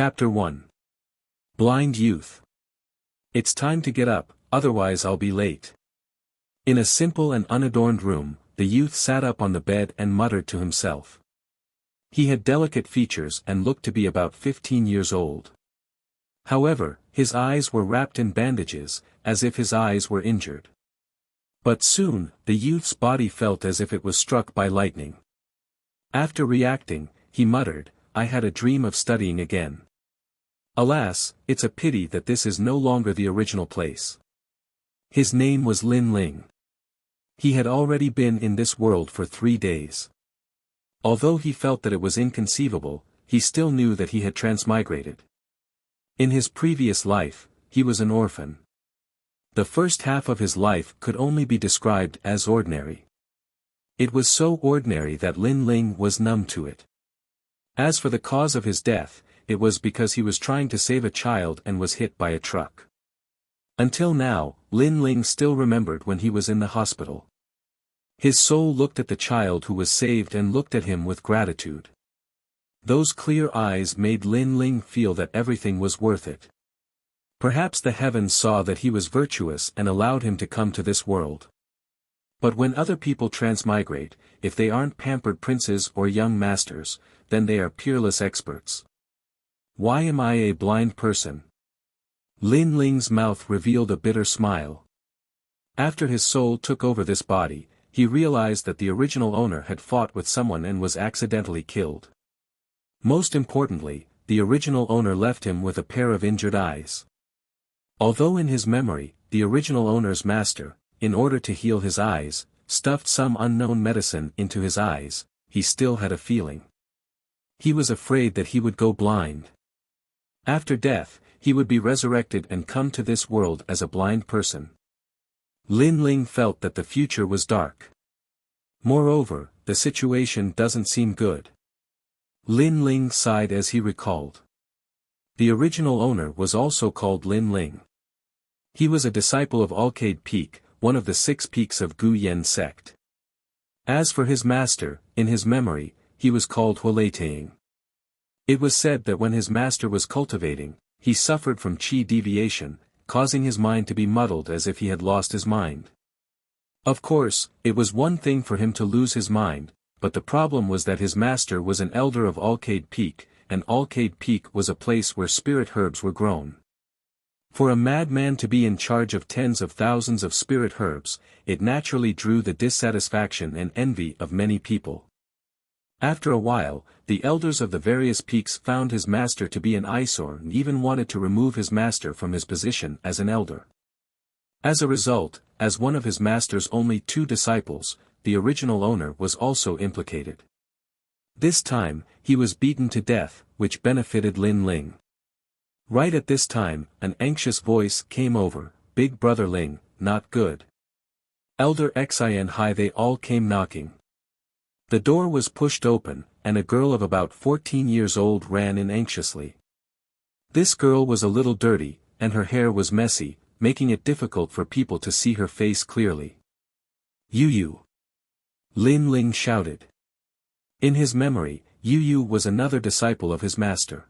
Chapter 1. Blind Youth. It's time to get up, otherwise I'll be late. In a simple and unadorned room, the youth sat up on the bed and muttered to himself. He had delicate features and looked to be about 15 years old. However, his eyes were wrapped in bandages, as if his eyes were injured. But soon, the youth's body felt as if it was struck by lightning. After reacting, he muttered, "I had a dream of studying again. Alas, it's a pity that this is no longer the original place." His name was Lin Ling. He had already been in this world for 3 days. Although he felt that it was inconceivable, he still knew that he had transmigrated. In his previous life, he was an orphan. The first half of his life could only be described as ordinary. It was so ordinary that Lin Ling was numb to it. As for the cause of his death, it was because he was trying to save a child and was hit by a truck. Until now, Lin Ling still remembered when he was in the hospital. His soul looked at the child who was saved and looked at him with gratitude. Those clear eyes made Lin Ling feel that everything was worth it. Perhaps the heavens saw that he was virtuous and allowed him to come to this world. But when other people transmigrate, if they aren't pampered princes or young masters, then they are peerless experts. Why am I a blind person? Lin Ling's mouth revealed a bitter smile. After his soul took over this body, he realized that the original owner had fought with someone and was accidentally killed. Most importantly, the original owner left him with a pair of injured eyes. Although in his memory, the original owner's master, in order to heal his eyes, stuffed some unknown medicine into his eyes, he still had a feeling. He was afraid that he would go blind. After death, he would be resurrected and come to this world as a blind person. Lin Ling felt that the future was dark. Moreover, the situation doesn't seem good. Lin Ling sighed as he recalled. The original owner was also called Lin Ling. He was a disciple of Alcade Peak, one of the 6 peaks of Gu Yen sect. As for his master, in his memory, he was called Hualeteing. It was said that when his master was cultivating, he suffered from qi deviation, causing his mind to be muddled as if he had lost his mind. Of course, it was one thing for him to lose his mind, but the problem was that his master was an elder of Alcade Peak, and Alcade Peak was a place where spirit herbs were grown. For a madman to be in charge of tens of thousands of spirit herbs, it naturally drew the dissatisfaction and envy of many people. After a while, the elders of the various peaks found his master to be an eyesore and even wanted to remove his master from his position as an elder. As a result, as one of his master's only 2 disciples, the original owner was also implicated. This time, he was beaten to death, which benefited Lin Ling. Right at this time, an anxious voice came over, "Big Brother Ling, not good. Elder Xin Hai." They all came knocking. The door was pushed open, and a girl of about 14 years old ran in anxiously. This girl was a little dirty, and her hair was messy, making it difficult for people to see her face clearly. "Yu." Lin Ling shouted. In his memory, Yu was another disciple of his master.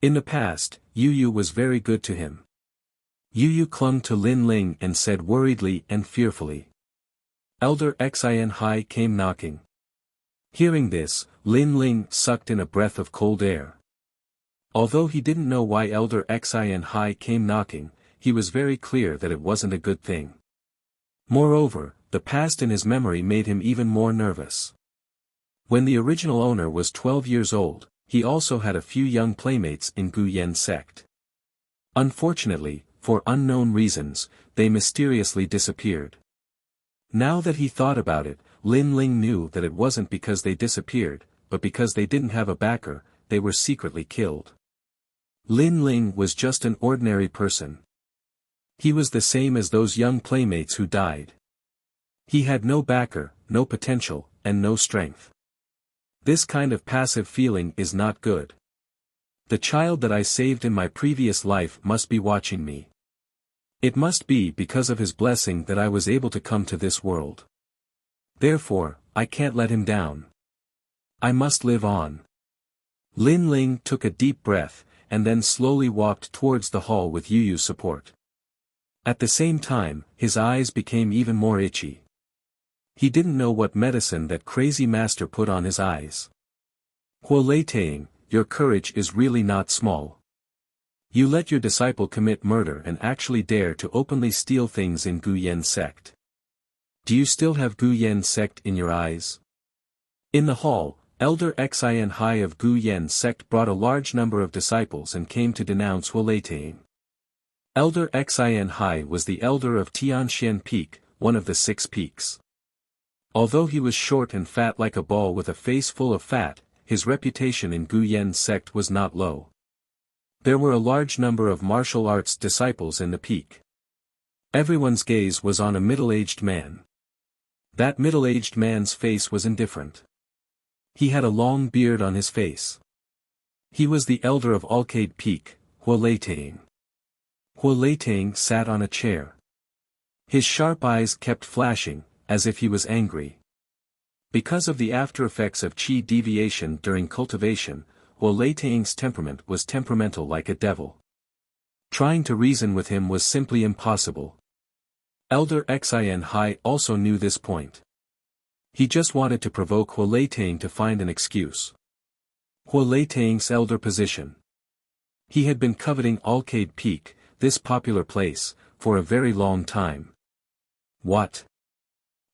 In the past, Yu was very good to him. Yu clung to Lin Ling and said worriedly and fearfully. Elder Xin Hai came knocking. Hearing this, Lin Ling sucked in a breath of cold air. Although he didn't know why Elder Xin Hai came knocking, he was very clear that it wasn't a good thing. Moreover, the past in his memory made him even more nervous. When the original owner was 12 years old, he also had a few young playmates in Gu Yen sect. Unfortunately, for unknown reasons, they mysteriously disappeared. Now that he thought about it, Lin Ling knew that it wasn't because they disappeared, but because they didn't have a backer, they were secretly killed. Lin Ling was just an ordinary person. He was the same as those young playmates who died. He had no backer, no potential, and no strength. This kind of passive feeling is not good. The child that I saved in my previous life must be watching me. It must be because of his blessing that I was able to come to this world. Therefore, I can't let him down. I must live on. Lin Ling took a deep breath, and then slowly walked towards the hall with Yu Yu's support. At the same time, his eyes became even more itchy. He didn't know what medicine that crazy master put on his eyes. Huo Leiting, your courage is really not small. You let your disciple commit murder and actually dare to openly steal things in Gu Yen sect. Do you still have Gu Yen sect in your eyes? In the hall, Elder Xin Hai of Gu Yen sect brought a large number of disciples and came to denounce Huo Leiting. Elder Xin Hai was the elder of Tianxian Peak, one of the 6 peaks. Although he was short and fat like a ball with a face full of fat, his reputation in Gu Yen sect was not low. There were a large number of martial arts disciples in the peak. Everyone's gaze was on a middle-aged man. That middle-aged man's face was indifferent. He had a long beard on his face. He was the elder of Alcade Peak, Huo Leiting. Huo Leiting sat on a chair. His sharp eyes kept flashing, as if he was angry. Because of the after-effects of qi deviation during cultivation, Huo Leiting's temperament was temperamental like a devil. Trying to reason with him was simply impossible. Elder Xin Hai also knew this point. He just wanted to provoke Huo Leiting to find an excuse. Huo Leiting's elder position. He had been coveting Alcade Peak, this popular place, for a very long time. What?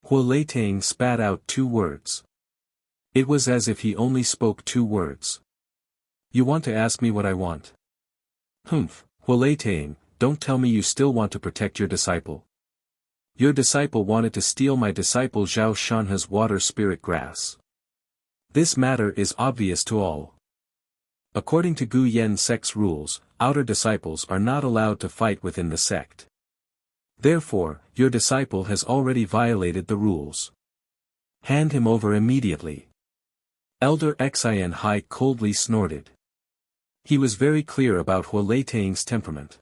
Huo Leiting spat out 2 words. It was as if he only spoke 2 words. You want to ask me what I want? Humph, Huo Leiting, don't tell me you still want to protect your disciple. Your disciple wanted to steal my disciple Zhao Shanhe's water spirit grass. This matter is obvious to all. According to Gu Yen sect's rules, outer disciples are not allowed to fight within the sect. Therefore, your disciple has already violated the rules. Hand him over immediately. Elder Xin Hai coldly snorted. He was very clear about Huo Leiting's temperament.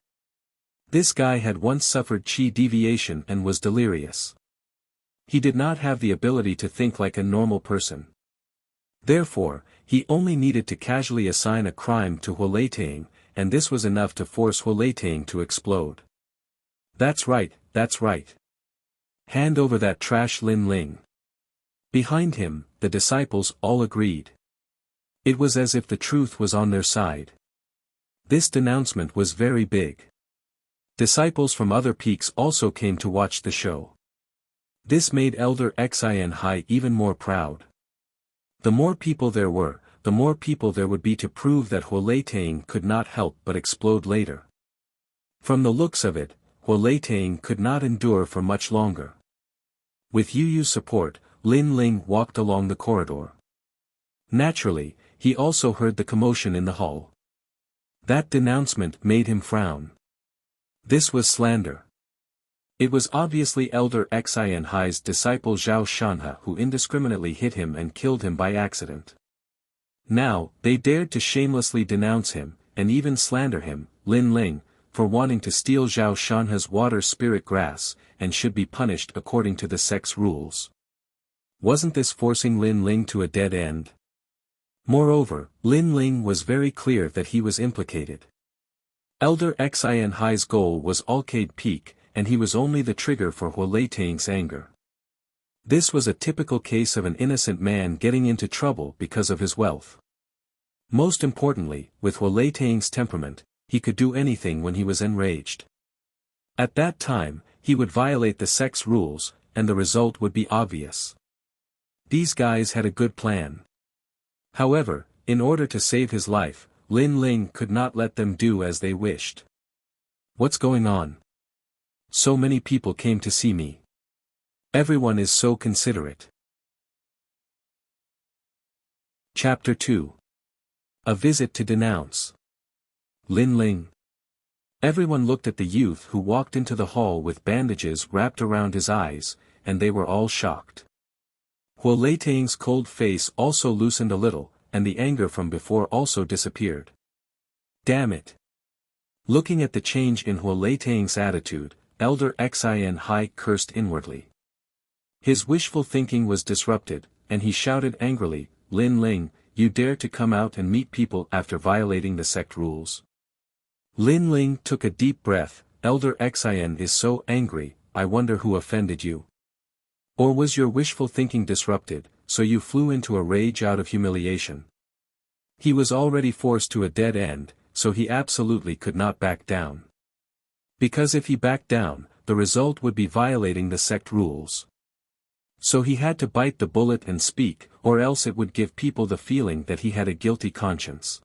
This guy had once suffered qi deviation and was delirious. He did not have the ability to think like a normal person. Therefore, he only needed to casually assign a crime to Huo Leiting, and this was enough to force Huo Leiting to explode. That's right, that's right. Hand over that trash Lin Ling. Behind him, the disciples all agreed. It was as if the truth was on their side. This denouncement was very big. Disciples from other peaks also came to watch the show. This made Elder Xin Hai even more proud. The more people there were, the more people there would be to prove that Huo Leiting could not help but explode later. From the looks of it, Huo Leiting could not endure for much longer. With Yu Yu's support, Lin Ling walked along the corridor. Naturally, he also heard the commotion in the hall. That denouncement made him frown. This was slander. It was obviously Elder Xin Hai's disciple Zhao Shanhe who indiscriminately hit him and killed him by accident. Now, they dared to shamelessly denounce him, and even slander him, Lin Ling, for wanting to steal Zhao Shanhe's water spirit grass, and should be punished according to the sect's rules. Wasn't this forcing Lin Ling to a dead end? Moreover, Lin Ling was very clear that he was implicated. Elder Xin Hai's goal was Alcade Peak, and he was only the trigger for Huo Leiting's anger. This was a typical case of an innocent man getting into trouble because of his wealth. Most importantly, with Huo Leiting's temperament, he could do anything when he was enraged. At that time, he would violate the sect's rules, and the result would be obvious. These guys had a good plan. However, in order to save his life, Lin Ling could not let them do as they wished. What's going on? So many people came to see me. Everyone is so considerate. Chapter 2. A visit to denounce. Lin Ling. Everyone looked at the youth who walked into the hall with bandages wrapped around his eyes, and they were all shocked. Huo Leiting's cold face also loosened a little, and the anger from before also disappeared. Damn it! Looking at the change in Huo Leiting's attitude, Elder Xin Hai cursed inwardly. His wishful thinking was disrupted, and he shouted angrily, Lin Ling, you dare to come out and meet people after violating the sect rules. Lin Ling took a deep breath. Elder Xian is so angry, I wonder who offended you. Or was your wishful thinking disrupted, so you flew into a rage out of humiliation? He was already forced to a dead end, so he absolutely could not back down. Because if he backed down, the result would be violating the sect rules. So he had to bite the bullet and speak, or else it would give people the feeling that he had a guilty conscience.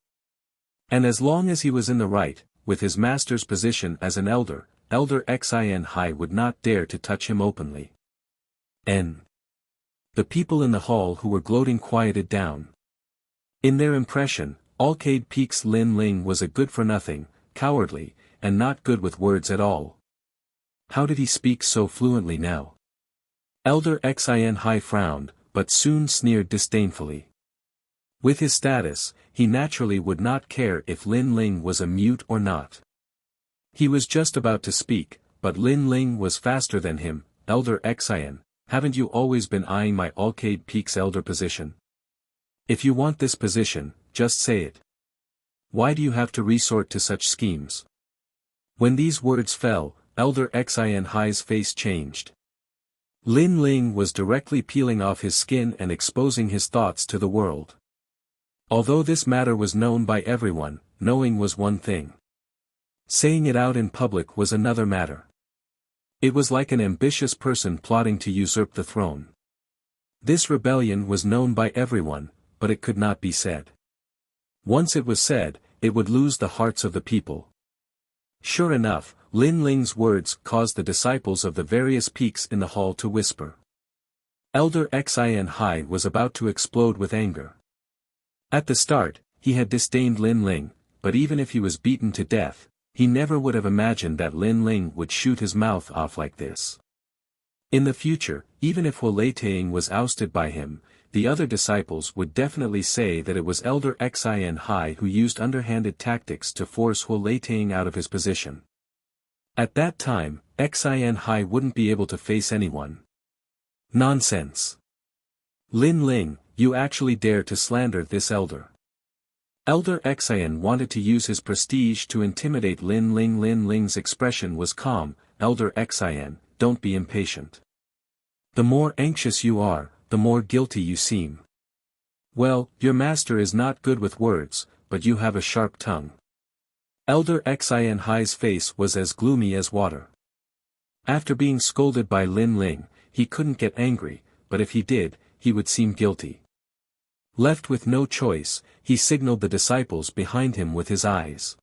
And as long as he was in the right, with his master's position as an elder, Elder Xian Hai would not dare to touch him openly. The people in the hall who were gloating quieted down. In their impression, Arcade Peak's Lin Ling was a good-for-nothing, cowardly, and not good with words at all. How did he speak so fluently now? Elder Xian Hai frowned, but soon sneered disdainfully. With his status, he naturally would not care if Lin Ling was a mute or not. He was just about to speak, but Lin Ling was faster than him. Elder Xian, haven't you always been eyeing my Arcade Peak's elder position? If you want this position, just say it. Why do you have to resort to such schemes? When these words fell, Elder Xian Hai's face changed. Lin Ling was directly peeling off his skin and exposing his thoughts to the world. Although this matter was known by everyone, knowing was one thing. Saying it out in public was another matter. It was like an ambitious person plotting to usurp the throne. This rebellion was known by everyone, but it could not be said. Once it was said, it would lose the hearts of the people. Sure enough, Lin Ling's words caused the disciples of the various peaks in the hall to whisper. Elder Xian Hai was about to explode with anger. At the start, he had disdained Lin Ling, but even if he was beaten to death, he never would have imagined that Lin Ling would shoot his mouth off like this. In the future, even if Huoleitang was ousted by him, the other disciples would definitely say that it was Elder Xian Hai who used underhanded tactics to force Huoleitang out of his position. At that time, Xian Hai wouldn't be able to face anyone. Nonsense. Lin Ling, you actually dare to slander this elder. Elder Xian wanted to use his prestige to intimidate Lin Ling. Lin Ling's expression was calm. Elder Xian, don't be impatient. The more anxious you are, the more guilty you seem. Well, your master is not good with words, but you have a sharp tongue. Elder Xian Hai's face was as gloomy as water. After being scolded by Lin Ling, he couldn't get angry, but if he did, he would seem guilty. Left with no choice, he signaled the disciples behind him with his eyes.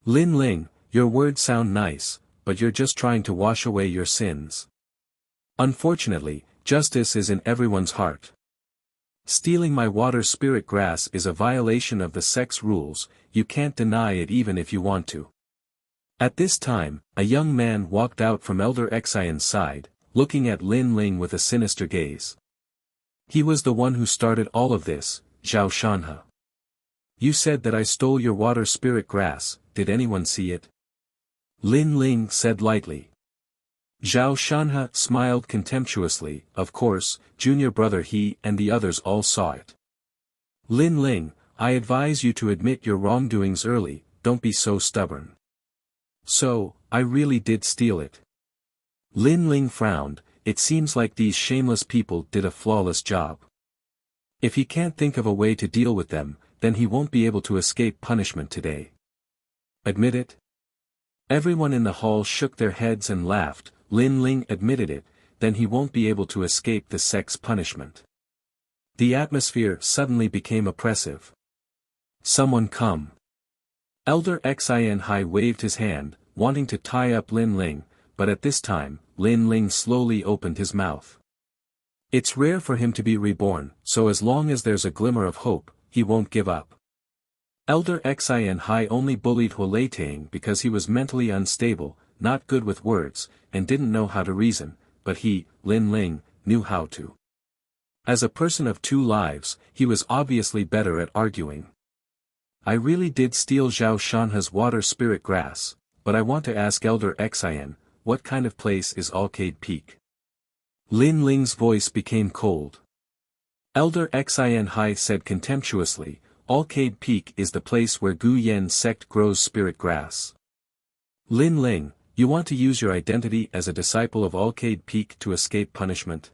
Lin Ling, your words sound nice, but you're just trying to wash away your sins. Unfortunately, justice is in everyone's heart. Stealing my water spirit grass is a violation of the sect's rules, you can't deny it even if you want to. At this time, a young man walked out from Elder Xian's side, looking at Lin Ling with a sinister gaze. He was the one who started all of this, Zhao Shanhe. You said that I stole your water spirit grass, did anyone see it? Lin Ling said lightly. Zhao Shanhe smiled contemptuously. Of course, junior brother, he and the others all saw it. Lin Ling, I advise you to admit your wrongdoings early, don't be so stubborn. So, I really did steal it. Lin Ling frowned. It seems like these shameless people did a flawless job. If he can't think of a way to deal with them, then he won't be able to escape punishment today. Admit it? Everyone in the hall shook their heads and laughed. Lin Ling admitted it, then he won't be able to escape the sect's punishment. The atmosphere suddenly became oppressive. Someone come. Elder Xian Hai waved his hand, wanting to tie up Lin Ling, but at this time, Lin Ling slowly opened his mouth. It's rare for him to be reborn, so as long as there's a glimmer of hope, he won't give up. Elder Xian Hai only bullied Huoleitang because he was mentally unstable, not good with words, and didn't know how to reason, but he, Lin Ling, knew how to. As a person of two lives, he was obviously better at arguing. I really did steal Zhao Shanhe's water spirit grass, but I want to ask Elder Xian, what kind of place is Arcade Peak? Lin Ling's voice became cold. Elder Xin Hai said contemptuously, Alcade Peak is the place where Gu Yen sect grows spirit grass. Lin Ling, you want to use your identity as a disciple of Alcade Peak to escape punishment?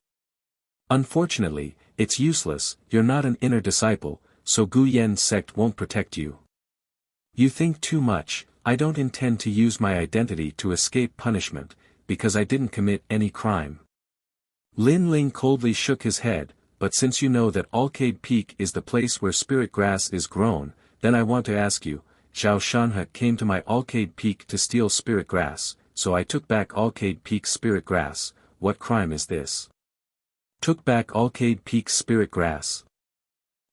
Unfortunately, it's useless, you're not an inner disciple, so Gu Yen sect won't protect you. You think too much. I don't intend to use my identity to escape punishment, because I didn't commit any crime. Lin Ling coldly shook his head, but since you know that Alcade Peak is the place where spirit grass is grown, then I want to ask you, Zhao Shanhe came to my Alcade Peak to steal spirit grass, so I took back Alcade Peak's spirit grass. What crime is this? Took back Alcade Peak's spirit grass.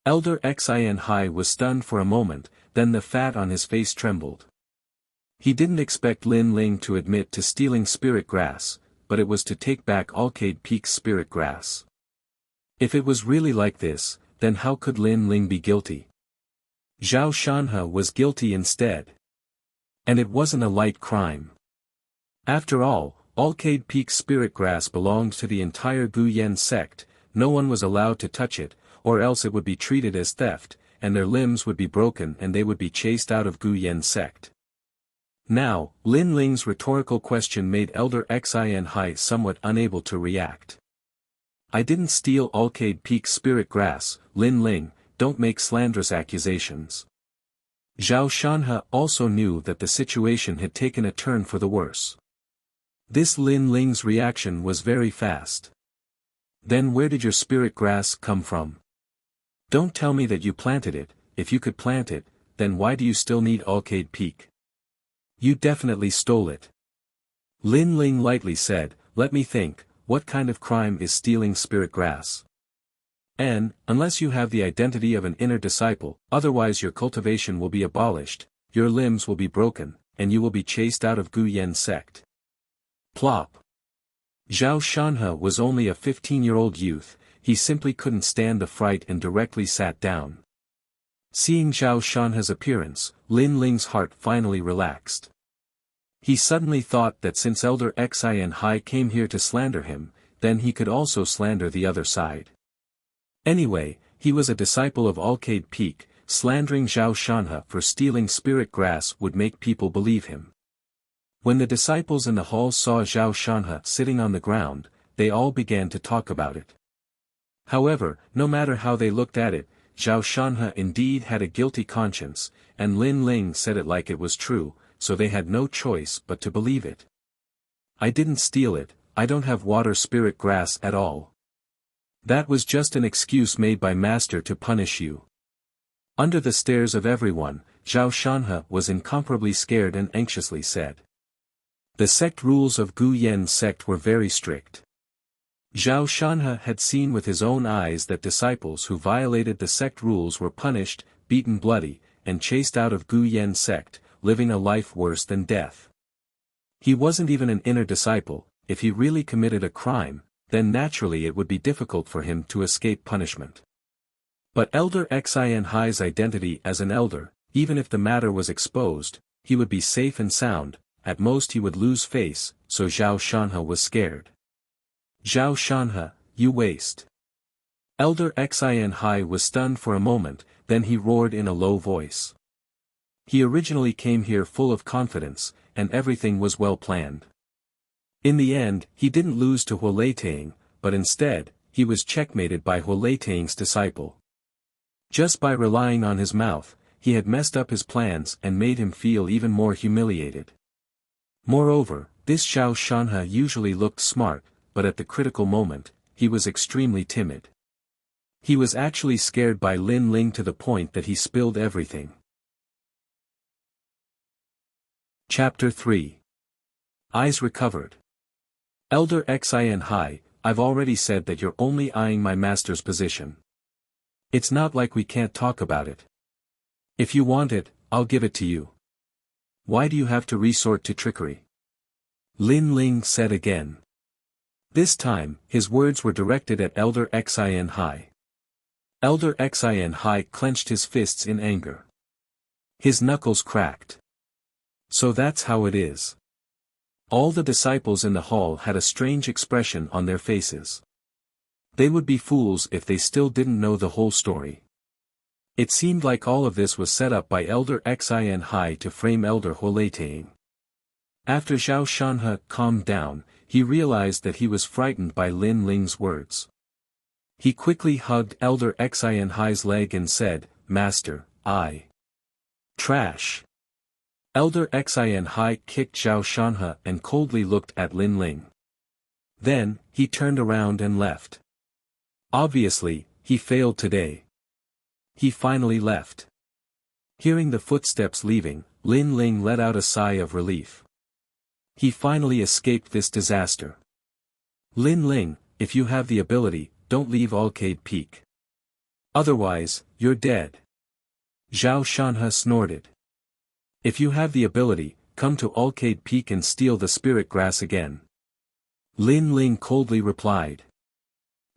Elder Xin Hai was stunned for a moment, then the fat on his face trembled. He didn't expect Lin Ling to admit to stealing spirit grass, but it was to take back Alcade Peak's spirit grass. If it was really like this, then how could Lin Ling be guilty? Zhao Shanhe was guilty instead. And it wasn't a light crime. After all, Alcade Peak's spirit grass belonged to the entire Gu Yen sect, no one was allowed to touch it, or else it would be treated as theft, and their limbs would be broken and they would be chased out of Gu Yen sect. Now, Lin Ling's rhetorical question made Elder Xin Hai somewhat unable to react. I didn't steal Alcade Peak's spirit grass, Lin Ling, don't make slanderous accusations. Zhao Shanhe also knew that the situation had taken a turn for the worse. This Lin Ling's reaction was very fast. Then where did your spirit grass come from? Don't tell me that you planted it. If you could plant it, then why do you still need Alcade Peak? You definitely stole it. Lin Ling lightly said, let me think, what kind of crime is stealing spirit grass? And, unless you have the identity of an inner disciple, otherwise your cultivation will be abolished, your limbs will be broken, and you will be chased out of Gu Yen sect. Plop. Zhao Shanhe was only a 15-year-old youth, he simply couldn't stand the fright and directly sat down. Seeing Zhao Shanhe's appearance, Lin Ling's heart finally relaxed. He suddenly thought that since Elder Xin Hai came here to slander him, then he could also slander the other side. Anyway, he was a disciple of Alcade Peak, slandering Zhao Shanhe for stealing spirit grass would make people believe him. When the disciples in the hall saw Zhao Shanhe sitting on the ground, they all began to talk about it. However, no matter how they looked at it, Zhao Shanhe indeed had a guilty conscience, and Lin Ling said it like it was true, so they had no choice but to believe it. I didn't steal it, I don't have water spirit grass at all. That was just an excuse made by Master to punish you. Under the stares of everyone, Zhao Shanhe was incomparably scared and anxiously said. The sect rules of Gu Yen sect were very strict. Zhao Shanhe had seen with his own eyes that disciples who violated the sect rules were punished, beaten bloody, and chased out of Gu Yen sect, living a life worse than death. He wasn't even an inner disciple. If he really committed a crime, then naturally it would be difficult for him to escape punishment. But Elder Xin Hai's identity as an elder, even if the matter was exposed, he would be safe and sound, at most he would lose face, so Zhao Shanhe was scared. Zhao Shanhe, you waste. Elder Xin Hai was stunned for a moment, then he roared in a low voice. He originally came here full of confidence, and everything was well planned. In the end, he didn't lose to Huoleitang, but instead, he was checkmated by Huoleitang's disciple. Just by relying on his mouth, he had messed up his plans and made him feel even more humiliated. Moreover, this Zhao Shanhe usually looked smart, but at the critical moment, he was extremely timid. He was actually scared by Lin Ling to the point that he spilled everything. Chapter 3. Eyes recovered. Elder Xin Hai, I've already said that you're only eyeing my master's position. It's not like we can't talk about it. If you want it, I'll give it to you. Why do you have to resort to trickery? Lin Ling said again. This time, his words were directed at Elder Xin Hai. Elder Xin Hai clenched his fists in anger. His knuckles cracked. So that's how it is. All the disciples in the hall had a strange expression on their faces. They would be fools if they still didn't know the whole story. It seemed like all of this was set up by Elder Xin Hai to frame Elder Huoleitang. After Zhao Shanhe calmed down, he realized that he was frightened by Lin Ling's words. He quickly hugged Elder Xin Hai's leg and said, "Master, I trash." Elder Xin Hai kicked Zhao Shanhe and coldly looked at Lin Ling. Then, he turned around and left. Obviously, he failed today. He finally left. Hearing the footsteps leaving, Lin Ling let out a sigh of relief. He finally escaped this disaster. Lin Ling, if you have the ability, don't leave Arcade Peak. Otherwise, you're dead. Zhao Shanhe snorted. If you have the ability, come to Arcade Peak and steal the spirit grass again. Lin Ling coldly replied.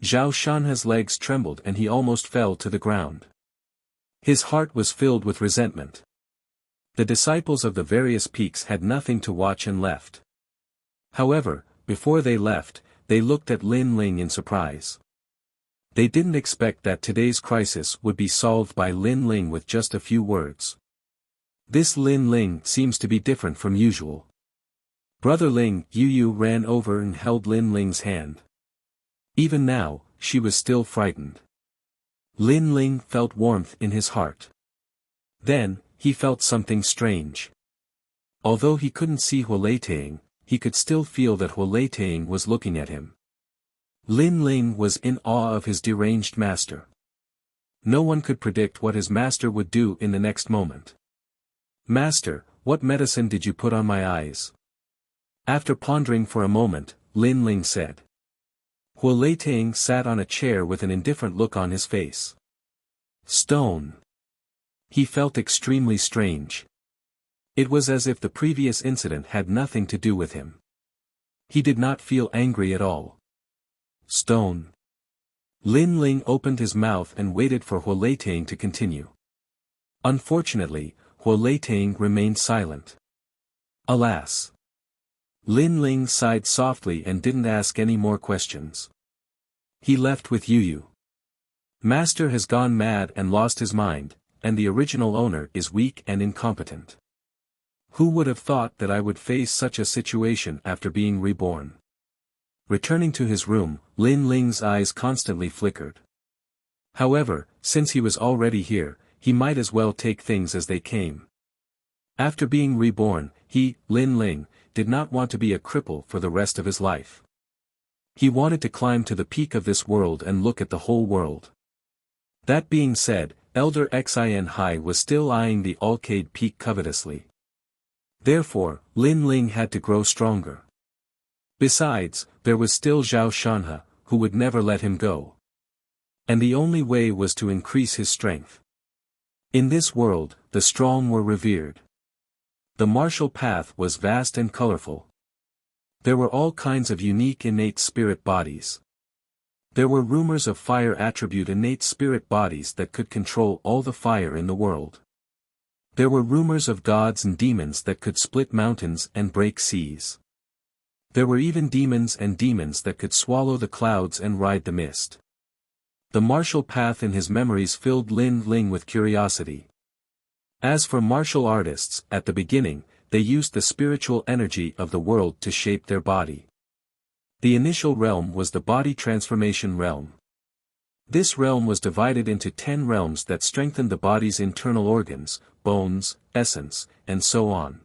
Zhao Shanhe's legs trembled and he almost fell to the ground. His heart was filled with resentment. The disciples of the various peaks had nothing to watch and left. However, before they left, they looked at Lin Ling in surprise. They didn't expect that today's crisis would be solved by Lin Ling with just a few words. This Lin Ling seems to be different from usual. Brother Ling, Yu ran over and held Lin Ling's hand. Even now, she was still frightened. Lin Ling felt warmth in his heart. Then, he felt something strange. Although he couldn't see Huoleitang, he could still feel that Huoleitang was looking at him. Lin Ling was in awe of his deranged master. No one could predict what his master would do in the next moment. "Master, what medicine did you put on my eyes?" After pondering for a moment, Lin Ling said. Huoleitang sat on a chair with an indifferent look on his face. Stone. He felt extremely strange. It was as if the previous incident had nothing to do with him. He did not feel angry at all. Stone. Lin Ling opened his mouth and waited for Huoleitang to continue. Unfortunately, Huoleitang remained silent. Alas. Lin Ling sighed softly and didn't ask any more questions. He left with Yu. Master has gone mad and lost his mind, and the original owner is weak and incompetent. Who would have thought that I would face such a situation after being reborn? Returning to his room, Lin Ling's eyes constantly flickered. However, since he was already here, he might as well take things as they came. After being reborn, he, Lin Ling, did not want to be a cripple for the rest of his life. He wanted to climb to the peak of this world and look at the whole world. That being said, Elder Xin Hai was still eyeing the Arcade Peak covetously. Therefore, Lin Ling had to grow stronger. Besides, there was still Zhao Shanhe, who would never let him go. And the only way was to increase his strength. In this world, the strong were revered. The martial path was vast and colorful. There were all kinds of unique innate spirit bodies. There were rumors of fire attribute innate spirit bodies that could control all the fire in the world. There were rumors of gods and demons that could split mountains and break seas. There were even demons that could swallow the clouds and ride the mist. The martial path in his memories filled Lin Ling with curiosity. As for martial artists, at the beginning, they used the spiritual energy of the world to shape their body. The initial realm was the body transformation realm. This realm was divided into 10 realms that strengthened the body's internal organs, bones, essence, and so on.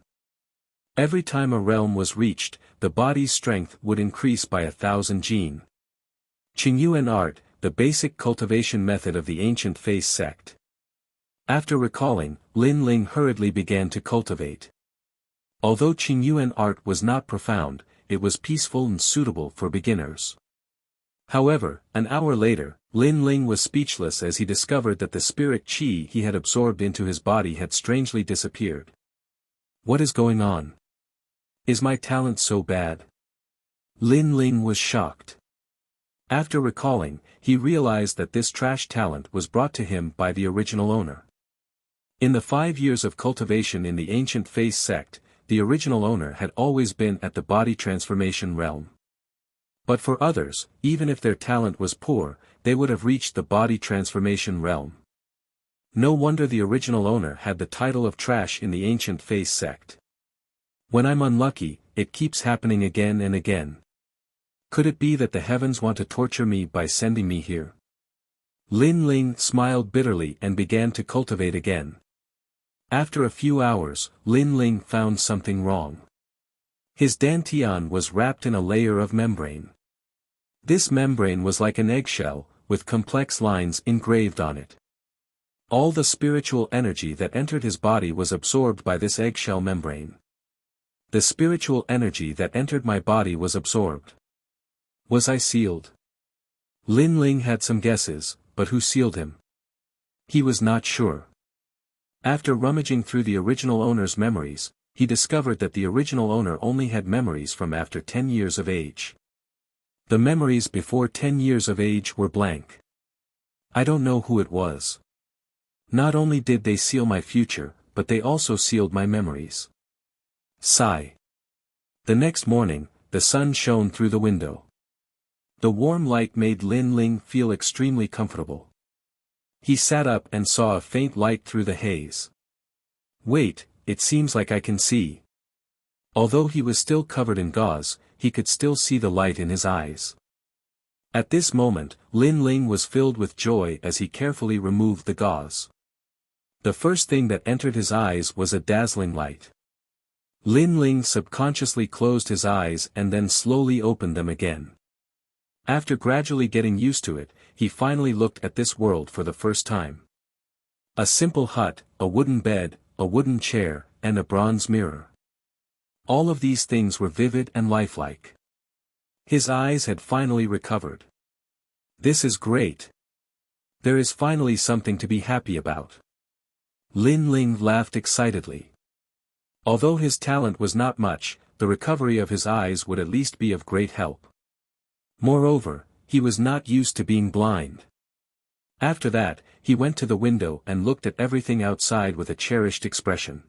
Every time a realm was reached, the body's strength would increase by 1,000 jin. Qingyuan art, the basic cultivation method of the ancient Face sect. After recalling, Lin Ling hurriedly began to cultivate. Although Qingyuan art was not profound, it was peaceful and suitable for beginners. However, an hour later, Lin Ling was speechless as he discovered that the spirit qi he had absorbed into his body had strangely disappeared. What is going on? Is my talent so bad? Lin Ling was shocked. After recalling, he realized that this trash talent was brought to him by the original owner. In the 5 years of cultivation in the ancient Face sect, the original owner had always been at the body transformation realm. But for others, even if their talent was poor, they would have reached the body transformation realm. No wonder the original owner had the title of trash in the ancient face sect. When I'm unlucky, it keeps happening again and again. Could it be that the heavens want to torture me by sending me here? Lin Ling smiled bitterly and began to cultivate again. After a few hours, Lin Ling found something wrong. His dantian was wrapped in a layer of membrane. This membrane was like an eggshell, with complex lines engraved on it. All the spiritual energy that entered his body was absorbed by this eggshell membrane. The spiritual energy that entered my body was absorbed. Was I sealed? Lin Ling had some guesses, but who sealed him? He was not sure. After rummaging through the original owner's memories, he discovered that the original owner only had memories from after 10 years of age. The memories before 10 years of age were blank. I don't know who it was. Not only did they seal my future, but they also sealed my memories. Sigh. The next morning, the sun shone through the window. The warm light made Lin Ling feel extremely comfortable. He sat up and saw a faint light through the haze. Wait, it seems like I can see. Although he was still covered in gauze, he could still see the light in his eyes. At this moment, Lin Ling was filled with joy as he carefully removed the gauze. The first thing that entered his eyes was a dazzling light. Lin Ling subconsciously closed his eyes and then slowly opened them again. After gradually getting used to it, he finally looked at this world for the first time. A simple hut, a wooden bed, a wooden chair, and a bronze mirror. All of these things were vivid and lifelike. His eyes had finally recovered. This is great. There is finally something to be happy about. Lin Ling laughed excitedly. Although his talent was not much, the recovery of his eyes would at least be of great help. Moreover, he was not used to being blind. After that, he went to the window and looked at everything outside with a cherished expression.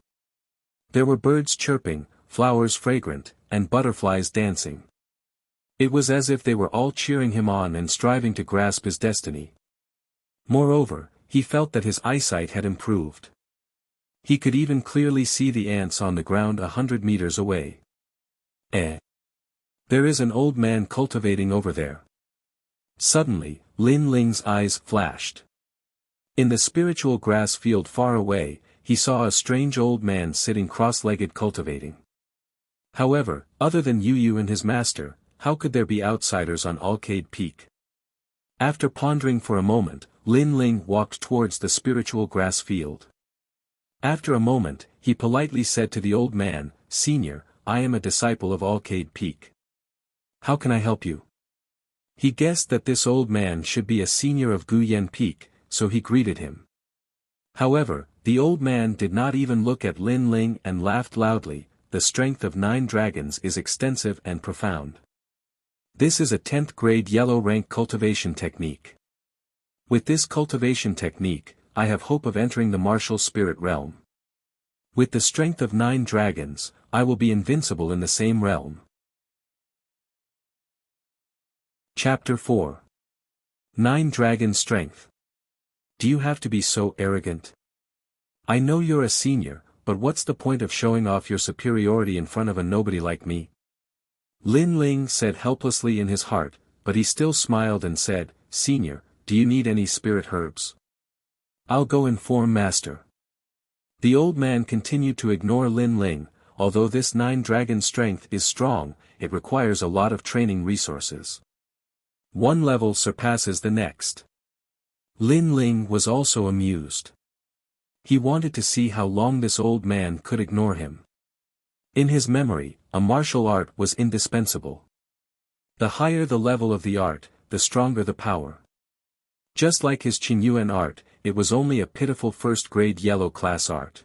There were birds chirping, flowers fragrant, and butterflies dancing. It was as if they were all cheering him on and striving to grasp his destiny. Moreover, he felt that his eyesight had improved. He could even clearly see the ants on the ground 100 meters away. There is an old man cultivating over there. Suddenly, Lin Ling's eyes flashed. In the spiritual grass field far away, he saw a strange old man sitting cross-legged cultivating. However, other than Yu Yu and his master, how could there be outsiders on Arcade Peak? After pondering for a moment, Lin Ling walked towards the spiritual grass field. After a moment, he politely said to the old man, "Senior, I am a disciple of Arcade Peak. How can I help you?" He guessed that this old man should be a senior of Guyan Peak, so he greeted him. However, the old man did not even look at Lin Ling and laughed loudly. The strength of 9 dragons is extensive and profound. This is a 10th grade yellow rank cultivation technique. With this cultivation technique, I have hope of entering the martial spirit realm. With the strength of 9 dragons, I will be invincible in the same realm. Chapter 4. 9 Dragon Strength. Do you have to be so arrogant? I know you're a senior, but what's the point of showing off your superiority in front of a nobody like me? Lin Ling said helplessly in his heart, but he still smiled and said, "Senior, do you need any spirit herbs? I'll go inform Master." The old man continued to ignore Lin Ling. Although this 9 dragon strength is strong, it requires a lot of training resources. One level surpasses the next. Lin Ling was also amused. He wanted to see how long this old man could ignore him. In his memory, a martial art was indispensable. The higher the level of the art, the stronger the power. Just like his Qingyuan art, it was only a pitiful first-grade yellow class art.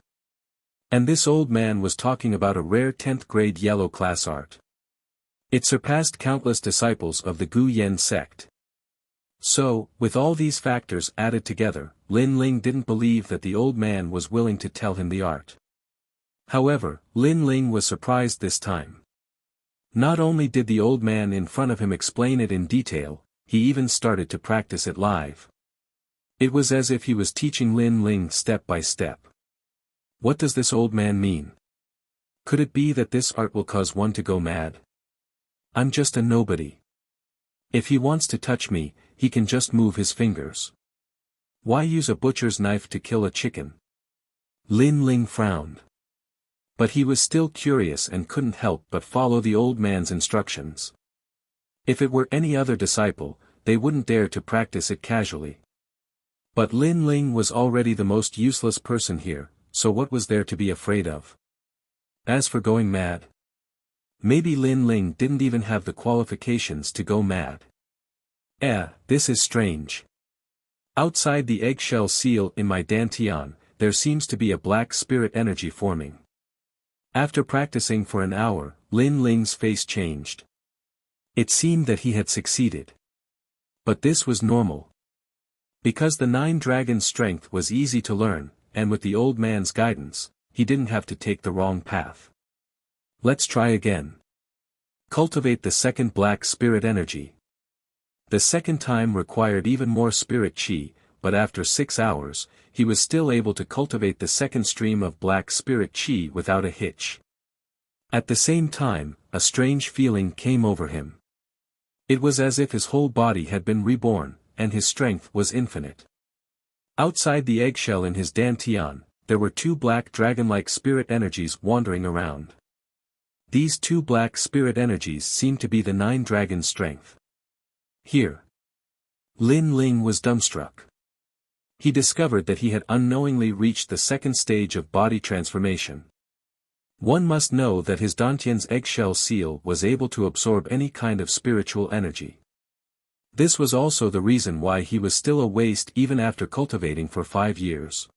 And this old man was talking about a rare 10th grade yellow class art. It surpassed countless disciples of the Gu Yen sect. So, with all these factors added together, Lin Ling didn't believe that the old man was willing to tell him the art. However, Lin Ling was surprised this time. Not only did the old man in front of him explain it in detail, he even started to practice it live. It was as if he was teaching Lin Ling step by step. What does this old man mean? Could it be that this art will cause one to go mad? I'm just a nobody. If he wants to touch me, he can just move his fingers. Why use a butcher's knife to kill a chicken? Lin Ling frowned. But he was still curious and couldn't help but follow the old man's instructions. If it were any other disciple, they wouldn't dare to practice it casually. But Lin Ling was already the most useless person here, so what was there to be afraid of? As for going mad, maybe Lin Ling didn't even have the qualifications to go mad. This is strange. Outside the eggshell seal in my dantian, there seems to be a black spirit energy forming. After practicing for an hour, Lin Ling's face changed. It seemed that he had succeeded. But this was normal. Because the 9 dragon strength was easy to learn, and with the old man's guidance, he didn't have to take the wrong path. Let's try again. Cultivate the second black spirit energy. The second time required even more spirit chi, but after 6 hours, he was still able to cultivate the second stream of black spirit chi without a hitch. At the same time, a strange feeling came over him. It was as if his whole body had been reborn, and his strength was infinite. Outside the eggshell in his dantian, there were 2 black dragon-like spirit energies wandering around. These 2 black spirit energies seemed to be the 9 dragon strength. Here, Lin Ling was dumbstruck. He discovered that he had unknowingly reached the second stage of body transformation. One must know that his dantian's eggshell seal was able to absorb any kind of spiritual energy. This was also the reason why he was still a waste even after cultivating for 5 years.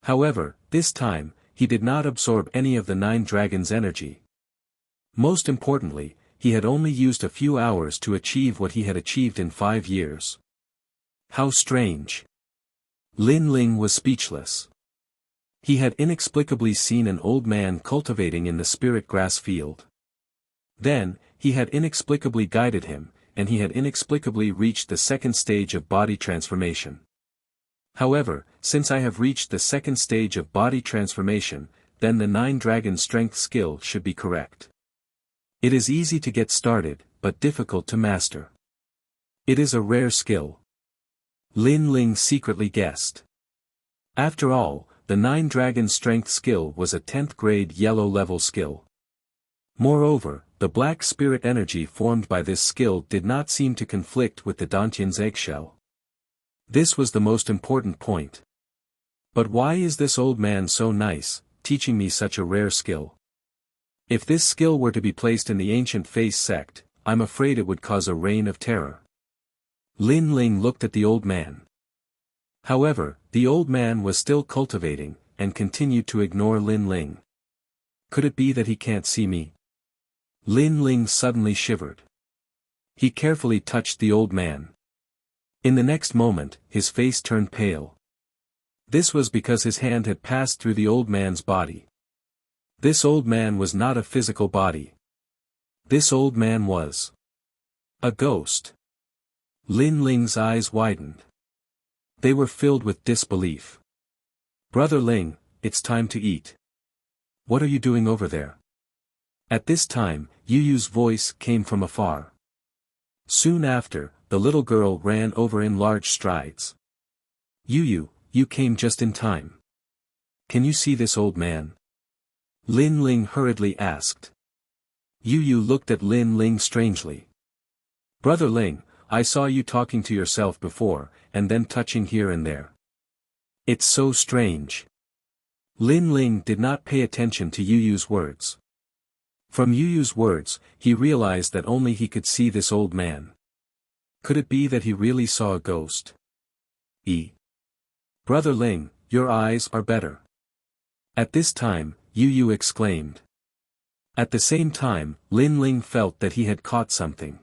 However, this time, he did not absorb any of the 9 dragons' energy. Most importantly, he had only used a few hours to achieve what he had achieved in 5 years. How strange. Lin Ling was speechless. He had inexplicably seen an old man cultivating in the spirit grass field. Then, he had inexplicably guided him, and he had inexplicably reached the second stage of body transformation. However, since I have reached the second stage of body transformation, then the 9 dragon strength skill should be correct. It is easy to get started, but difficult to master. It is a rare skill. Lin Ling secretly guessed. After all, the 9 dragon strength skill was a 10th grade yellow level skill. Moreover, the black spirit energy formed by this skill did not seem to conflict with the dantian's eggshell. This was the most important point. But why is this old man so nice, teaching me such a rare skill? If this skill were to be placed in the ancient face sect, I'm afraid it would cause a reign of terror. Lin Ling looked at the old man. However, the old man was still cultivating, and continued to ignore Lin Ling. Could it be that he can't see me? Lin Ling suddenly shivered. He carefully touched the old man. In the next moment, his face turned pale. This was because his hand had passed through the old man's body. This old man was not a physical body. This old man was a ghost. Lin Ling's eyes widened. They were filled with disbelief. Brother Ling, it's time to eat. What are you doing over there? At this time, Yu Yu's voice came from afar. Soon after, the little girl ran over in large strides. Yu, you came just in time. Can you see this old man? Lin Ling hurriedly asked. Yu looked at Lin Ling strangely. Brother Ling, I saw you talking to yourself before, and then touching here and there. It's so strange. Lin Ling did not pay attention to Yu's words. From Yu's words, he realized that only he could see this old man. Could it be that he really saw a ghost? Brother Ling, your eyes are better. At this time, Yu exclaimed. At the same time, Lin Ling felt that he had caught something.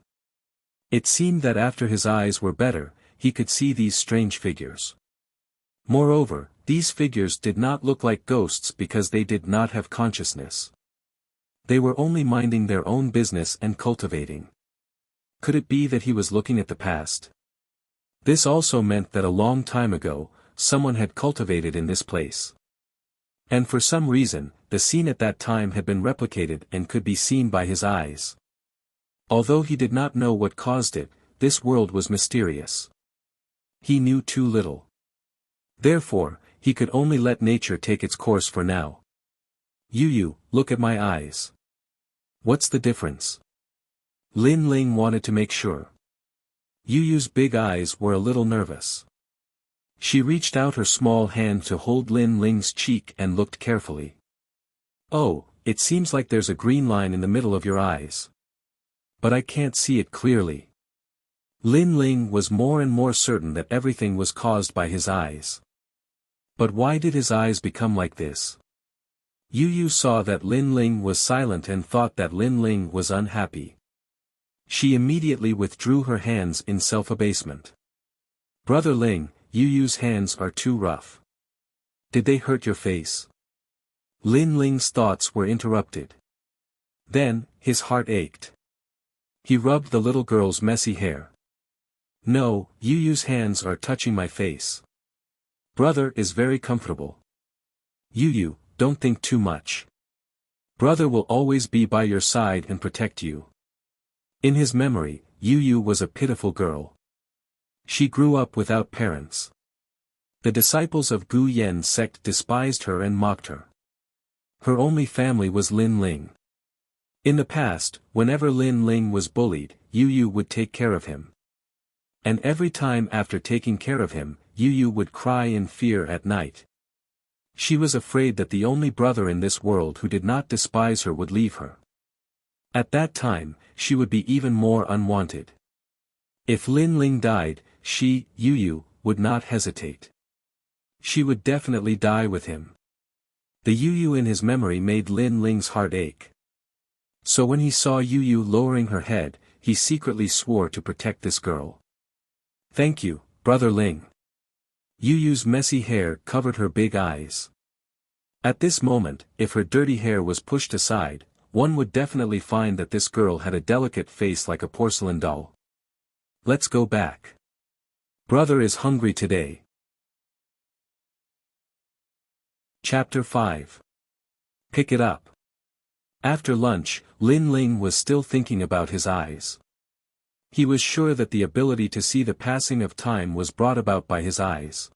It seemed that after his eyes were better, he could see these strange figures. Moreover, these figures did not look like ghosts because they did not have consciousness. They were only minding their own business and cultivating. Could it be that he was looking at the past? This also meant that a long time ago, someone had cultivated in this place. And for some reason, the scene at that time had been replicated and could be seen by his eyes. Although he did not know what caused it, this world was mysterious. He knew too little. Therefore, he could only let nature take its course for now. Yu, look at my eyes. What's the difference? Lin Ling wanted to make sure. Yu's big eyes were a little nervous. She reached out her small hand to hold Lin Ling's cheek and looked carefully. Oh, it seems like there's a green line in the middle of your eyes. But I can't see it clearly. Lin Ling was more and more certain that everything was caused by his eyes. But why did his eyes become like this? Yu saw that Lin Ling was silent and thought that Lin Ling was unhappy. She immediately withdrew her hands in self-abasement. Brother Ling, Yu's hands are too rough. Did they hurt your face? Lin Ling's thoughts were interrupted. Then, his heart ached. He rubbed the little girl's messy hair. No, Yu's hands are touching my face. Brother is very comfortable. Yu, don't think too much. Brother will always be by your side and protect you. In his memory, Yu was a pitiful girl. She grew up without parents. The disciples of Gu Yen sect despised her and mocked her. Her only family was Lin Ling. In the past, whenever Lin Ling was bullied, Yu would take care of him. And every time after taking care of him, Yu would cry in fear at night. She was afraid that the only brother in this world who did not despise her would leave her. At that time, she would be even more unwanted. If Lin Ling died, she, Yu, would not hesitate. She would definitely die with him. The Yu in his memory made Lin Ling's heart ache. So when he saw Yu lowering her head, he secretly swore to protect this girl. Thank you, Brother Ling. Yu's messy hair covered her big eyes. At this moment, if her dirty hair was pushed aside, one would definitely find that this girl had a delicate face like a porcelain doll. Let's go back. Brother is hungry today. Chapter 5. Pick it up. After lunch, Lin Ling was still thinking about his eyes. He was sure that the ability to see the passing of time was brought about by his eyes.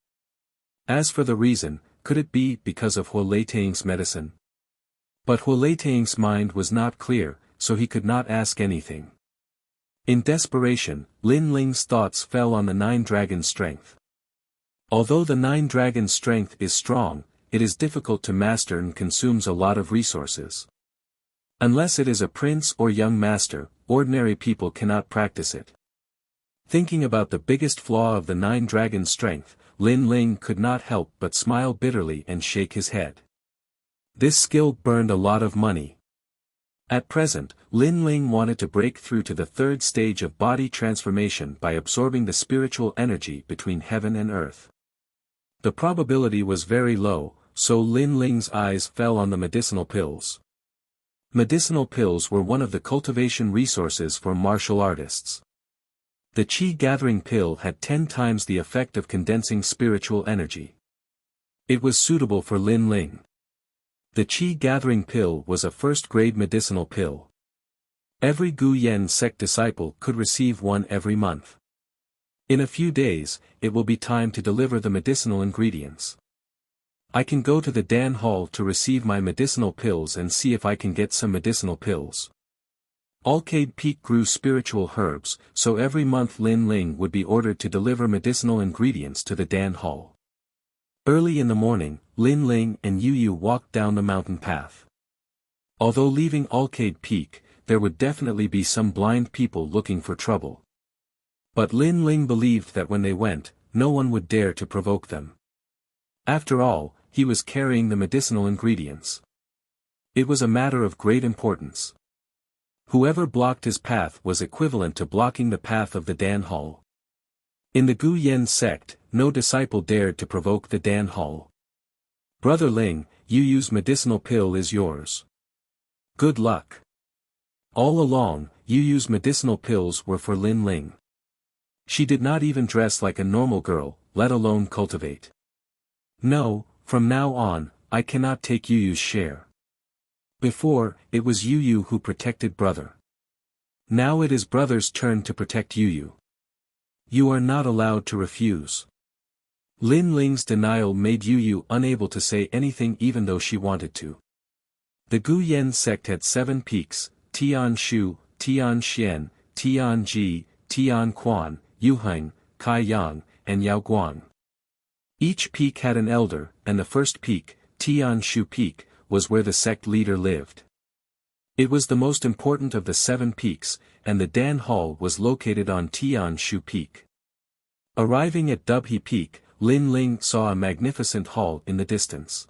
As for the reason, could it be because of Huo Leitang's medicine? But Huo Leitang's mind was not clear, so he could not ask anything. In desperation, Lin Ling's thoughts fell on the 9 dragon strength. Although the 9 dragon strength is strong, it is difficult to master and consumes a lot of resources. Unless it is a prince or young master, ordinary people cannot practice it. Thinking about the biggest flaw of the 9 dragon strength, Lin Ling could not help but smile bitterly and shake his head. This skill burned a lot of money. At present, Lin Ling wanted to break through to the 3rd stage of body transformation by absorbing the spiritual energy between heaven and earth. The probability was very low, so Lin Ling's eyes fell on the medicinal pills. Medicinal pills were one of the cultivation resources for martial artists. The Qi gathering pill had 10 times the effect of condensing spiritual energy. It was suitable for Lin Ling. The Qi gathering pill was a first-grade medicinal pill. Every Gu Yen sect disciple could receive one every month. In a few days, it will be time to deliver the medicinal ingredients. I can go to the Dan Hall to receive my medicinal pills and see if I can get some medicinal pills. Alcade Peak grew spiritual herbs, so every month Lin Ling would be ordered to deliver medicinal ingredients to the Dan Hall. Early in the morning, Lin Ling and Yu walked down the mountain path. Although leaving Alcade Peak, there would definitely be some blind people looking for trouble. But Lin Ling believed that when they went, no one would dare to provoke them. After all, he was carrying the medicinal ingredients. It was a matter of great importance. Whoever blocked his path was equivalent to blocking the path of the Dan Hall. In the Gu Yen sect, no disciple dared to provoke the Dan Hall. Brother Ling, Yu's medicinal pill is yours. Good luck. All along, Yu Yu's medicinal pills were for Lin Ling. She did not even dress like a normal girl, let alone cultivate. No, from now on, I cannot take Yu Yu's share. Before, it was Yu Yu who protected brother. Now it is brother's turn to protect Yu Yu. You are not allowed to refuse. Lin Ling's denial made Yu Yu unable to say anything even though she wanted to. The Gu Yen sect had 7 peaks: Tian Shu, Tian Xian, Tian Ji, Tian Quan, Yuheng, Kai Yang, and Yao Guang. Each peak had an elder, and the first peak, Tian Shu Peak, was where the sect leader lived. It was the most important of the 7 peaks, and the Dan Hall was located on Tian Shu Peak. Arriving at Dubhe Peak, Lin Ling saw a magnificent hall in the distance.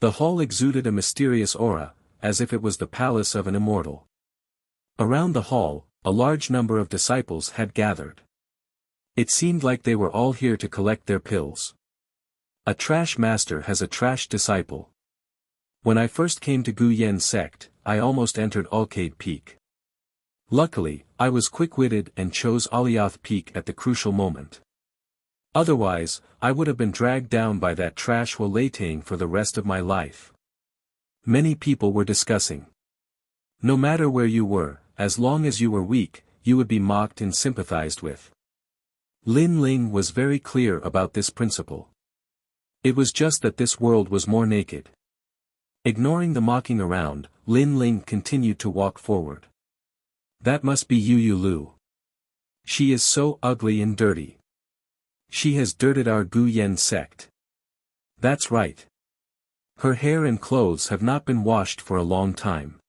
The hall exuded a mysterious aura, as if it was the palace of an immortal. Around the hall, a large number of disciples had gathered. It seemed like they were all here to collect their pills. A trash master has a trash disciple. When I first came to Gu Yen sect, I almost entered Alcade Peak. Luckily, I was quick-witted and chose Alioth Peak at the crucial moment. Otherwise, I would have been dragged down by that trash waylaying for the rest of my life. Many people were discussing. No matter where you were, as long as you were weak, you would be mocked and sympathized with. Lin Ling was very clear about this principle. It was just that this world was more naked. Ignoring the mocking around, Lin Ling continued to walk forward. That must be Yu Yu Lu. She is so ugly and dirty. She has dirted our Gu Yen sect. That's right. Her hair and clothes have not been washed for a long time.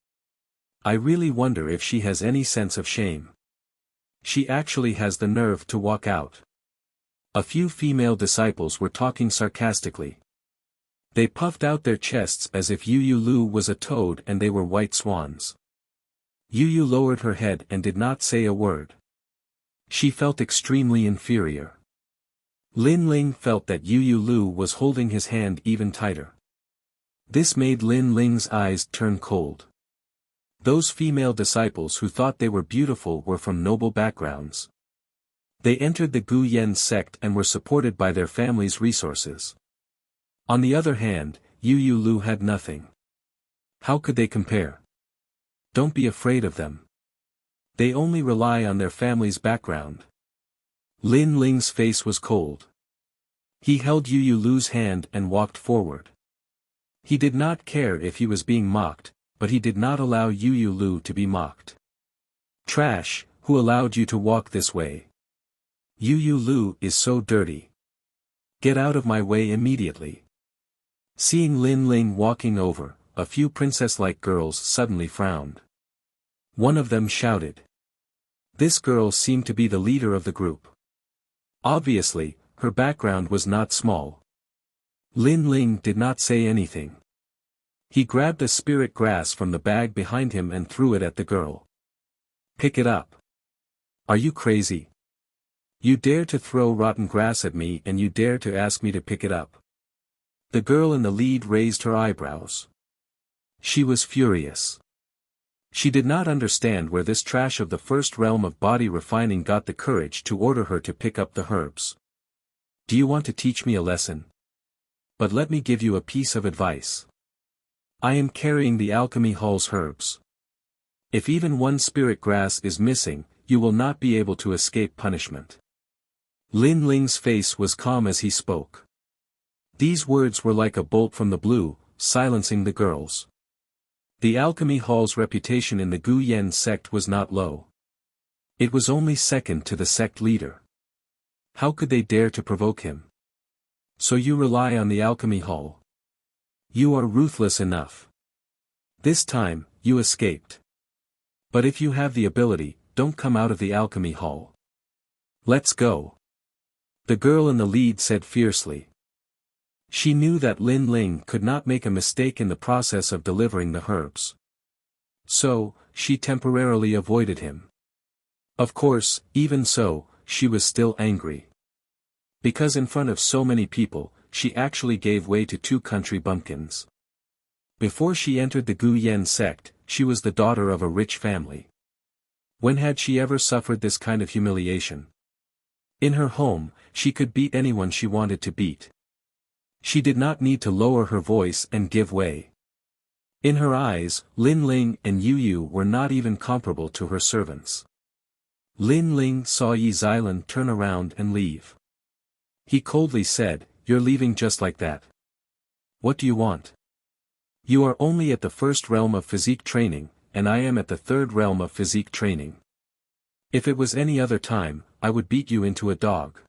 I really wonder if she has any sense of shame. She actually has the nerve to walk out. A few female disciples were talking sarcastically. They puffed out their chests as if Yu Yu Lu was a toad and they were white swans. Yu Yu lowered her head and did not say a word. She felt extremely inferior. Lin Ling felt that Yu Yu Lu was holding his hand even tighter. This made Lin Ling's eyes turn cold. Those female disciples who thought they were beautiful were from noble backgrounds. They entered the Gu Yen sect and were supported by their families' resources. On the other hand, Yu Yu Lu had nothing. How could they compare? Don't be afraid of them. They only rely on their family's background. Lin Ling's face was cold. He held Yu Yu Lu's hand and walked forward. He did not care if he was being mocked, but he did not allow Yu Yu Lu to be mocked. Trash, who allowed you to walk this way? Yu Yu Lu is so dirty. Get out of my way immediately. Seeing Lin Ling walking over, a few princess-like girls suddenly frowned. One of them shouted. This girl seemed to be the leader of the group. Obviously, her background was not small. Lin Ling did not say anything. He grabbed a spirit grass from the bag behind him and threw it at the girl. Pick it up. Are you crazy? You dare to throw rotten grass at me and you dare to ask me to pick it up. The girl in the lead raised her eyebrows. She was furious. She did not understand where this trash of the first realm of body refining got the courage to order her to pick up the herbs. Do you want to teach me a lesson? But let me give you a piece of advice. I am carrying the alchemy hall's herbs. If even one spirit grass is missing, you will not be able to escape punishment. Lin Ling's face was calm as he spoke. These words were like a bolt from the blue, silencing the girls. The alchemy hall's reputation in the Gu Yen sect was not low. It was only second to the sect leader. How could they dare to provoke him? So you rely on the alchemy hall. You are ruthless enough. This time, you escaped. But if you have the ability, don't come out of the alchemy hall. Let's go. The girl in the lead said fiercely. She knew that Lin Ling could not make a mistake in the process of delivering the herbs. So, she temporarily avoided him. Of course, even so, she was still angry. Because in front of so many people, she actually gave way to 2 country bumpkins. Before she entered the Gu Yen sect, she was the daughter of a rich family. When had she ever suffered this kind of humiliation? In her home, she could beat anyone she wanted to beat. She did not need to lower her voice and give way. In her eyes, Lin Ling and Yu Yu were not even comparable to her servants. Lin Ling saw Yi Xilan turn around and leave. He coldly said, "You're leaving just like that. What do you want? You are only at the first realm of physique training, and I am at the third realm of physique training. If it was any other time, I would beat you into a dog."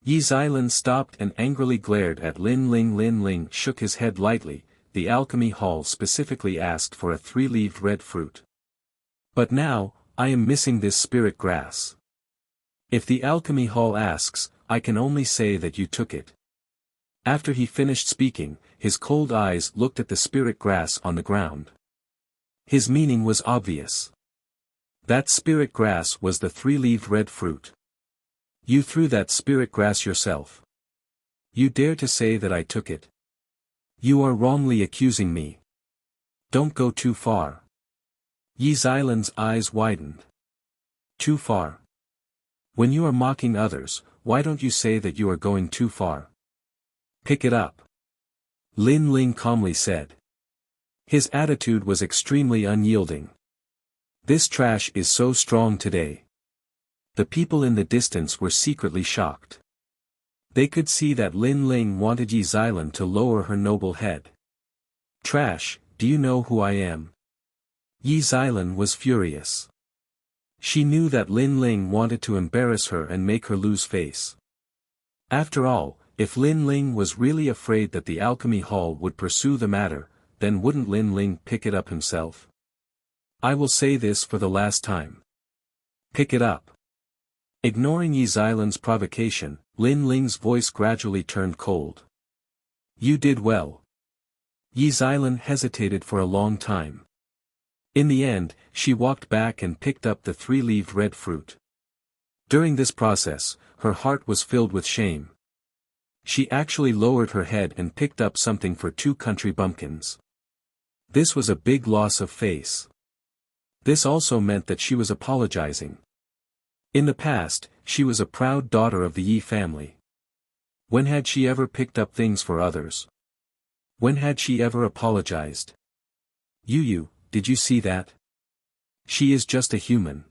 Yi Xilan stopped and angrily glared at Lin Ling. Lin Ling shook his head lightly. The alchemy hall specifically asked for a 3-leaved red fruit. But now, I am missing this spirit grass. If the alchemy hall asks, I can only say that you took it. After he finished speaking, his cold eyes looked at the spirit grass on the ground. His meaning was obvious. That spirit grass was the 3-leaved red fruit. You threw that spirit grass yourself. You dare to say that I took it? You are wrongly accusing me. Don't go too far. Yi Xilan's eyes widened. Too far? When you are mocking others, why don't you say that you are going too far? Pick it up. Lin Ling calmly said. His attitude was extremely unyielding. This trash is so strong today. The people in the distance were secretly shocked. They could see that Lin Ling wanted Yi Xilan to lower her noble head. Trash, do you know who I am? Yi Xilan was furious. She knew that Lin Ling wanted to embarrass her and make her lose face. After all, if Lin Ling was really afraid that the alchemy hall would pursue the matter, then wouldn't Lin Ling pick it up himself? I will say this for the last time. Pick it up. Ignoring Yi Xilan's provocation, Lin Ling's voice gradually turned cold. You did well. Yi Xilan hesitated for a long time. In the end, she walked back and picked up the 3-leaved red fruit. During this process, her heart was filled with shame. She actually lowered her head and picked up something for 2 country bumpkins. This was a big loss of face. This also meant that she was apologizing. In the past, she was a proud daughter of the Yi family. When had she ever picked up things for others? When had she ever apologized? Yu, did you see that? She is just a human.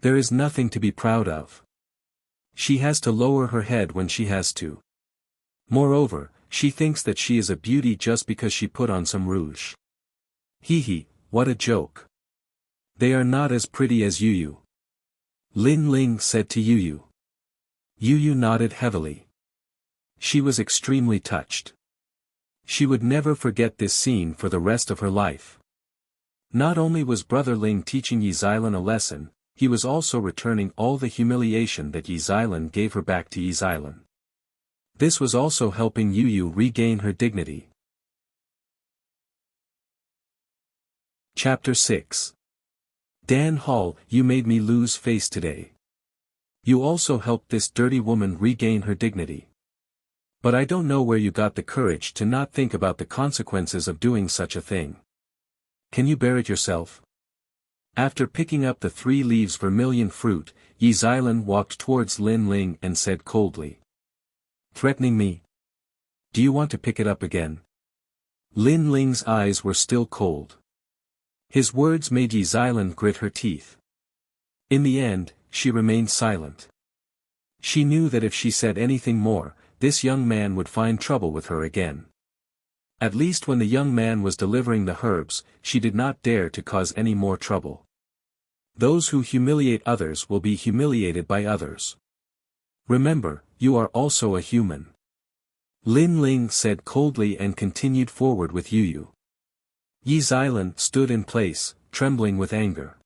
There is nothing to be proud of. She has to lower her head when she has to. Moreover, she thinks that she is a beauty just because she put on some rouge. Hee, what a joke. They are not as pretty as Yu. Lin Ling said to Yu. Yu nodded heavily. She was extremely touched. She would never forget this scene for the rest of her life. Not only was Brother Ling teaching Yi Xilan a lesson, he was also returning all the humiliation that Yi Xilan gave her back to Yi Xilan. This was also helping Yu regain her dignity. Chapter 6. Dan Hall, you made me lose face today. You also helped this dirty woman regain her dignity. But I don't know where you got the courage to not think about the consequences of doing such a thing. Can you bear it yourself? After picking up the 3 leaves vermilion fruit, Yi Xilan walked towards Lin Ling and said coldly. Threatening me? Do you want to pick it up again? Lin Ling's eyes were still cold. His words made Yi Xilan grit her teeth. In the end, she remained silent. She knew that if she said anything more, this young man would find trouble with her again. At least when the young man was delivering the herbs, she did not dare to cause any more trouble. Those who humiliate others will be humiliated by others. Remember, you are also a human. Lin Ling said coldly and continued forward with Yu. Yi Xilan stood in place, trembling with anger.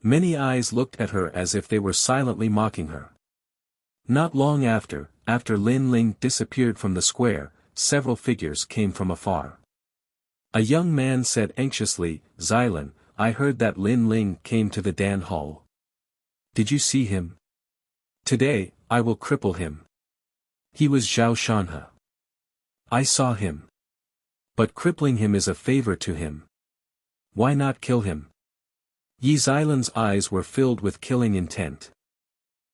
Many eyes looked at her as if they were silently mocking her. Not long after Lin Ling disappeared from the square, several figures came from afar. A young man said anxiously, Xilan, I heard that Lin Ling came to the Dan Hall. Did you see him? Today, I will cripple him. He was Zhao Shanhe. I saw him. But crippling him is a favor to him. Why not kill him? Yi Xilan's eyes were filled with killing intent.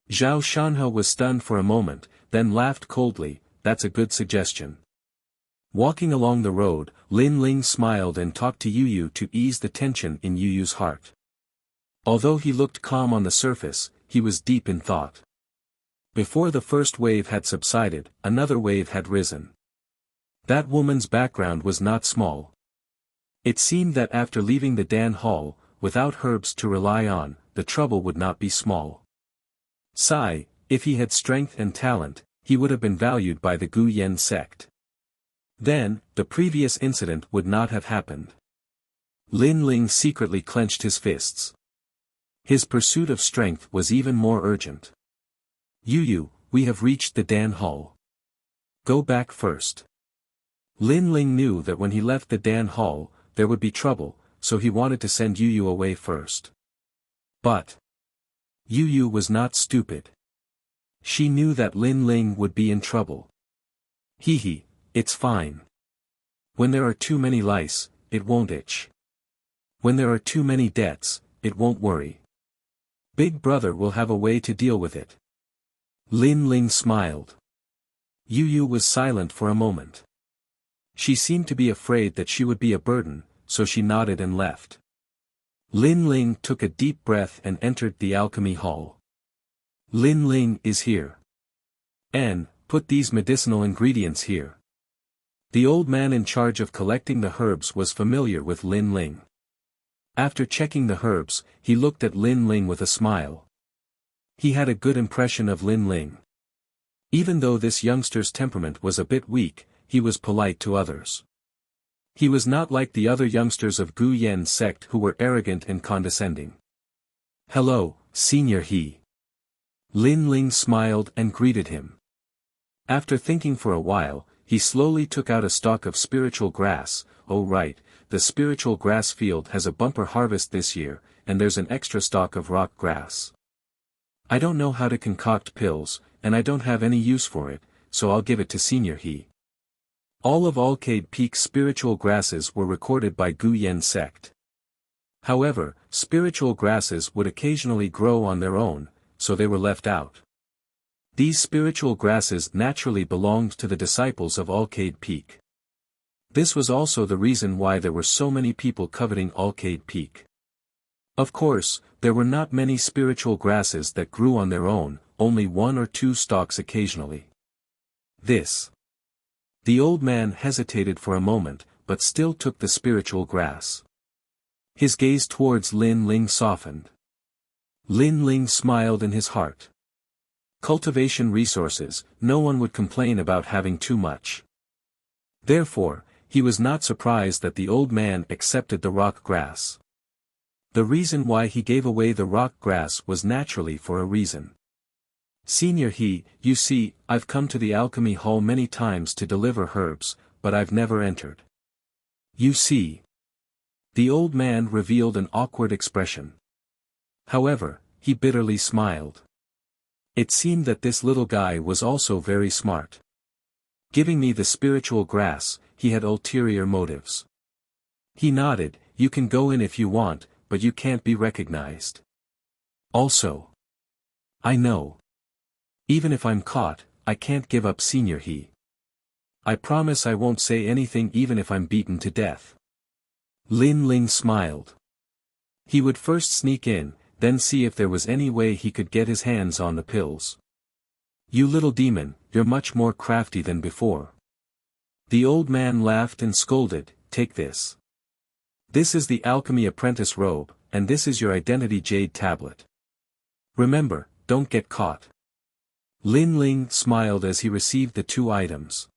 Zhao Shanhe was stunned for a moment, then laughed coldly. That's a good suggestion. Walking along the road, Lin Ling smiled and talked to Yu Yu to ease the tension in Yu Yu's heart. Although he looked calm on the surface, he was deep in thought. Before the first wave had subsided, another wave had risen. That woman's background was not small. It seemed that after leaving the Dan Hall, without herbs to rely on, the trouble would not be small. Sai, if he had strength and talent, he would have been valued by the Gu Yen sect. Then, the previous incident would not have happened. Lin Ling secretly clenched his fists. His pursuit of strength was even more urgent. Yu Yu, we have reached the Dan Hall. Go back first. Lin Ling knew that when he left the Dan Hall, there would be trouble, so he wanted to send Yu Yu away first. But Yu Yu was not stupid. She knew that Lin Ling would be in trouble. Hee, it's fine. When there are too many lice, it won't itch. When there are too many debts, it won't worry. Big Brother will have a way to deal with it. Lin Ling smiled. Yu Yu was silent for a moment. She seemed to be afraid that she would be a burden, so she nodded and left. Lin Ling took a deep breath and entered the alchemy hall. Lin Ling is here. And, put these medicinal ingredients here. The old man in charge of collecting the herbs was familiar with Lin Ling. After checking the herbs, he looked at Lin Ling with a smile. He had a good impression of Lin Ling. Even though this youngster's temperament was a bit weak, he was polite to others. He was not like the other youngsters of Gu Yen's sect who were arrogant and condescending. Hello, Senior He. Lin Ling smiled and greeted him. After thinking for a while, he slowly took out a stalk of spiritual grass. Oh right, the spiritual grass field has a bumper harvest this year, and there's an extra stalk of rock grass. I don't know how to concoct pills, and I don't have any use for it, so I'll give it to Senior He. All of Alcade Peak's spiritual grasses were recorded by Gu Yen sect. However, spiritual grasses would occasionally grow on their own, so they were left out. These spiritual grasses naturally belonged to the disciples of Alcade Peak. This was also the reason why there were so many people coveting Alcade Peak. Of course, there were not many spiritual grasses that grew on their own, only one or two stalks occasionally. The old man hesitated for a moment, but still took the spiritual grass. His gaze towards Lin Ling softened. Lin Ling smiled in his heart. Cultivation resources, no one would complain about having too much. Therefore, he was not surprised that the old man accepted the rock grass. The reason why he gave away the rock grass was naturally for a reason. Senior He, you see, I've come to the alchemy hall many times to deliver herbs, but I've never entered. You see. The old man revealed an awkward expression. However, he bitterly smiled. It seemed that this little guy was also very smart. Giving me the spiritual grass, he had ulterior motives. He nodded, you can go in if you want, but you can't be recognized. Also. I know. Even if I'm caught, I can't give up Senior He. I promise I won't say anything even if I'm beaten to death. Lin Ling smiled. He would first sneak in, then see if there was any way he could get his hands on the pills. You little demon, you're much more crafty than before. The old man laughed and scolded, take this. This is the alchemy apprentice robe, and this is your identity jade tablet. Remember, don't get caught. Lin Ling smiled as he received the two items.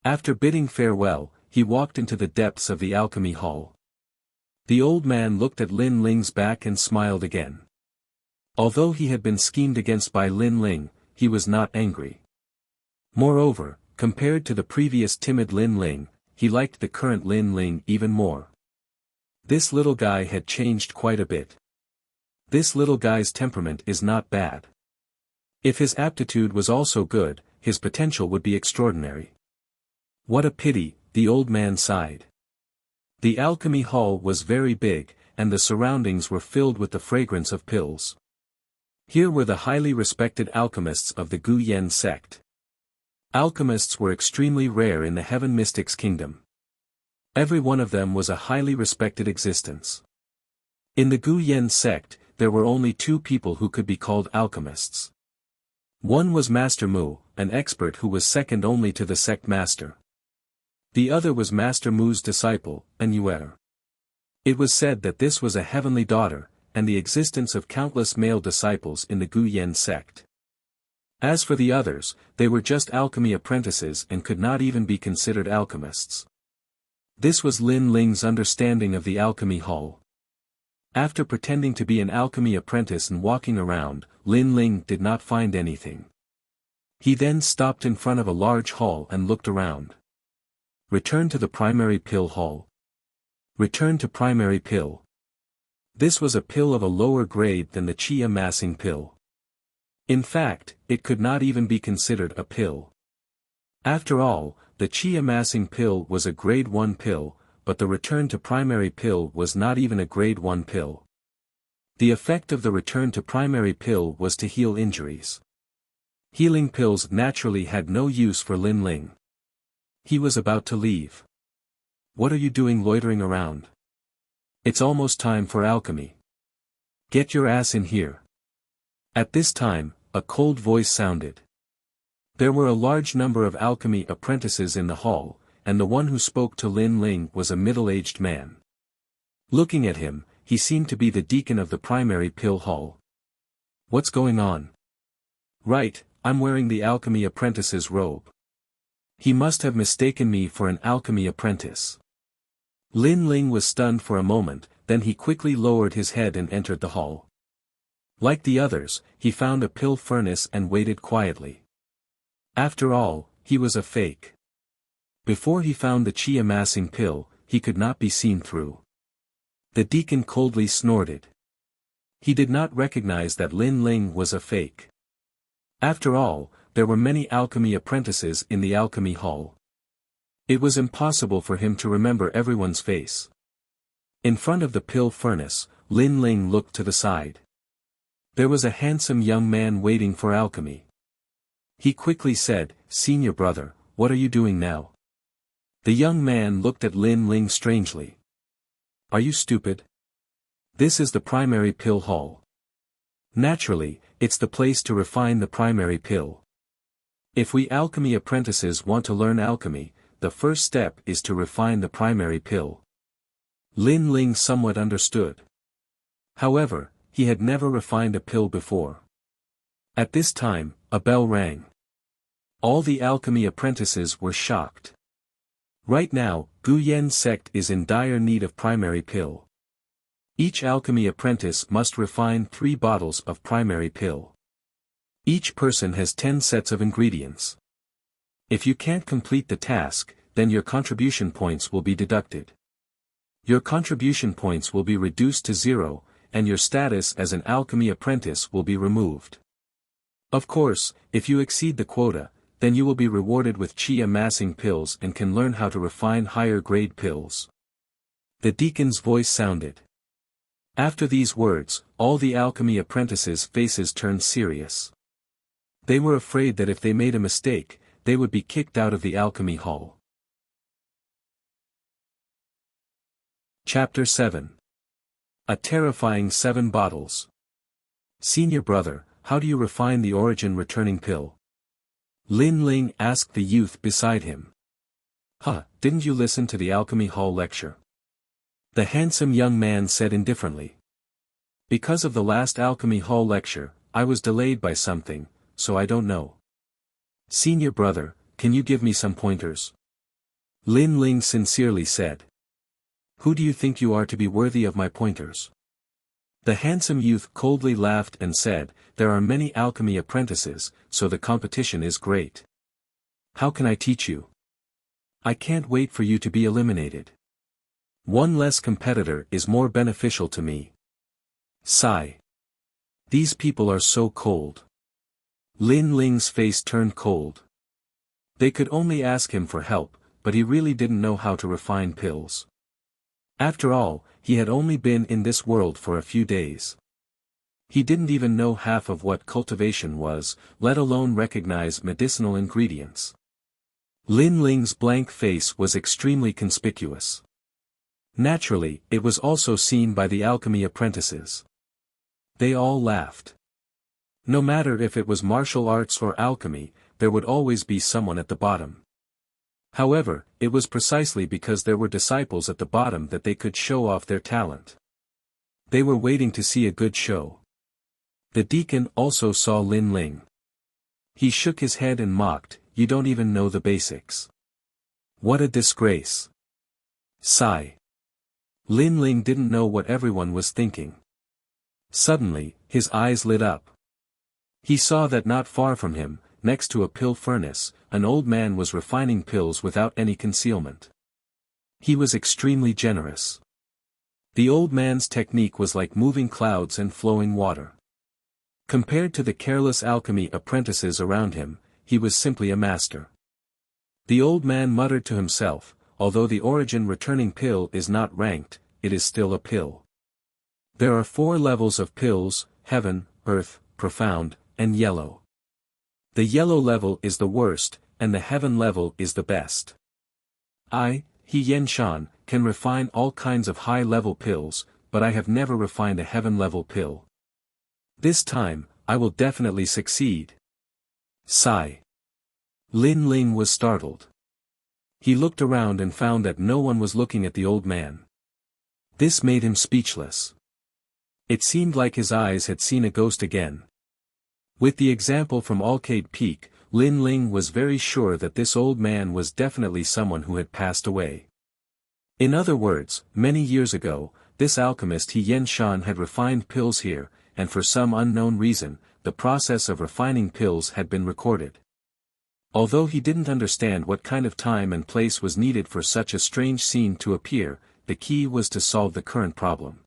After bidding farewell, he walked into the depths of the alchemy hall. The old man looked at Lin Ling's back and smiled again. Although he had been schemed against by Lin Ling, he was not angry. Moreover, compared to the previous timid Lin Ling, he liked the current Lin Ling even more. This little guy had changed quite a bit. This little guy's temperament is not bad. If his aptitude was also good, his potential would be extraordinary. What a pity, the old man sighed. The alchemy hall was very big, and the surroundings were filled with the fragrance of pills. Here were the highly respected alchemists of the Gu Yen sect. Alchemists were extremely rare in the Heaven Mystics Kingdom. Every one of them was a highly respected existence. In the Gu Yen sect, there were only two people who could be called alchemists. One was Master Mu, an expert who was second only to the sect master. The other was Master Mu's disciple, an Yuer. It was said that this was a heavenly daughter, and the existence of countless male disciples in the Gu Yen sect. As for the others, they were just alchemy apprentices and could not even be considered alchemists. This was Lin Ling's understanding of the alchemy hall. After pretending to be an alchemy apprentice and walking around, Lin Ling did not find anything. He then stopped in front of a large hall and looked around. Return to the primary pill hall. Return to primary pill. This was a pill of a lower grade than the qi amassing pill. In fact, it could not even be considered a pill. After all, the qi amassing pill was a grade 1 pill, but the return to primary pill was not even a grade 1 pill. The effect of the return to primary pill was to heal injuries. Healing pills naturally had no use for Lin Ling. He was about to leave. What are you doing loitering around? It's almost time for alchemy. Get your ass in here. At this time, a cold voice sounded. There were a large number of alchemy apprentices in the hall, and the one who spoke to Lin Ling was a middle-aged man. Looking at him, he seemed to be the deacon of the primary pill hall. What's going on? Right, I'm wearing the alchemy apprentice's robe. He must have mistaken me for an alchemy apprentice. Lin Ling was stunned for a moment, then he quickly lowered his head and entered the hall. Like the others, he found a pill furnace and waited quietly. After all, he was a fake. Before he found the qi amassing pill, he could not be seen through. The deacon coldly snorted. He did not recognize that Lin Ling was a fake. After all, there were many alchemy apprentices in the alchemy hall. It was impossible for him to remember everyone's face. In front of the pill furnace, Lin Ling looked to the side. There was a handsome young man waiting for alchemy. He quickly said, "Senior brother, what are you doing now?" The young man looked at Lin Ling strangely. Are you stupid? This is the primary pill hall. Naturally, it's the place to refine the primary pill. If we alchemy apprentices want to learn alchemy, the first step is to refine the primary pill. Lin Ling somewhat understood. However, he had never refined a pill before. At this time, a bell rang. All the alchemy apprentices were shocked. Right now, Gu Yen sect is in dire need of primary pill. Each alchemy apprentice must refine 3 bottles of primary pill. Each person has 10 sets of ingredients. If you can't complete the task, then your contribution points will be deducted. Your contribution points will be reduced to 0, and your status as an alchemy apprentice will be removed. Of course, if you exceed the quota, then you will be rewarded with qi amassing pills and can learn how to refine higher grade pills. The deacon's voice sounded. After these words, all the alchemy apprentices' faces turned serious. They were afraid that if they made a mistake, they would be kicked out of the alchemy hall. Chapter 7. A terrifying 7 bottles. Senior brother, how do you refine the origin returning pill? Lin Ling asked the youth beside him. Didn't you listen to the alchemy hall lecture? The handsome young man said indifferently. Because of the last alchemy hall lecture, I was delayed by something, so I don't know. Senior brother, can you give me some pointers? Lin Ling sincerely said. Who do you think you are to be worthy of my pointers? The handsome youth coldly laughed and said, there are many alchemy apprentices, so the competition is great. How can I teach you? I can't wait for you to be eliminated. One less competitor is more beneficial to me. Sigh. These people are so cold. Lin Ling's face turned cold. They could only ask him for help, but he really didn't know how to refine pills. After all, he had only been in this world for a few days. He didn't even know half of what cultivation was, let alone recognize medicinal ingredients. Lin Ling's blank face was extremely conspicuous. Naturally, it was also seen by the alchemy apprentices. They all laughed. No matter if it was martial arts or alchemy, there would always be someone at the bottom. However, it was precisely because there were disciples at the bottom that they could show off their talent. They were waiting to see a good show. The deacon also saw Lin Ling. He shook his head and mocked, "You don't even know the basics. What a disgrace." Sigh. Lin Ling didn't know what everyone was thinking. Suddenly, his eyes lit up. He saw that not far from him, next to a pill furnace, an old man was refining pills without any concealment. He was extremely generous. The old man's technique was like moving clouds and flowing water. Compared to the careless alchemy apprentices around him, he was simply a master. The old man muttered to himself, "Although the origin returning pill is not ranked, it is still a pill. There are 4 levels of pills: heaven, earth, profound, and yellow. The yellow level is the worst, and the heaven level is the best. I, He Yen Shan, can refine all kinds of high-level pills, but I have never refined a heaven-level pill. This time, I will definitely succeed." Sigh. Lin Ling was startled. He looked around and found that no one was looking at the old man. This made him speechless. It seemed like his eyes had seen a ghost again. With the example from Arcade Peak, Lin Ling was very sure that this old man was definitely someone who had passed away. In other words, many years ago, this alchemist He Yen Shan had refined pills here, and for some unknown reason, the process of refining pills had been recorded. Although he didn't understand what kind of time and place was needed for such a strange scene to appear, the key was to solve the current problem.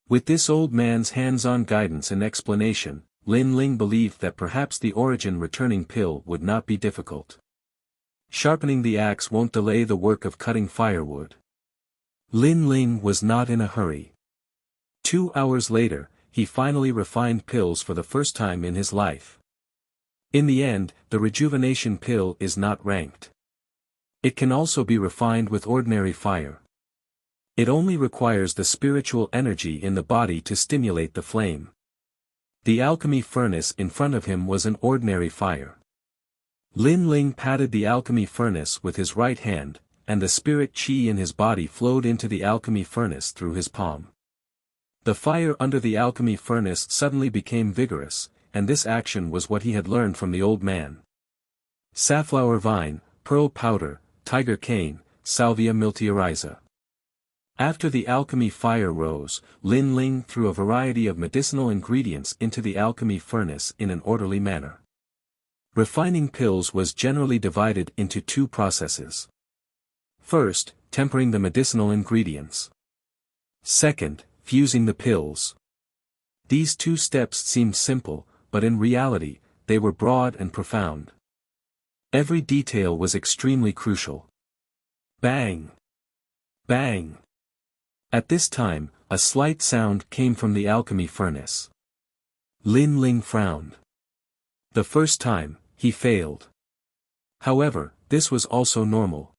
With this old man's hands-on guidance and explanation, Lin Ling believed that perhaps the origin returning pill would not be difficult. Sharpening the axe won't delay the work of cutting firewood. Lin Ling was not in a hurry. 2 hours later, he finally refined pills for the first time in his life. In the end, the rejuvenation pill is not ranked. It can also be refined with ordinary fire. It only requires the spiritual energy in the body to stimulate the flame. The alchemy furnace in front of him was an ordinary fire. Lin Ling patted the alchemy furnace with his right hand, and the spirit qi in his body flowed into the alchemy furnace through his palm. The fire under the alchemy furnace suddenly became vigorous, and this action was what he had learned from the old man. Safflower vine, pearl powder, tiger cane, salvia miltiariza. After the alchemy fire rose, Lin Ling threw a variety of medicinal ingredients into the alchemy furnace in an orderly manner. Refining pills was generally divided into 2 processes. First, tempering the medicinal ingredients. Second, fusing the pills. These 2 steps seemed simple, but in reality, they were broad and profound. Every detail was extremely crucial. Bang! Bang! At this time, a slight sound came from the alchemy furnace. Lin Ling frowned. The first time, he failed. However, this was also normal.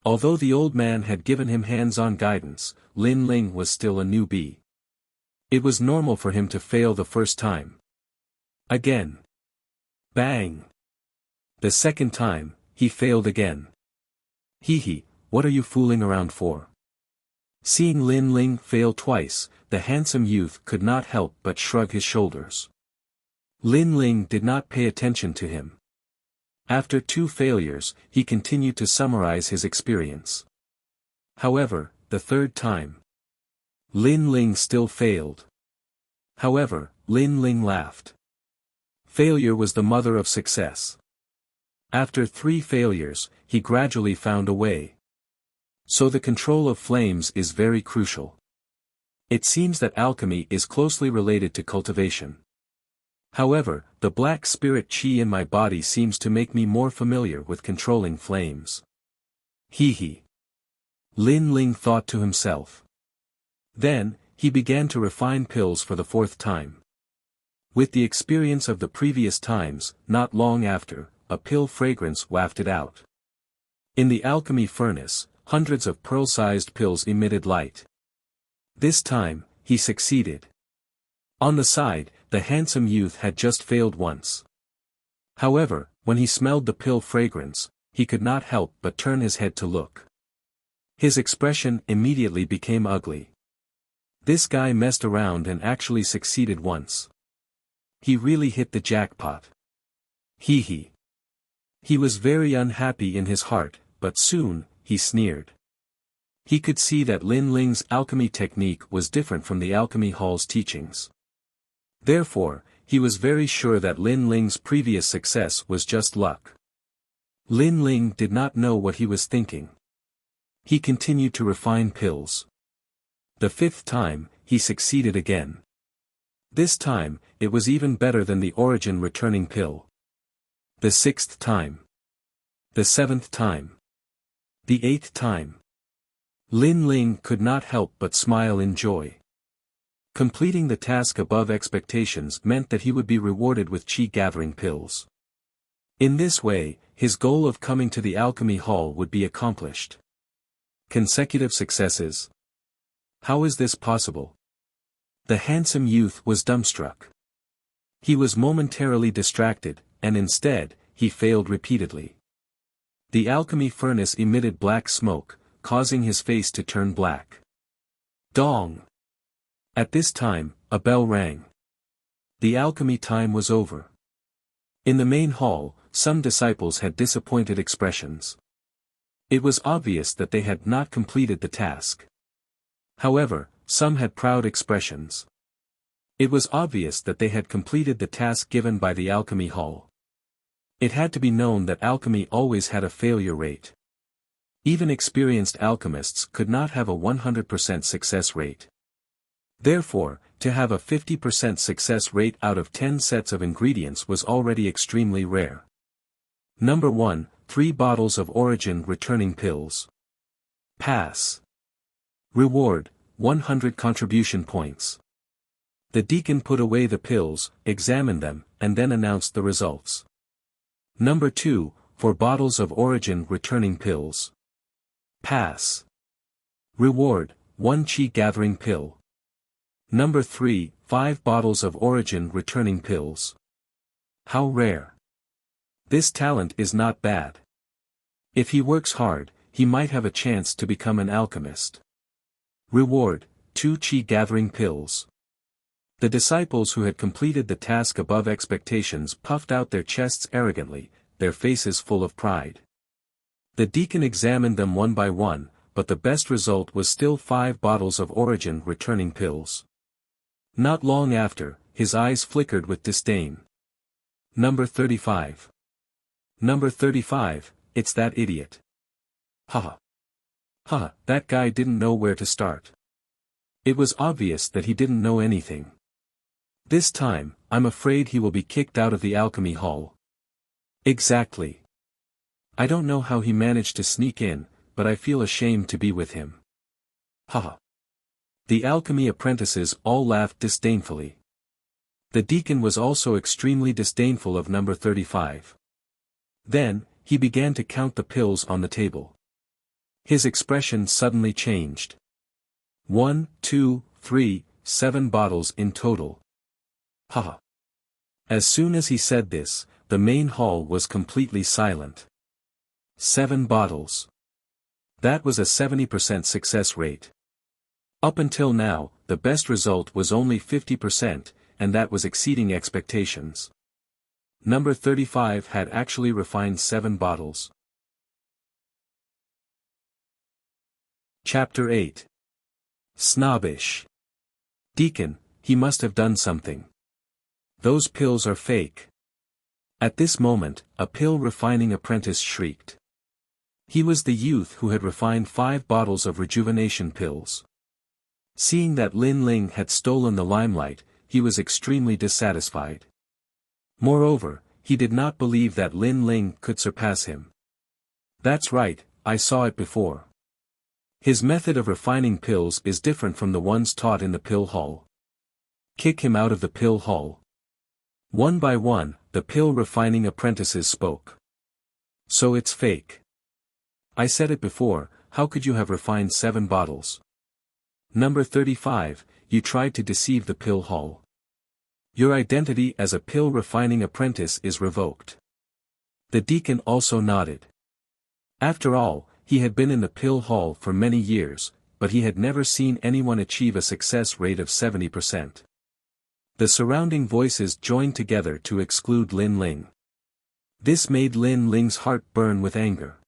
Although the old man had given him hands-on guidance, Lin Ling was still a newbie. It was normal for him to fail the first time. Again. Bang! The second time, he failed again. Hee, what are you fooling around for? Seeing Lin Ling fail twice, the handsome youth could not help but shrug his shoulders. Lin Ling did not pay attention to him. After 2 failures, he continued to summarize his experience. However, the third time, Lin Ling still failed. However, Lin Ling laughed. Failure was the mother of success. After 3 failures, he gradually found a way. So the control of flames is very crucial. It seems that alchemy is closely related to cultivation. However, the black spirit qi in my body seems to make me more familiar with controlling flames. Hee. Lin Ling thought to himself. Then, he began to refine pills for the fourth time. With the experience of the previous times, not long after, a pill fragrance wafted out. In the alchemy furnace, hundreds of pearl-sized pills emitted light. This time, he succeeded. On the side, the handsome youth had just failed once. However, when he smelled the pill fragrance, he could not help but turn his head to look. His expression immediately became ugly. This guy messed around and actually succeeded once. He really hit the jackpot. He was very unhappy in his heart, but soon, he sneered. He could see that Lin Ling's alchemy technique was different from the alchemy hall's teachings. Therefore, he was very sure that Lin Ling's previous success was just luck. Lin Ling did not know what he was thinking. He continued to refine pills. The fifth time, he succeeded again. This time, it was even better than the origin returning pill. The sixth time. The seventh time. The eighth time. Lin Ling could not help but smile in joy. Completing the task above expectations meant that he would be rewarded with chi-gathering pills. In this way, his goal of coming to the alchemy hall would be accomplished. Consecutive successes? How is this possible? The handsome youth was dumbstruck. He was momentarily distracted, and instead, he failed repeatedly. The alchemy furnace emitted black smoke, causing his face to turn black. Dong! At this time, a bell rang. The alchemy time was over. In the main hall, some disciples had disappointed expressions. It was obvious that they had not completed the task. However, some had proud expressions. It was obvious that they had completed the task given by the alchemy hall. It had to be known that alchemy always had a failure rate. Even experienced alchemists could not have a 100% success rate. Therefore, to have a 50% success rate out of 10 sets of ingredients was already extremely rare. Number 1, 3 bottles of origin returning pills. Pass. Reward, 100 contribution points. The deacon put away the pills, examined them, and then announced the results. Number 2, 4 bottles of origin returning pills. Pass. Reward, 1 chi-gathering pill. Number 3, 5 bottles of origin returning pills. How rare. This talent is not bad. If he works hard, he might have a chance to become an alchemist. Reward, 2 chi-gathering pills. The disciples who had completed the task above expectations puffed out their chests arrogantly, their faces full of pride. The deacon examined them one by one, but the best result was still 5 bottles of origin returning pills. Not long after, his eyes flickered with disdain. Number 35. Number 35, it's that idiot. Haha. Haha, that guy didn't know where to start. It was obvious that he didn't know anything. This time, I'm afraid he will be kicked out of the alchemy hall. Exactly. I don't know how he managed to sneak in, but I feel ashamed to be with him. Haha. The alchemy apprentices all laughed disdainfully. The deacon was also extremely disdainful of number 35. Then, he began to count the pills on the table. His expression suddenly changed. 1, 2, 3, 7 bottles in total. Haha. As soon as he said this, the main hall was completely silent. 7 bottles. That was a 70% success rate. Up until now, the best result was only 50%, and that was exceeding expectations. Number 35 had actually refined 7 bottles. Chapter 8. Snobbish. Deacon, he must have done something. Those pills are fake. At this moment, a pill refining apprentice shrieked. He was the youth who had refined 5 bottles of rejuvenation pills. Seeing that Lin Ling had stolen the limelight, he was extremely dissatisfied. Moreover, he did not believe that Lin Ling could surpass him. That's right, I saw it before. His method of refining pills is different from the ones taught in the pill hall. Kick him out of the pill hall. One by one, the pill refining apprentices spoke. So it's fake. I said it before, how could you have refined 7 bottles? Number 35, you tried to deceive the pill hall. Your identity as a pill refining apprentice is revoked. The deacon also nodded. After all, he had been in the pill hall for many years, but he had never seen anyone achieve a success rate of 70%. The surrounding voices joined together to exclude Lin Ling. This made Lin Ling's heart burn with anger.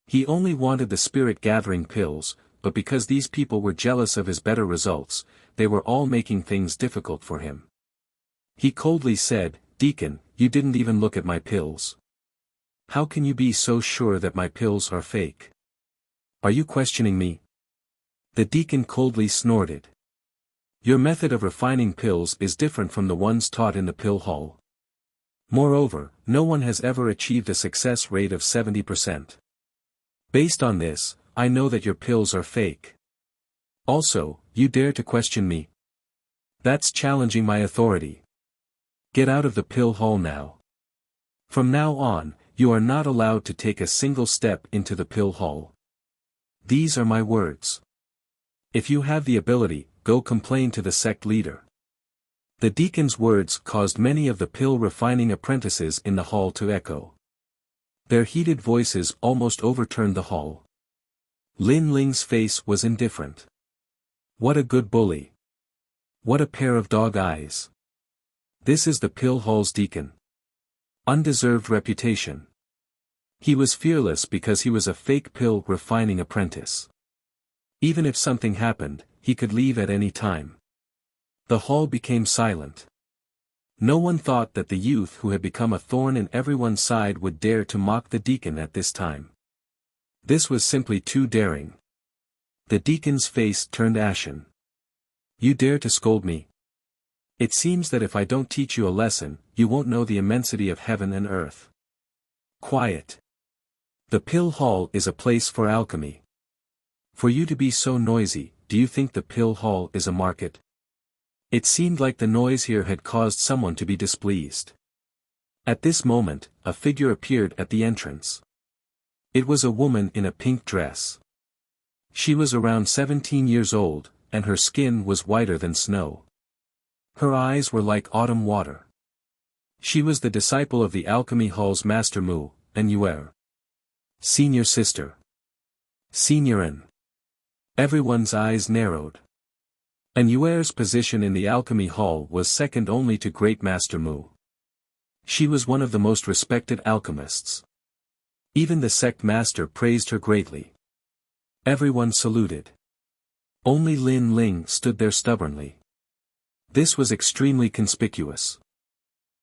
He only wanted the spirit-gathering pills, but because these people were jealous of his better results, they were all making things difficult for him. He coldly said, "Deacon, you didn't even look at my pills. How can you be so sure that my pills are fake? Are you questioning me?" The deacon coldly snorted. Your method of refining pills is different from the ones taught in the pill hall. Moreover, no one has ever achieved a success rate of 70%. Based on this, I know that your pills are fake. Also, you dare to question me? That's challenging my authority. Get out of the pill hall now. From now on, you are not allowed to take a single step into the pill hall. These are my words. If you have the ability, go complain to the sect leader. The deacon's words caused many of the pill refining apprentices in the hall to echo. Their heated voices almost overturned the hall. Lin Ling's face was indifferent. What a good bully. What a pair of dog eyes. This is the pill hall's deacon. Undeserved reputation. He was fearless because he was a fake pill refining apprentice. Even if something happened, he could leave at any time. The hall became silent. No one thought that the youth who had become a thorn in everyone's side would dare to mock the deacon at this time. This was simply too daring. The deacon's face turned ashen. You dare to scold me? It seems that if I don't teach you a lesson, you won't know the immensity of heaven and earth. Quiet. The pill hall is a place for alchemy. For you to be so noisy, do you think the pill hall is a market? It seemed like the noise here had caused someone to be displeased. At this moment, a figure appeared at the entrance. It was a woman in a pink dress. She was around 17 years old, and her skin was whiter than snow. Her eyes were like autumn water. She was the disciple of the alchemy hall's master Mu, and Yuer. Senior sister. Seniorin. Everyone's eyes narrowed. And Yuer's position in the alchemy hall was second only to Great Master Mu. She was one of the most respected alchemists. Even the sect master praised her greatly. Everyone saluted. Only Lin Ling stood there stubbornly. This was extremely conspicuous.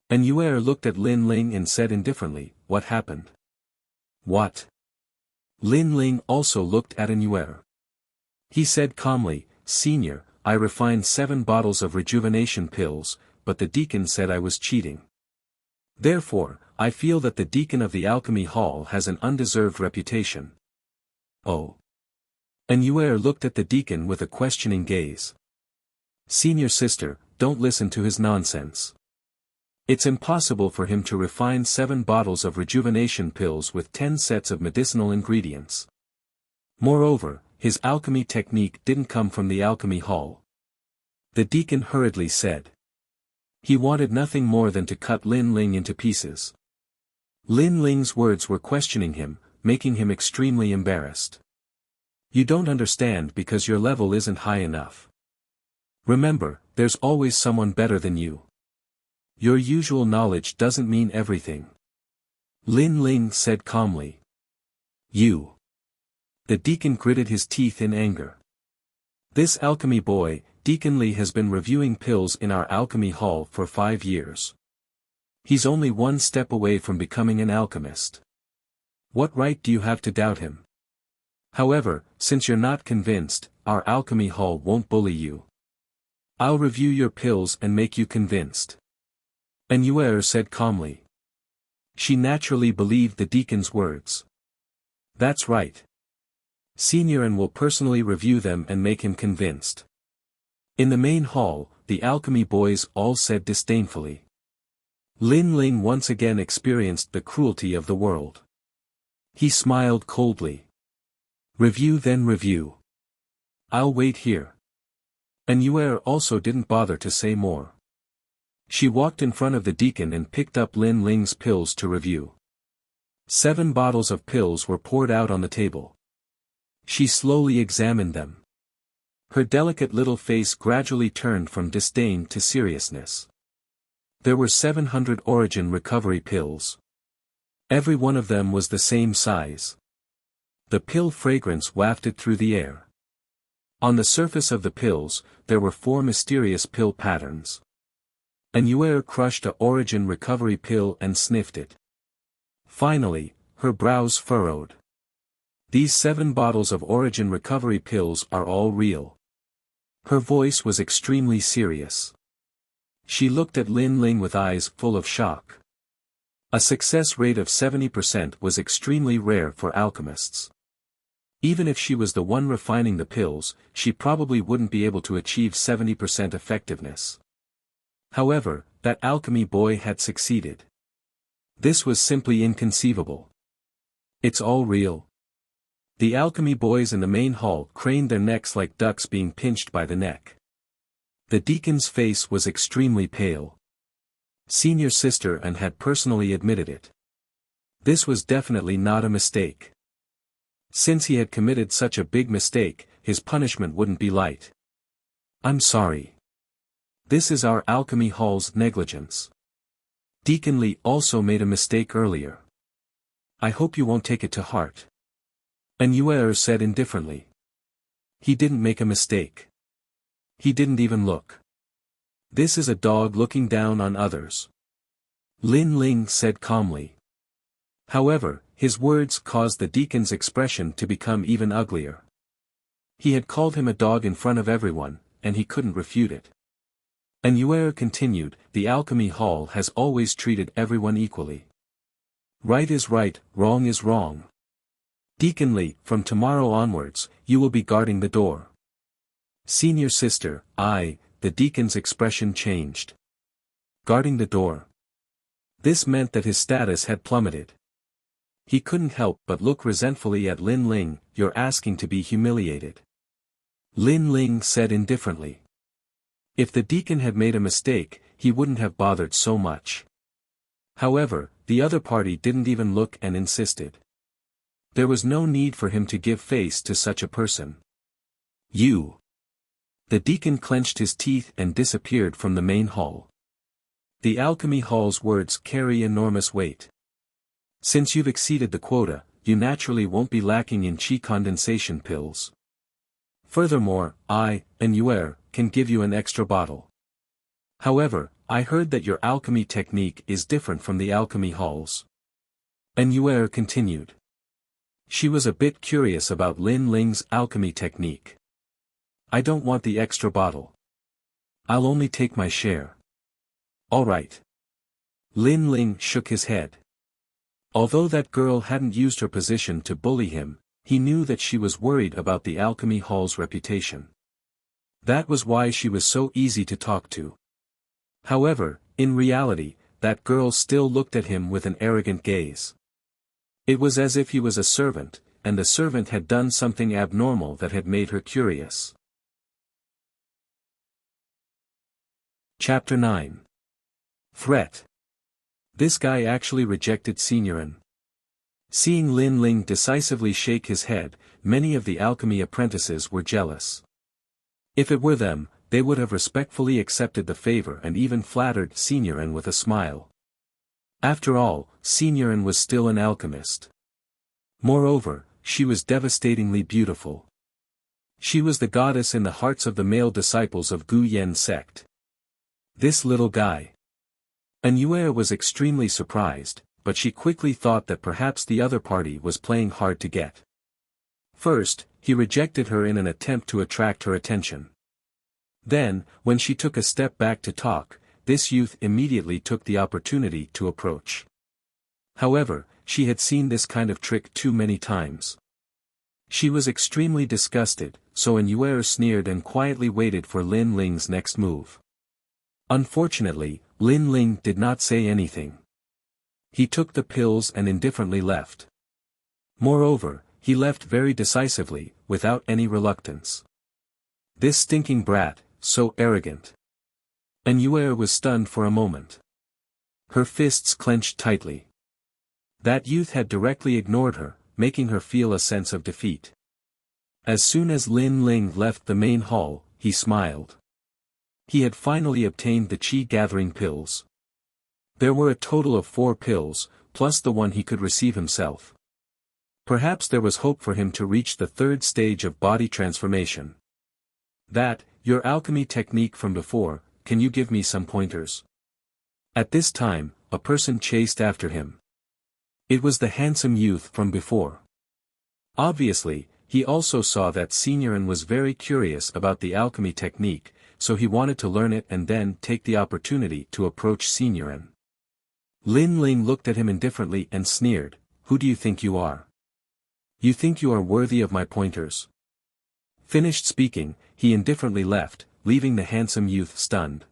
And Yuer looked at Lin Ling and said indifferently, "What happened?" "What?" Lin Ling also looked at Yuer. He said calmly, "Senior, I refined 7 bottles of rejuvenation pills, but the deacon said I was cheating. Therefore, I feel that the deacon of the alchemy hall has an undeserved reputation." Oh. And Yuer looked at the deacon with a questioning gaze. "Senior sister, don't listen to his nonsense. It's impossible for him to refine 7 bottles of rejuvenation pills with 10 sets of medicinal ingredients. Moreover, his alchemy technique didn't come from the alchemy hall." The deacon hurriedly said. He wanted nothing more than to cut Lin Ling into pieces. Lin Ling's words were questioning him, making him extremely embarrassed. You don't understand because your level isn't high enough. Remember, there's always someone better than you. Your usual knowledge doesn't mean everything. Lin Ling said calmly. You. The deacon gritted his teeth in anger. This alchemy boy, Deacon Li, has been reviewing pills in our alchemy hall for 5 years. He's only one step away from becoming an alchemist. What right do you have to doubt him? However, since you're not convinced, our alchemy hall won't bully you. I'll review your pills and make you convinced. And Yuer said calmly. She naturally believed the deacon's words. That's right. Signorin will personally review them and make him convinced. In the main hall, the alchemy boys all said disdainfully. Lin Ling once again experienced the cruelty of the world. He smiled coldly. Review then review. I'll wait here. And Yuer also didn't bother to say more. She walked in front of the deacon and picked up Lin Ling's pills to review. 7 bottles of pills were poured out on the table. She slowly examined them. Her delicate little face gradually turned from disdain to seriousness. There were 700 origin recovery pills. Every one of them was the same size. The pill fragrance wafted through the air. On the surface of the pills, there were 4 mysterious pill patterns. An Yuer crushed a origin recovery pill and sniffed it. Finally, her brows furrowed. These 7 bottles of origin recovery pills are all real. Her voice was extremely serious. She looked at Lin Ling with eyes full of shock. A success rate of 70% was extremely rare for alchemists. Even if she was the one refining the pills, she probably wouldn't be able to achieve 70% effectiveness. However, that alchemy boy had succeeded. This was simply inconceivable. It's all real. The alchemy boys in the main hall craned their necks like ducks being pinched by the neck. The deacon's face was extremely pale. Senior sister and had personally admitted it. This was definitely not a mistake. Since he had committed such a big mistake, his punishment wouldn't be light. I'm sorry. This is our alchemy hall's negligence. Deacon Li also made a mistake earlier. I hope you won't take it to heart. An Yuer said indifferently. He didn't make a mistake. He didn't even look. This is a dog looking down on others. Lin Ling said calmly. However, his words caused the deacon's expression to become even uglier. He had called him a dog in front of everyone, and he couldn't refute it. An Yuer continued, the alchemy hall has always treated everyone equally. Right is right, wrong is wrong. Deacon Li, from tomorrow onwards, you will be guarding the door. Senior sister, the deacon's expression changed. Guarding the door. This meant that his status had plummeted. He couldn't help but look resentfully at Lin Ling. You're asking to be humiliated. Lin Ling said indifferently. If the deacon had made a mistake, he wouldn't have bothered so much. However, the other party didn't even look and insisted. There was no need for him to give face to such a person. You. The deacon clenched his teeth and disappeared from the main hall. The alchemy hall's words carry enormous weight. Since you've exceeded the quota, you naturally won't be lacking in qi condensation pills. Furthermore, I, an Yuer, can give you an extra bottle. However, I heard that your alchemy technique is different from the alchemy halls. An Yuer continued. She was a bit curious about Lin Ling's alchemy technique. I don't want the extra bottle. I'll only take my share. All right. Lin Ling shook his head. Although that girl hadn't used her position to bully him, he knew that she was worried about the alchemy hall's reputation. That was why she was so easy to talk to. However, in reality, that girl still looked at him with an arrogant gaze. It was as if he was a servant, and the servant had done something abnormal that had made her curious. Chapter 9. Threat. This guy actually rejected Signorin. Seeing Lin Ling decisively shake his head, many of the alchemy apprentices were jealous. If it were them, they would have respectfully accepted the favor and even flattered Signorin with a smile. After all, Signorin was still an alchemist. Moreover, she was devastatingly beautiful. She was the goddess in the hearts of the male disciples of Gu Yen sect. This little guy. An Yuer was extremely surprised, but she quickly thought that perhaps the other party was playing hard to get. First, he rejected her in an attempt to attract her attention. Then, when she took a step back to talk, this youth immediately took the opportunity to approach. However, she had seen this kind of trick too many times. She was extremely disgusted, so Yuer sneered and quietly waited for Lin Ling's next move. Unfortunately, Lin Ling did not say anything. He took the pills and indifferently left. Moreover, he left very decisively, without any reluctance. This stinking brat, so arrogant. Yuer was stunned for a moment. Her fists clenched tightly. That youth had directly ignored her, making her feel a sense of defeat. As soon as Lin Ling left the main hall, he smiled. He had finally obtained the chi-gathering pills. There were a total of 4 pills, plus the one he could receive himself. Perhaps there was hope for him to reach the 3rd stage of body transformation. That, your alchemy technique from before, can you give me some pointers? At this time, a person chased after him. It was the handsome youth from before. Obviously, he also saw that Seniorin was very curious about the alchemy technique, so he wanted to learn it and then take the opportunity to approach Seniorin. Lin Ling looked at him indifferently and sneered, "Who do you think you are? You think you are worthy of my pointers?" Finished speaking, he indifferently left, leaving the handsome youth stunned.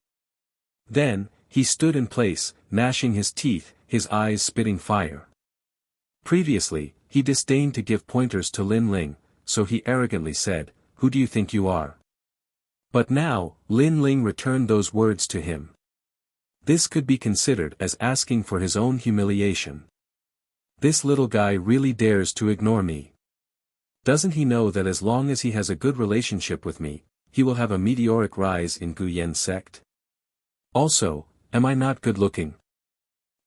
Then, he stood in place, gnashing his teeth, his eyes spitting fire. Previously, he disdained to give pointers to Lin Ling, so he arrogantly said, "Who do you think you are?" But now, Lin Ling returned those words to him. This could be considered as asking for his own humiliation. This little guy really dares to ignore me. Doesn't he know that as long as he has a good relationship with me, he will have a meteoric rise in Guyen's sect? Also, am I not good looking?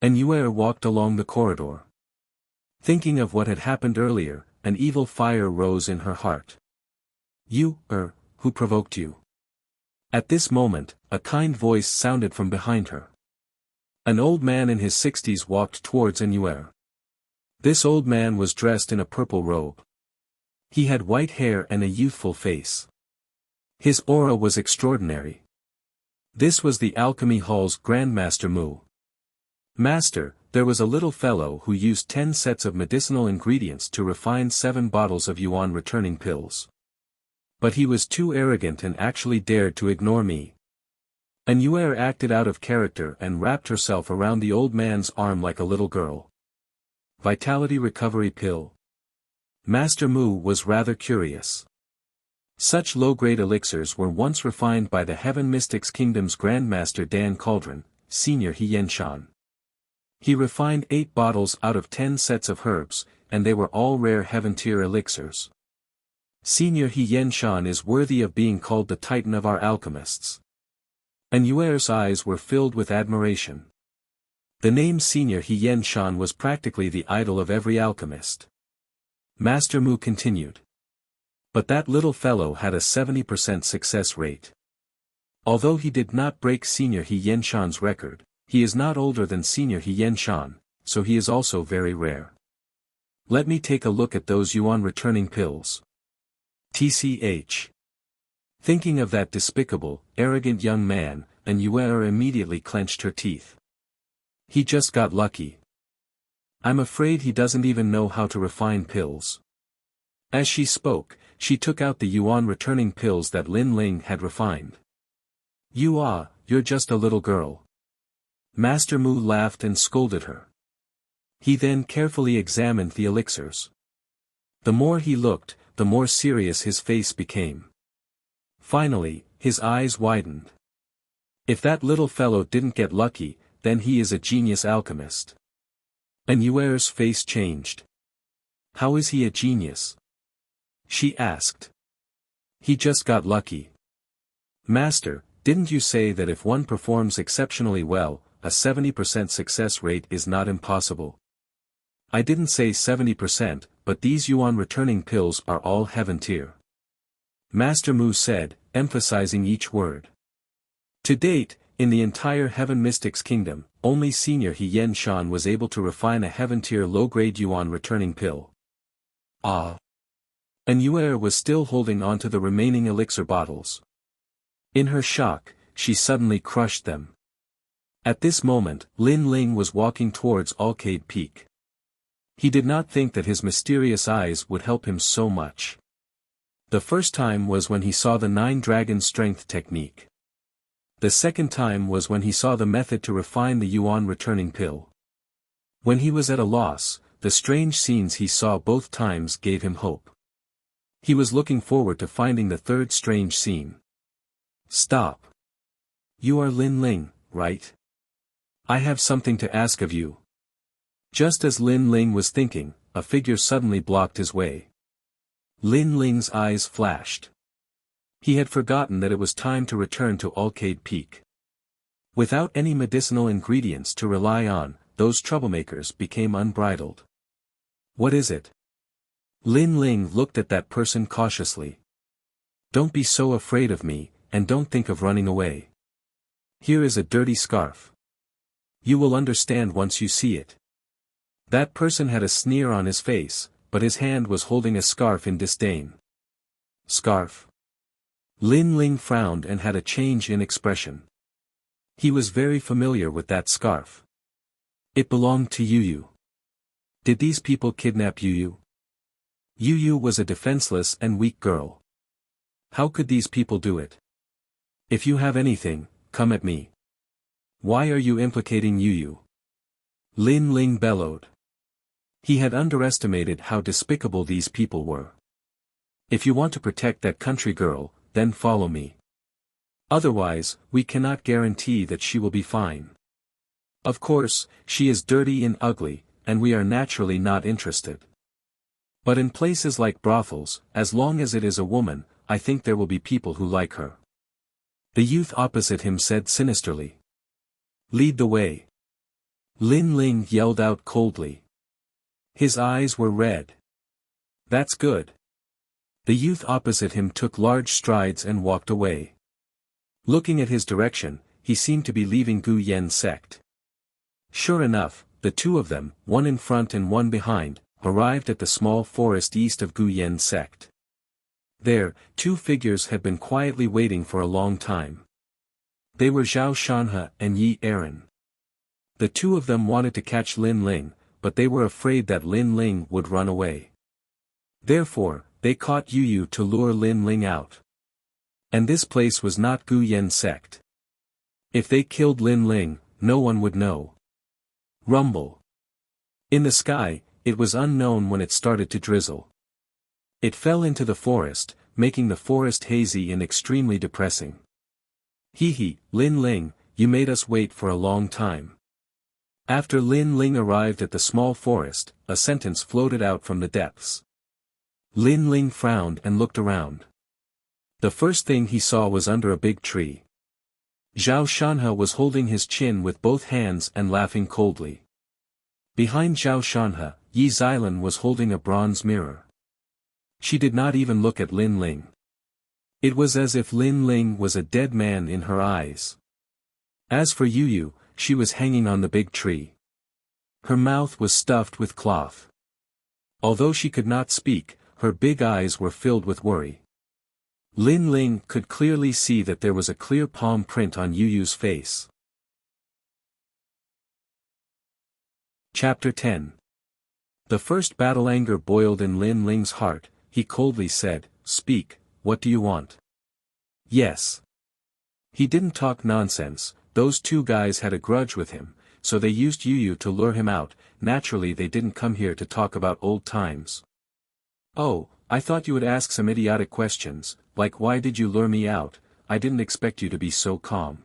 Yuer walked along the corridor. Thinking of what had happened earlier, an evil fire rose in her heart. "You, who provoked you?" At this moment, a kind voice sounded from behind her. An old man in his 60s walked towards Yuer. This old man was dressed in a purple robe. He had white hair and a youthful face. His aura was extraordinary. This was the Alchemy Hall's Grandmaster Mu. "Master, there was a little fellow who used 10 sets of medicinal ingredients to refine 7 bottles of yuan returning pills. But he was too arrogant and actually dared to ignore me." Yuer acted out of character and wrapped herself around the old man's arm like a little girl. Vitality recovery pill. Master Mu was rather curious. Such low-grade elixirs were once refined by the Heaven Mystics Kingdom's Grandmaster Dan Cauldron, Senior He Yenshan. He refined 8 bottles out of 10 sets of herbs, and they were all rare heaven-tier elixirs. Senior He Yenshan is worthy of being called the Titan of our alchemists. Yuer's eyes were filled with admiration. The name Senior He Yenshan was practically the idol of every alchemist. Master Mu continued. But that little fellow had a 70% success rate. Although he did not break Senior He Yenshan's record, he is not older than Senior He Yenshan, so he is also very rare. Let me take a look at those yuan returning pills. TCH. Thinking of that despicable, arrogant young man, Yuer immediately clenched her teeth. He just got lucky. I'm afraid he doesn't even know how to refine pills. As she spoke, she took out the yuan returning pills that Lin Ling had refined. You're just a little girl. Master Mu laughed and scolded her. He then carefully examined the elixirs. The more he looked, the more serious his face became. Finally, his eyes widened. If that little fellow didn't get lucky, then he is a genius alchemist. Yuer's face changed. How is he a genius? She asked. He just got lucky. Master, didn't you say that if one performs exceptionally well, a 70% success rate is not impossible? I didn't say 70%, but these yuan returning pills are all heaven tier. Master Mu said, emphasizing each word. To date, in the entire Heaven Mystics Kingdom, only Senior He Yenshan was able to refine a heaven-tier low-grade yuan returning pill. Yuer was still holding on to the remaining elixir bottles. In her shock, she suddenly crushed them. At this moment, Lin Ling was walking towards Arcade Peak. He did not think that his mysterious eyes would help him so much. The first time was when he saw the 9-dragon strength technique. The second time was when he saw the method to refine the yuan returning pill. When he was at a loss, the strange scenes he saw both times gave him hope. He was looking forward to finding the third strange scene. Stop. You are Lin Ling, right? I have something to ask of you. Just as Lin Ling was thinking, a figure suddenly blocked his way. Lin Ling's eyes flashed. He had forgotten that it was time to return to Arcade Peak. Without any medicinal ingredients to rely on, those troublemakers became unbridled. What is it? Lin Ling looked at that person cautiously. Don't be so afraid of me, and don't think of running away. Here is a dirty scarf. You will understand once you see it. That person had a sneer on his face, but his hand was holding a scarf in disdain. Scarf? Lin Ling frowned and had a change in expression. He was very familiar with that scarf. It belonged to Yu. Did these people kidnap Yu? Yu was a defenseless and weak girl. How could these people do it? If you have anything, come at me. Why are you implicating Yu? Lin Ling bellowed. He had underestimated how despicable these people were. If you want to protect that country girl, then follow me. Otherwise, we cannot guarantee that she will be fine. Of course, she is dirty and ugly, and we are naturally not interested. But in places like brothels, as long as it is a woman, I think there will be people who like her. The youth opposite him said sinisterly. Lead the way. Lin Ling yelled out coldly. His eyes were red. That's good. The youth opposite him took large strides and walked away. Looking at his direction, he seemed to be leaving Gu Yen's sect. Sure enough, the two of them, one in front and one behind, arrived at the small forest east of Gu Yen's sect. There, two figures had been quietly waiting for a long time. They were Zhao Shanhe and Yi Aaron. The two of them wanted to catch Lin Ling, but they were afraid that Lin Ling would run away. Therefore, they caught Yu to lure Lin Ling out. And this place was not Gu Yen's sect. If they killed Lin Ling, no one would know. Rumble. In the sky, it was unknown when it started to drizzle. It fell into the forest, making the forest hazy and extremely depressing. Hee, Lin Ling, you made us wait for a long time. After Lin Ling arrived at the small forest, a sentence floated out from the depths. Lin Ling frowned and looked around. The first thing he saw was under a big tree. Zhao Shanhe was holding his chin with both hands and laughing coldly. Behind Zhao Shanhe, Yi Xilan was holding a bronze mirror. She did not even look at Lin Ling. It was as if Lin Ling was a dead man in her eyes. As for Yu, she was hanging on the big tree. Her mouth was stuffed with cloth. Although she could not speak, her big eyes were filled with worry. Lin Ling could clearly see that there was a clear palm print on Yu's face. Chapter 10. The first battle anger boiled in Lin Ling's heart. He coldly said, "Speak, what do you want?" Yes. He didn't talk nonsense. Those two guys had a grudge with him, so they used Yu to lure him out. Naturally they didn't come here to talk about old times. Oh, I thought you would ask some idiotic questions, like why did you lure me out? I didn't expect you to be so calm.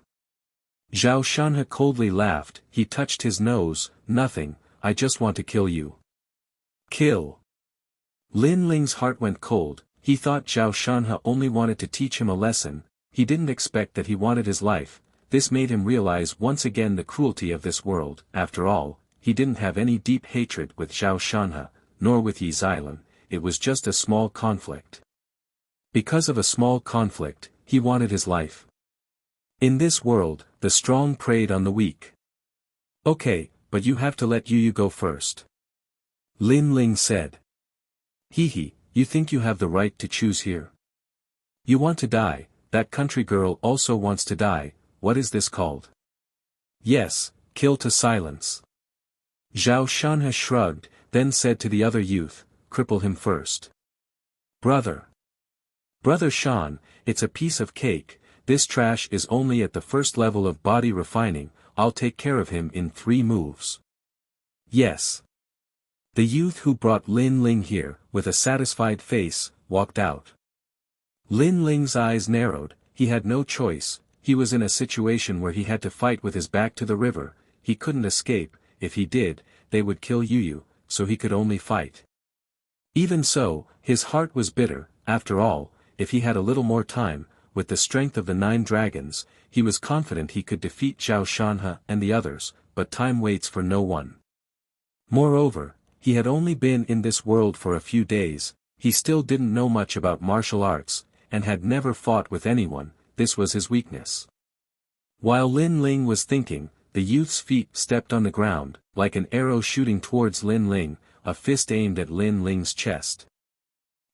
Zhao Shanhe coldly laughed. He touched his nose. Nothing, I just want to kill you. Kill. Lin Ling's heart went cold. He thought Zhao Shanhe only wanted to teach him a lesson. He didn't expect that he wanted his life. This made him realize once again the cruelty of this world. After all, he didn't have any deep hatred with Zhao Shanhe, nor with Yi Xilan. It was just a small conflict. Because of a small conflict, he wanted his life. In this world, the strong preyed on the weak. Okay, but you have to let Yu go first. Lin Ling said. Hee, you think you have the right to choose here? You want to die, that country girl also wants to die. What is this called? Yes, kill to silence. Zhao Shanhe shrugged, then said to the other youth, cripple him first. Brother Shan, it's a piece of cake, this trash is only at the first level of body refining, I'll take care of him in 3 moves. Yes. The youth who brought Lin Ling here, with a satisfied face, walked out. Lin Ling's eyes narrowed, he had no choice, he was in a situation where he had to fight with his back to the river, he couldn't escape, if he did, they would kill Yu, so he could only fight. Even so, his heart was bitter, after all, if he had a little more time, with the strength of the 9 dragons, he was confident he could defeat Zhao Shanhe and the others, but time waits for no one. Moreover, he had only been in this world for a few days, he still didn't know much about martial arts, and had never fought with anyone, this was his weakness. While Lin Ling was thinking, the youth's feet stepped on the ground, like an arrow shooting towards Lin Ling, a fist aimed at Lin Ling's chest.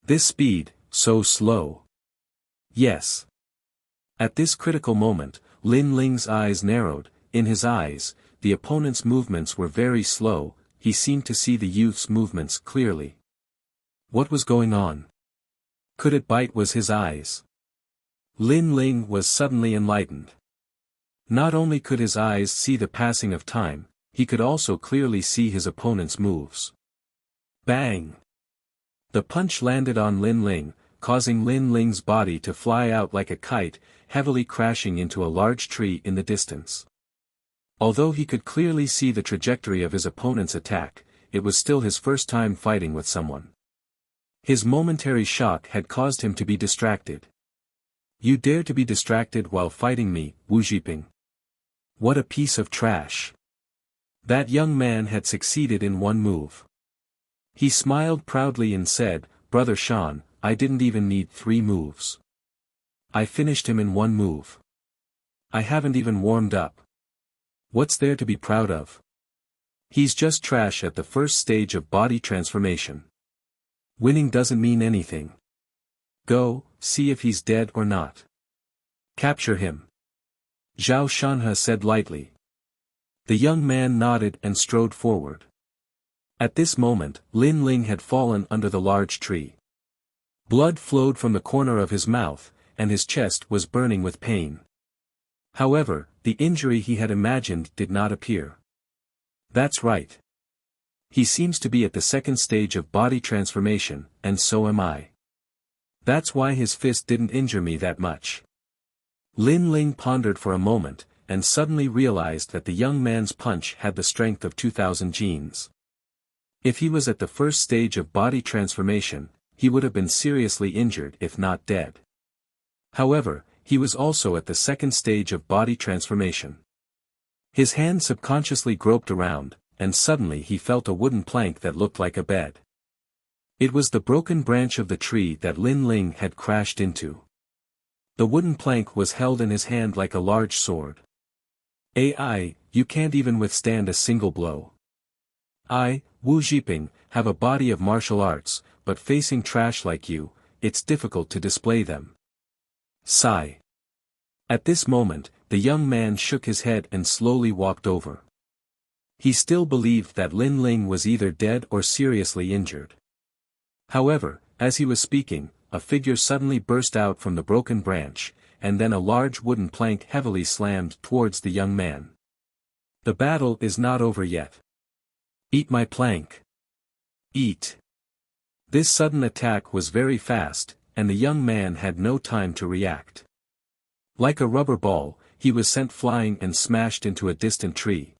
This speed, so slow. Yes. At this critical moment, Lin Ling's eyes narrowed, in his eyes, the opponent's movements were very slow, he seemed to see the youth's movements clearly. What was going on? Could it bite was his eyes? Lin Ling was suddenly enlightened. Not only could his eyes see the passing of time, he could also clearly see his opponent's moves. Bang! The punch landed on Lin Ling, causing Lin Ling's body to fly out like a kite, heavily crashing into a large tree in the distance. Although he could clearly see the trajectory of his opponent's attack, it was still his first time fighting with someone. His momentary shock had caused him to be distracted. You dare to be distracted while fighting me, Wu Zhiping? What a piece of trash. That young man had succeeded in 1 move. He smiled proudly and said, Brother Shan, I didn't even need 3 moves. I finished him in 1 move. I haven't even warmed up. What's there to be proud of? He's just trash at the first stage of body transformation. Winning doesn't mean anything. Go, see if he's dead or not. Capture him. Zhao Shanhe said lightly. The young man nodded and strode forward. At this moment, Lin Ling had fallen under the large tree. Blood flowed from the corner of his mouth, and his chest was burning with pain. However, the injury he had imagined did not appear. That's right. He seems to be at the second stage of body transformation, and so am I. That's why his fist didn't injure me that much. Lin Ling pondered for a moment, and suddenly realized that the young man's punch had the strength of 2,000 genes. If he was at the first stage of body transformation, he would have been seriously injured if not dead. However, he was also at the second stage of body transformation. His hand subconsciously groped around, and suddenly he felt a wooden plank that looked like a bed. It was the broken branch of the tree that Lin Ling had crashed into. The wooden plank was held in his hand like a large sword. AI, you can't even withstand a single blow. I, Wu Zhiping, have a body of martial arts, but facing trash like you, it's difficult to display them. Sigh. At this moment, the young man shook his head and slowly walked over. He still believed that Lin Ling was either dead or seriously injured. However, as he was speaking, a figure suddenly burst out from the broken branch, and then a large wooden plank heavily slammed towards the young man. The battle is not over yet. Eat my plank. Eat. This sudden attack was very fast, and the young man had no time to react. Like a rubber ball, he was sent flying and smashed into a distant tree.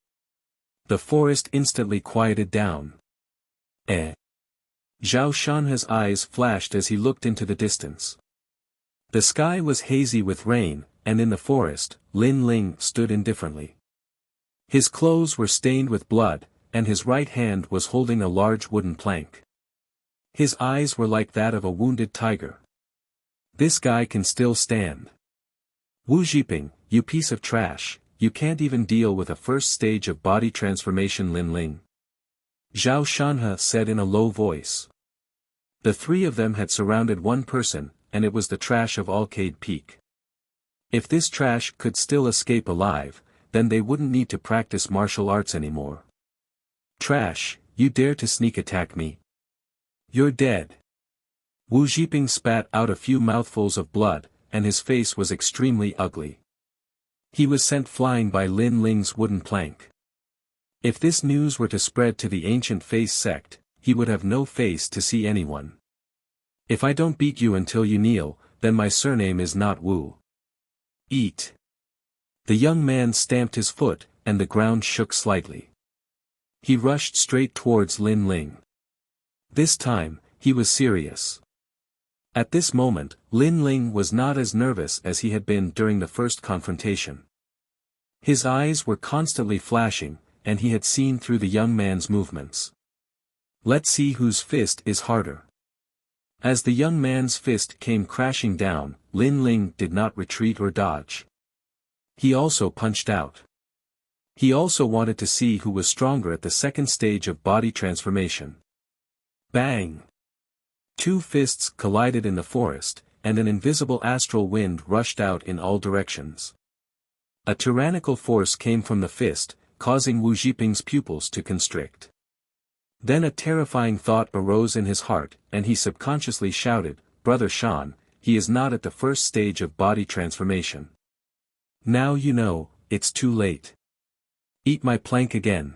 The forest instantly quieted down. Zhao Shanhe's eyes flashed as he looked into the distance. The sky was hazy with rain, and in the forest, Lin Ling stood indifferently. His clothes were stained with blood, and his right hand was holding a large wooden plank. His eyes were like that of a wounded tiger. This guy can still stand. Wu Zhiping, you piece of trash, you can't even deal with a first stage of body transformation, Lin Ling. Zhao Shanhe said in a low voice. The 3 of them had surrounded one person, and it was the trash of Arcade Peak. If this trash could still escape alive, then they wouldn't need to practice martial arts anymore. Trash, you dare to sneak attack me? You're dead. Wu Zhiping spat out a few mouthfuls of blood, and his face was extremely ugly. He was sent flying by Lin Ling's wooden plank. If this news were to spread to the ancient face sect, he would have no face to see anyone. If I don't beat you until you kneel, then my surname is not Wu. Eat. The young man stamped his foot, and the ground shook slightly. He rushed straight towards Lin Ling. This time, he was serious. At this moment, Lin Ling was not as nervous as he had been during the first confrontation. His eyes were constantly flashing, and he had seen through the young man's movements. Let's see whose fist is harder. As the young man's fist came crashing down, Lin Ling did not retreat or dodge. He also punched out. He also wanted to see who was stronger at the second stage of body transformation. Bang! Two fists collided in the forest, and an invisible astral wind rushed out in all directions. A tyrannical force came from the fist, causing Wu Zhiping's pupils to constrict. Then a terrifying thought arose in his heart, and he subconsciously shouted, "Brother Shan, he is not at the first stage of body transformation. Now you know, it's too late. Eat my plank again."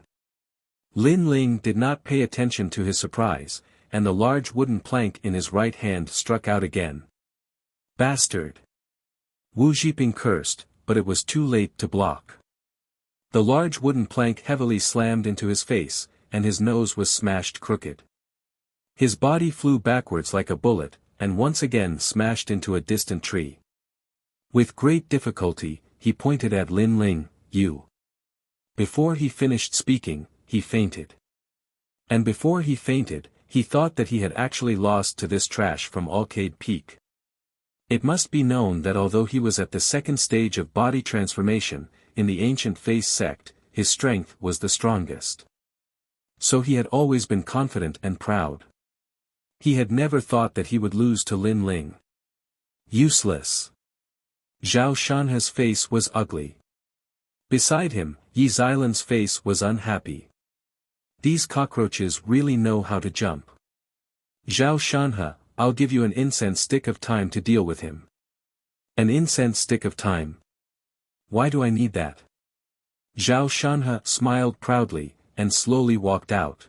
Lin Ling did not pay attention to his surprise, and the large wooden plank in his right hand struck out again. Bastard! Wu Zhiping cursed, but it was too late to block. The large wooden plank heavily slammed into his face, and his nose was smashed crooked. His body flew backwards like a bullet, and once again smashed into a distant tree. With great difficulty, he pointed at Lin Ling, "You." Before he finished speaking, he fainted. And before he fainted, he thought that he had actually lost to this trash from Arcade Peak. It must be known that although he was at the second stage of body transformation, in the ancient face sect, his strength was the strongest. So he had always been confident and proud. He had never thought that he would lose to Lin Ling. Useless. Zhao Shanha's face was ugly. Beside him, Yi Xilan's face was unhappy. These cockroaches really know how to jump. Zhao Shanha, I'll give you an incense stick of time to deal with him. An incense stick of time? Why do I need that? Zhao Shanha smiled proudly, and slowly walked out.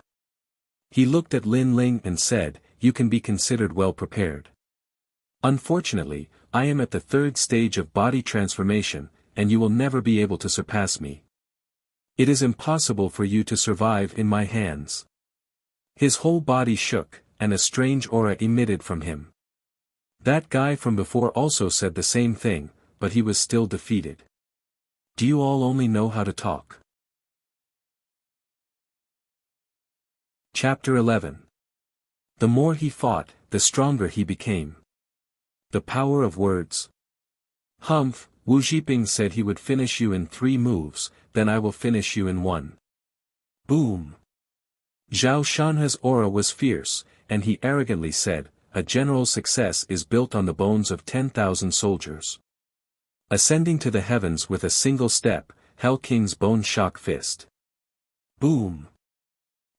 He looked at Lin Ling and said, "You can be considered well prepared. Unfortunately, I am at the third stage of body transformation, and you will never be able to surpass me. It is impossible for you to survive in my hands." His whole body shook, and a strange aura emitted from him. That guy from before also said the same thing, but he was still defeated. Do you all only know how to talk? Chapter 11. The more he fought, the stronger he became. The power of words. Humph, Wu Zhiping said he would finish you in 3 moves, then I will finish you in 1. Boom. Zhao Shanha's aura was fierce, and he arrogantly said, "A general's success is built on the bones of 10,000 soldiers." Ascending to the heavens with a single step, Hell King's bone shock fist. Boom.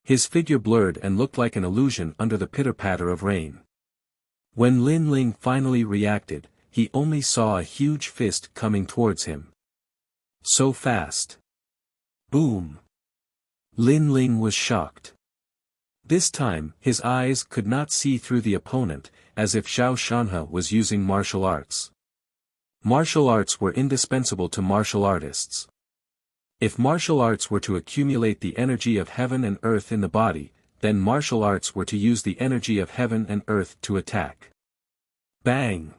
His figure blurred and looked like an illusion under the pitter-patter of rain. When Lin Ling finally reacted, he only saw a huge fist coming towards him. So fast. Boom. Lin Ling was shocked. This time, his eyes could not see through the opponent, as if Zhao Shanha was using martial arts. Martial arts were indispensable to martial artists. If martial arts were to accumulate the energy of heaven and earth in the body, then martial arts were to use the energy of heaven and earth to attack. Bang!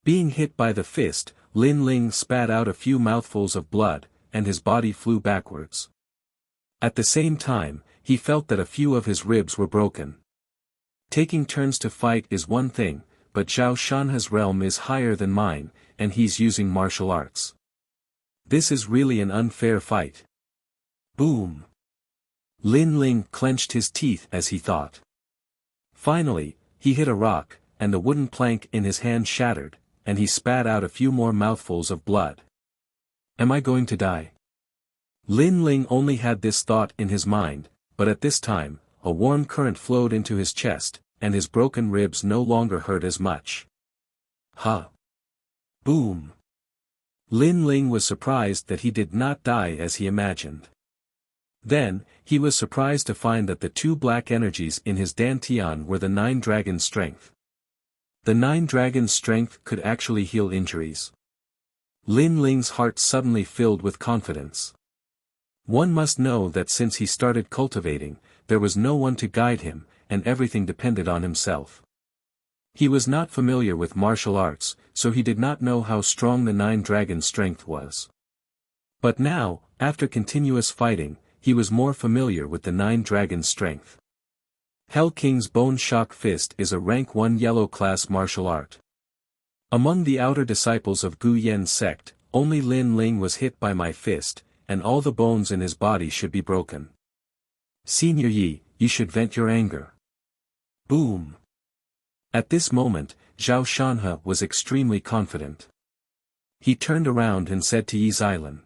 Being hit by the fist, Lin Ling spat out a few mouthfuls of blood, and his body flew backwards. At the same time, he felt that a few of his ribs were broken. Taking turns to fight is one thing, but Zhao Shanha's realm is higher than mine, and he's using martial arts. This is really an unfair fight. Boom. Lin Ling clenched his teeth as he thought. Finally, he hit a rock, and the wooden plank in his hand shattered, and he spat out a few more mouthfuls of blood. Am I going to die? Lin Ling only had this thought in his mind, but at this time, a warm current flowed into his chest, and his broken ribs no longer hurt as much. Ha! Boom! Lin Ling was surprised that he did not die as he imagined. Then, he was surprised to find that the two black energies in his dantian were the 9 dragons' strength. The 9 dragons' strength could actually heal injuries. Lin Ling's heart suddenly filled with confidence. One must know that since he started cultivating, there was no one to guide him, and everything depended on himself. He was not familiar with martial arts, so he did not know how strong the 9 dragons' strength was. But now, after continuous fighting, he was more familiar with the 9 dragons' strength. Hell King's Bone Shock Fist is a rank 1 yellow class martial art. Among the outer disciples of Gu Yen's sect, only Lin Ling was hit by my fist, and all the bones in his body should be broken. Senior Yi, you should vent your anger. Boom! At this moment, Zhao Shanhe was extremely confident. He turned around and said to Yi Xilan,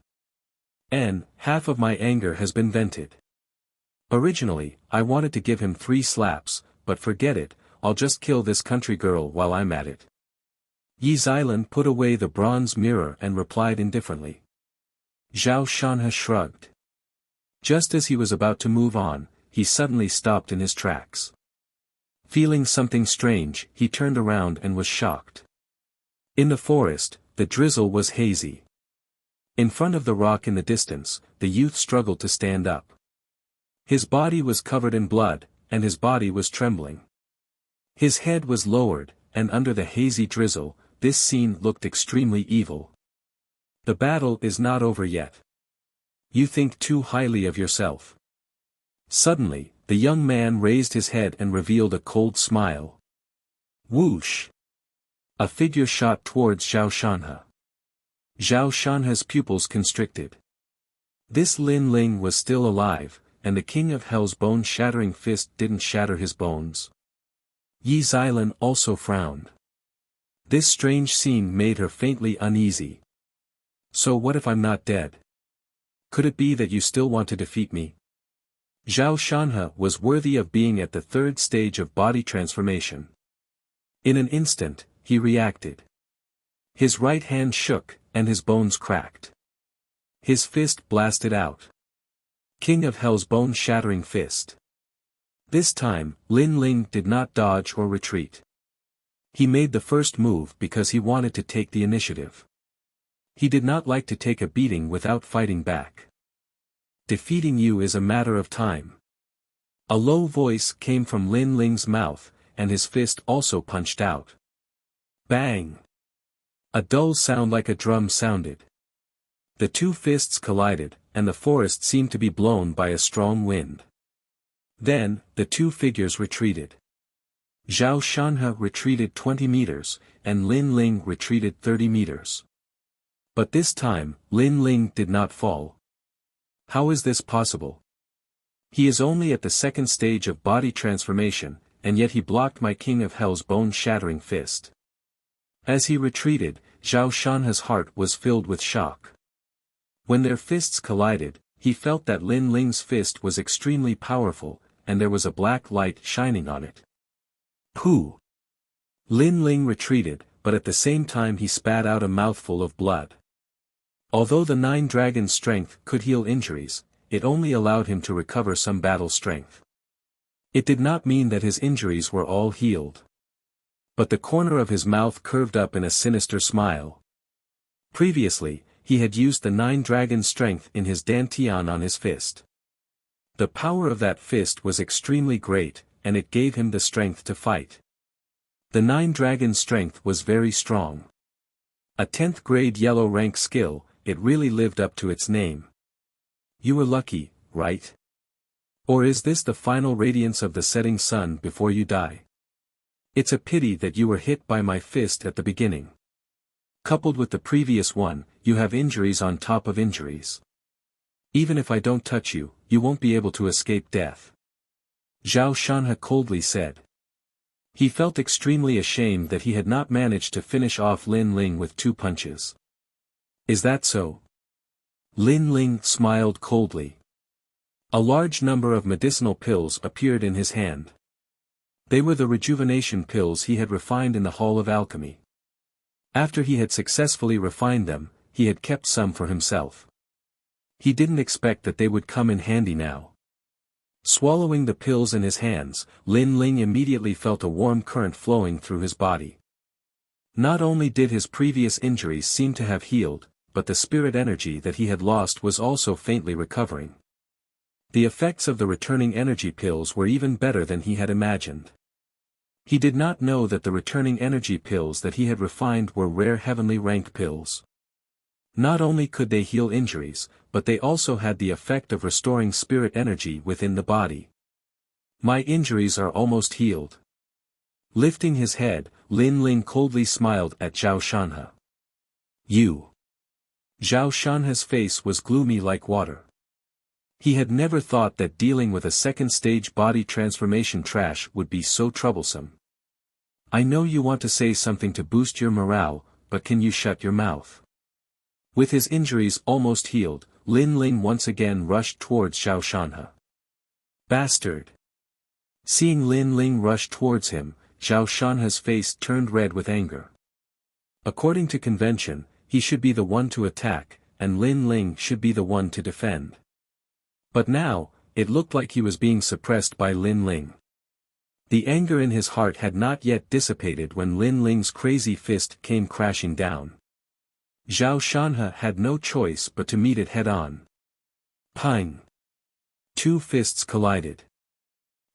half of my anger has been vented. Originally, I wanted to give him 3 slaps, but forget it, I'll just kill this country girl while I'm at it. Yi Xilan put away the bronze mirror and replied indifferently. Zhao Shanhe shrugged. Just as he was about to move on, he suddenly stopped in his tracks. Feeling something strange, he turned around and was shocked. In the forest, the drizzle was hazy. In front of the rock in the distance, the youth struggled to stand up. His body was covered in blood, and his body was trembling. His head was lowered, and under the hazy drizzle, this scene looked extremely evil. The battle is not over yet. You think too highly of yourself. Suddenly, the young man raised his head and revealed a cold smile. Whoosh! A figure shot towards Zhao Shanhe. Zhao Shanhe's pupils constricted. This Lin Ling was still alive, and the King of Hell's bone-shattering fist didn't shatter his bones. Yi Xilan also frowned. This strange scene made her faintly uneasy. So what if I'm not dead? Could it be that you still want to defeat me? Zhao Shanhe was worthy of being at the 3rd stage of body transformation. In an instant, he reacted. His right hand shook, and his bones cracked. His fist blasted out. King of Hell's bone-shattering fist. This time, Lin Ling did not dodge or retreat. He made the first move because he wanted to take the initiative. He did not like to take a beating without fighting back. Defeating you is a matter of time. A low voice came from Lin Ling's mouth, and his fist also punched out. Bang! A dull sound like a drum sounded. The 2 fists collided, and the forest seemed to be blown by a strong wind. Then, the 2 figures retreated. Zhao Shanhe retreated 20 meters, and Lin Ling retreated 30 meters. But this time, Lin Ling did not fall. How is this possible? He is only at the 2nd stage of body transformation, and yet he blocked my King of Hell's bone-shattering fist. As he retreated, Zhao Shanhe's heart was filled with shock. When their fists collided, he felt that Lin Ling's fist was extremely powerful, and there was a black light shining on it. Pooh! Lin Ling retreated, but at the same time he spat out a mouthful of blood. Although the 9 dragons' strength could heal injuries, it only allowed him to recover some battle strength. It did not mean that his injuries were all healed. But the corner of his mouth curved up in a sinister smile. Previously, he had used the 9 dragons' strength in his dantian on his fist. The power of that fist was extremely great, and it gave him the strength to fight. The 9 dragons' strength was very strong. A 10th grade yellow rank skill, it really lived up to its name. You were lucky, right? Or is this the final radiance of the setting sun before you die? It's a pity that you were hit by my fist at the beginning. Coupled with the previous one, you have injuries on top of injuries. Even if I don't touch you, you won't be able to escape death. Zhao Shanhe coldly said. He felt extremely ashamed that he had not managed to finish off Lin Ling with 2 punches. Is that so? Lin Ling smiled coldly. A large number of medicinal pills appeared in his hand. They were the rejuvenation pills he had refined in the Hall of Alchemy. After he had successfully refined them, he had kept some for himself. He didn't expect that they would come in handy now. Swallowing the pills in his hands, Lin Ling immediately felt a warm current flowing through his body. Not only did his previous injuries seem to have healed, but the spirit energy that he had lost was also faintly recovering. The effects of the returning energy pills were even better than he had imagined. He did not know that the returning energy pills that he had refined were rare heavenly ranked pills. Not only could they heal injuries, but they also had the effect of restoring spirit energy within the body. My injuries are almost healed. Lifting his head, Lin Ling coldly smiled at Zhao Shanhe. You. Zhao Shanhe's face was gloomy like water. He had never thought that dealing with a second-stage body transformation trash would be so troublesome. I know you want to say something to boost your morale, but can you shut your mouth? With his injuries almost healed, Lin Ling once again rushed towards Zhao Shanhe. Bastard! Seeing Lin Ling rush towards him, Zhao Shanhe's face turned red with anger. According to convention, he should be the one to attack, and Lin Ling should be the one to defend. But now, it looked like he was being suppressed by Lin Ling. The anger in his heart had not yet dissipated when Lin Ling's crazy fist came crashing down. Zhao Shanhe had no choice but to meet it head-on. Pang! Two fists collided.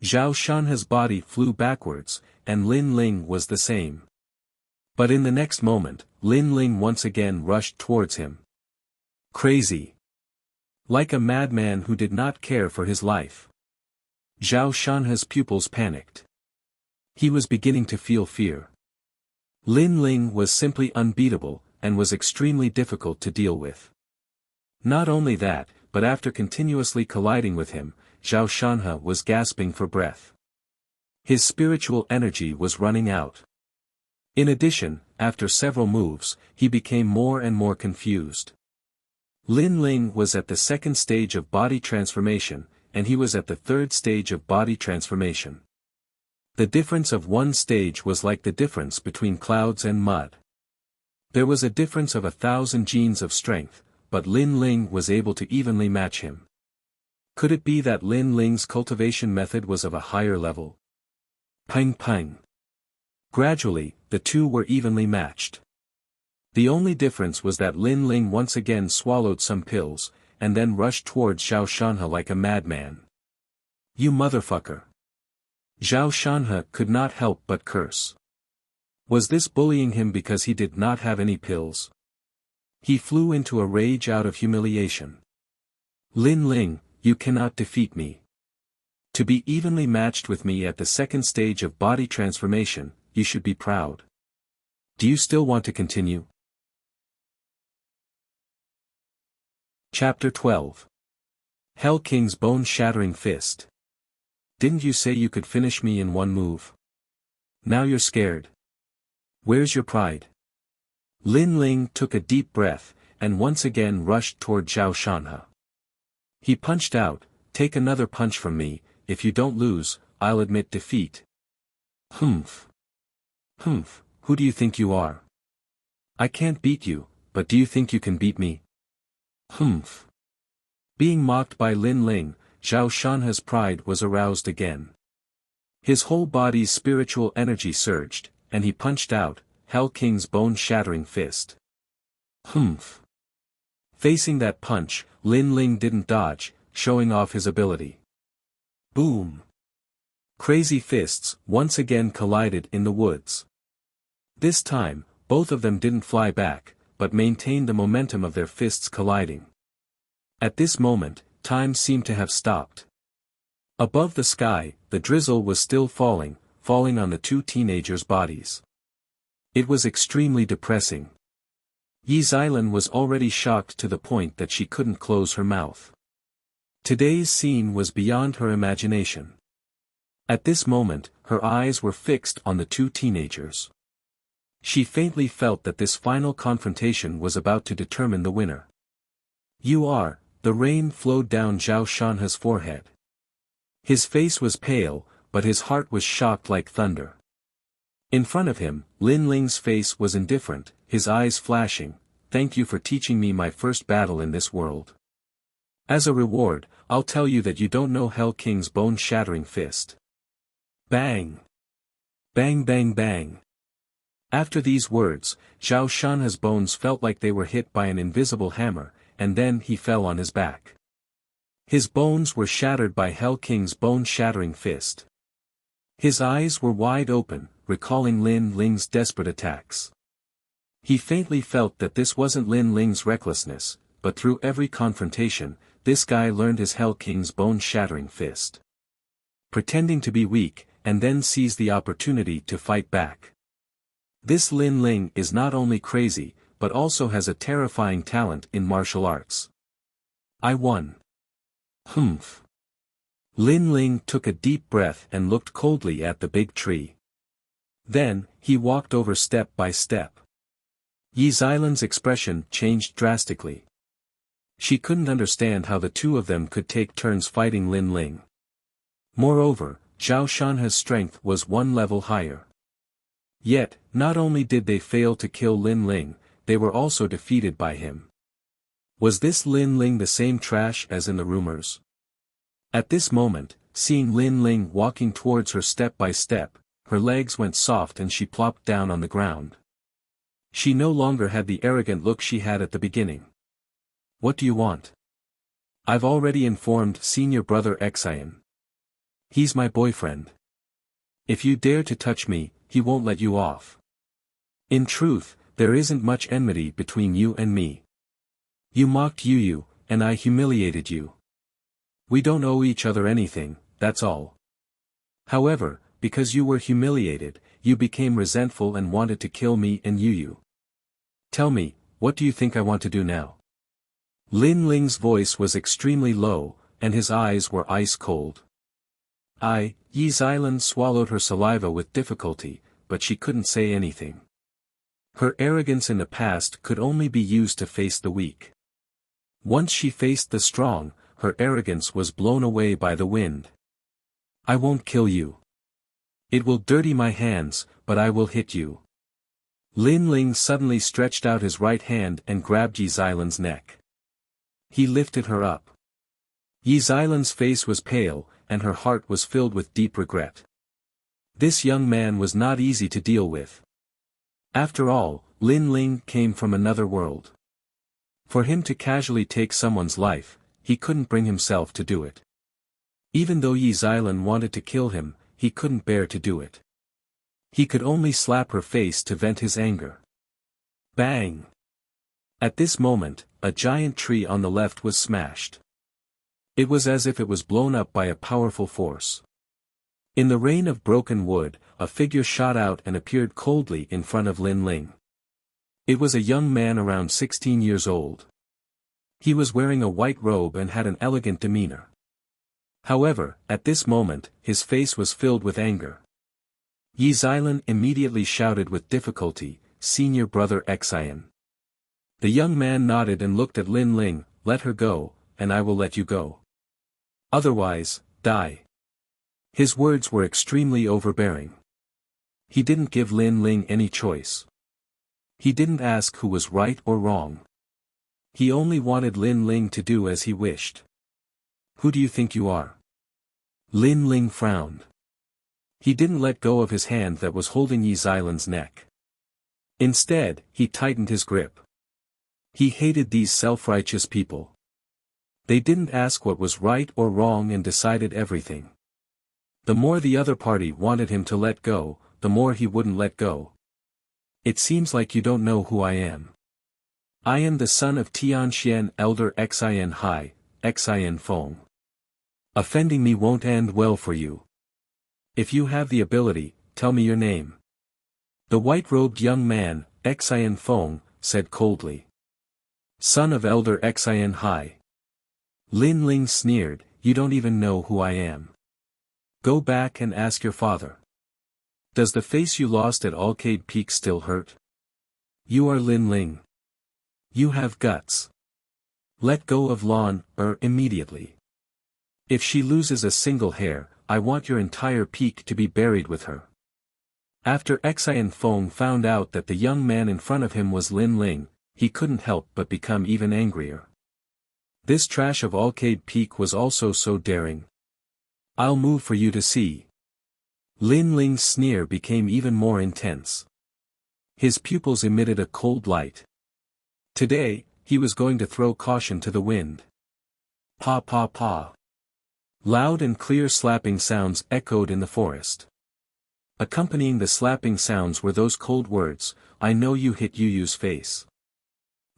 Zhao Shanhe's body flew backwards, and Lin Ling was the same. But in the next moment, Lin Ling once again rushed towards him. Crazy! Like a madman who did not care for his life. Zhao Shanhe's pupils panicked. He was beginning to feel fear. Lin Ling was simply unbeatable, and was extremely difficult to deal with. Not only that, but after continuously colliding with him, Zhao Shanhe was gasping for breath. His spiritual energy was running out. In addition, after several moves, he became more and more confused. Lin Ling was at the second stage of body transformation, and he was at the third stage of body transformation. The difference of one stage was like the difference between clouds and mud. There was a difference of 1,000 genes of strength, but Lin Ling was able to evenly match him. Could it be that Lin Ling's cultivation method was of a higher level? Pang pang. Gradually, the two were evenly matched. The only difference was that Lin Ling once again swallowed some pills, and then rushed towards Zhao Shanhe like a madman. You motherfucker! Zhao Shanhe could not help but curse. Was this bullying him because he did not have any pills? He flew into a rage out of humiliation. Lin Ling, you cannot defeat me. To be evenly matched with me at the second stage of body transformation, you should be proud. Do you still want to continue? Chapter 12. Hell King's Bone-Shattering Fist. Didn't you say you could finish me in one move? Now you're scared. Where's your pride? Lin Ling took a deep breath, and once again rushed toward Zhao Shanhe. He punched out, take another punch from me, if you don't lose, I'll admit defeat. Humph. Humph, who do you think you are? I can't beat you, but do you think you can beat me? Humph. Being mocked by Lin Ling, Zhao Shanhe's pride was aroused again. His whole body's spiritual energy surged, and he punched out, Hell King's bone-shattering fist. Humph. Facing that punch, Lin Ling didn't dodge, showing off his ability. Boom. Crazy fists once again collided in the woods. This time, both of them didn't fly back, but maintained the momentum of their fists colliding. At this moment, time seemed to have stopped. Above the sky, the drizzle was still falling on the two teenagers' bodies. It was extremely depressing. Yi Xilan was already shocked to the point that she couldn't close her mouth. Today's scene was beyond her imagination. At this moment, her eyes were fixed on the two teenagers. She faintly felt that this final confrontation was about to determine the winner. You are, the rain flowed down Zhao Shanhe's forehead. His face was pale, but his heart was shocked like thunder. In front of him, Lin Ling's face was indifferent, his eyes flashing. "Thank you for teaching me my first battle in this world. As a reward, I'll tell you that you don't know Hell King's bone-shattering fist." Bang! Bang bang bang! After these words, Zhao Shanhe's bones felt like they were hit by an invisible hammer, and then he fell on his back. His bones were shattered by Hell King's bone-shattering fist. His eyes were wide open, recalling Lin Ling's desperate attacks. He faintly felt that this wasn't Lin Ling's recklessness, but through every confrontation, this guy learned his Hell King's bone-shattering fist. Pretending to be weak, and then seize the opportunity to fight back. This Lin Ling is not only crazy, but also has a terrifying talent in martial arts. I won. Humph. Lin Ling took a deep breath and looked coldly at the big tree. Then, he walked over step by step. Yi Xilan's expression changed drastically. She couldn't understand how the two of them could take turns fighting Lin Ling. Moreover, Zhao Shanhe's strength was one level higher. Yet, not only did they fail to kill Lin Ling, they were also defeated by him. Was this Lin Ling the same trash as in the rumors? At this moment, seeing Lin Ling walking towards her step by step, her legs went soft and she plopped down on the ground. She no longer had the arrogant look she had at the beginning. "What do you want?" "I've already informed senior brother Xian. He's my boyfriend. If you dare to touch me, he won't let you off. In truth, there isn't much enmity between you and me. You mocked Yu, and I humiliated you. We don't owe each other anything, that's all. However, because you were humiliated, you became resentful and wanted to kill me and Yu. Tell me, what do you think I want to do now?" Lin Ling's voice was extremely low, and his eyes were ice cold. Yi Xilan swallowed her saliva with difficulty, but she couldn't say anything. Her arrogance in the past could only be used to face the weak. Once she faced the strong, her arrogance was blown away by the wind. "I won't kill you. It will dirty my hands, but I will hit you." Lin Ling suddenly stretched out his right hand and grabbed Yi Xilan's neck. He lifted her up. Yi Xilan's face was pale, and her heart was filled with deep regret. This young man was not easy to deal with. After all, Lin Ling came from another world. For him to casually take someone's life, he couldn't bring himself to do it. Even though Yi Xilan wanted to kill him, he couldn't bear to do it. He could only slap her face to vent his anger. Bang! At this moment, a giant tree on the left was smashed. It was as if it was blown up by a powerful force. In the rain of broken wood, a figure shot out and appeared coldly in front of Lin Ling. It was a young man around 16 years old. He was wearing a white robe and had an elegant demeanor. However, at this moment, his face was filled with anger. Yi Xilan immediately shouted with difficulty, "Senior brother Xian." The young man nodded and looked at Lin Ling, "Let her go, and I will let you go. Otherwise, die." His words were extremely overbearing. He didn't give Lin Ling any choice. He didn't ask who was right or wrong. He only wanted Lin Ling to do as he wished. "Who do you think you are?" Lin Ling frowned. He didn't let go of his hand that was holding Yi Xilan's neck. Instead, he tightened his grip. He hated these self-righteous people. They didn't ask what was right or wrong and decided everything. The more the other party wanted him to let go, the more he wouldn't let go. "It seems like you don't know who I am. I am the son of Tianxian Elder Xian Hai, Xian Feng. Offending me won't end well for you. If you have the ability, tell me your name." The white-robed young man, Xian Feng, said coldly. "Son of Elder Xian Hai." Lin Ling sneered, "You don't even know who I am. Go back and ask your father. Does the face you lost at Arcade Peak still hurt? You are Lin Ling. You have guts." Let go of Lan immediately. If she loses a single hair, I want your entire peak to be buried with her. After Xian Feng found out that the young man in front of him was Lin Ling, he couldn't help but become even angrier. This trash of Alcade Peak was also so daring. I'll move for you to see. Lin Ling's sneer became even more intense. His pupils emitted a cold light. Today, he was going to throw caution to the wind. Pa pa pa. Loud and clear slapping sounds echoed in the forest. Accompanying the slapping sounds were those cold words, I know you hit Yu Yu's face.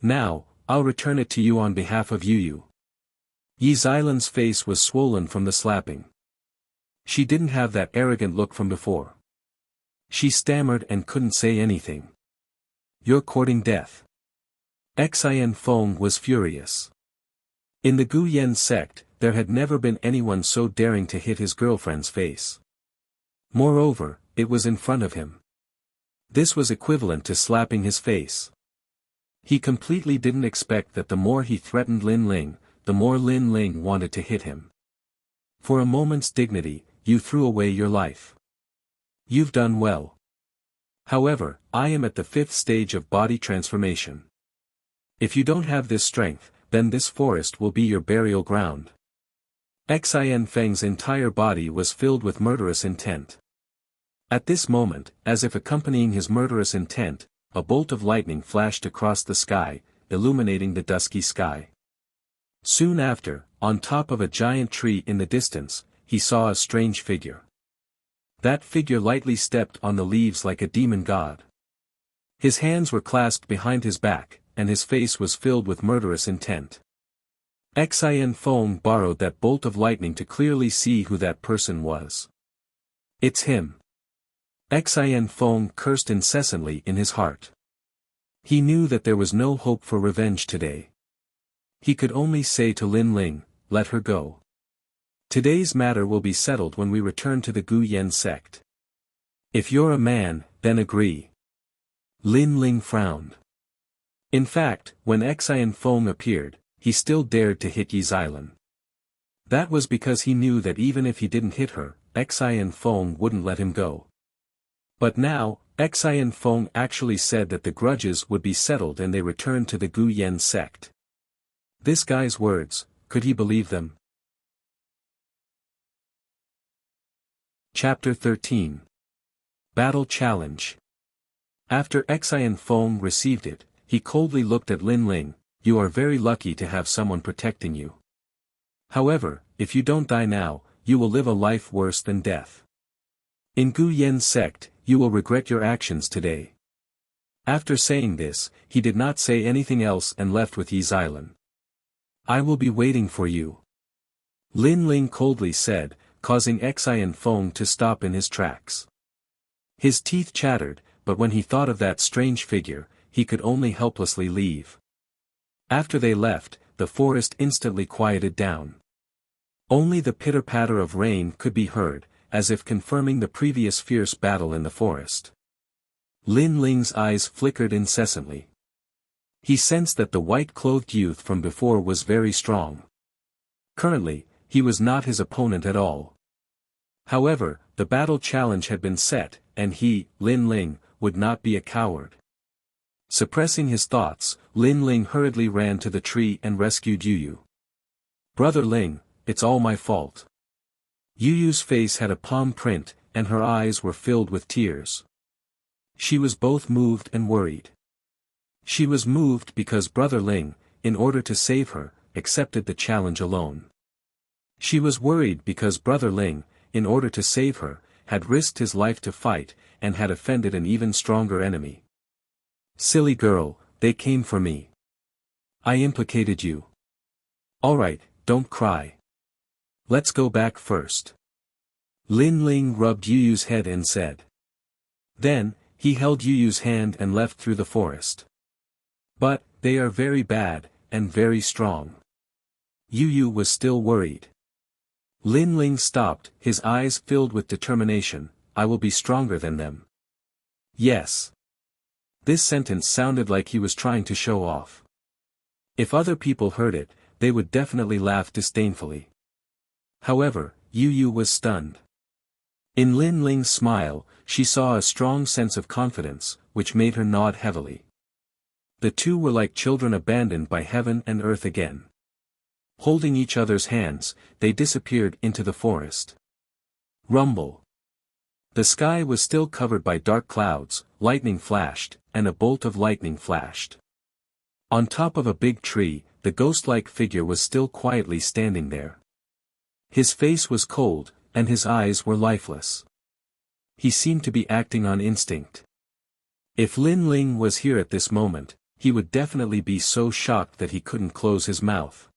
Now, I'll return it to you on behalf of Yu Yu. Yi Xilan's face was swollen from the slapping. She didn't have that arrogant look from before. She stammered and couldn't say anything. You're courting death. Xian Feng was furious. In the Gu Yen sect, there had never been anyone so daring to hit his girlfriend's face. Moreover, it was in front of him. This was equivalent to slapping his face. He completely didn't expect that the more he threatened Lin Ling, the more Lin Ling wanted to hit him. For a moment's dignity, you threw away your life. You've done well. However, I am at the 5th stage of body transformation. If you don't have this strength, then this forest will be your burial ground. Xian Feng's entire body was filled with murderous intent. At this moment, as if accompanying his murderous intent, a bolt of lightning flashed across the sky, illuminating the dusky sky. Soon after, on top of a giant tree in the distance, he saw a strange figure. That figure lightly stepped on the leaves like a demon god. His hands were clasped behind his back, and his face was filled with murderous intent. Xian Feng borrowed that bolt of lightning to clearly see who that person was. It's him. Xian Feng cursed incessantly in his heart. He knew that there was no hope for revenge today. He could only say to Lin Ling, let her go. Today's matter will be settled when we return to the Gu Yen sect. If you're a man, then agree. Lin Ling frowned. In fact, when Xian Feng appeared, he still dared to hit Yi Xilan. That was because he knew that even if he didn't hit her, Xian Feng wouldn't let him go. But now, Xian Feng actually said that the grudges would be settled and they returned to the Gu Yen sect. This guy's words, could he believe them? Chapter 13. Battle Challenge. After Xian Feng received it, he coldly looked at Lin Ling, you are very lucky to have someone protecting you. However, if you don't die now, you will live a life worse than death. In Gu Yen's sect, you will regret your actions today. After saying this, he did not say anything else and left with Yi Xilan. I will be waiting for you. Lin Ling coldly said, causing Xian Feng to stop in his tracks. His teeth chattered, but when he thought of that strange figure, he could only helplessly leave. After they left, the forest instantly quieted down. Only the pitter-patter of rain could be heard, as if confirming the previous fierce battle in the forest. Lin Ling's eyes flickered incessantly. He sensed that the white-clothed youth from before was very strong. Currently, he was not his opponent at all. However, the battle challenge had been set, and he, Lin Ling, would not be a coward. Suppressing his thoughts, Lin Ling hurriedly ran to the tree and rescued Yu Yu. Brother Ling, it's all my fault. Yu Yu's face had a palm print, and her eyes were filled with tears. She was both moved and worried. She was moved because Brother Ling, in order to save her, accepted the challenge alone. She was worried because Brother Ling, in order to save her, had risked his life to fight, and had offended an even stronger enemy. Silly girl, they came for me. I implicated you. Alright, don't cry. Let's go back first. Lin Ling rubbed Yu Yu's head and said. Then, he held Yu Yu's hand and left through the forest. But, they are very bad, and very strong. Yu Yu was still worried. Lin Ling stopped, his eyes filled with determination, I will be stronger than them. Yes. This sentence sounded like he was trying to show off. If other people heard it, they would definitely laugh disdainfully. However, Yu Yu was stunned. In Lin Ling's smile, she saw a strong sense of confidence, which made her nod heavily. The two were like children abandoned by heaven and earth again. Holding each other's hands, they disappeared into the forest. Rumble. The sky was still covered by dark clouds, lightning flashed, and a bolt of lightning flashed. On top of a big tree, the ghost-like figure was still quietly standing there. His face was cold, and his eyes were lifeless. He seemed to be acting on instinct. If Lin Ling was here at this moment, he would definitely be so shocked that he couldn't close his mouth.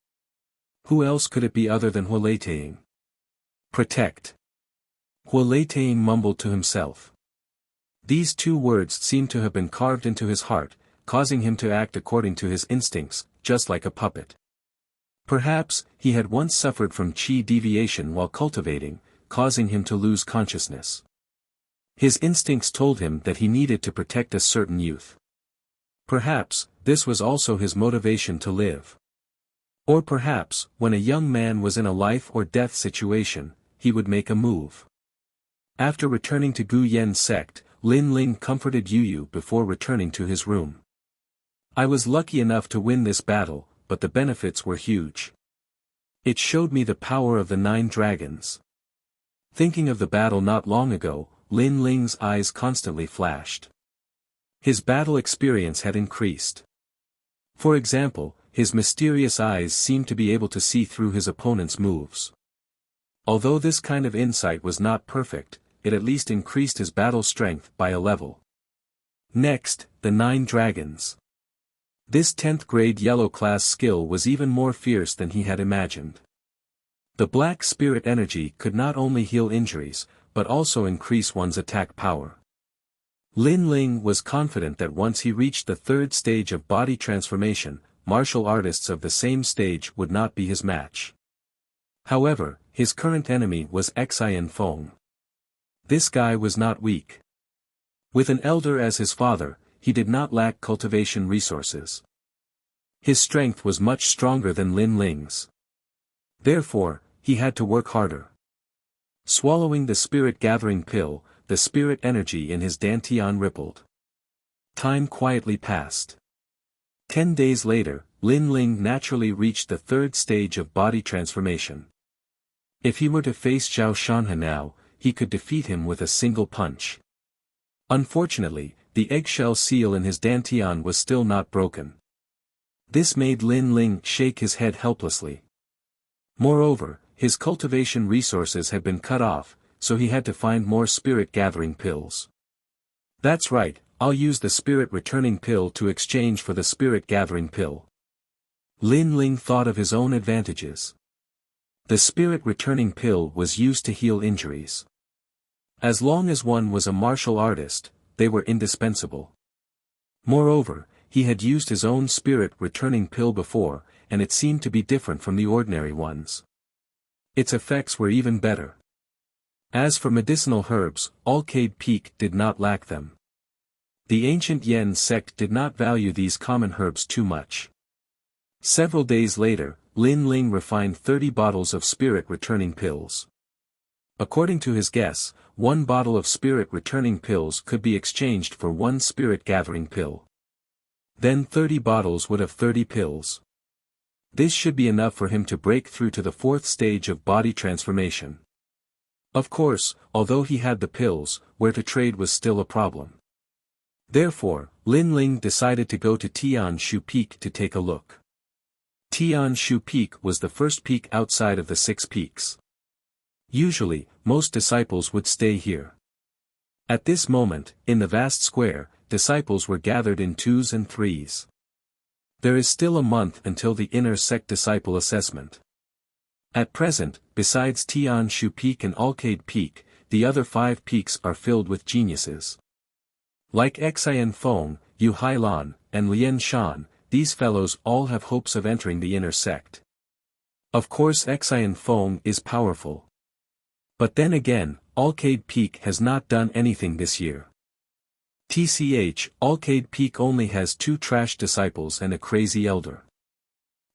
Who else could it be other than Huoleitang? Protect. Huoleitang mumbled to himself. These two words seemed to have been carved into his heart, causing him to act according to his instincts, just like a puppet. Perhaps, he had once suffered from qi deviation while cultivating, causing him to lose consciousness. His instincts told him that he needed to protect a certain youth. Perhaps, this was also his motivation to live. Or perhaps, when a young man was in a life or death situation, he would make a move. After returning to Gu Yen's sect, Lin Ling comforted Yu Yu before returning to his room. I was lucky enough to win this battle, but the benefits were huge. It showed me the power of the 9 dragons. Thinking of the battle not long ago, Lin Ling's eyes constantly flashed. His battle experience had increased. For example, his mysterious eyes seemed to be able to see through his opponent's moves. Although this kind of insight was not perfect, it at least increased his battle strength by a level. Next, the 9 dragons. This 10th grade yellow class skill was even more fierce than he had imagined. The black spirit energy could not only heal injuries, but also increase one's attack power. Lin Ling was confident that once he reached the 3rd stage of body transformation, martial artists of the same stage would not be his match. However, his current enemy was Xian Feng. This guy was not weak. With an elder as his father, he did not lack cultivation resources. His strength was much stronger than Lin Ling's. Therefore, he had to work harder. Swallowing the spirit-gathering pill, the spirit energy in his dantian rippled. Time quietly passed. 10 days later, Lin Ling naturally reached the 3rd stage of body transformation. If he were to face Zhao Shanhe now, he could defeat him with a single punch. Unfortunately, the eggshell seal in his dantian was still not broken. This made Lin Ling shake his head helplessly. Moreover, his cultivation resources had been cut off, so he had to find more spirit-gathering pills. That's right, I'll use the spirit-returning pill to exchange for the spirit-gathering pill. Lin Ling thought of his own advantages. The spirit-returning pill was used to heal injuries. As long as one was a martial artist, they were indispensable. Moreover, he had used his own spirit-returning pill before, and it seemed to be different from the ordinary ones. Its effects were even better. As for medicinal herbs, Alcade Peak did not lack them. The ancient Yen sect did not value these common herbs too much. Several days later, Lin Ling refined 30 bottles of spirit-returning pills. According to his guess, 1 bottle of spirit-returning pills could be exchanged for 1 spirit-gathering pill. Then 30 bottles would have 30 pills. This should be enough for him to break through to the 4th stage of body transformation. Of course, although he had the pills, where to trade was still a problem. Therefore, Lin Ling decided to go to Tian Shu Peak to take a look. Tian Shu Peak was the first peak outside of the 6 peaks. Usually, most disciples would stay here. At this moment, in the vast square, disciples were gathered in 2s and 3s. There is still a month until the inner sect disciple assessment. At present, besides Tian Shu Peak and Alcade Peak, the other 5 peaks are filled with geniuses. Like Xian Feng, Yu Hailan, and Lian Shan, these fellows all have hopes of entering the inner sect. Of course Xian Feng is powerful. But then again, Alcade Peak has not done anything this year. TCH, Alcade Peak only has 2 trash disciples and a crazy elder.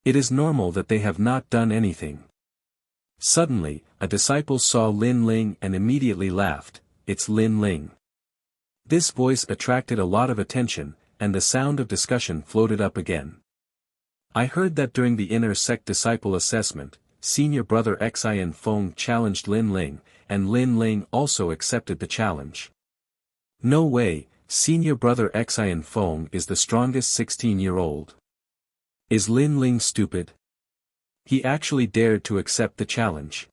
It is normal that they have not done anything. Suddenly, a disciple saw Lin Ling and immediately laughed. It's Lin Ling. This voice attracted a lot of attention, and the sound of discussion floated up again. I heard that during the inner sect disciple assessment, senior brother Xian Feng challenged Lin Ling, and Lin Ling also accepted the challenge. No way, senior brother Xian Feng is the strongest 16-year-old. Is Lin Ling stupid? He actually dared to accept the challenge.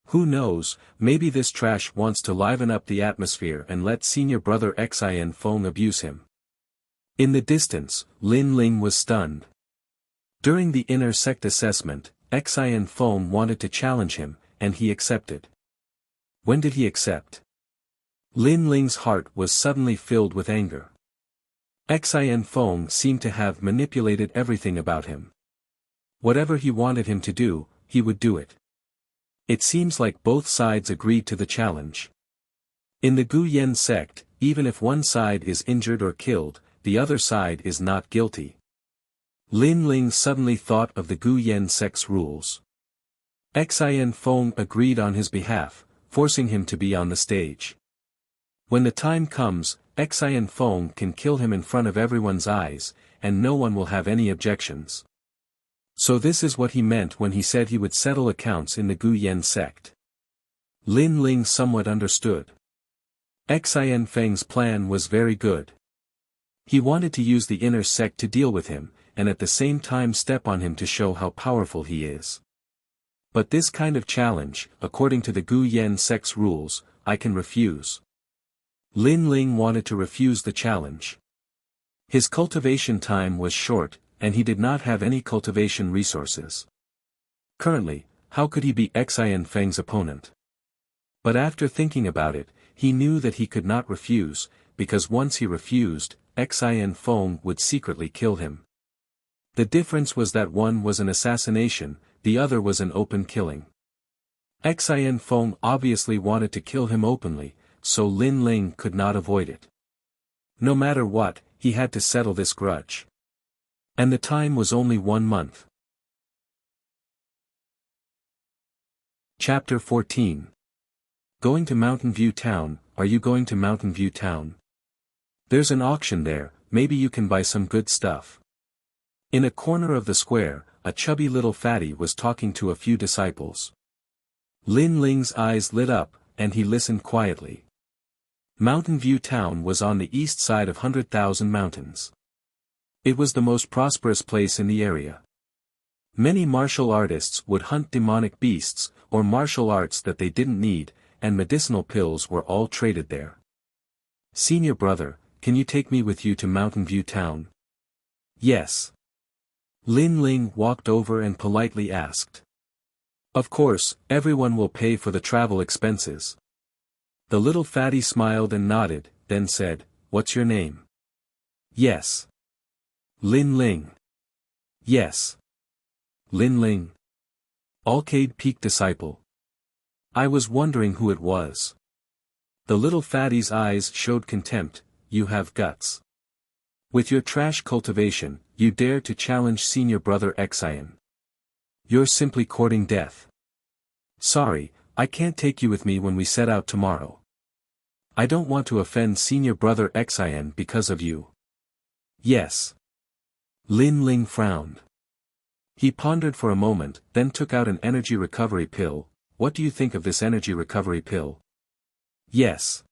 Who knows, maybe this trash wants to liven up the atmosphere and let senior brother Xian Feng abuse him. In the distance, Lin Ling was stunned. During the inner sect assessment, Xian Feng wanted to challenge him, and he accepted. When did he accept? Lin Ling's heart was suddenly filled with anger. Xian Feng seemed to have manipulated everything about him. Whatever he wanted him to do, he would do it. It seems like both sides agreed to the challenge. In the Gu Yen sect, even if one side is injured or killed, the other side is not guilty. Lin Ling suddenly thought of the Gu Yen sect's rules. Xian Feng agreed on his behalf, forcing him to be on the stage. When the time comes, Xian Feng can kill him in front of everyone's eyes, and no one will have any objections. So this is what he meant when he said he would settle accounts in the Gu Yen sect. Lin Ling somewhat understood. Xian Feng's plan was very good. He wanted to use the inner sect to deal with him, and at the same time step on him to show how powerful he is. But this kind of challenge, according to the Gu Yen sect's rules, I can refuse. Lin Ling wanted to refuse the challenge. His cultivation time was short, and he did not have any cultivation resources. Currently, how could he be Xian Feng's opponent? But after thinking about it, he knew that he could not refuse, because once he refused, Xian Feng would secretly kill him. The difference was that one was an assassination, the other was an open killing. Xian Feng obviously wanted to kill him openly, so Lin Ling could not avoid it. No matter what, he had to settle this grudge. And the time was only 1 month. Chapter 14. Going to Mountain View Town. Are you going to Mountain View Town? There's an auction there, maybe you can buy some good stuff. In a corner of the square, a chubby little fatty was talking to a few disciples. Lin Ling's eyes lit up, and he listened quietly. Mountain View Town was on the east side of 100,000 Mountains. It was the most prosperous place in the area. Many martial artists would hunt demonic beasts, or martial arts that they didn't need, and medicinal pills were all traded there. Senior brother, can you take me with you to Mountain View Town? Yes. Lin Ling walked over and politely asked. Of course, everyone will pay for the travel expenses. The little fatty smiled and nodded, then said, What's your name? Yes. Lin Ling. Yes. Lin Ling. Arcade Peak disciple. I was wondering who it was. The little fatty's eyes showed contempt. You have guts. With your trash cultivation, you dare to challenge senior brother Xian. You're simply courting death. Sorry, I can't take you with me when we set out tomorrow. I don't want to offend senior brother Xian because of you. Yes. Lin Ling frowned. He pondered for a moment, then took out an energy recovery pill. What do you think of this energy recovery pill? Yes.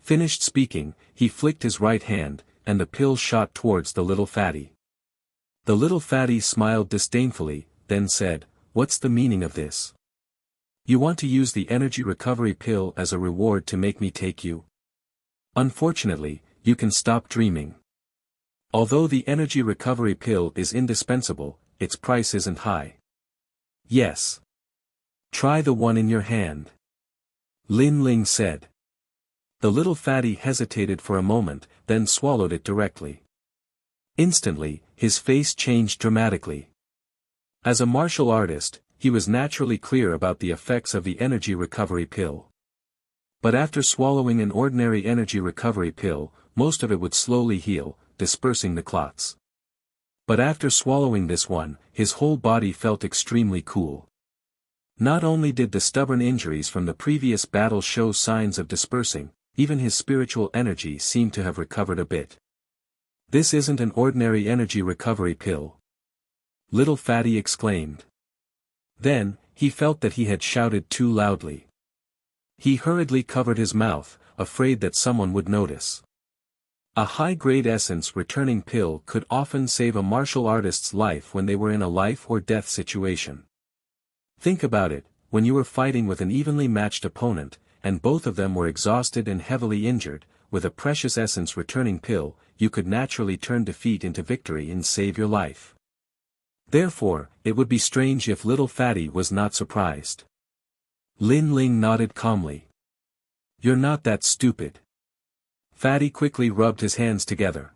Finished speaking, he flicked his right hand, and the pill shot towards the little fatty. The little fatty smiled disdainfully, then said, What's the meaning of this? You want to use the energy recovery pill as a reward to make me take you? Unfortunately, you can stop dreaming. Although the energy recovery pill is indispensable, its price isn't high. Yes. Try the one in your hand. Lin Ling said. The little fatty hesitated for a moment, then swallowed it directly. Instantly, his face changed dramatically. As a martial artist, he was naturally clear about the effects of the energy recovery pill. But after swallowing an ordinary energy recovery pill, most of it would slowly heal, dispersing the clots. But after swallowing this one, his whole body felt extremely cool. Not only did the stubborn injuries from the previous battle show signs of dispersing, even his spiritual energy seemed to have recovered a bit. This isn't an ordinary energy recovery pill. Little Fatty exclaimed. Then, he felt that he had shouted too loudly. He hurriedly covered his mouth, afraid that someone would notice. A high-grade essence returning pill could often save a martial artist's life when they were in a life-or-death situation. Think about it, when you were fighting with an evenly matched opponent, and both of them were exhausted and heavily injured, with a precious essence returning pill, you could naturally turn defeat into victory and save your life. Therefore, it would be strange if Little Fatty was not surprised. Lin Ling nodded calmly. You're not that stupid. Fatty quickly rubbed his hands together.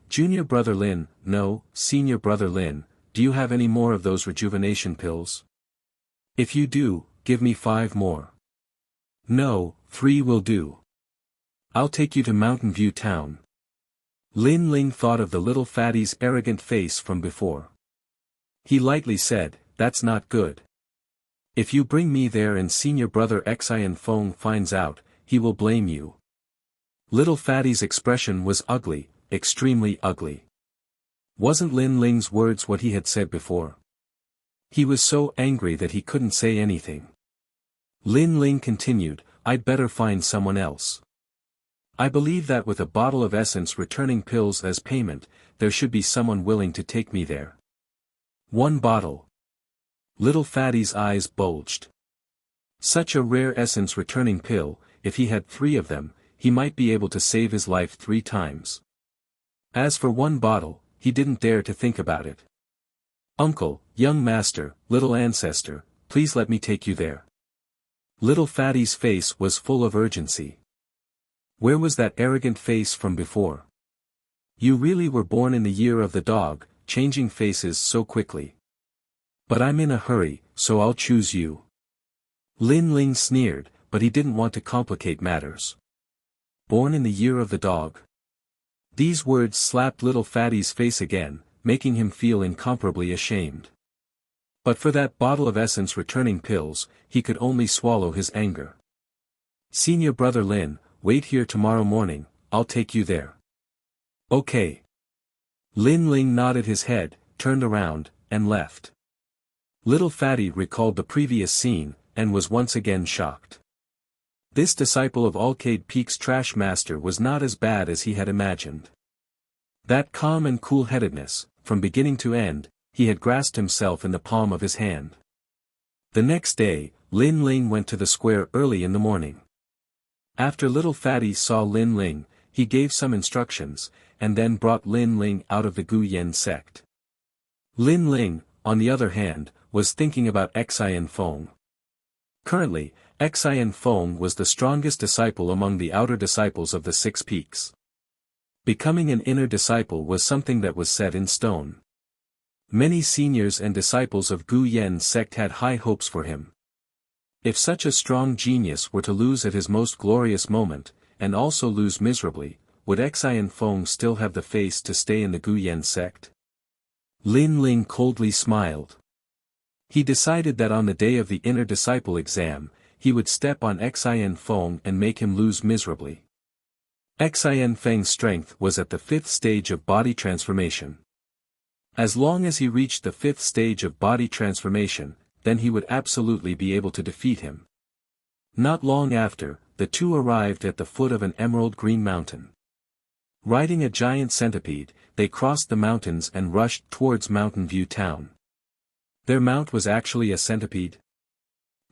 Junior brother Lin, no, senior brother Lin, do you have any more of those rejuvenation pills? If you do, give me 5 more. No, 3 will do. I'll take you to Mountain View Town. Lin Ling thought of the Little Fatty's arrogant face from before. He lightly said, that's not good. If you bring me there and senior brother Xian Feng finds out, he will blame you. Little Fatty's expression was ugly, extremely ugly. Wasn't Lin Ling's words what he had said before? He was so angry that he couldn't say anything. Lin Ling continued, I'd better find someone else. I believe that with a bottle of essence returning pills as payment, there should be someone willing to take me there. 1 bottle. Little Fatty's eyes bulged. Such a rare essence returning pill, if he had 3 of them, he might be able to save his life 3 times. As for 1 bottle, he didn't dare to think about it. Uncle, young master, little ancestor, please let me take you there. Little Fatty's face was full of urgency. Where was that arrogant face from before? You really were born in the year of the dog, changing faces so quickly. But I'm in a hurry, so I'll choose you. Lin Ling sneered, but he didn't want to complicate matters. Born in the year of the dog. These words slapped Little Fatty's face again, making him feel incomparably ashamed. But for that bottle of essence returning pills, he could only swallow his anger. Senior brother Lin, wait here tomorrow morning, I'll take you there. Okay. Lin Ling nodded his head, turned around, and left. Little Fatty recalled the previous scene, and was once again shocked. This disciple of Arcade Peak's trash master was not as bad as he had imagined. That calm and cool-headedness, from beginning to end, he had grasped himself in the palm of his hand. The next day, Lin Ling went to the square early in the morning. After Little Fatty saw Lin Ling, he gave some instructions, and then brought Lin Ling out of the Gu Yen sect. Lin Ling, on the other hand, was thinking about Xian Feng. Currently, Xian Feng was the strongest disciple among the outer disciples of the 6 peaks. Becoming an inner disciple was something that was set in stone. Many seniors and disciples of Gu Yen sect had high hopes for him. If such a strong genius were to lose at his most glorious moment, and also lose miserably, would Xian Feng still have the face to stay in the Gu Yen sect? Lin Ling coldly smiled. He decided that on the day of the inner disciple exam, he would step on Xian Feng and make him lose miserably. Xian Feng's strength was at the 5th stage of body transformation. As long as he reached the 5th stage of body transformation, then he would absolutely be able to defeat him. Not long after, the two arrived at the foot of an emerald green mountain. Riding a giant centipede, they crossed the mountains and rushed towards Mountain View Town. Their mount was actually a centipede.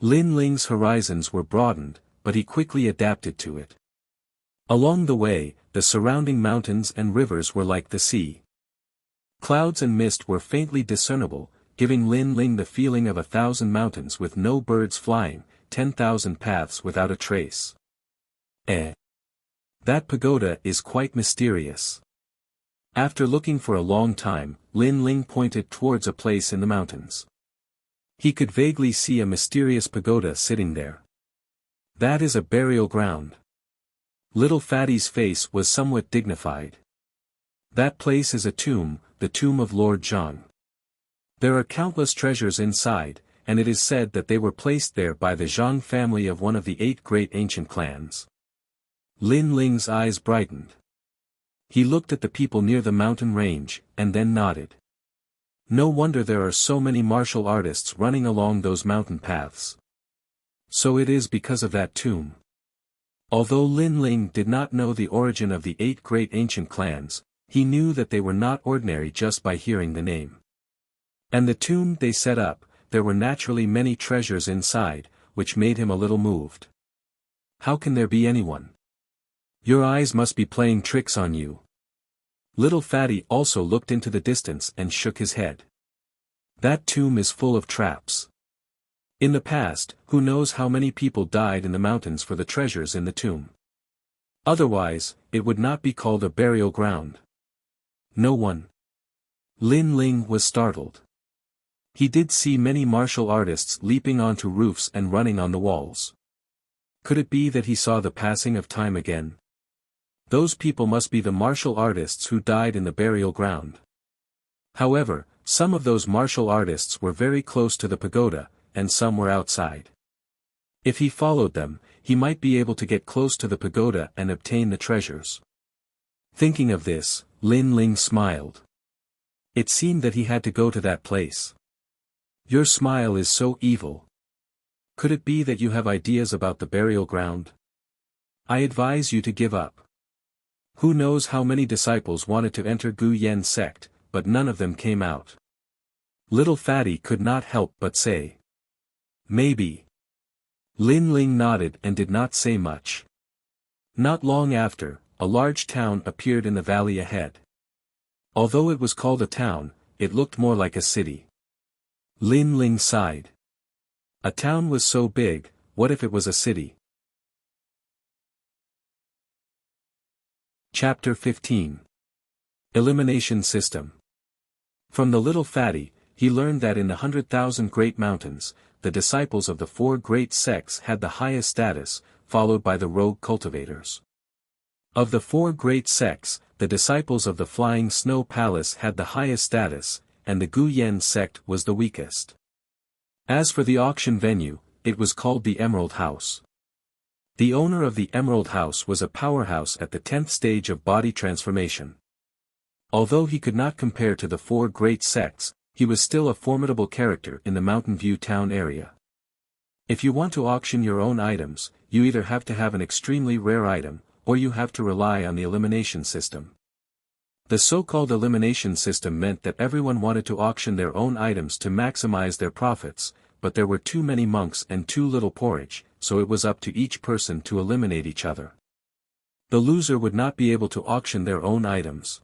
Lin Ling's horizons were broadened, but he quickly adapted to it. Along the way, the surrounding mountains and rivers were like the sea. Clouds and mist were faintly discernible, giving Lin Ling the feeling of 1,000 mountains with no birds flying, 10,000 paths without a trace. That pagoda is quite mysterious. After looking for a long time, Lin Ling pointed towards a place in the mountains. He could vaguely see a mysterious pagoda sitting there. That is a burial ground. Little Fatty's face was somewhat dignified. That place is a tomb, the tomb of Lord Zhang. There are countless treasures inside, and it is said that they were placed there by the Zhang family of one of the 8 great ancient clans. Lin Ling's eyes brightened. He looked at the people near the mountain range, and then nodded. No wonder there are so many martial artists running along those mountain paths. So it is because of that tomb. Although Lin Ling did not know the origin of the 8 great ancient clans, he knew that they were not ordinary just by hearing the name. And the tomb they set up, there were naturally many treasures inside, which made him a little moved. How can there be anyone? Your eyes must be playing tricks on you. Little Fatty also looked into the distance and shook his head. That tomb is full of traps. In the past, who knows how many people died in the mountains for the treasures in the tomb. Otherwise, it would not be called a burial ground. No one. Lin Ling was startled. He did see many martial artists leaping onto roofs and running on the walls. Could it be that he saw the passing of time again? Those people must be the martial artists who died in the burial ground. However, some of those martial artists were very close to the pagoda, and some were outside. If he followed them, he might be able to get close to the pagoda and obtain the treasures. Thinking of this, Lin Ling smiled. It seemed that he had to go to that place. Your smile is so evil. Could it be that you have ideas about the burial ground? I advise you to give up. Who knows how many disciples wanted to enter Gu Yen sect, but none of them came out. Little Fatty could not help but say. Maybe. Lin Ling nodded and did not say much. Not long after, a large town appeared in the valley ahead. Although it was called a town, it looked more like a city. Lin Ling sighed. A town was so big, what if it was a city? Chapter 15. Elimination System. From the little Fatty, he learned that in the 100,000 great mountains, the disciples of the 4 great sects had the highest status, followed by the rogue cultivators. Of the 4 great sects, the disciples of the Flying Snow Palace had the highest status, and the Gu Yen sect was the weakest. As for the auction venue, it was called the Emerald House. The owner of the Emerald House was a powerhouse at the 10th stage of body transformation. Although he could not compare to the 4 great sects, he was still a formidable character in the Mountain View town area. If you want to auction your own items, you either have to have an extremely rare item, or you have to rely on the elimination system. The so-called elimination system meant that everyone wanted to auction their own items to maximize their profits, but there were too many monks and too little porridge, so it was up to each person to eliminate each other. The loser would not be able to auction their own items.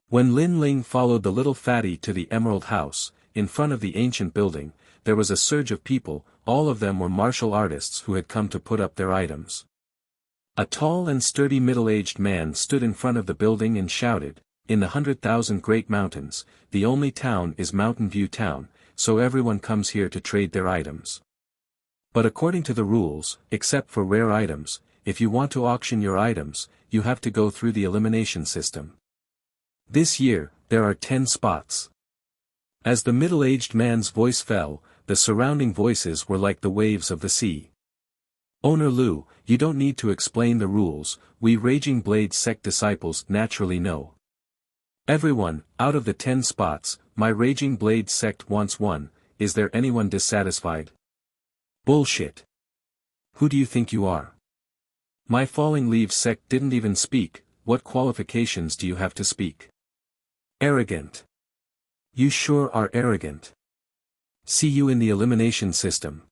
When Lin Ling followed the little Fatty to the Emerald House, in front of the ancient building, there was a surge of people, all of them were martial artists who had come to put up their items. A tall and sturdy middle-aged man stood in front of the building and shouted, "In the 100,000 great mountains, the only town is Mountain View Town, so everyone comes here to trade their items. But according to the rules, except for rare items, if you want to auction your items, you have to go through the elimination system. This year, there are 10 spots." As the middle-aged man's voice fell, the surrounding voices were like the waves of the sea. "Owner Lu, you don't need to explain the rules, we Raging Blade sect disciples naturally know. Everyone, out of the 10 spots, my Raging Blade sect wants one, is there anyone dissatisfied?" "Bullshit. Who do you think you are? My Falling Leaves sect didn't even speak, what qualifications do you have to speak?" "Arrogant. You sure are arrogant. See you in the elimination system."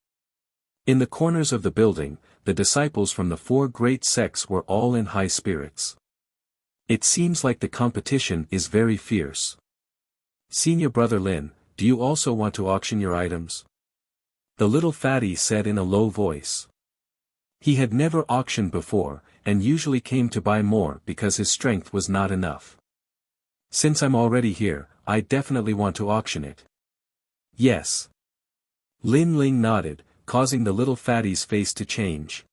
In the corners of the building, the disciples from the 4 great sects were all in high spirits. It seems like the competition is very fierce. "Senior brother Lin, do you also want to auction your items?" The little Fatty said in a low voice. He had never auctioned before, and usually came to buy more because his strength was not enough. "Since I'm already here, I definitely want to auction it." "Yes." Lin Ling nodded, causing the little Fatty's face to change.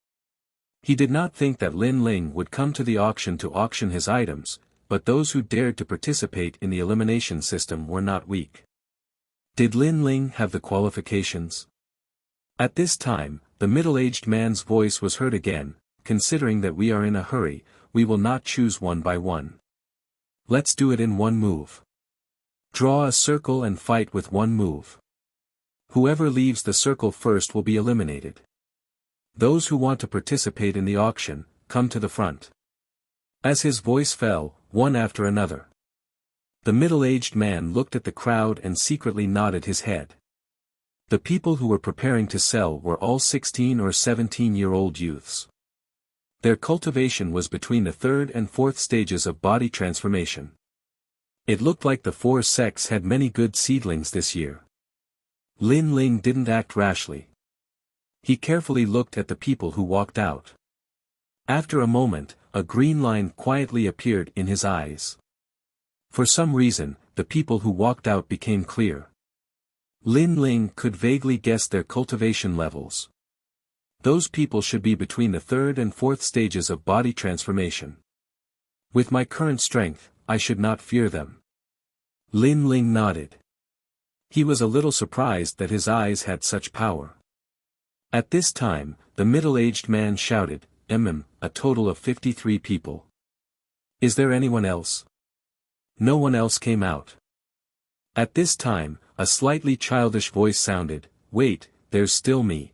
He did not think that Lin Ling would come to the auction to auction his items, but those who dared to participate in the elimination system were not weak. Did Lin Ling have the qualifications? At this time, the middle-aged man's voice was heard again. Considering that we are in a hurry, we will not choose one by one. Let's do it in one move. Draw a circle and fight with one move. Whoever leaves the circle first will be eliminated. Those who want to participate in the auction, come to the front. As his voice fell, one after another. The middle-aged man looked at the crowd and secretly nodded his head. The people who were preparing to sell were all 16 or 17-year-old youths. Their cultivation was between the third and fourth stages of body transformation. It looked like the four sects had many good seedlings this year. Lin Ling didn't act rashly. He carefully looked at the people who walked out. After a moment, a green line quietly appeared in his eyes. For some reason, the people who walked out became clear. Lin Ling could vaguely guess their cultivation levels. Those people should be between the third and fourth stages of body transformation. With my current strength, I should not fear them. Lin Ling nodded. He was a little surprised that his eyes had such power. At this time, the middle-aged man shouted, a total of 53 people. Is there anyone else? No one else came out. At this time, a slightly childish voice sounded, wait, there's still me.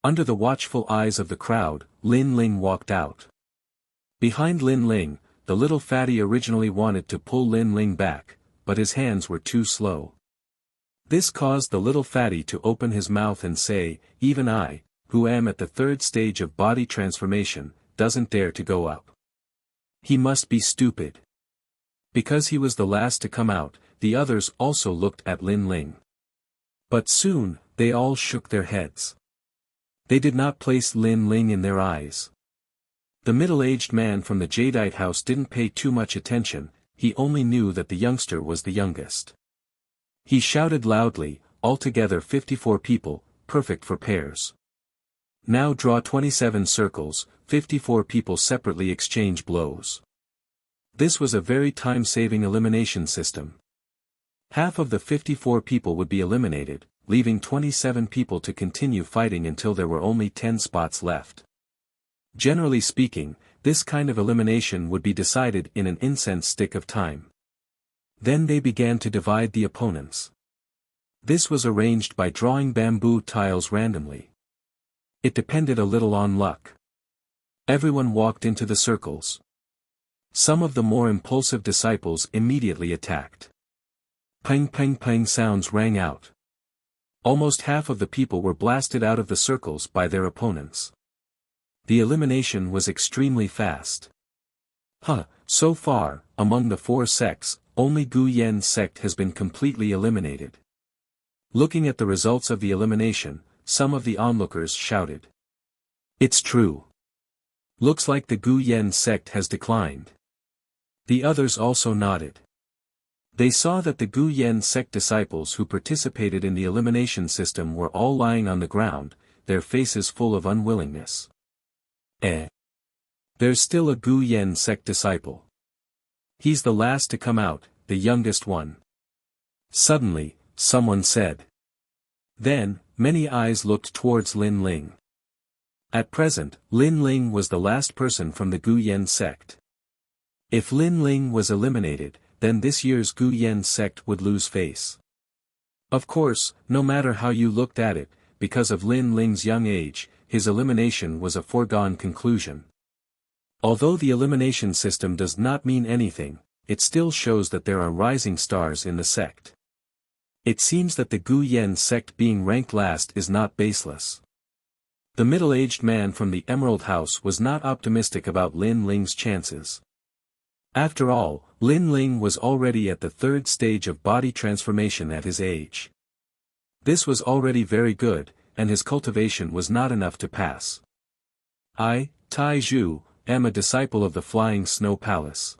Under the watchful eyes of the crowd, Lin Ling walked out. Behind Lin Ling, the little fatty originally wanted to pull Lin Ling back, but his hands were too slow. This caused the little fatty to open his mouth and say, even I, who am at the third stage of body transformation, doesn't dare to go up. He must be stupid. Because he was the last to come out, the others also looked at Lin Ling. But soon, they all shook their heads. They did not place Lin Ling in their eyes. The middle-aged man from the Jadeite house didn't pay too much attention, he only knew that the youngster was the youngest. He shouted loudly, altogether 54 people, perfect for pairs. Now draw 27 circles, 54 people separately exchange blows. This was a very time-saving elimination system. Half of the 54 people would be eliminated, leaving 27 people to continue fighting until there were only 10 spots left. Generally speaking, this kind of elimination would be decided in an incense stick of time. Then they began to divide the opponents. This was arranged by drawing bamboo tiles randomly. It depended a little on luck. Everyone walked into the circles. Some of the more impulsive disciples immediately attacked. Ping ping ping sounds rang out. Almost half of the people were blasted out of the circles by their opponents. The elimination was extremely fast. So far, among the four sects, only Gu Yen's sect has been completely eliminated. Looking at the results of the elimination, some of the onlookers shouted. It's true. Looks like the Gu Yen sect has declined. The others also nodded. They saw that the Gu Yen sect disciples who participated in the elimination system were all lying on the ground, their faces full of unwillingness. There's still a Gu Yen sect disciple. He's the last to come out, the youngest one. Suddenly, someone said. Then, many eyes looked towards Lin Ling. At present, Lin Ling was the last person from the Gu Yen sect. If Lin Ling was eliminated, then this year's Gu Yen sect would lose face. Of course, no matter how you looked at it, because of Lin Ling's young age, his elimination was a foregone conclusion. Although the elimination system does not mean anything, it still shows that there are rising stars in the sect. It seems that the Gu Yen sect being ranked last is not baseless. The middle-aged man from the Emerald House was not optimistic about Lin Ling's chances. After all, Lin Ling was already at the third stage of body transformation at his age. This was already very good, and his cultivation was not enough to pass. I, Tai Zhu, am a disciple of the Flying Snow Palace.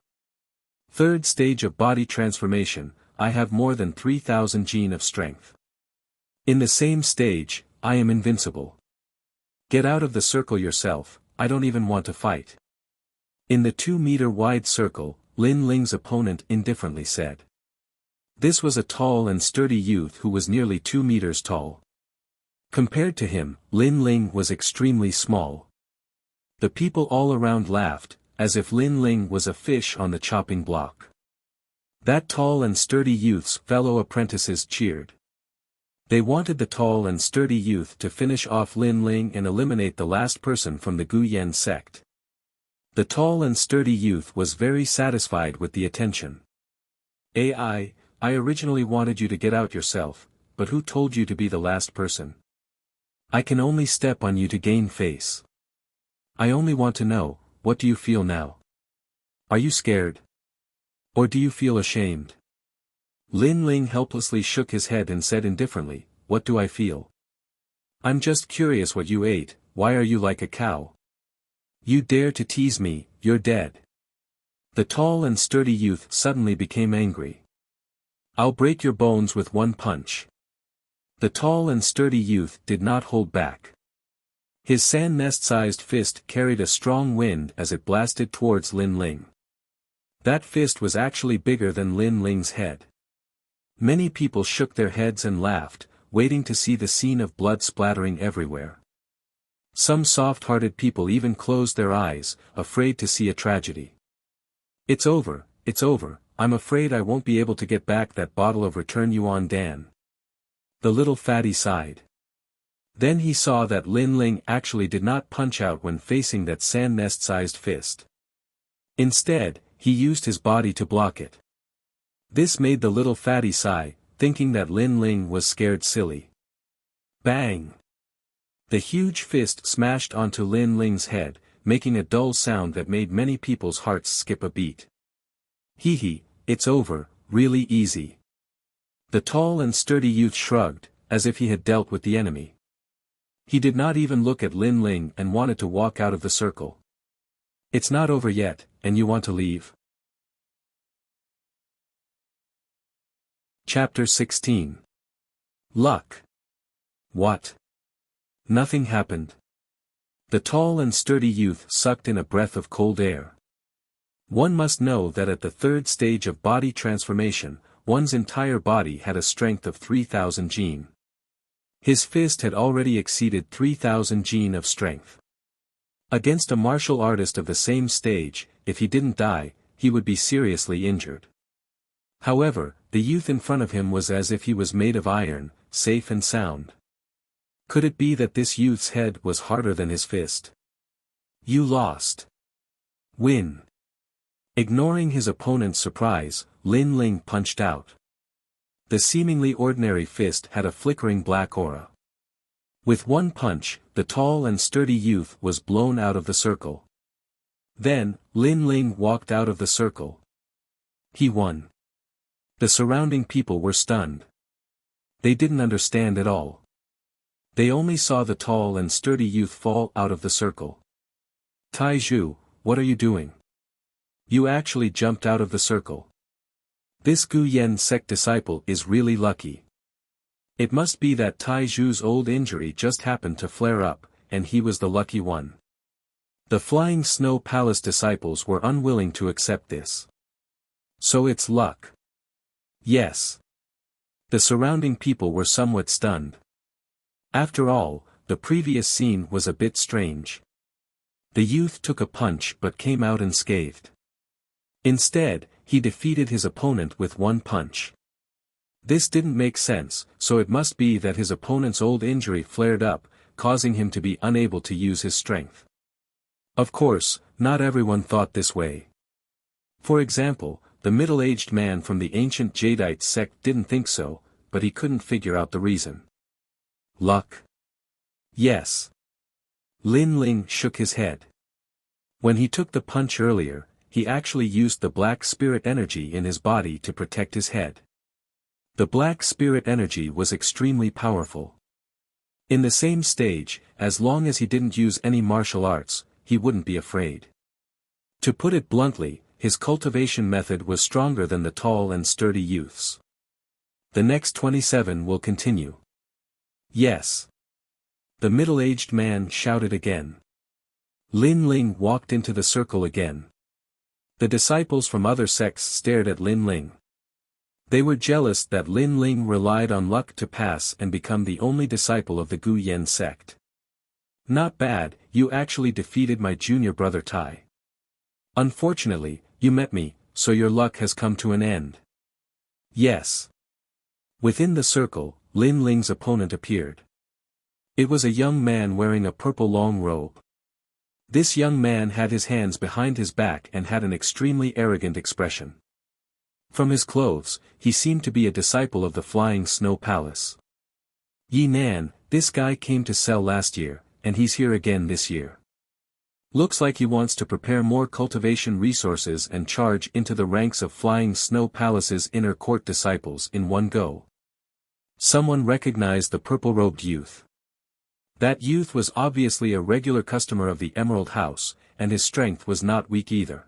Third stage of body transformation, I have more than 3,000 gene of strength. In the same stage, I am invincible. Get out of the circle yourself, I don't even want to fight. In the 2-meter wide circle, Lin Ling's opponent indifferently said. This was a tall and sturdy youth who was nearly 2 meters tall. Compared to him, Lin Ling was extremely small. The people all around laughed, as if Lin Ling was a fish on the chopping block. That tall and sturdy youth's fellow apprentices cheered. They wanted the tall and sturdy youth to finish off Lin Ling and eliminate the last person from the Gu Yen sect. The tall and sturdy youth was very satisfied with the attention. I originally wanted you to get out yourself, but who told you to be the last person? I can only step on you to gain face. I only want to know, what do you feel now? Are you scared? Or do you feel ashamed? Lin Ling helplessly shook his head and said indifferently, what do I feel? I'm just curious what you ate, why are you like a cow? You dare to tease me, you're dead. The tall and sturdy youth suddenly became angry. I'll break your bones with one punch. The tall and sturdy youth did not hold back. His sand nest-sized fist carried a strong wind as it blasted towards Lin Ling. That fist was actually bigger than Lin Ling's head. Many people shook their heads and laughed, waiting to see the scene of blood splattering everywhere. Some soft-hearted people even closed their eyes, afraid to see a tragedy. It's over, I'm afraid I won't be able to get back that bottle of Return Yuan Dan. The little fatty sighed. Then he saw that Lin Ling actually did not punch out when facing that sand nest-sized fist. Instead, he used his body to block it. This made the little fatty sigh, thinking that Lin Ling was scared silly. Bang! The huge fist smashed onto Lin Ling's head, making a dull sound that made many people's hearts skip a beat. Hee, it's over, really easy. The tall and sturdy youth shrugged, as if he had dealt with the enemy. He did not even look at Lin Ling and wanted to walk out of the circle. It's not over yet, and you want to leave? Chapter 16. Luck. What? Nothing happened. The tall and sturdy youth sucked in a breath of cold air. One must know that at the third stage of body transformation, one's entire body had a strength of 3,000 jin. His fist had already exceeded 3,000 jin of strength. Against a martial artist of the same stage, if he didn't die, he would be seriously injured. However, the youth in front of him was as if he was made of iron, safe and sound. Could it be that this youth's head was harder than his fist? You lost. Win. Ignoring his opponent's surprise, Lin Ling punched out. The seemingly ordinary fist had a flickering black aura. With one punch, the tall and sturdy youth was blown out of the circle. Then, Lin Ling walked out of the circle. He won. The surrounding people were stunned. They didn't understand at all. They only saw the tall and sturdy youth fall out of the circle. Tai Zhu, what are you doing? You actually jumped out of the circle. This Gu Yen sect disciple is really lucky. It must be that Tai Zhu's old injury just happened to flare up, and he was the lucky one. The Flying Snow Palace disciples were unwilling to accept this. So it's luck. Yes. The surrounding people were somewhat stunned. After all, the previous scene was a bit strange. The youth took a punch but came out unscathed. Instead, he defeated his opponent with one punch. This didn't make sense, so it must be that his opponent's old injury flared up, causing him to be unable to use his strength. Of course, not everyone thought this way. For example, the middle-aged man from the ancient Jadeite sect didn't think so, but he couldn't figure out the reason. Luck? Yes. Lin Ling shook his head. When he took the punch earlier, he actually used the black spirit energy in his body to protect his head. The black spirit energy was extremely powerful. In the same stage, as long as he didn't use any martial arts, he wouldn't be afraid. To put it bluntly, his cultivation method was stronger than the tall and sturdy youth's. The next 27 will continue. Yes. The middle-aged man shouted again. Lin Ling walked into the circle again. The disciples from other sects stared at Lin Ling. They were jealous that Lin Ling relied on luck to pass and become the only disciple of the Gu Yen sect. Not bad, you actually defeated my junior brother Tai. Unfortunately, you met me, so your luck has come to an end. Yes. Within the circle, Lin Ling's opponent appeared. It was a young man wearing a purple long robe. This young man had his hands behind his back and had an extremely arrogant expression. From his clothes, he seemed to be a disciple of the Flying Snow Palace. Yi Nan, this guy came to sell last year, and he's here again this year. Looks like he wants to prepare more cultivation resources and charge into the ranks of Flying Snow Palace's inner court disciples in one go. Someone recognized the purple-robed youth. That youth was obviously a regular customer of the Emerald House, and his strength was not weak either.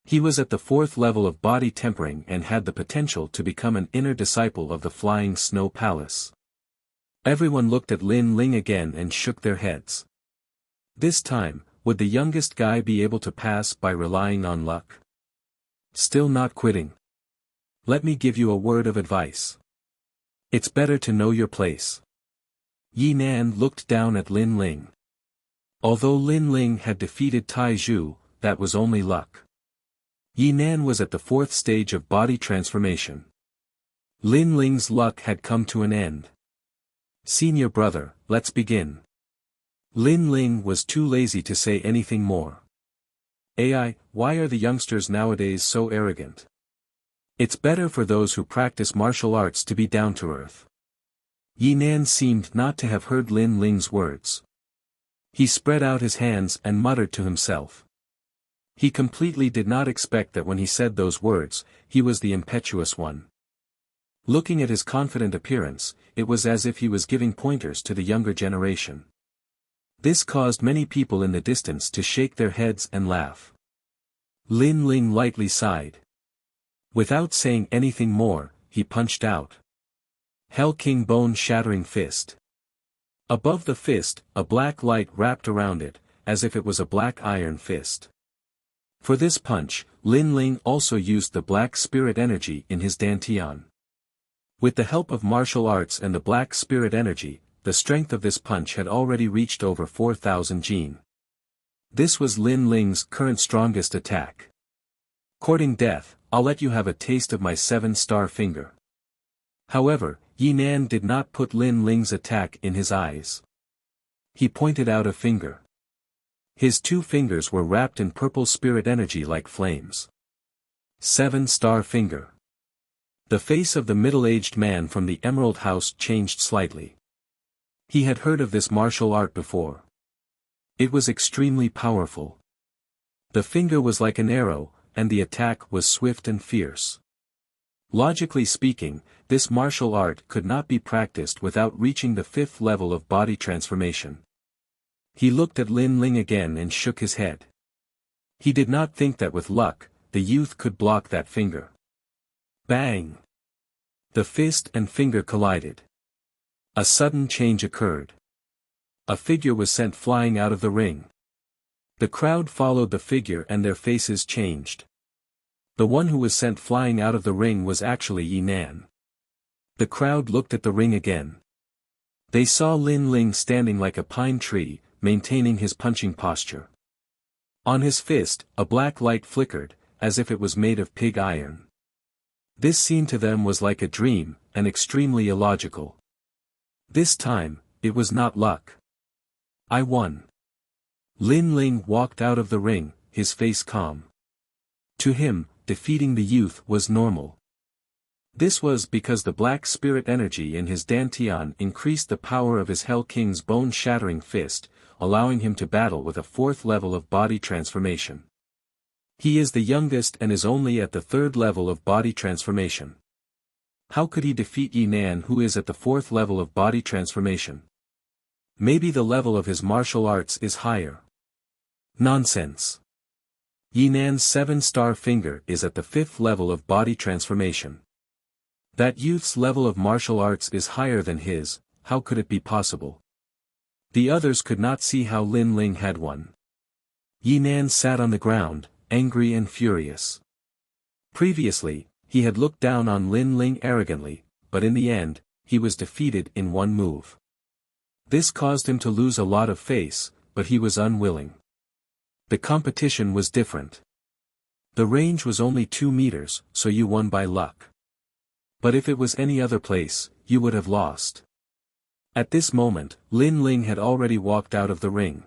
He was at the 4th level of body tempering and had the potential to become an inner disciple of the Flying Snow Palace. Everyone looked at Lin Ling again and shook their heads. This time, would the youngest guy be able to pass by relying on luck? Still not quitting. Let me give you a word of advice. It's better to know your place. Yi Nan looked down at Lin Ling. Although Lin Ling had defeated Tai Zhu, that was only luck. Yi Nan was at the 4th stage of body transformation. Lin Ling's luck had come to an end. Senior brother, let's begin. Lin Ling was too lazy to say anything more. AI, why are the youngsters nowadays so arrogant? It's better for those who practice martial arts to be down to earth. Yi Nan seemed not to have heard Lin Ling's words. He spread out his hands and muttered to himself. He completely did not expect that when he said those words, he was the impetuous one. Looking at his confident appearance, it was as if he was giving pointers to the younger generation. This caused many people in the distance to shake their heads and laugh. Lin Ling lightly sighed. Without saying anything more, he punched out. Hell King Bone-Shattering Fist. Above the fist, a black light wrapped around it, as if it was a black iron fist. For this punch, Lin Ling also used the black spirit energy in his dantian. With the help of martial arts and the black spirit energy, the strength of this punch had already reached over 4,000 jin. This was Lin Ling's current strongest attack. Courting death, I'll let you have a taste of my 7-star finger. However, Yi Nan did not put Lin Ling's attack in his eyes. He pointed out a finger. His 2 fingers were wrapped in purple spirit energy like flames. 7-star finger. The face of the middle-aged man from the Emerald House changed slightly. He had heard of this martial art before. It was extremely powerful. The finger was like an arrow, and the attack was swift and fierce. Logically speaking, this martial art could not be practiced without reaching the 5th level of body transformation. He looked at Lin Ling again and shook his head. He did not think that with luck, the youth could block that finger. Bang! The fist and finger collided. A sudden change occurred. A figure was sent flying out of the ring. The crowd followed the figure and their faces changed. The one who was sent flying out of the ring was actually Yi Nan. The crowd looked at the ring again. They saw Lin Ling standing like a pine tree, maintaining his punching posture. On his fist, a black light flickered, as if it was made of pig iron. This scene to them was like a dream, and extremely illogical. This time, it was not luck. I won. Lin Ling walked out of the ring, his face calm. To him, defeating the youth was normal. This was because the black spirit energy in his dantian increased the power of his Hell King's bone-shattering fist, allowing him to battle with a 4th level of body transformation. He is the youngest and is only at the 3rd level of body transformation. How could he defeat Yi Nan, who is at the 4th level of body transformation? Maybe the level of his martial arts is higher. Nonsense. Yi Nan's 7-star finger is at the 5th level of body transformation. That youth's level of martial arts is higher than his. How could it be possible? The others could not see how Lin Ling had won. Yi Nan sat on the ground, angry and furious. Previously, he had looked down on Lin Ling arrogantly, but in the end, he was defeated in one move. This caused him to lose a lot of face, but he was unwilling. The competition was different. The range was only 2 meters, so you won by luck. But if it was any other place, you would have lost. At this moment, Lin Ling had already walked out of the ring.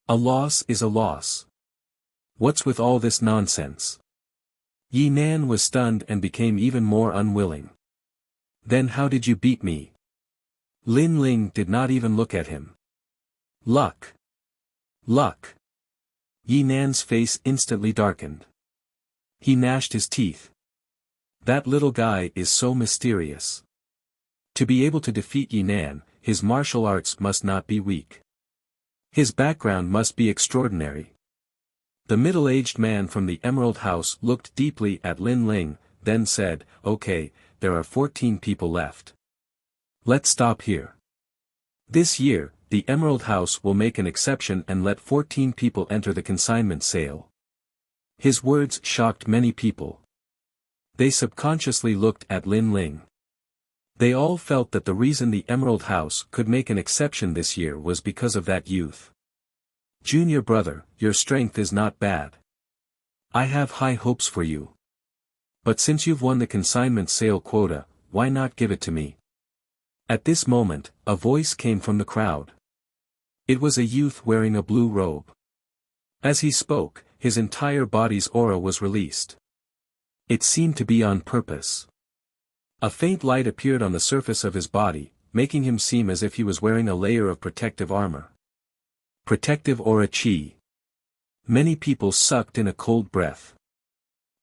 A loss is a loss. What's with all this nonsense? Yi Nan was stunned and became even more unwilling. Then how did you beat me? Lin Ling did not even look at him. Luck. Luck. Yi Nan's face instantly darkened. He gnashed his teeth. That little guy is so mysterious. To be able to defeat Yi Nan, his martial arts must not be weak. His background must be extraordinary. The middle-aged man from the Emerald House looked deeply at Lin Ling, then said, "Okay, there are 14 people left. Let's stop here. This year, the Emerald House will make an exception and let 14 people enter the consignment sale." His words shocked many people. They subconsciously looked at Lin Ling. They all felt that the reason the Emerald House could make an exception this year was because of that youth. "Junior brother, your strength is not bad. I have high hopes for you. But since you've won the consignment sale quota, why not give it to me?" At this moment, a voice came from the crowd. It was a youth wearing a blue robe. As he spoke, his entire body's aura was released. It seemed to be on purpose. A faint light appeared on the surface of his body, making him seem as if he was wearing a layer of protective armor. Protective aura chi. Many people sucked in a cold breath.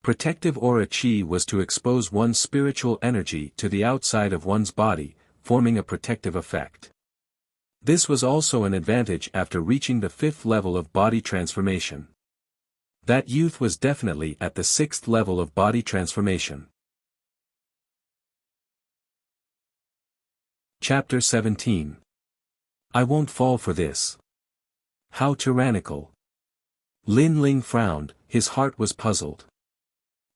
Protective aura chi was to expose one's spiritual energy to the outside of one's body, forming a protective effect. This was also an advantage after reaching the 5th level of body transformation. That youth was definitely at the 6th level of body transformation. Chapter 17. I won't fall for this. How tyrannical. Lin Ling frowned, his heart was puzzled.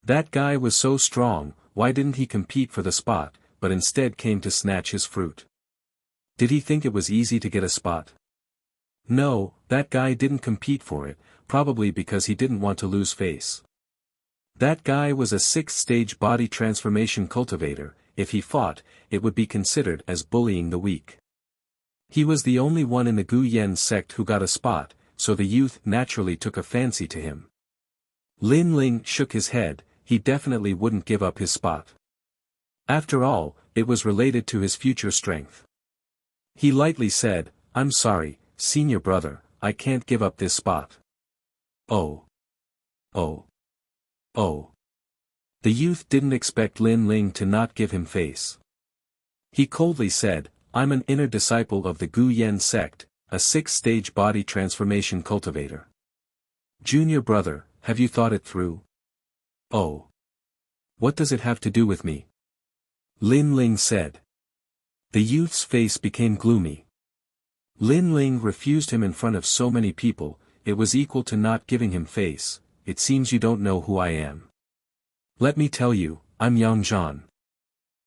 That guy was so strong, why didn't he compete for the spot, but instead came to snatch his fruit? Did he think it was easy to get a spot? No, that guy didn't compete for it, probably because he didn't want to lose face. That guy was a 6th-stage body transformation cultivator. If he fought, it would be considered as bullying the weak. He was the only one in the Gu Yen sect who got a spot, so the youth naturally took a fancy to him. Lin Ling shook his head, he definitely wouldn't give up his spot. After all, it was related to his future strength. He lightly said, "I'm sorry, senior brother, I can't give up this spot." Oh. Oh. Oh. The youth didn't expect Lin Ling to not give him face. He coldly said, "I'm an inner disciple of the Gu Yen sect, a 6th-stage body transformation cultivator. Junior brother, have you thought it through?" "Oh. What does it have to do with me?" Lin Ling said. The youth's face became gloomy. Lin Ling refused him in front of so many people, it was equal to not giving him face. "It seems you don't know who I am. Let me tell you, I'm Yang Zhan."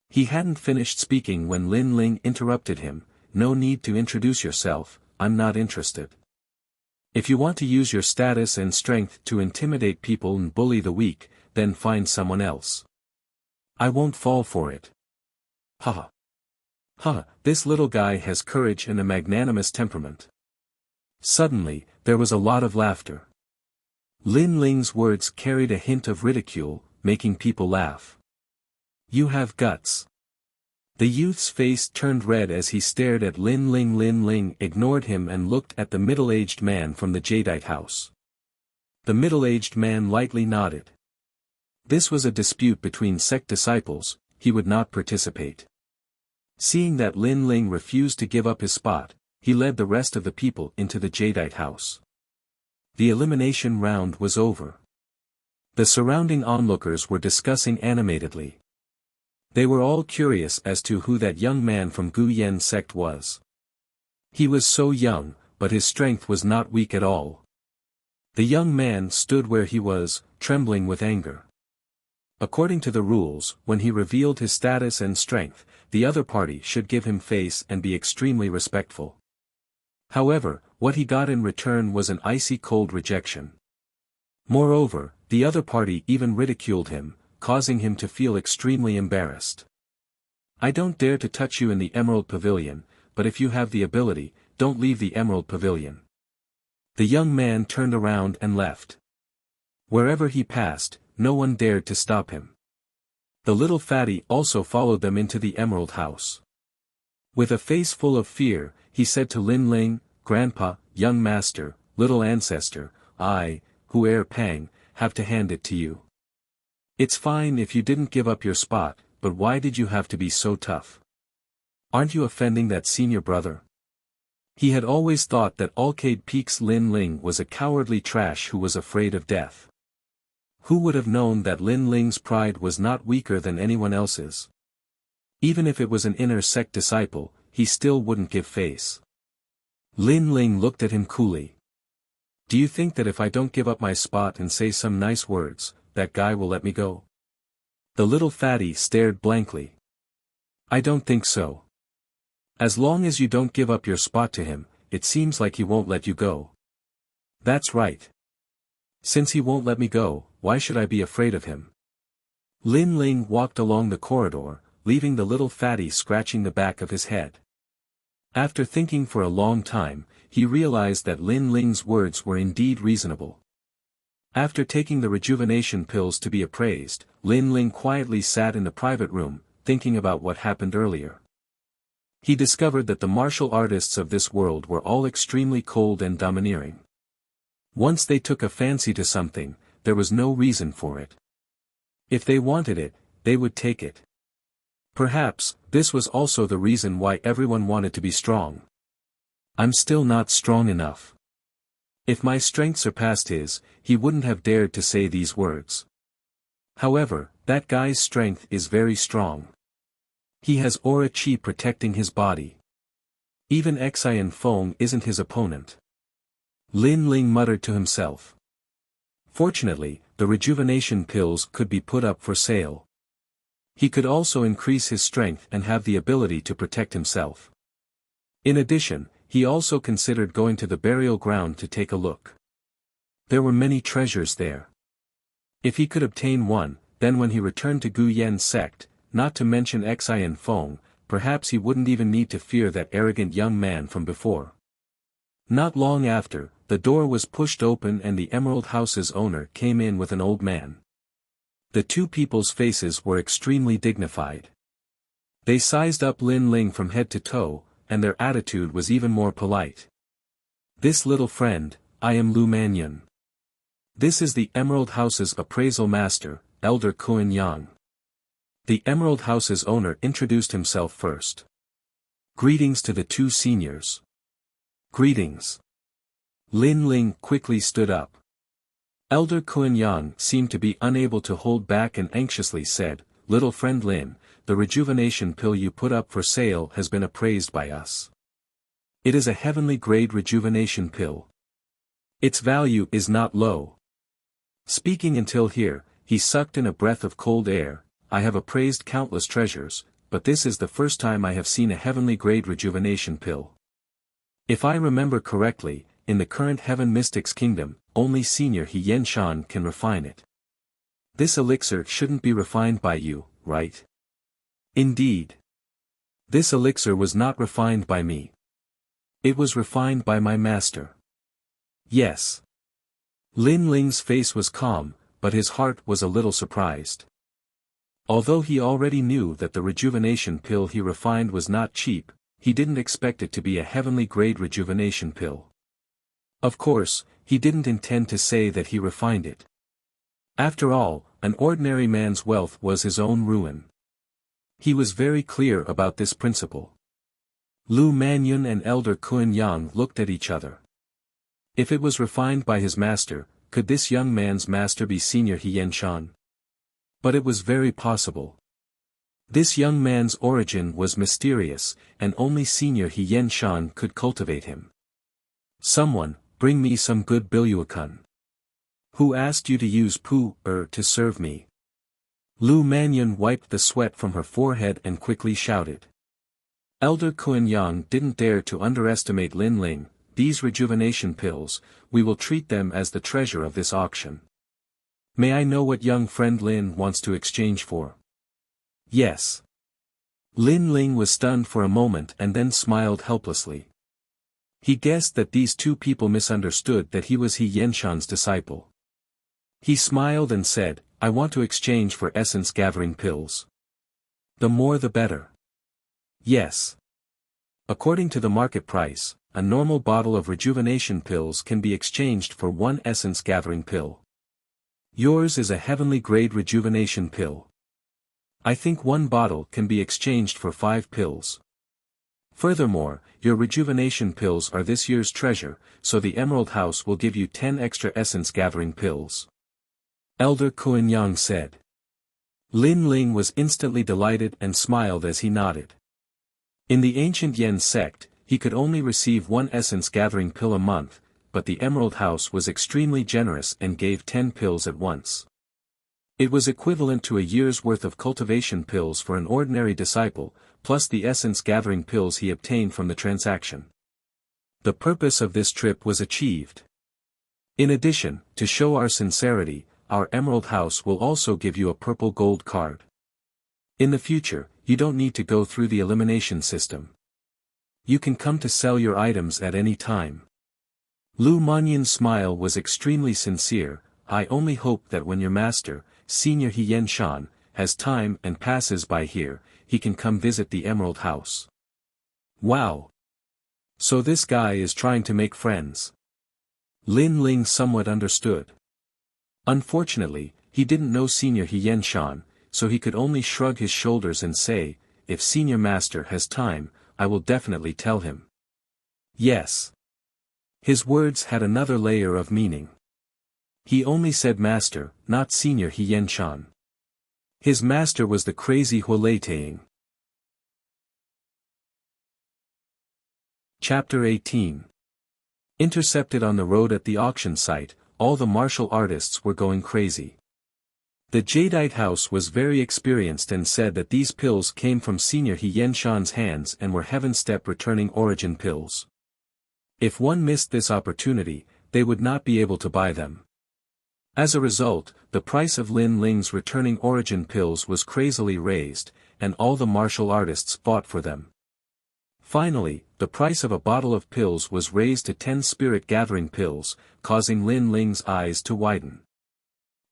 He hadn't finished speaking when Lin Ling interrupted him, "No need to introduce yourself, I'm not interested. If you want to use your status and strength to intimidate people and bully the weak, then find someone else. I won't fall for it." "Ha. Ha, this little guy has courage and a magnanimous temperament." Suddenly, there was a lot of laughter. Lin Ling's words carried a hint of ridicule, making people laugh. "You have guts." The youth's face turned red as he stared at Lin Ling. Lin Ling ignored him and looked at the middle-aged man from the Jadeite house. The middle-aged man lightly nodded. This was a dispute between sect disciples, he would not participate. Seeing that Lin Ling refused to give up his spot, he led the rest of the people into the Jadeite house. The elimination round was over. The surrounding onlookers were discussing animatedly. They were all curious as to who that young man from Gu Yen sect was. He was so young, but his strength was not weak at all. The young man stood where he was, trembling with anger. According to the rules, when he revealed his status and strength, the other party should give him face and be extremely respectful. However, what he got in return was an icy cold rejection. Moreover, the other party even ridiculed him, causing him to feel extremely embarrassed. I don't dare to touch you in the Emerald Pavilion, but if you have the ability, don't leave the Emerald Pavilion. The young man turned around and left. Wherever he passed, no one dared to stop him. The little fatty also followed them into the Emerald House. With a face full of fear, he said to Lin Ling, "Grandpa, young master, little ancestor, I, who heir Pang, have to hand it to you. It's fine if you didn't give up your spot, but why did you have to be so tough? Aren't you offending that senior brother?" He had always thought that Arcade Peak's Lin Ling was a cowardly trash who was afraid of death. Who would have known that Lin Ling's pride was not weaker than anyone else's? Even if it was an inner sect disciple, he still wouldn't give face. Lin Ling looked at him coolly. "Do you think that if I don't give up my spot and say some nice words, that guy will let me go?" The little fatty stared blankly. "I don't think so. As long as you don't give up your spot to him, it seems like he won't let you go." "That's right. Since he won't let me go, why should I be afraid of him?" Lin Ling walked along the corridor, leaving the little fatty scratching the back of his head. After thinking for a long time, he realized that Lin Ling's words were indeed reasonable. After taking the rejuvenation pills to be appraised, Lin Ling quietly sat in the private room, thinking about what happened earlier. He discovered that the martial artists of this world were all extremely cold and domineering. Once they took a fancy to something, there was no reason for it. If they wanted it, they would take it. Perhaps, this was also the reason why everyone wanted to be strong. "I'm still not strong enough." If my strength surpassed his, he wouldn't have dared to say these words. However, that guy's strength is very strong. He has aura chi protecting his body. Even Xian Feng isn't his opponent. Lin Ling muttered to himself. Fortunately, the rejuvenation pills could be put up for sale. He could also increase his strength and have the ability to protect himself. In addition, he also considered going to the burial ground to take a look. There were many treasures there. If he could obtain one, then when he returned to Gu Yen's sect, not to mention Xian Feng, perhaps he wouldn't even need to fear that arrogant young man from before. Not long after, the door was pushed open and the Emerald House's owner came in with an old man. The two people's faces were extremely dignified. They sized up Lin Ling from head to toe, and their attitude was even more polite. "This little friend, I am Lu Manyan. This is the Emerald House's appraisal master, Elder Kuan Yang." The Emerald House's owner introduced himself first. "Greetings to the two seniors." "Greetings." Lin Ling quickly stood up. Elder Kuan Yang seemed to be unable to hold back and anxiously said, "Little friend Lin, the rejuvenation pill you put up for sale has been appraised by us. It is a heavenly grade rejuvenation pill. Its value is not low." Speaking until here, he sucked in a breath of cold air. "I have appraised countless treasures, but this is the first time I have seen a heavenly grade rejuvenation pill. If I remember correctly, in the current Heaven Mystics Kingdom, only Senior He Yenshan can refine it. This elixir shouldn't be refined by you, right?" "Indeed. This elixir was not refined by me. It was refined by my master." "Yes." Lin Ling's face was calm, but his heart was a little surprised. Although he already knew that the rejuvenation pill he refined was not cheap, he didn't expect it to be a heavenly grade rejuvenation pill. Of course, he didn't intend to say that he refined it. After all, an ordinary man's wealth was his own ruin. He was very clear about this principle. Lu Manyan and Elder Kuan Yang looked at each other. If it was refined by his master, could this young man's master be Senior He Yenshan? But it was very possible. This young man's origin was mysterious, and only Senior He Yenshan could cultivate him. "Someone, bring me some good Biluakun." Who asked you to use to serve me? Lu Mannion wiped the sweat from her forehead and quickly shouted. Elder Kuan Yang didn't dare to underestimate Lin Ling. These rejuvenation pills, we will treat them as the treasure of this auction. May I know what young friend Lin wants to exchange for? Yes. Lin Ling was stunned for a moment and then smiled helplessly. He guessed that these two people misunderstood that he was He Yenshan's disciple. He smiled and said, I want to exchange for essence-gathering pills. The more the better. Yes. According to the market price, a normal bottle of rejuvenation pills can be exchanged for one essence-gathering pill. Yours is a heavenly grade rejuvenation pill. I think one bottle can be exchanged for 5 pills. Furthermore, your rejuvenation pills are this year's treasure, so the Emerald House will give you 10 extra essence-gathering pills. Elder Kuan Yang said. Lin Ling was instantly delighted and smiled as he nodded. In the ancient Yen sect, he could only receive one essence-gathering pill a month, but the Emerald House was extremely generous and gave 10 pills at once. It was equivalent to a year's worth of cultivation pills for an ordinary disciple, plus the essence-gathering pills he obtained from the transaction. The purpose of this trip was achieved. In addition, to show our sincerity, our Emerald House will also give you a purple gold card. In the future, you don't need to go through the elimination system. You can come to sell your items at any time. Lu Manyin's smile was extremely sincere. I only hope that when your master, Senior He Yenshan, has time and passes by here, he can come visit the Emerald House. Wow! So this guy is trying to make friends. Lin Ling somewhat understood. Unfortunately, he didn't know Senior He Yenshan, so he could only shrug his shoulders and say, if Senior Master has time, I will definitely tell him. Yes. His words had another layer of meaning. He only said master, not Senior He Yenshan. His master was the crazy Huolei Taing. Chapter 18. Intercepted on the road at the auction site, all the martial artists were going crazy. The Jadeite house was very experienced and said that these pills came from Senior He Yenshan's hands and were Heaven Step returning origin pills. If one missed this opportunity, they would not be able to buy them. As a result, the price of Lin Ling's returning origin pills was crazily raised, and all the martial artists fought for them. Finally, the price of a bottle of pills was raised to 10 spirit-gathering pills, causing Lin Ling's eyes to widen.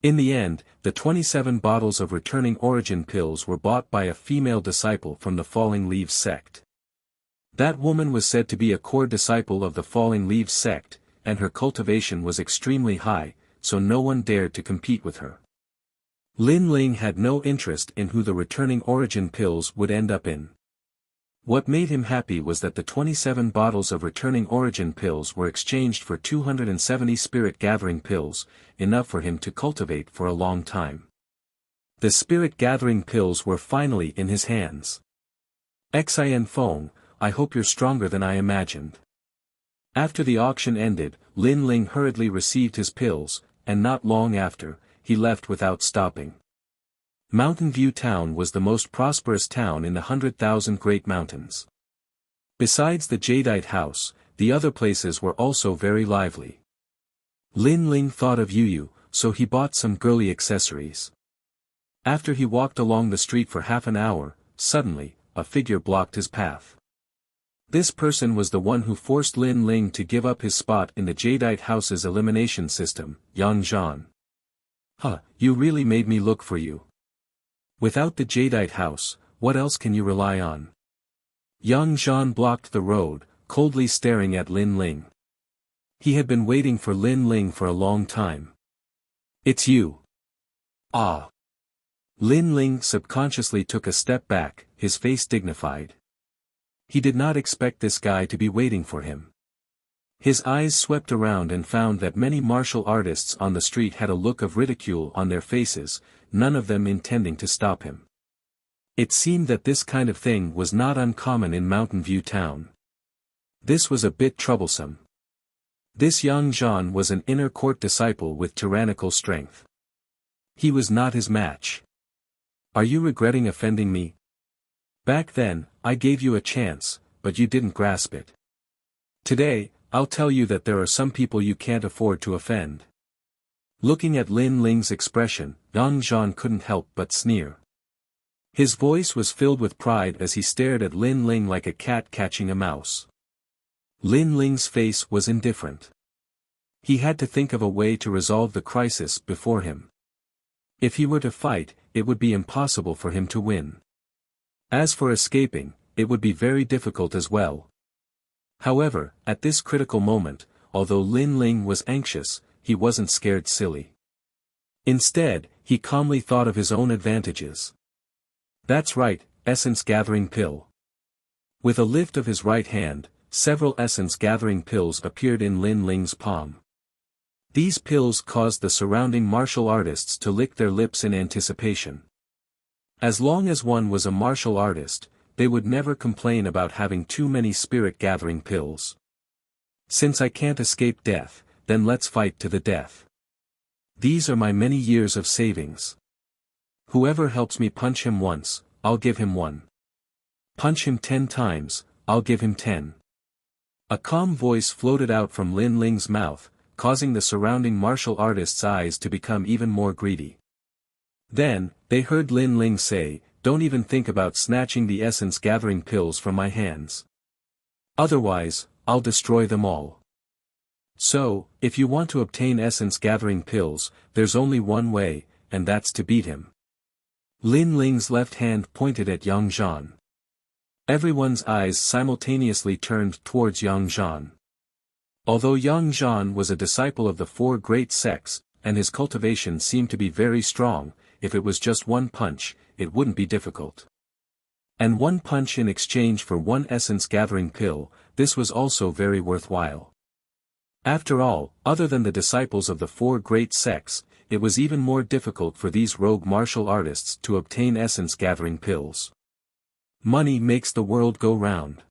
In the end, the 27 bottles of returning origin pills were bought by a female disciple from the Falling Leaves sect. That woman was said to be a core disciple of the Falling Leaves sect, and her cultivation was extremely high, so no one dared to compete with her. Lin Ling had no interest in who the returning origin pills would end up in. What made him happy was that the 27 bottles of returning origin pills were exchanged for 270 spirit-gathering pills, enough for him to cultivate for a long time. The spirit-gathering pills were finally in his hands. Xin Feng, I hope you're stronger than I imagined. After the auction ended, Lin Ling hurriedly received his pills, and not long after, he left without stopping. Mountain View Town was the most prosperous town in the 100,000 Great Mountains. Besides the Jadeite house, the other places were also very lively. Lin Ling thought of Yu, so he bought some girly accessories. After he walked along the street for half an hour, suddenly, a figure blocked his path. This person was the one who forced Lin Ling to give up his spot in the Jadeite house's elimination system, Yang Zhan. Huh, you really made me look for you. Without the Jadeite house, what else can you rely on? Yang Zhan blocked the road, coldly staring at Lin Ling. He had been waiting for Lin Ling for a long time. It's you. Ah. Lin Ling subconsciously took a step back, his face dignified. He did not expect this guy to be waiting for him. His eyes swept around and found that many martial artists on the street had a look of ridicule on their faces, none of them intending to stop him. It seemed that this kind of thing was not uncommon in Mountain View Town. This was a bit troublesome. This young Jean was an inner court disciple with tyrannical strength. He was not his match. Are you regretting offending me? Back then, I gave you a chance, but you didn't grasp it. Today, I'll tell you that there are some people you can't afford to offend. Looking at Lin Ling's expression, young Jean couldn't help but sneer. His voice was filled with pride as he stared at Lin Ling like a cat catching a mouse. Lin Ling's face was indifferent. He had to think of a way to resolve the crisis before him. If he were to fight, it would be impossible for him to win. As for escaping, it would be very difficult as well. However, at this critical moment, although Lin Ling was anxious, he wasn't scared silly. Instead, he calmly thought of his own advantages. That's right, essence-gathering pill. With a lift of his right hand, several essence-gathering pills appeared in Lin Ling's palm. These pills caused the surrounding martial artists to lick their lips in anticipation. As long as one was a martial artist, they would never complain about having too many spirit-gathering pills. Since I can't escape death, then let's fight to the death. These are my many years of savings. Whoever helps me punch him once, I'll give him 1. Punch him 10 times, I'll give him 10. A calm voice floated out from Lin Ling's mouth, causing the surrounding martial artists' eyes to become even more greedy. Then, they heard Lin Ling say, "Don't even think about snatching the essence-gathering pills from my hands. Otherwise, I'll destroy them all." So, if you want to obtain essence-gathering pills, there's only one way, and that's to beat him. Lin Ling's left hand pointed at Yang Zhan. Everyone's eyes simultaneously turned towards Yang Zhan. Although Yang Zhan was a disciple of the 4 great sects, and his cultivation seemed to be very strong, if it was just 1 punch, it wouldn't be difficult. And 1 punch in exchange for 1 essence-gathering pill, this was also very worthwhile. After all, other than the disciples of the 4 great sects, it was even more difficult for these rogue martial artists to obtain essence-gathering pills. Money makes the world go round.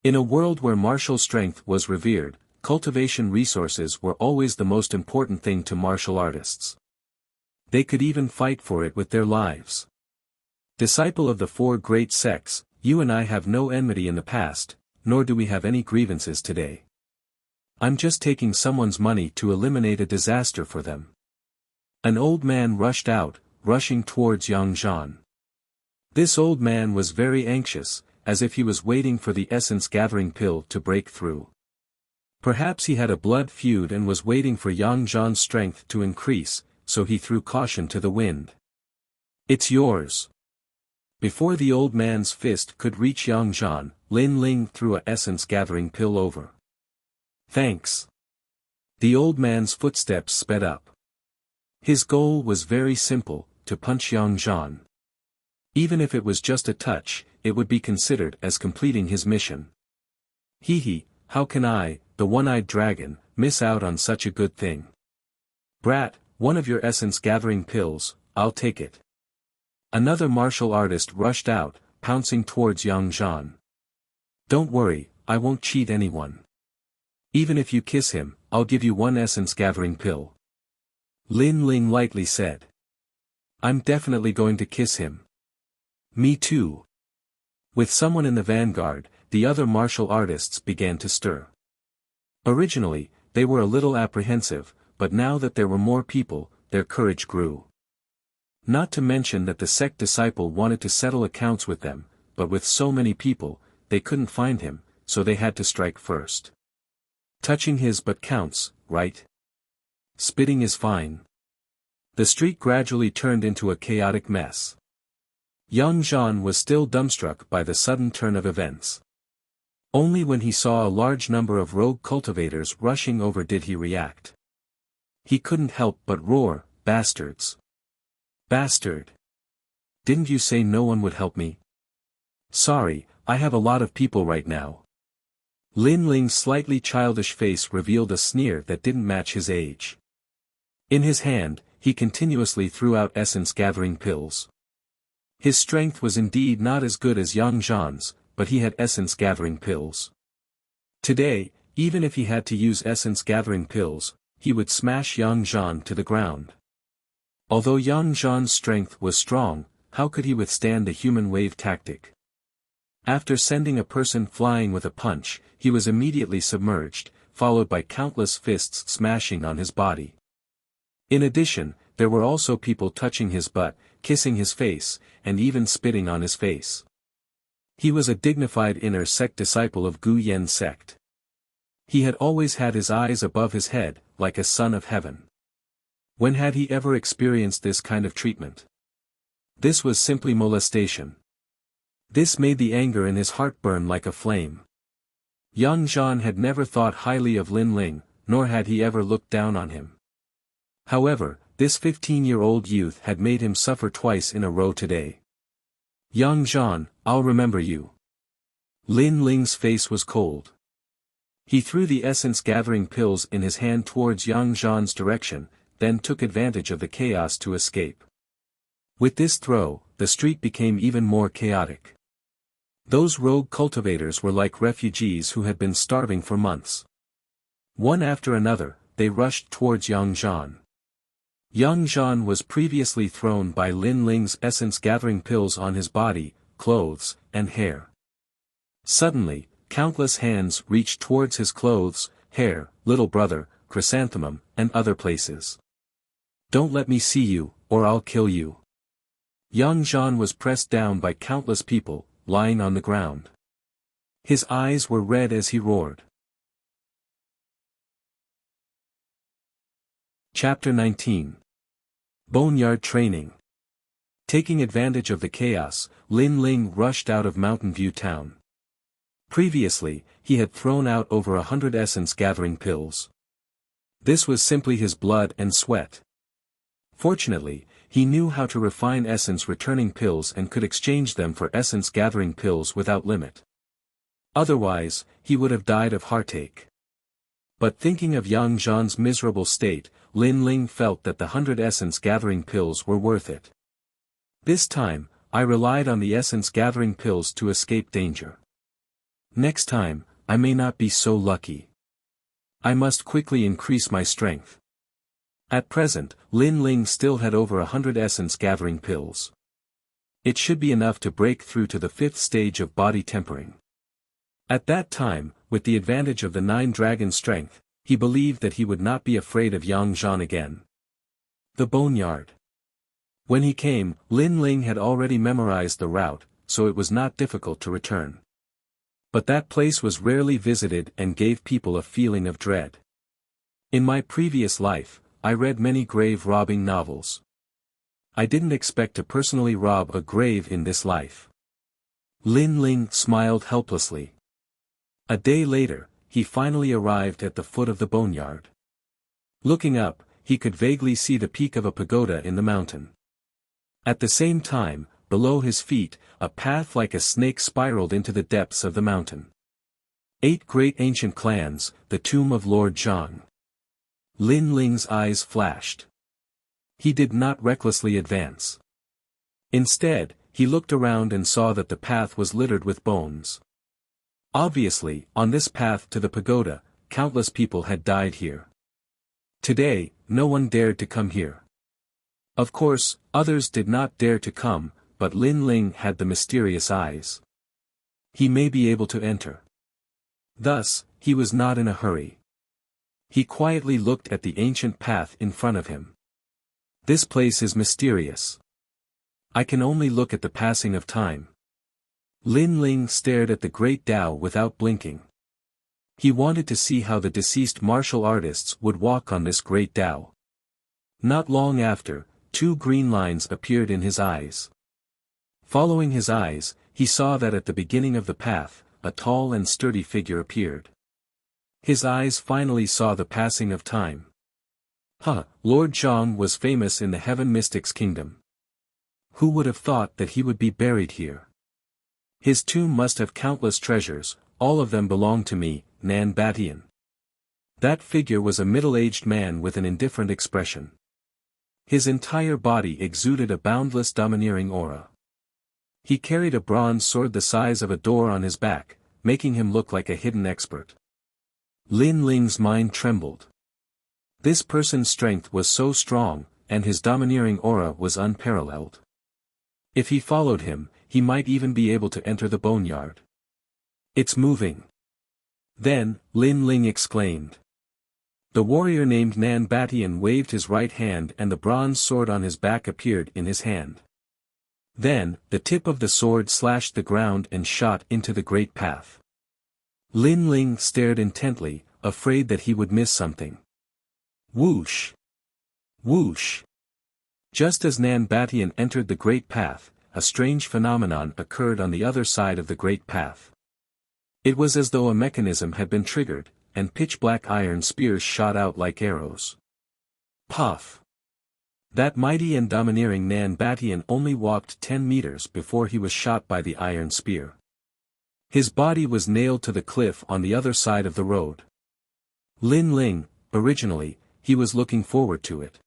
In a world where martial strength was revered, cultivation resources were always the most important thing to martial artists. They could even fight for it with their lives. Disciple of the 4 great sects, you and I have no enmity in the past, nor do we have any grievances today. I'm just taking someone's money to eliminate a disaster for them. An old man rushed out, rushing towards Yang Zhan. This old man was very anxious, as if he was waiting for the essence-gathering pill to break through. Perhaps he had a blood feud and was waiting for Yang Zhan's strength to increase, so he threw caution to the wind. "It's yours." Before the old man's fist could reach Yang Zhan, Lin Ling threw a essence-gathering pill over. "Thanks." The old man's footsteps sped up. His goal was very simple, to punch Yang Zhan. Even if it was just a touch, it would be considered as completing his mission. Hee, how can I, the one-eyed dragon, miss out on such a good thing? Brat, one of your essence-gathering pills, I'll take it. Another martial artist rushed out, pouncing towards Yang Zhan. "Don't worry, I won't cheat anyone. Even if you kiss him, I'll give you 1 essence-gathering pill." Lin Ling lightly said. "I'm definitely going to kiss him." "Me too." With someone in the vanguard, the other martial artists began to stir. Originally, they were a little apprehensive, but now that there were more people, their courage grew. Not to mention that the sect disciple wanted to settle accounts with them, but with so many people, they couldn't find him, so they had to strike first. Touching his butt counts, right? Spitting is fine. The street gradually turned into a chaotic mess. Yang Zhan was still dumbstruck by the sudden turn of events. Only when he saw a large number of rogue cultivators rushing over did he react. He couldn't help but roar, "Bastards! Bastard! Didn't you say no one would help me? Sorry, I have a lot of people right now." Lin Ling's slightly childish face revealed a sneer that didn't match his age. In his hand, he continuously threw out essence-gathering pills. His strength was indeed not as good as Yang Zhan's, but he had essence-gathering pills. Today, Even if he had to use essence-gathering pills, he would smash Yang Zhan to the ground. Although Yang Zhan's strength was strong, how could he withstand the human wave tactic? After sending a person flying with a punch, he was immediately submerged, followed by countless fists smashing on his body. In addition, there were also people touching his butt, kissing his face, and even spitting on his face. He was a dignified inner sect disciple of Gu Yen sect. He had always had his eyes above his head, like a son of heaven. When had he ever experienced this kind of treatment? This was simply molestation. This made the anger in his heart burn like a flame. Yang Zhan had never thought highly of Lin Ling, nor had he ever looked down on him. However, this 15-year-old youth had made him suffer twice in a row today. Yang Zhan, I'll remember you. Lin Ling's face was cold. He threw the essence-gathering pills in his hand towards Yang Zhan's direction, then took advantage of the chaos to escape. With this throw, the street became even more chaotic. Those rogue cultivators were like refugees who had been starving for months. One after another, they rushed towards Yang Zhan. Yang Zhan was previously thrown by Lin Ling's essence-gathering pills on his body, clothes, and hair. Suddenly, countless hands reached towards his clothes, hair, little brother, chrysanthemum, and other places. Don't let me see you, or I'll kill you. Yang Zhan was pressed down by countless people, lying on the ground. His eyes were red as he roared. Chapter 19. Boneyard Training. Taking advantage of the chaos, Lin Ling rushed out of Mountain View Town. Previously, he had thrown out over 100 essence-gathering pills. This was simply his blood and sweat. Fortunately, he knew how to refine essence-returning pills and could exchange them for essence-gathering pills without limit. Otherwise, he would have died of heartache. But thinking of Yang Zhan's miserable state, Lin Ling felt that the 100 essence-gathering pills were worth it. This time, I relied on the essence-gathering pills to escape danger. Next time, I may not be so lucky. I must quickly increase my strength. At present, Lin Ling still had over 100 essence-gathering pills. It should be enough to break through to the 5th stage of body tempering. At that time, with the advantage of the 9-dragon strength, he believed that he would not be afraid of Yang Zhan again. The Boneyard. When he came, Lin Ling had already memorized the route, so it was not difficult to return. But that place was rarely visited and gave people a feeling of dread. In my previous life, I read many grave-robbing novels. I didn't expect to personally rob a grave in this life. Lin Ling smiled helplessly. A day later, he finally arrived at the foot of the boneyard. Looking up, he could vaguely see the peak of a pagoda in the mountain. At the same time, below his feet, a path like a snake spiraled into the depths of the mountain. 8 great ancient clans, the tomb of Lord Zhang. Lin Ling's eyes flashed. He did not recklessly advance. Instead, he looked around and saw that the path was littered with bones. Obviously, on this path to the pagoda, countless people had died here. Today, no one dared to come here. Of course, others did not dare to come, but Lin Ling had the mysterious eyes. He may be able to enter. Thus, he was not in a hurry. He quietly looked at the ancient path in front of him. This place is mysterious. I can only look at the passing of time. Lin Ling stared at the great Tao without blinking. He wanted to see how the deceased martial artists would walk on this great Tao. Not long after, 2 green lines appeared in his eyes. Following his eyes, he saw that at the beginning of the path, a tall and sturdy figure appeared. His eyes finally saw the passing of time. Lord Zhang was famous in the Heaven Mystics Kingdom. Who would have thought that he would be buried here? His tomb must have countless treasures, all of them belong to me, Nan Batian. That figure was a middle-aged man with an indifferent expression. His entire body exuded a boundless domineering aura. He carried a bronze sword the size of a door on his back, making him look like a hidden expert. Lin Ling's mind trembled. This person's strength was so strong, and his domineering aura was unparalleled. If he followed him, he might even be able to enter the boneyard. It's moving. Then, Lin Ling exclaimed. The warrior named Nan Batian waved his right hand and the bronze sword on his back appeared in his hand. Then, the tip of the sword slashed the ground and shot into the great path. Lin Ling stared intently, afraid that he would miss something. Whoosh! Whoosh! Just as Nan Batian entered the great path, a strange phenomenon occurred on the other side of the great path. It was as though a mechanism had been triggered, and pitch-black iron spears shot out like arrows. Puff! That mighty and domineering Nan Batian only walked 10 meters before he was shot by the iron spear. His body was nailed to the cliff on the other side of the road. Lin Ling, originally, he was looking forward to it.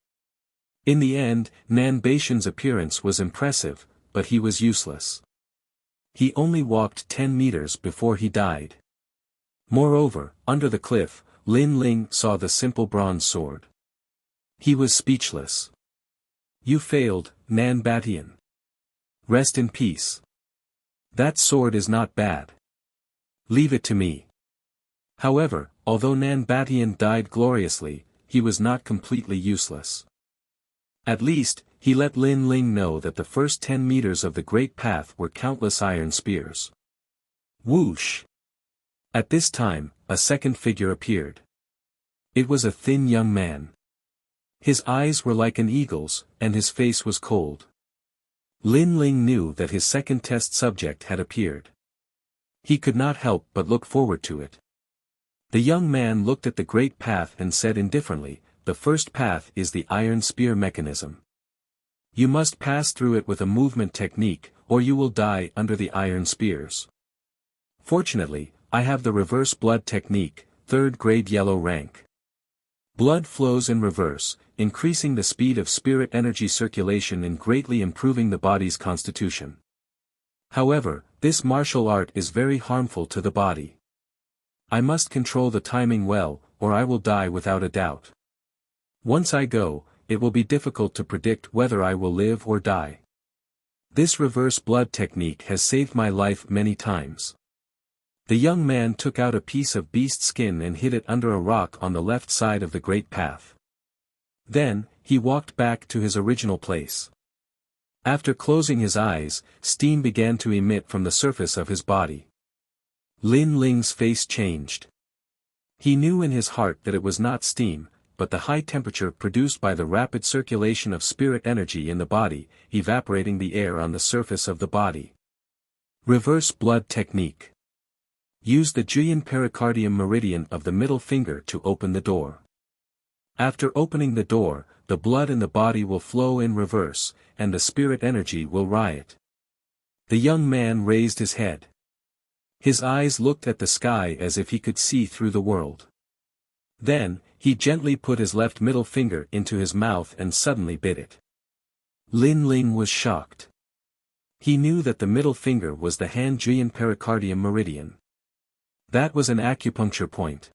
In the end, Nan Batian's appearance was impressive, but he was useless. He only walked 10 meters before he died. Moreover, under the cliff, Lin Ling saw the simple bronze sword. He was speechless. You failed, Nan Batian. Rest in peace. That sword is not bad. Leave it to me. However, although Nan Batian died gloriously, he was not completely useless. At least, he let Lin Ling know that the first 10 meters of the great path were countless iron spears. Whoosh! At this time, a second figure appeared. It was a thin young man. His eyes were like an eagle's, and his face was cold. Lin Ling knew that his second test subject had appeared. He could not help but look forward to it. The young man looked at the great path and said indifferently, the first path is the iron spear mechanism. You must pass through it with a movement technique, or you will die under the iron spears. Fortunately, I have the reverse blood technique, 3rd grade yellow rank. Blood flows in reverse, increasing the speed of spirit energy circulation and greatly improving the body's constitution. However, this martial art is very harmful to the body. I must control the timing well, or I will die without a doubt. Once I go, it will be difficult to predict whether I will live or die. This reverse blood technique has saved my life many times. The young man took out a piece of beast skin and hid it under a rock on the left side of the great path. Then, he walked back to his original place. After closing his eyes, steam began to emit from the surface of his body. Lin Ling's face changed. He knew in his heart that it was not steam, but the high temperature produced by the rapid circulation of spirit energy in the body, evaporating the air on the surface of the body. Reverse blood technique. Use the Juyin pericardium meridian of the middle finger to open the door. After opening the door, the blood in the body will flow in reverse, and the spirit energy will riot. The young man raised his head. His eyes looked at the sky as if he could see through the world. Then, he gently put his left middle finger into his mouth and suddenly bit it. Lin Ling was shocked. He knew that the middle finger was the hand Juyin pericardium meridian. That was an acupuncture point.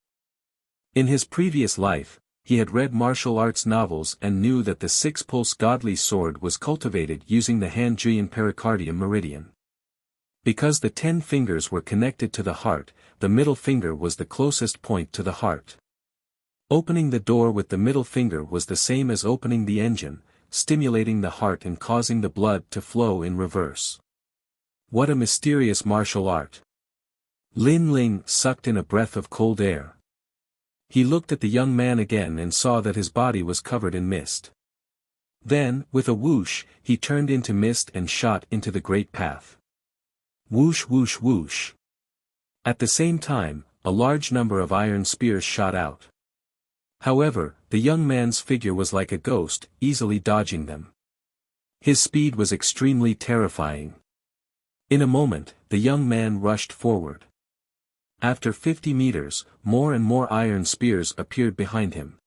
In his previous life, he had read martial arts novels and knew that the 6-pulse godly sword was cultivated using the hand Juyin pericardium meridian. Because the 10 fingers were connected to the heart, the middle finger was the closest point to the heart. Opening the door with the middle finger was the same as opening the engine, stimulating the heart and causing the blood to flow in reverse. What a mysterious martial art! Lin Ling sucked in a breath of cold air. He looked at the young man again and saw that his body was covered in mist. Then, with a whoosh, he turned into mist and shot into the great path. Whoosh whoosh whoosh. At the same time, a large number of iron spears shot out. However, the young man's figure was like a ghost, easily dodging them. His speed was extremely terrifying. In a moment, the young man rushed forward. After 50 meters, more and more iron spears appeared behind him.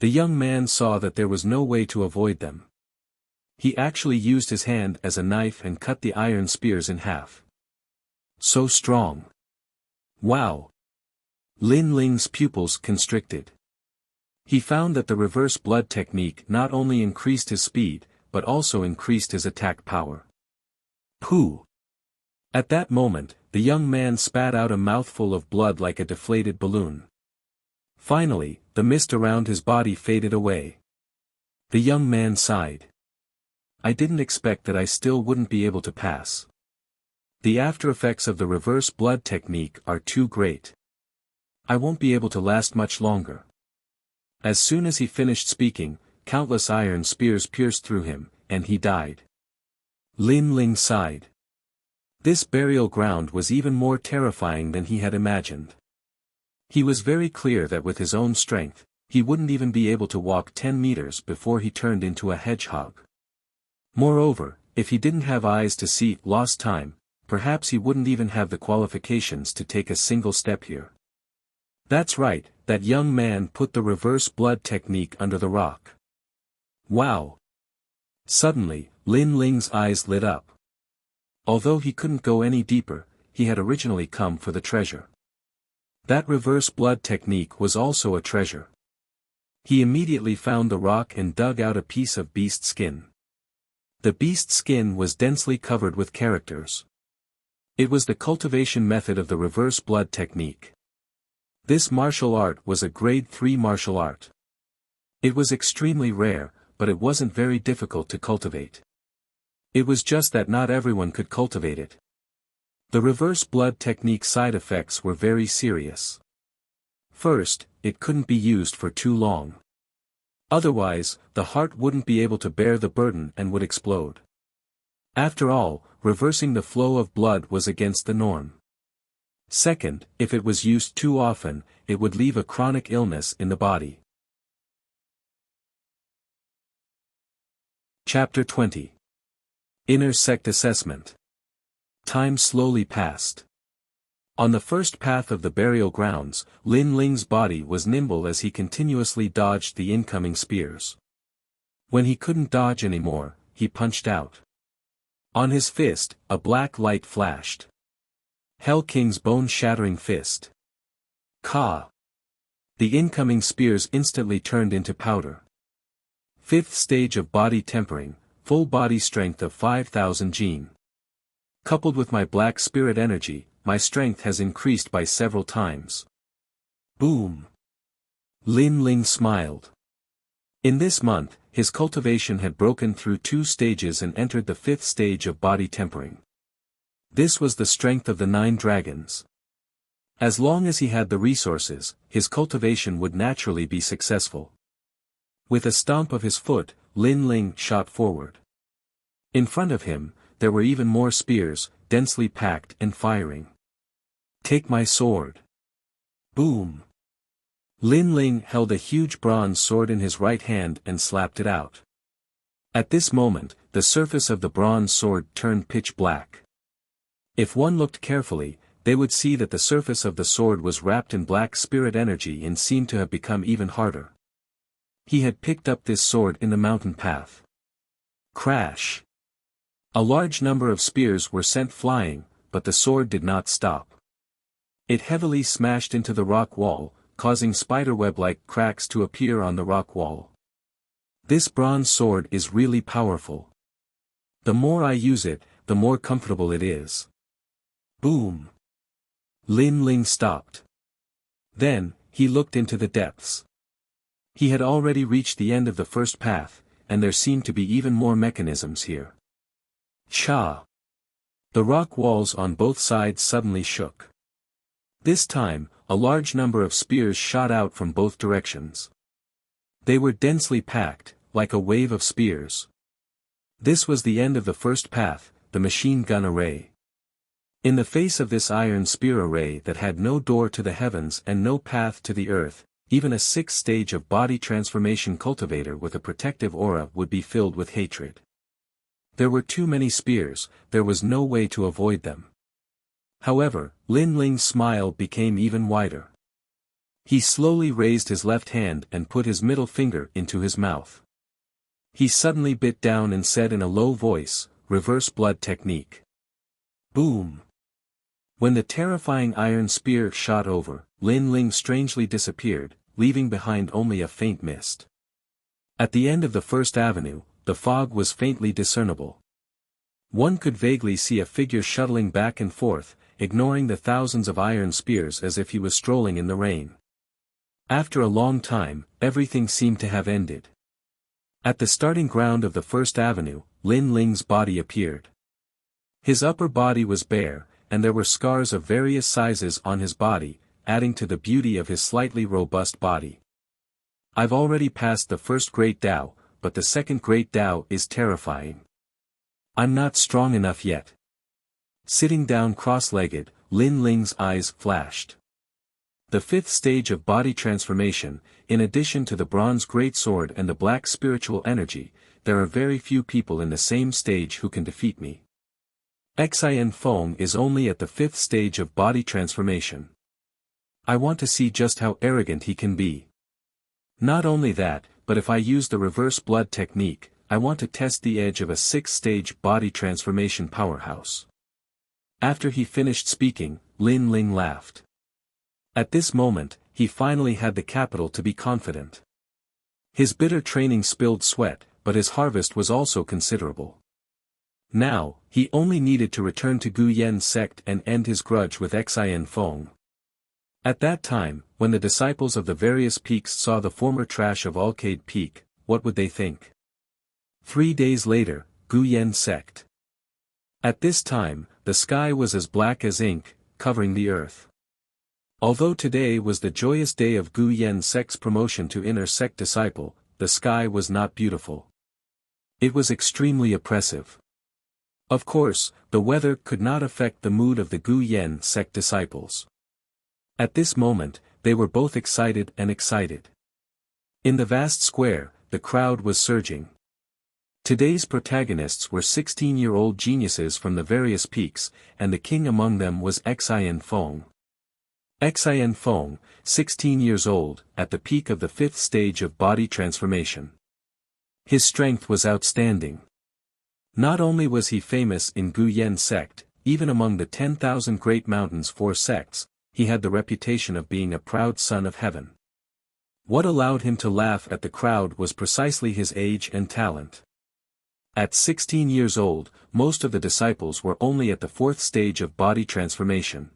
The young man saw that there was no way to avoid them. He actually used his hand as a knife and cut the iron spears in half. So strong. Wow! Lin Ling's pupils constricted. He found that the reverse blood technique not only increased his speed, but also increased his attack power. Pooh! At that moment, the young man spat out a mouthful of blood like a deflated balloon. Finally, the mist around his body faded away. The young man sighed. I didn't expect that I still wouldn't be able to pass. The after effects of the reverse blood technique are too great. I won't be able to last much longer. As soon as he finished speaking, countless iron spears pierced through him, and he died. Lin Ling sighed. This burial ground was even more terrifying than he had imagined. He was very clear that with his own strength, he wouldn't even be able to walk 10 meters before he turned into a hedgehog. Moreover, if he didn't have eyes to see lost time, perhaps he wouldn't even have the qualifications to take a single step here. That's right, that young man put the reverse blood technique under the rock. Wow! Suddenly, Lin Ling's eyes lit up. Although he couldn't go any deeper, he had originally come for the treasure. That reverse blood technique was also a treasure. He immediately found the rock and dug out a piece of beast skin. The beast skin was densely covered with characters. It was the cultivation method of the reverse blood technique. This martial art was a grade 3 martial art. It was extremely rare, but it wasn't very difficult to cultivate. It was just that not everyone could cultivate it. The reverse blood technique side effects were very serious. First, it couldn't be used for too long. Otherwise, the heart wouldn't be able to bear the burden and would explode. After all, reversing the flow of blood was against the norm. Second, if it was used too often, it would leave a chronic illness in the body. Chapter 20. Inner Sect Assessment. Time slowly passed. On the first path of the burial grounds, Lin Ling's body was nimble as he continuously dodged the incoming spears. When he couldn't dodge anymore, he punched out. On his fist, a black light flashed. Hell King's bone-shattering fist. Ka! The incoming spears instantly turned into powder. 5th stage of body tempering, full body strength of 5,000 Jin. Coupled with my black spirit energy, my strength has increased by several times. Boom! Lin Ling smiled. In this month, his cultivation had broken through 2 stages and entered the 5th stage of body tempering. This was the strength of the 9 dragons. As long as he had the resources, his cultivation would naturally be successful. With a stomp of his foot, Lin Ling shot forward. In front of him, there were even more spears, densely packed and firing. Take my sword. Boom! Lin Ling held a huge bronze sword in his right hand and slapped it out. At this moment, the surface of the bronze sword turned pitch black. If one looked carefully, they would see that the surface of the sword was wrapped in black spirit energy and seemed to have become even harder. He had picked up this sword in the mountain path. Crash! A large number of spears were sent flying, but the sword did not stop. It heavily smashed into the rock wall, causing spiderweb-like cracks to appear on the rock wall. This bronze sword is really powerful. The more I use it, the more comfortable it is. Boom! Lin Ling stopped. Then, he looked into the depths. He had already reached the end of the first path, and there seemed to be even more mechanisms here. Cha! The rock walls on both sides suddenly shook. This time, a large number of spears shot out from both directions. They were densely packed, like a wave of spears. This was the end of the first path, the machine gun array. In the face of this iron spear array that had no door to the heavens and no path to the earth, even a 6th stage of body transformation cultivator with a protective aura would be filled with hatred. There were too many spears, there was no way to avoid them. However, Lin Ling's smile became even wider. He slowly raised his left hand and put his middle finger into his mouth. He suddenly bit down and said in a low voice, "Reverse blood technique." Boom! When the terrifying iron spear shot over, Lin Ling strangely disappeared, leaving behind only a faint mist. At the end of the First Avenue, the fog was faintly discernible. One could vaguely see a figure shuttling back and forth, ignoring the thousands of iron spears as if he was strolling in the rain. After a long time, everything seemed to have ended. At the starting ground of the First Avenue, Lin Ling's body appeared. His upper body was bare, and there were scars of various sizes on his body, adding to the beauty of his slightly robust body. I've already passed the first great Tao, but the second great Tao is terrifying. I'm not strong enough yet. Sitting down cross-legged, Lin Ling's eyes flashed. The fifth stage of body transformation, in addition to the bronze greatsword and the black spiritual energy, there are very few people in the same stage who can defeat me. Xian Feng is only at the fifth stage of body transformation. I want to see just how arrogant he can be. Not only that, but if I use the reverse blood technique, I want to test the edge of a sixth-stage body transformation powerhouse. After he finished speaking, Lin Ling laughed. At this moment, he finally had the capital to be confident. His bitter training spilled sweat, but his harvest was also considerable. Now, he only needed to return to Gu Yen sect and end his grudge with Xian Feng. At that time, when the disciples of the various peaks saw the former trash of Alcade Peak, what would they think? 3 days later, Gu Yen sect. At this time, the sky was as black as ink, covering the earth. Although today was the joyous day of Gu Yen sect's promotion to inner sect disciple, the sky was not beautiful. It was extremely oppressive. Of course, the weather could not affect the mood of the Gu Yen sect disciples. At this moment, they were both excited and excited. In the vast square, the crowd was surging. Today's protagonists were 16-year-old geniuses from the various peaks, and the king among them was Xian Feng. Xian Feng, 16 years old, at the peak of the fifth stage of body transformation. His strength was outstanding. Not only was he famous in Gu Yen sect, even among the 10,000 great mountains 4 sects, he had the reputation of being a proud son of heaven. What allowed him to laugh at the crowd was precisely his age and talent. At 16 years old, most of the disciples were only at the 4th stage of body transformation.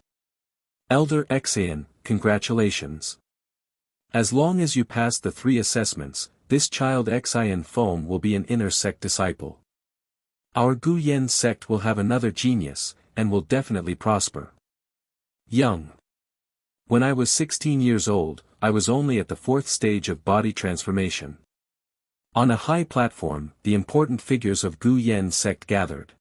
Elder Xian, congratulations. As long as you pass the 3 assessments, this child Xian Feng will be an inner sect disciple. Our Gu Yen sect will have another genius, and will definitely prosper. Young. When I was 16 years old, I was only at the 4th stage of body transformation. On a high platform, the important figures of Gu Yen sect gathered.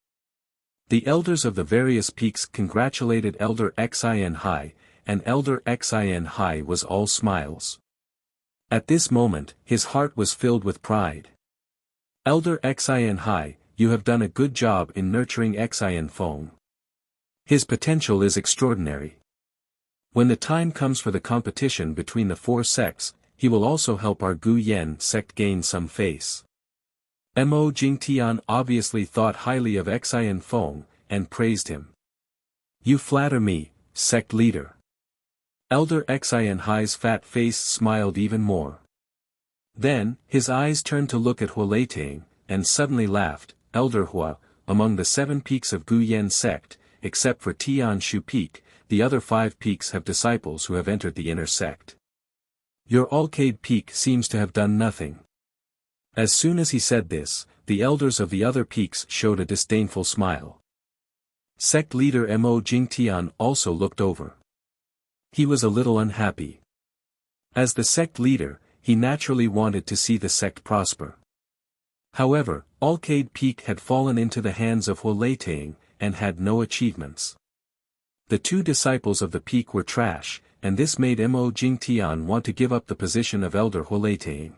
The elders of the various peaks congratulated Elder Xian Hai, and Elder Xian Hai was all smiles. At this moment, his heart was filled with pride. Elder Xian Hai, you have done a good job in nurturing Xian Feng. His potential is extraordinary. When the time comes for the competition between the 4 sects, he will also help our Gu Yen sect gain some face. Mo Jingtian obviously thought highly of Xian Feng, and praised him. You flatter me, sect leader. Elder Xian Hai's fat face smiled even more. Then, his eyes turned to look at Huoleitang, and suddenly laughed. Elder Hua, among the 7 peaks of Gu Yen sect, except for Tian Shu Peak, the other 5 peaks have disciples who have entered the inner sect. Your Alcade Peak seems to have done nothing. As soon as he said this, the elders of the other peaks showed a disdainful smile. Sect leader Mo Jingtian also looked over. He was a little unhappy. As the sect leader, he naturally wanted to see the sect prosper. However, Alcade Peak had fallen into the hands of Huoleitang, and had no achievements. The 2 disciples of the peak were trash, and this made Mo Jingtian want to give up the position of Elder Huoleitang.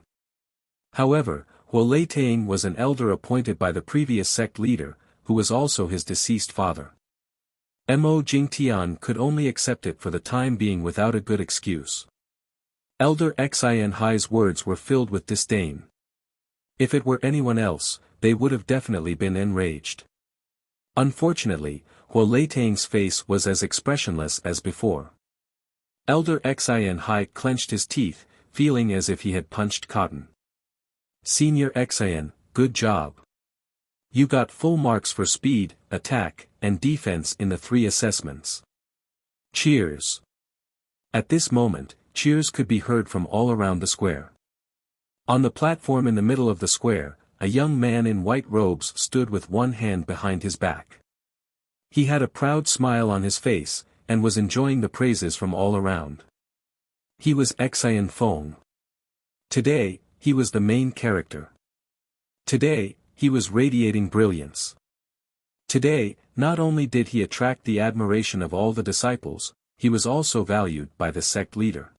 However, Huoleitang was an elder appointed by the previous sect leader, who was also his deceased father. Mo Jingtian could only accept it for the time being without a good excuse. Elder Xian Hai's words were filled with disdain. If it were anyone else, they would have definitely been enraged. Unfortunately, while Lei Tang's face was as expressionless as before. Elder Xian Hai clenched his teeth, feeling as if he had punched cotton. Senior Xian, good job. You got full marks for speed, attack, and defense in the 3 assessments. Cheers. At this moment, cheers could be heard from all around the square. On the platform in the middle of the square, a young man in white robes stood with one hand behind his back. He had a proud smile on his face, and was enjoying the praises from all around. He was Xian Feng. Today, he was the main character. Today, he was radiating brilliance. Today, not only did he attract the admiration of all the disciples, he was also valued by the sect leader.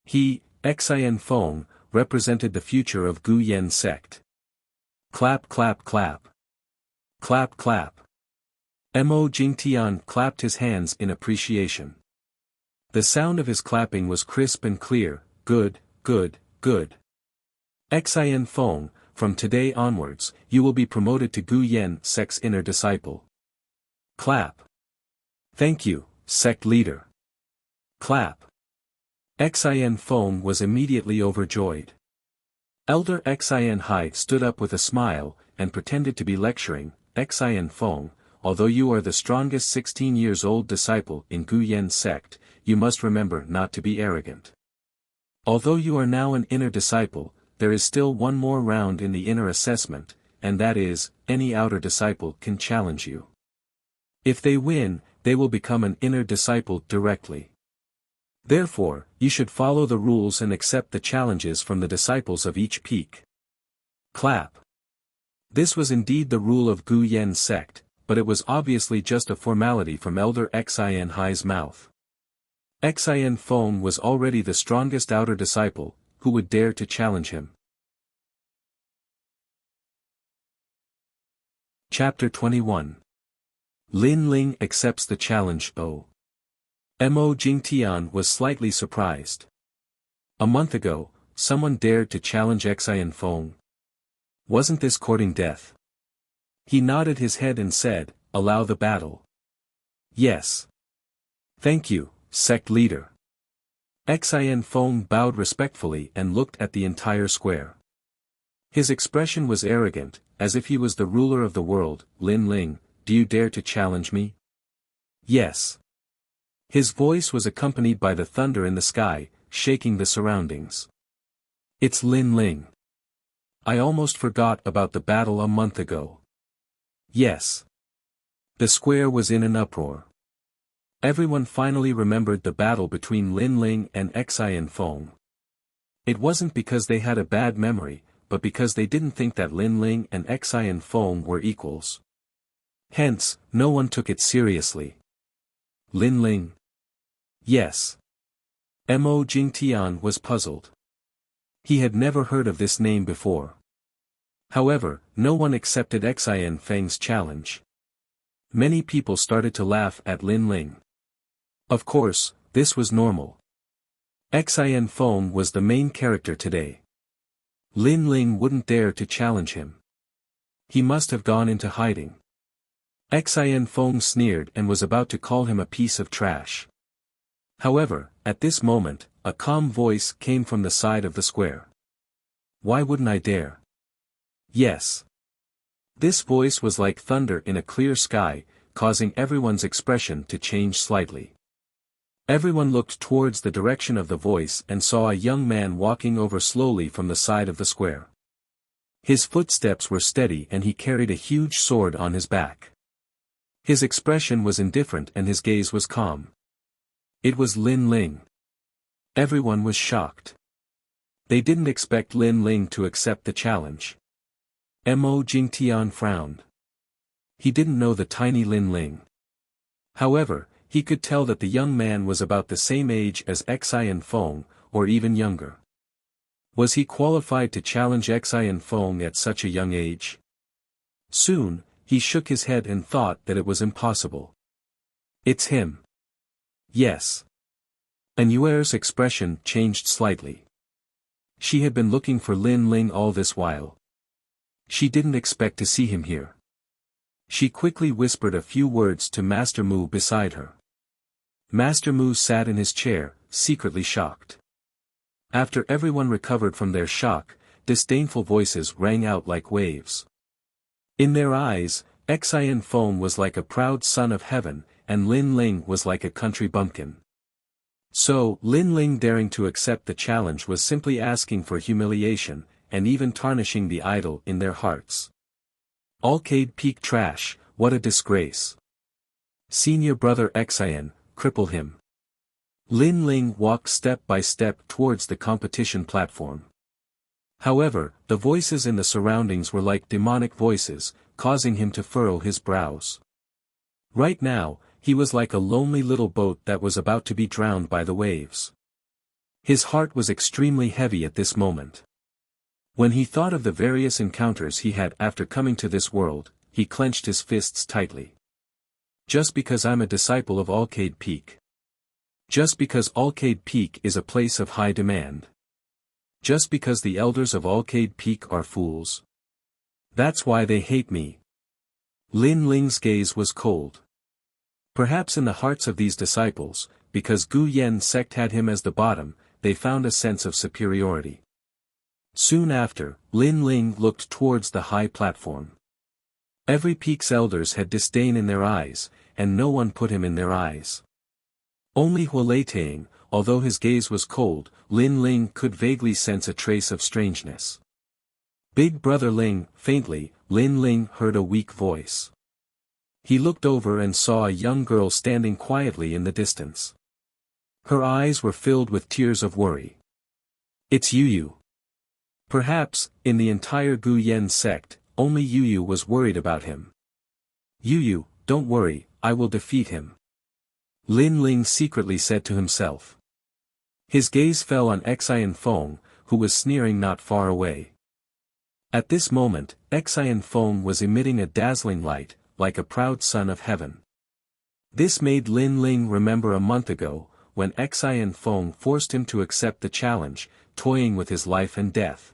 He, Xian Feng, represented the future of Gu Yen sect. Clap clap clap. Clap clap. Mo Jingtian clapped his hands in appreciation. The sound of his clapping was crisp and clear. Good, good, good. Xian Feng, from today onwards, you will be promoted to Gu Yen sect's inner disciple. Clap. Thank you, sect leader. Clap. Xian Feng was immediately overjoyed. Elder Xian Hai stood up with a smile, and pretended to be lecturing. Xian Feng, although you are the strongest 16-years-old disciple in Gu Yen sect, you must remember not to be arrogant. Although you are now an inner disciple, there is still one more round in the inner assessment, and that is, any outer disciple can challenge you. If they win, they will become an inner disciple directly. Therefore, you should follow the rules and accept the challenges from the disciples of each peak. Clap. This was indeed the rule of Gu Yen sect, but it was obviously just a formality from Elder Xian Hai's mouth. Xian Feng was already the strongest outer disciple, who would dare to challenge him. Chapter 21. Lin Ling accepts the challenge. Mo Jingtian was slightly surprised. A month ago, someone dared to challenge Xian Feng. Wasn't this courting death? He nodded his head and said, allow the battle. Yes. Thank you, sect leader. Xian Feng bowed respectfully and looked at the entire square. His expression was arrogant, as if he was the ruler of the world. Lin Ling, do you dare to challenge me? Yes. His voice was accompanied by the thunder in the sky, shaking the surroundings. It's Lin Ling. I almost forgot about the battle a month ago. Yes. The square was in an uproar. Everyone finally remembered the battle between Lin Ling and Xian Feng. It wasn't because they had a bad memory, but because they didn't think that Lin Ling and Xian Feng were equals. Hence, no one took it seriously. Lin Ling? Yes. Mo Jingtian was puzzled. He had never heard of this name before. However, no one accepted Xian Feng's challenge. Many people started to laugh at Lin Ling. Of course, this was normal. Xian Feng was the main character today. Lin Ling wouldn't dare to challenge him. He must have gone into hiding. Xian Feng sneered and was about to call him a piece of trash. However, at this moment, a calm voice came from the side of the square. Why wouldn't I dare? Yes. This voice was like thunder in a clear sky, causing everyone's expression to change slightly. Everyone looked towards the direction of the voice and saw a young man walking over slowly from the side of the square. His footsteps were steady and he carried a huge sword on his back. His expression was indifferent and his gaze was calm. It was Lin Ling. Everyone was shocked. They didn't expect Lin Ling to accept the challenge. Mo Jingtian frowned. He didn't know the tiny Lin Ling. However, he could tell that the young man was about the same age as Xian Feng, or even younger. Was he qualified to challenge Xian Feng at such a young age? Soon, he shook his head and thought that it was impossible. It's him. Yes. Anuer's expression changed slightly. She had been looking for Lin Ling all this while. She didn't expect to see him here. She quickly whispered a few words to Master Mu beside her. Master Mu sat in his chair, secretly shocked. After everyone recovered from their shock, disdainful voices rang out like waves. In their eyes, Xian Feng was like a proud son of heaven, and Lin Ling was like a country bumpkin. So, Lin Ling daring to accept the challenge was simply asking for humiliation, and even tarnishing the idol in their hearts. Arcade Peak trash, what a disgrace. Senior brother Xian, cripple him. Lin Ling walked step by step towards the competition platform. However, the voices in the surroundings were like demonic voices, causing him to furrow his brows. Right now, he was like a lonely little boat that was about to be drowned by the waves. His heart was extremely heavy at this moment. When he thought of the various encounters he had after coming to this world, he clenched his fists tightly. Just because I'm a disciple of Arcade Peak. Just because Arcade Peak is a place of high demand. Just because the elders of Arcade Peak are fools. That's why they hate me. Lin Ling's gaze was cold. Perhaps in the hearts of these disciples, because Gu Yen sect had him as the bottom, they found a sense of superiority. Soon after, Lin Ling looked towards the high platform. Every peak's elders had disdain in their eyes, and no one put him in their eyes. Only Huoleitang, although his gaze was cold, Lin Ling could vaguely sense a trace of strangeness. Big brother Ling, faintly, Lin Ling heard a weak voice. He looked over and saw a young girl standing quietly in the distance. Her eyes were filled with tears of worry. It's Yu. Perhaps, in the entire Gu Yen sect, only Yu was worried about him. Yu, don't worry, I will defeat him. Lin Ling secretly said to himself. His gaze fell on Xian Feng, who was sneering not far away. At this moment, Xian Feng was emitting a dazzling light, like a proud son of heaven. This made Lin Ling remember a month ago, when Xian Feng forced him to accept the challenge, toying with his life and death.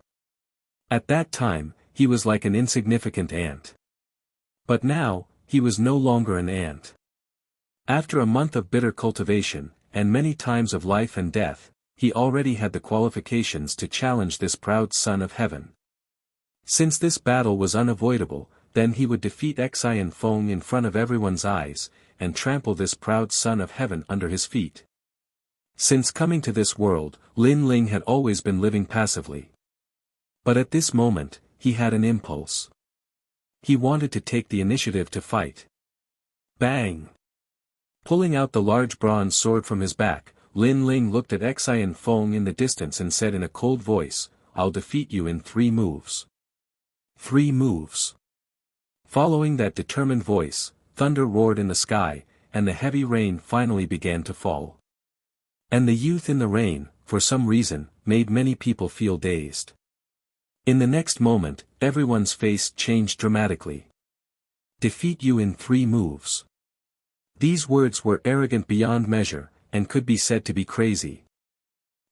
At that time, he was like an insignificant ant. But now, he was no longer an ant. After a month of bitter cultivation, and many times of life and death, he already had the qualifications to challenge this proud son of heaven. Since this battle was unavoidable, then he would defeat Xian Feng in front of everyone's eyes, and trample this proud son of heaven under his feet. Since coming to this world, Lin Ling had always been living passively. But at this moment, he had an impulse. He wanted to take the initiative to fight. Bang! Pulling out the large bronze sword from his back, Lin Ling looked at Xian Feng in the distance and said in a cold voice, I'll defeat you in 3 moves. 3 moves. Following that determined voice, thunder roared in the sky, and the heavy rain finally began to fall. And the youth in the rain, for some reason, made many people feel dazed. In the next moment, everyone's face changed dramatically. Defeat you in 3 moves. These words were arrogant beyond measure, and could be said to be crazy.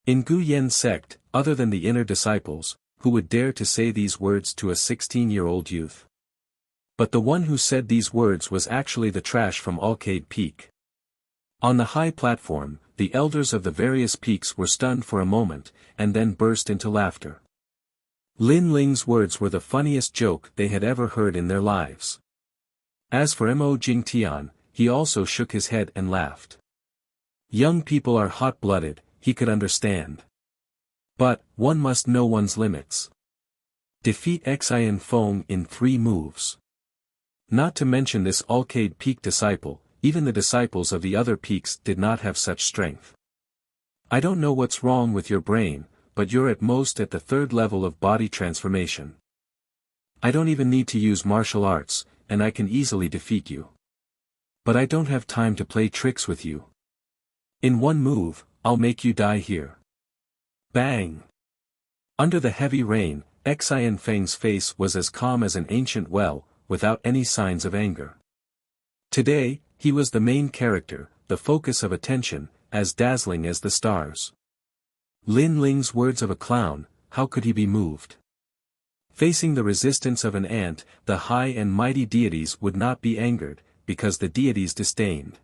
In Gu Yen sect, other than the inner disciples, who would dare to say these words to a 16-year-old youth? But the one who said these words was actually the trash from Arcade Peak. On the high platform, the elders of the various peaks were stunned for a moment, and then burst into laughter. Lin Ling's words were the funniest joke they had ever heard in their lives. As for Mo Jingtian, he also shook his head and laughed. Young people are hot-blooded, he could understand. But, one must know one's limits. Defeat Xian Feng in 3 moves. Not to mention this Arcade Peak disciple, even the disciples of the other peaks did not have such strength. I don't know what's wrong with your brain, but you're at most at the 3rd level of body transformation. I don't even need to use martial arts, and I can easily defeat you. But I don't have time to play tricks with you. In 1 move, I'll make you die here. Bang! Under the heavy rain, Xian Feng's face was as calm as an ancient well, without any signs of anger. Today, he was the main character, the focus of attention, as dazzling as the stars. Lin Ling's words of a clown, how could he be moved? Facing the resistance of an ant, the high and mighty deities would not be angered, because the deities disdained.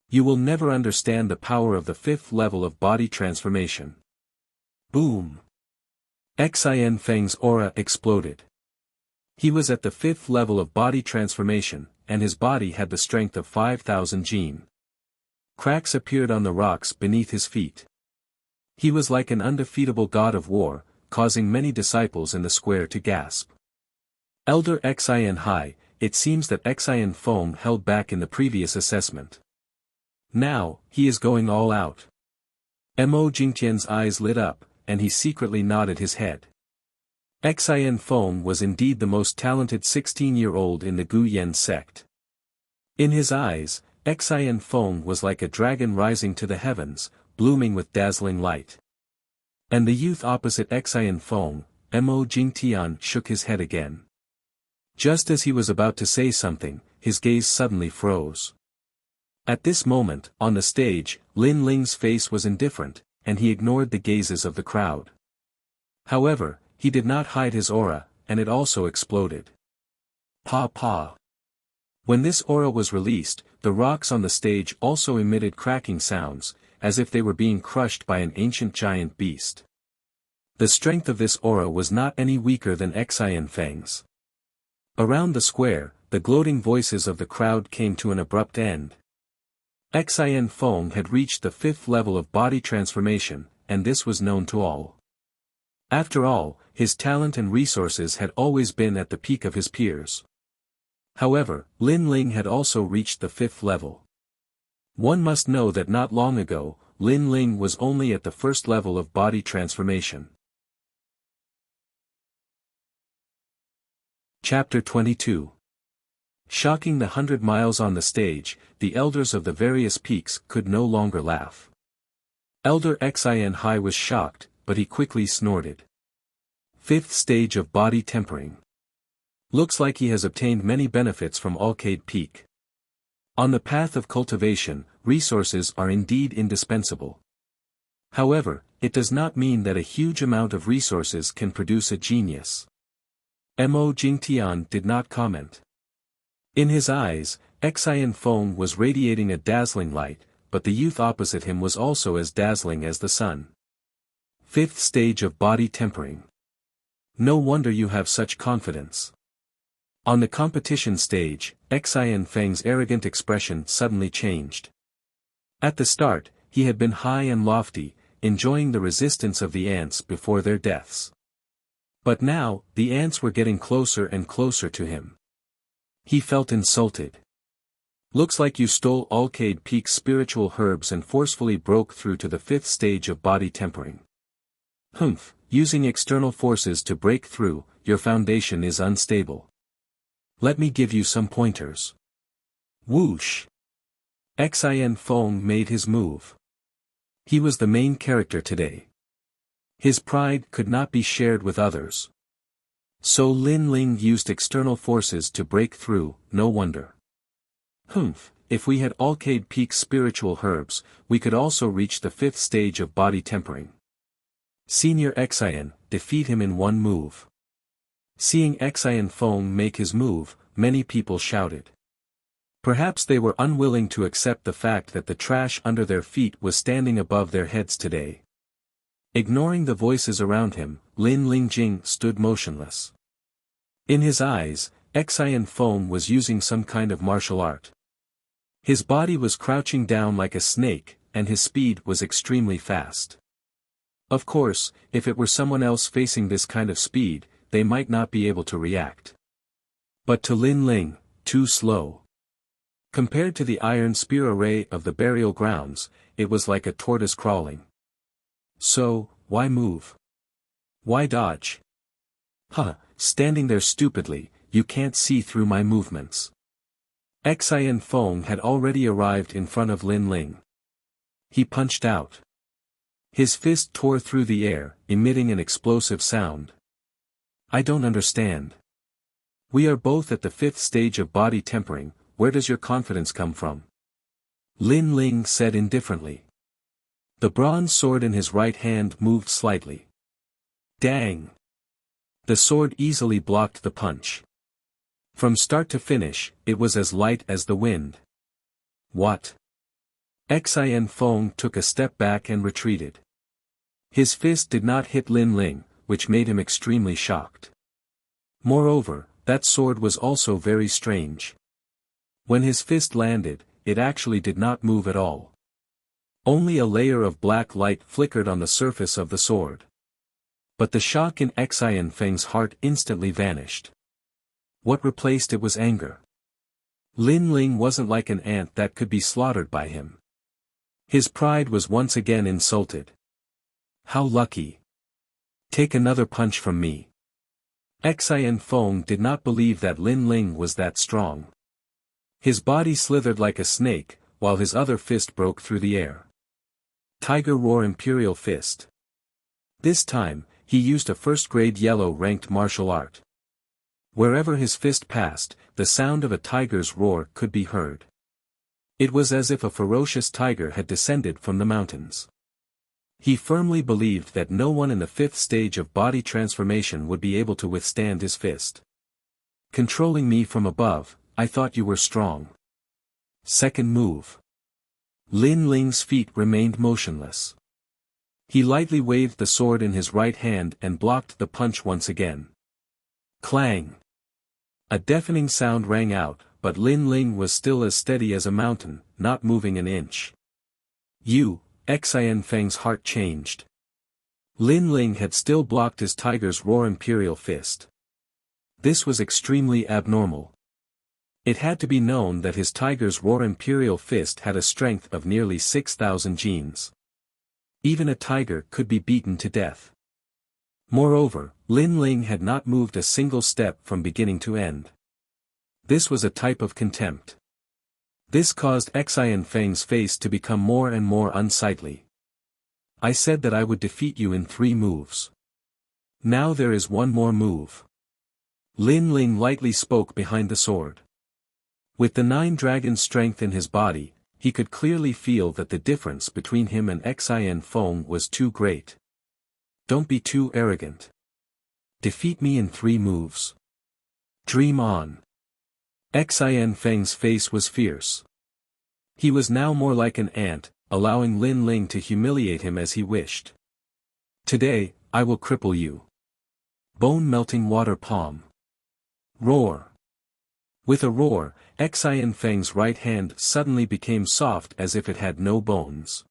You will never understand the power of the fifth level of body transformation. Boom! Xin Feng's aura exploded. He was at the fifth level of body transformation, and his body had the strength of 5,000 jin. Cracks appeared on the rocks beneath his feet. He was like an undefeatable god of war, causing many disciples in the square to gasp. Elder Xin Hai, it seems that Xin Feng held back in the previous assessment. Now, he is going all out. Mo Jingtian's eyes lit up, and he secretly nodded his head. Xin Feng was indeed the most talented 16-year-old in the Gu Yen sect. In his eyes, Xin Feng was like a dragon rising to the heavens, blooming with dazzling light. And the youth opposite Xin Feng, Mo Jingtian, shook his head again. Just as he was about to say something, his gaze suddenly froze. At this moment, on the stage, Lin Ling's face was indifferent, and he ignored the gazes of the crowd. However, he did not hide his aura, and it also exploded. Pa pa. When this aura was released, the rocks on the stage also emitted cracking sounds, as if they were being crushed by an ancient giant beast. The strength of this aura was not any weaker than Xin Feng's. Around the square, the gloating voices of the crowd came to an abrupt end. Xin Feng had reached the fifth level of body transformation, and this was known to all. After all, his talent and resources had always been at the peak of his peers. However, Lin Ling had also reached the fifth level. One must know that not long ago, Lin Ling was only at the first level of body transformation. Chapter 22. Shocking the 100 miles on the stage, the elders of the various peaks could no longer laugh. Elder Xin Hai was shocked, but he quickly snorted. Fifth stage of body tempering. Looks like he has obtained many benefits from Alcade Peak. On the path of cultivation, resources are indeed indispensable. However, it does not mean that a huge amount of resources can produce a genius. Mo Jingtian did not comment. In his eyes, Xin Feng was radiating a dazzling light, but the youth opposite him was also as dazzling as the sun. Fifth stage of body tempering. No wonder you have such confidence. On the competition stage, Xin Feng's arrogant expression suddenly changed. At the start, he had been high and lofty, enjoying the resistance of the ants before their deaths. But now, the ants were getting closer and closer to him. He felt insulted. Looks like you stole Alcade Peak's spiritual herbs and forcefully broke through to the fifth stage of body tempering. Humph, using external forces to break through, your foundation is unstable. Let me give you some pointers. Whoosh! Xin Feng made his move. He was the main character today. His pride could not be shared with others. So Lin Ling used external forces to break through, no wonder. Humph, if we had Alcade Peak's spiritual herbs, we could also reach the fifth stage of body tempering. Senior Xin, defeat him in one move. Seeing Xin Feng make his move, many people shouted. Perhaps they were unwilling to accept the fact that the trash under their feet was standing above their heads today. Ignoring the voices around him, Lin Lingjing stood motionless. In his eyes, Xin Feng was using some kind of martial art. His body was crouching down like a snake, and his speed was extremely fast. Of course, if it were someone else facing this kind of speed, they might not be able to react. But to Lin Ling, too slow. Compared to the iron spear array of the burial grounds, it was like a tortoise crawling. So, why move? Why dodge? Huh, standing there stupidly, you can't see through my movements. Xin Feng had already arrived in front of Lin Ling. He punched out. His fist tore through the air, emitting an explosive sound. I don't understand. We are both at the fifth stage of body tempering, where does your confidence come from? Lin Ling said indifferently. The bronze sword in his right hand moved slightly. Dang! The sword easily blocked the punch. From start to finish, it was as light as the wind. What? Xin Feng took a step back and retreated. His fist did not hit Lin Ling, which made him extremely shocked. Moreover, that sword was also very strange. When his fist landed, it actually did not move at all. Only a layer of black light flickered on the surface of the sword. But the shock in Xin Feng's heart instantly vanished. What replaced it was anger. Lin Ling wasn't like an ant that could be slaughtered by him. His pride was once again insulted. How lucky. Take another punch from me. Xin Feng did not believe that Lin Ling was that strong. His body slithered like a snake, while his other fist broke through the air. Tiger Roar Imperial Fist. This time, he used a first-grade yellow-ranked martial art. Wherever his fist passed, the sound of a tiger's roar could be heard. It was as if a ferocious tiger had descended from the mountains. He firmly believed that no one in the 5th stage of body transformation would be able to withstand his fist. Controlling me from above, I thought you were strong. Second move. Lin Ling's feet remained motionless. He lightly waved the sword in his right hand and blocked the punch once again. Clang! A deafening sound rang out, but Lin Ling was still as steady as a mountain, not moving an inch. Xin Feng's heart changed. Lin Ling had still blocked his Tiger's Roar Imperial Fist. This was extremely abnormal. It had to be known that his Tiger's Roar Imperial Fist had a strength of nearly 6,000 genes. Even a tiger could be beaten to death. Moreover, Lin Ling had not moved a single step from beginning to end. This was a type of contempt. This caused Xin Feng's face to become more and more unsightly. I said that I would defeat you in 3 moves. Now there is one more move. Lin Ling lightly spoke behind the sword. With the 9 dragon strength in his body, he could clearly feel that the difference between him and Xin Feng was too great. Don't be too arrogant. Defeat me in 3 moves. Dream on. Xin Feng's face was fierce. He was now more like an ant, allowing Lin Ling to humiliate him as he wished. Today, I will cripple you. Bone-melting water palm. Roar. With a roar, Xin Feng's right hand suddenly became soft as if it had no bones.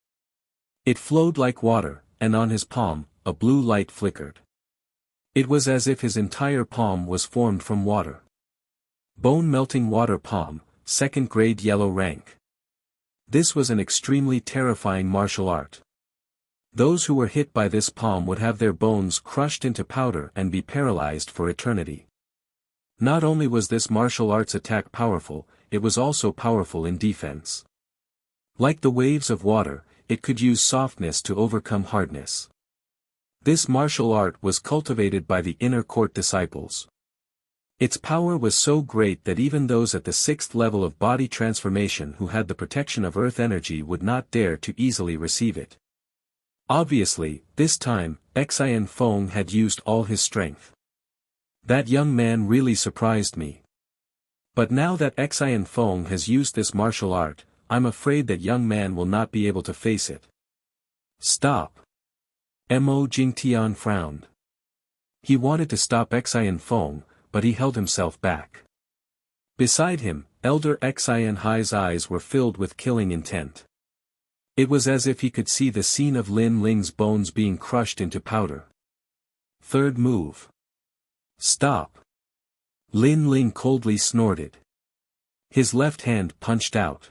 It flowed like water, and on his palm, a blue light flickered. It was as if his entire palm was formed from water. Bone-melting water palm, 2nd grade yellow rank. This was an extremely terrifying martial art. Those who were hit by this palm would have their bones crushed into powder and be paralyzed for eternity. Not only was this martial arts attack powerful, it was also powerful in defense. Like the waves of water, it could use softness to overcome hardness. This martial art was cultivated by the inner court disciples. Its power was so great that even those at the 6th level of body transformation who had the protection of earth energy would not dare to easily receive it. Obviously, this time, Xin Feng had used all his strength. That young man really surprised me. But now that Xin Feng has used this martial art, I'm afraid that young man will not be able to face it. Stop. Mo Jingtian frowned. He wanted to stop Xin Feng, but he held himself back. Beside him, Elder Xin Hai's eyes were filled with killing intent. It was as if he could see the scene of Lin Ling's bones being crushed into powder. 3rd move. Stop. Lin Ling coldly snorted. His left hand punched out.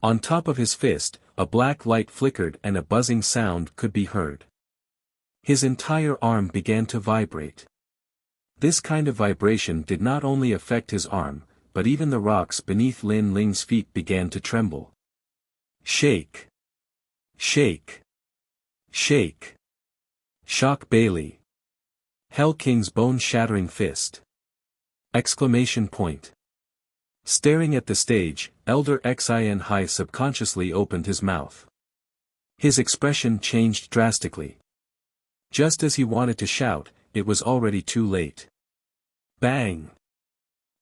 On top of his fist, a black light flickered and a buzzing sound could be heard. His entire arm began to vibrate. This kind of vibration did not only affect his arm, but even the rocks beneath Lin Ling's feet began to tremble. Shake. Shake. Shake. Shock Bailey. Hell King's bone-shattering fist. Exclamation point. Staring at the stage, Elder Xin Hai subconsciously opened his mouth. His expression changed drastically. Just as he wanted to shout, it was already too late. Bang!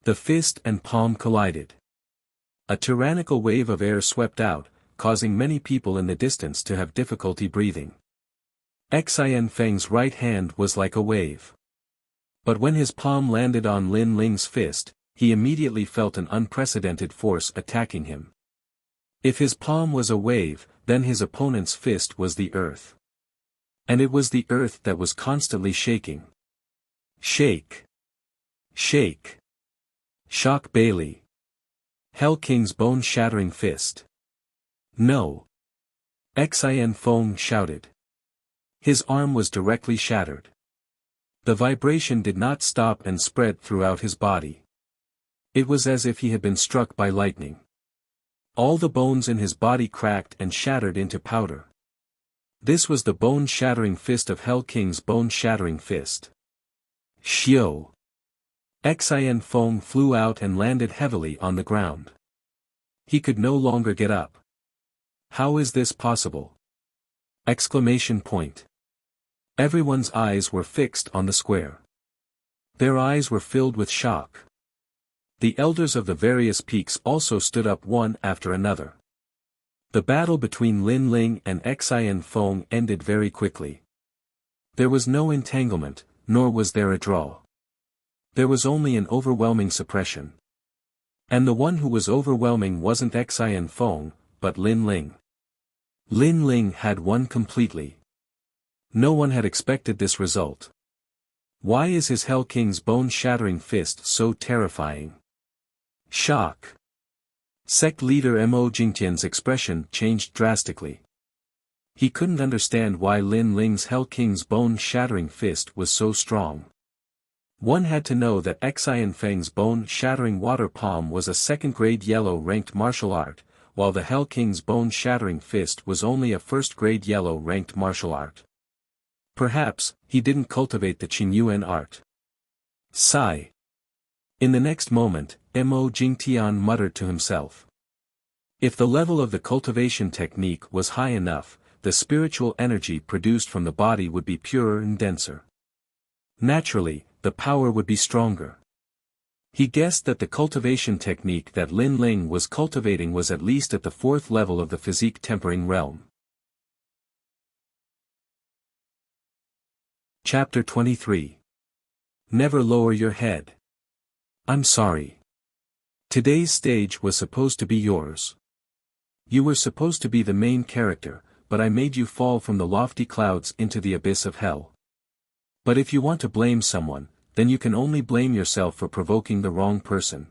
The fist and palm collided. A tyrannical wave of air swept out, causing many people in the distance to have difficulty breathing. Xian Feng's right hand was like a wave. But when his palm landed on Lin Ling's fist, he immediately felt an unprecedented force attacking him. If his palm was a wave, then his opponent's fist was the earth. And it was the earth that was constantly shaking. Shake! Shake! Shock Bailey! Hell King's bone-shattering fist. No! Xian Feng shouted. His arm was directly shattered. The vibration did not stop and spread throughout his body. It was as if he had been struck by lightning. All the bones in his body cracked and shattered into powder. This was the bone-shattering fist of Hell King's bone-shattering fist. Xiao! Xian Feng flew out and landed heavily on the ground. He could no longer get up. How is this possible? Exclamation point. Everyone's eyes were fixed on the square. Their eyes were filled with shock. The elders of the various peaks also stood up one after another. The battle between Lin Ling and Xian Feng ended very quickly. There was no entanglement, nor was there a draw. There was only an overwhelming suppression. And the one who was overwhelming wasn't Xian Feng, but Lin Ling. Lin Ling had won completely. No one had expected this result. Why is his Hell King's bone-shattering fist so terrifying? Shock. Sect leader Mo Jingtian's expression changed drastically. He couldn't understand why Lin Ling's Hell King's bone-shattering fist was so strong. One had to know that Xian Feng's bone-shattering water palm was a second-grade yellow-ranked martial art, while the Hell King's bone-shattering fist was only a first-grade yellow-ranked martial art. Perhaps, he didn't cultivate the Qingyuan art. Sigh. In the next moment, Mo Jingtian muttered to himself. If the level of the cultivation technique was high enough, the spiritual energy produced from the body would be purer and denser. Naturally, the power would be stronger. He guessed that the cultivation technique that Lin Ling was cultivating was at least at the fourth level of the physique tempering realm. Chapter 23. Never lower your head. I'm sorry. Today's stage was supposed to be yours. You were supposed to be the main character, but I made you fall from the lofty clouds into the abyss of hell. But if you want to blame someone, then you can only blame yourself for provoking the wrong person.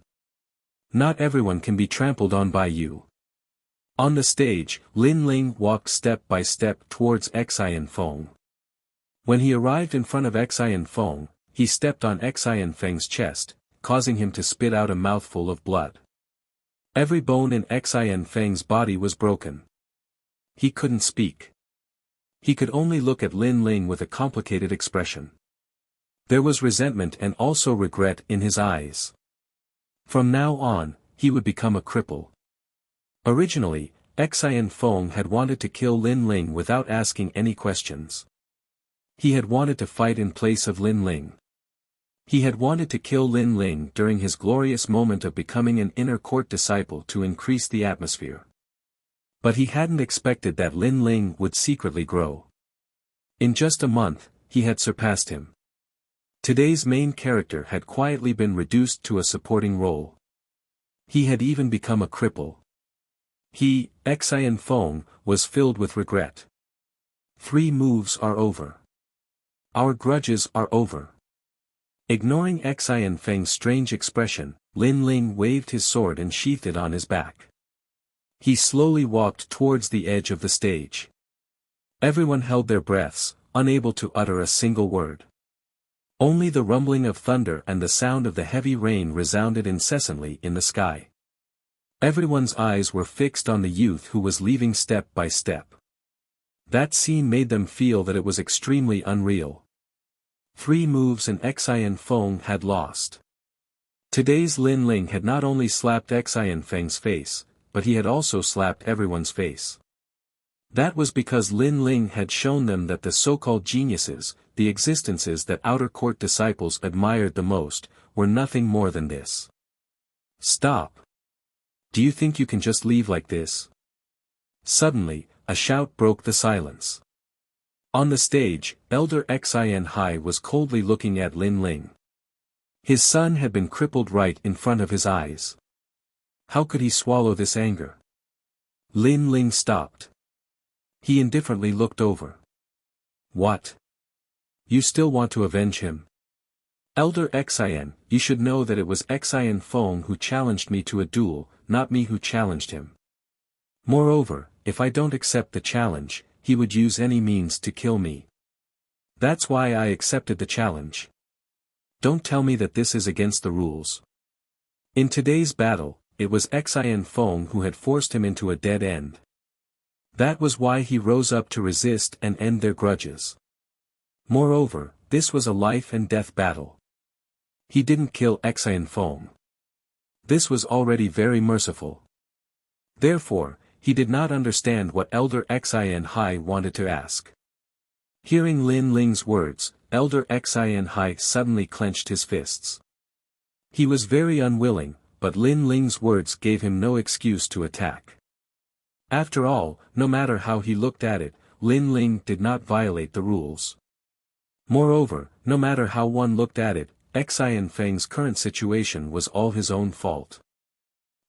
Not everyone can be trampled on by you. On the stage, Lin Ling walked step by step towards Xian Feng. When he arrived in front of Xian Feng, he stepped on Xian Feng's chest, causing him to spit out a mouthful of blood. Every bone in Xian Feng's body was broken. He couldn't speak. He could only look at Lin Ling with a complicated expression. There was resentment and also regret in his eyes. From now on, he would become a cripple. Originally, Xian Feng had wanted to kill Lin Ling without asking any questions. He had wanted to fight in place of Lin Ling. He had wanted to kill Lin Ling during his glorious moment of becoming an inner court disciple to increase the atmosphere. But he hadn't expected that Lin Ling would secretly grow. In just a month, he had surpassed him. Today's main character had quietly been reduced to a supporting role. He had even become a cripple. He, Xian Feng, was filled with regret. 3 moves are over. Our grudges are over. Ignoring Xian Feng's strange expression, Lin Ling waved his sword and sheathed it on his back. He slowly walked towards the edge of the stage. Everyone held their breaths, unable to utter a single word. Only the rumbling of thunder and the sound of the heavy rain resounded incessantly in the sky. Everyone's eyes were fixed on the youth who was leaving step by step. That scene made them feel that it was extremely unreal. 3 moves and Xian Feng had lost. Today's Lin Ling had not only slapped Xian Feng's face, but he had also slapped everyone's face. That was because Lin Ling had shown them that the so-called geniuses, the existences that outer court disciples admired the most, were nothing more than this. Stop. Do you think you can just leave like this? Suddenly, a shout broke the silence. On the stage, Elder Xin Hai was coldly looking at Lin Ling. His son had been crippled right in front of his eyes. How could he swallow this anger? Lin Ling stopped. He indifferently looked over. What? You still want to avenge him? Elder Xin, you should know that it was Xin Feng who challenged me to a duel, not me who challenged him. Moreover, if I don't accept the challenge, he would use any means to kill me. That's why I accepted the challenge. Don't tell me that this is against the rules. In today's battle, it was Xin Feng who had forced him into a dead end. That was why he rose up to resist and end their grudges. Moreover, this was a life and death battle. He didn't kill Xin Feng. This was already very merciful. Therefore, he did not understand what Elder Xin Hai wanted to ask. Hearing Lin Ling's words, Elder Xin Hai suddenly clenched his fists. He was very unwilling, but Lin Ling's words gave him no excuse to attack. After all, no matter how he looked at it, Lin Ling did not violate the rules. Moreover, no matter how one looked at it, Xin Feng's current situation was all his own fault.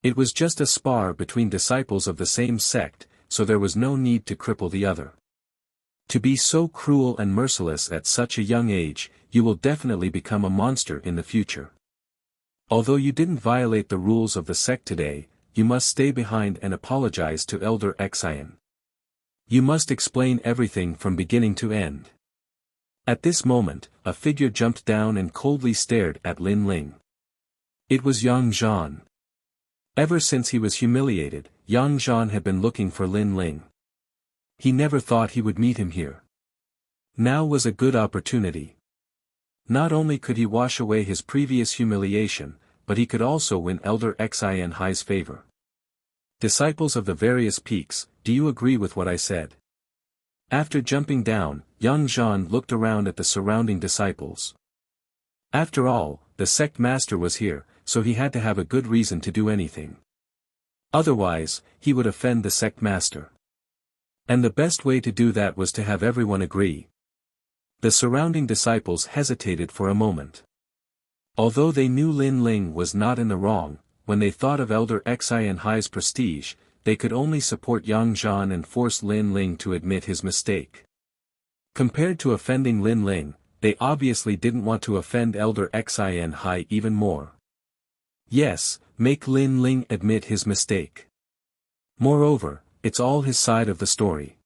It was just a spar between disciples of the same sect, so there was no need to cripple the other. To be so cruel and merciless at such a young age, you will definitely become a monster in the future. Although you didn't violate the rules of the sect today, you must stay behind and apologize to Elder Xin. You must explain everything from beginning to end. At this moment, a figure jumped down and coldly stared at Lin Ling. It was Yang Zhan. Ever since he was humiliated, Yang Zhan had been looking for Lin Ling. He never thought he would meet him here. Now was a good opportunity. Not only could he wash away his previous humiliation, but he could also win Elder Xin Hai's favor. Disciples of the various peaks, do you agree with what I said? After jumping down, Yang Zhan looked around at the surrounding disciples. After all, the sect master was here, so he had to have a good reason to do anything. Otherwise, he would offend the sect master. And the best way to do that was to have everyone agree. The surrounding disciples hesitated for a moment. Although they knew Lin Ling was not in the wrong, when they thought of Elder Xin Hai's prestige, they could only support Yang Zhan and force Lin Ling to admit his mistake. Compared to offending Lin Ling, they obviously didn't want to offend Elder Xin Hai even more. Yes, make Lin Ling admit his mistake. Moreover, it's all his side of the story.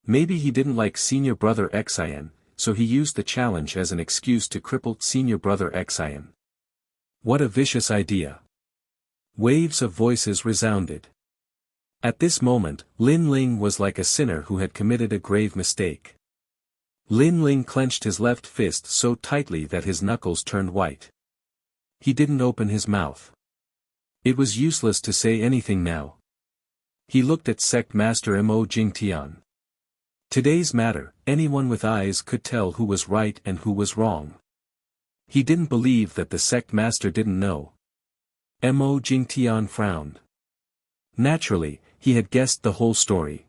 Maybe he didn't like senior brother Xin, so he used the challenge as an excuse to cripple senior brother Xin. What a vicious idea. Waves of voices resounded. At this moment, Lin Ling was like a sinner who had committed a grave mistake. Lin Ling clenched his left fist so tightly that his knuckles turned white. He didn't open his mouth. It was useless to say anything now. He looked at Sect Master Mo Jingtian. Today's matter, anyone with eyes could tell who was right and who was wrong. He didn't believe that the sect master didn't know. Mo Jingtian frowned. Naturally, he had guessed the whole story.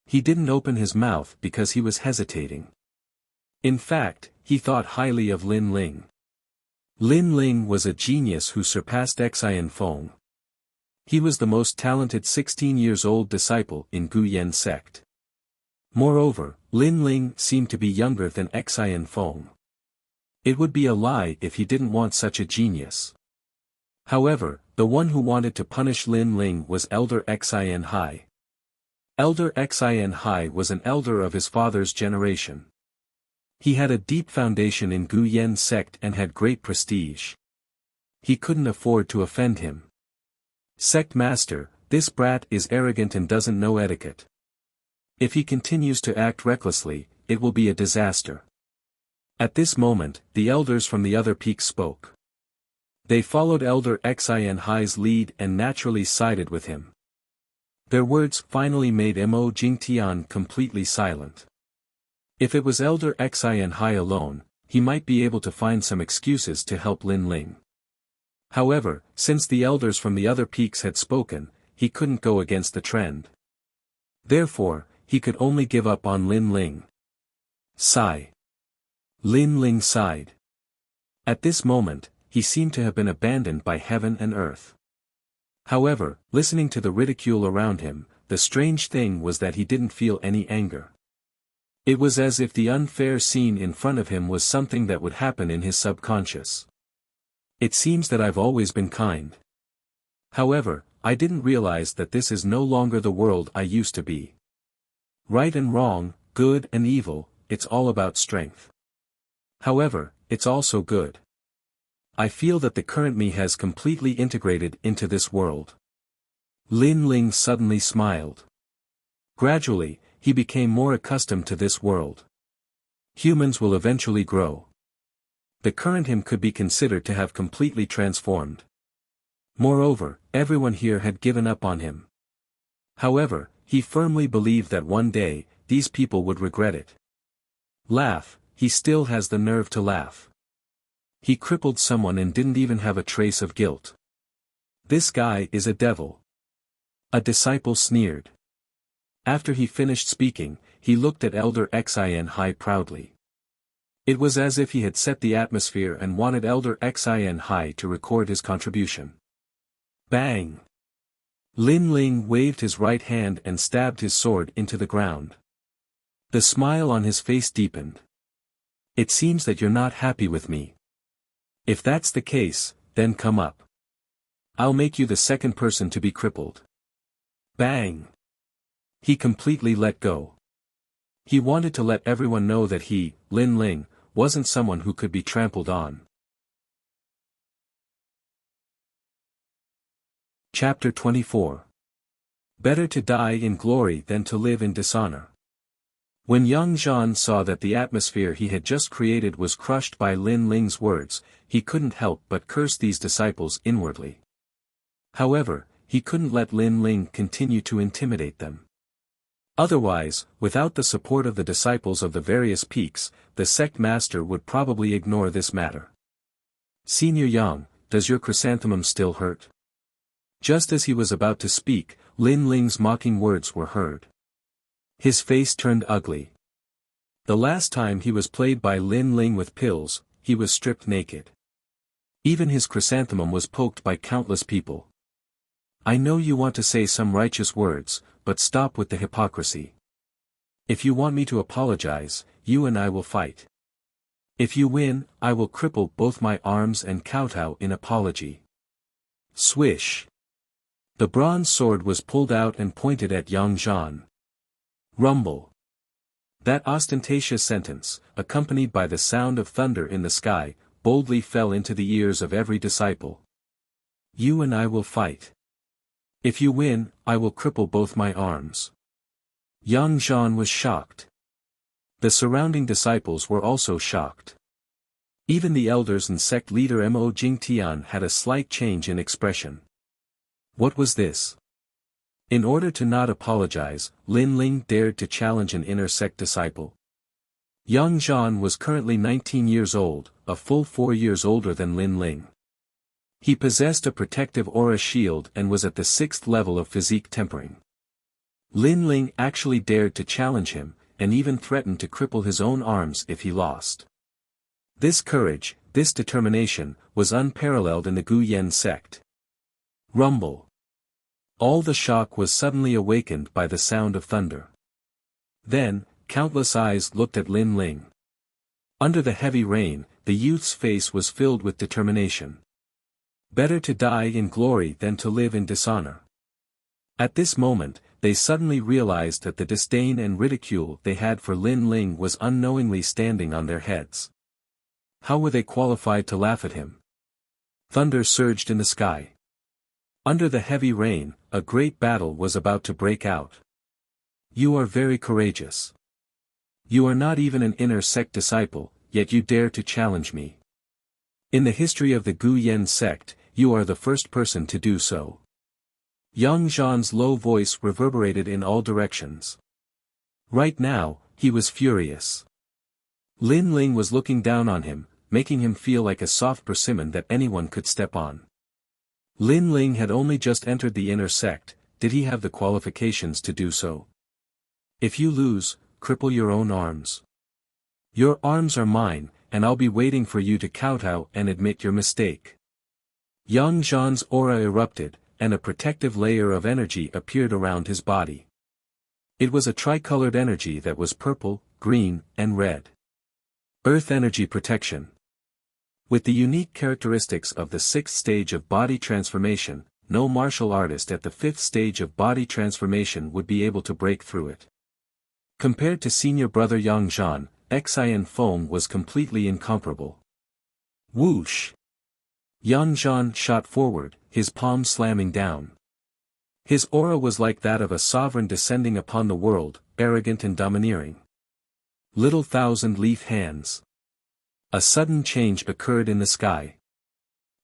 He didn't open his mouth because he was hesitating. In fact, he thought highly of Lin Ling. Lin Ling was a genius who surpassed Xin Feng. He was the most talented 16-years-old disciple in Guyan sect. Moreover, Lin Ling seemed to be younger than Xin Feng. It would be a lie if he didn't want such a genius. However, the one who wanted to punish Lin Ling was Elder Xin Hai. Elder Xin Hai was an elder of his father's generation. He had a deep foundation in Guyan sect and had great prestige. He couldn't afford to offend him. Sect Master, this brat is arrogant and doesn't know etiquette. If he continues to act recklessly, it will be a disaster. At this moment, the elders from the other peaks spoke. They followed Elder Xin Hai's lead and naturally sided with him. Their words finally made Mo Jingtian completely silent. If it was Elder Xin Hai alone, he might be able to find some excuses to help Lin Ling. However, since the elders from the other peaks had spoken, he couldn't go against the trend. Therefore, he could only give up on Lin Ling. Sigh. Lin Ling sighed. At this moment, he seemed to have been abandoned by heaven and earth. However, listening to the ridicule around him, the strange thing was that he didn't feel any anger. It was as if the unfair scene in front of him was something that would happen in his subconscious. It seems that I've always been kind. However, I didn't realize that this is no longer the world I used to be. Right and wrong, good and evil, it's all about strength. However, it's also good. I feel that the current me has completely integrated into this world. Lin Ling suddenly smiled. Gradually, he became more accustomed to this world. Humans will eventually grow. The current him could be considered to have completely transformed. Moreover, everyone here had given up on him. However, he firmly believed that one day, these people would regret it. Laugh, he still has the nerve to laugh. He crippled someone and didn't even have a trace of guilt. This guy is a devil. A disciple sneered. After he finished speaking, he looked at Elder Xin Hai proudly. It was as if he had set the atmosphere and wanted Elder Xin Hai to record his contribution. Bang! Lin Ling waved his right hand and stabbed his sword into the ground. The smile on his face deepened. It seems that you're not happy with me. If that's the case, then come up. I'll make you the second person to be crippled. Bang! He completely let go. He wanted to let everyone know that he, Lin Ling, wasn't someone who could be trampled on. Chapter 24. Better to die in glory than to live in dishonor. When Yang Zhan saw that the atmosphere he had just created was crushed by Lin Ling's words, he couldn't help but curse these disciples inwardly. However, he couldn't let Lin Ling continue to intimidate them. Otherwise, without the support of the disciples of the various peaks, the sect master would probably ignore this matter. Senior Yang, does your chrysanthemum still hurt? Just as he was about to speak, Lin Ling's mocking words were heard. His face turned ugly. The last time he was played by Lin Ling with pills, he was stripped naked. Even his chrysanthemum was poked by countless people. I know you want to say some righteous words, but stop with the hypocrisy. If you want me to apologize, you and I will fight. If you win, I will cripple both my arms and kowtow in apology. Swish. The bronze sword was pulled out and pointed at Yang Zhan. Rumble. That ostentatious sentence, accompanied by the sound of thunder in the sky, boldly fell into the ears of every disciple. You and I will fight. If you win, I will cripple both my arms. Yang Zhan was shocked. The surrounding disciples were also shocked. Even the elders and sect leader Mo Jingtian had a slight change in expression. What was this? In order to not apologize, Lin Ling dared to challenge an inner sect disciple. Yang Zhan was currently 19 years old, a full 4 years older than Lin Ling. He possessed a protective aura shield and was at the 6th level of physique tempering. Lin Ling actually dared to challenge him, and even threatened to cripple his own arms if he lost. This courage, this determination, was unparalleled in the Gu Yen sect. Rumble. All the shock was suddenly awakened by the sound of thunder. Then, countless eyes looked at Lin Ling. Under the heavy rain, the youth's face was filled with determination. Better to die in glory than to live in dishonor. At this moment, they suddenly realized that the disdain and ridicule they had for Lin Ling was unknowingly standing on their heads. How were they qualified to laugh at him? Thunder surged in the sky. Under the heavy rain, a great battle was about to break out. You are very courageous. You are not even an inner sect disciple, yet you dare to challenge me. In the history of the Gu Yen sect, you are the first person to do so. Yang Zhan's low voice reverberated in all directions. Right now, he was furious. Lin Ling was looking down on him, making him feel like a soft persimmon that anyone could step on. Lin Ling had only just entered the inner sect. Did he have the qualifications to do so? If you lose, cripple your own arms. Your arms are mine, and I'll be waiting for you to kowtow and admit your mistake. Yang Zhan's aura erupted, and a protective layer of energy appeared around his body. It was a tricolored energy that was purple, green, and red. Earth energy protection. With the unique characteristics of the 6th stage of body transformation, no martial artist at the 5th stage of body transformation would be able to break through it. Compared to senior brother Yang Zhan, Xian Feng was completely incomparable. Whoosh! Yang Zhan shot forward, his palm slamming down. His aura was like that of a sovereign descending upon the world, arrogant and domineering. Little thousand-leaf hands. A sudden change occurred in the sky.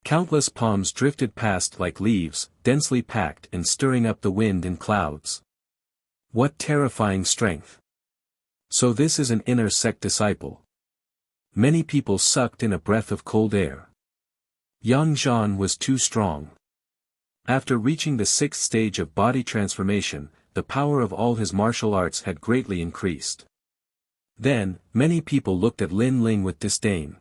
Countless palms drifted past like leaves, densely packed and stirring up the wind in clouds. What terrifying strength! So this is an inner sect disciple. Many people sucked in a breath of cold air. Yang Zhan was too strong. After reaching the 6th stage of body transformation, the power of all his martial arts had greatly increased. Then, many people looked at Lin Ling with disdain.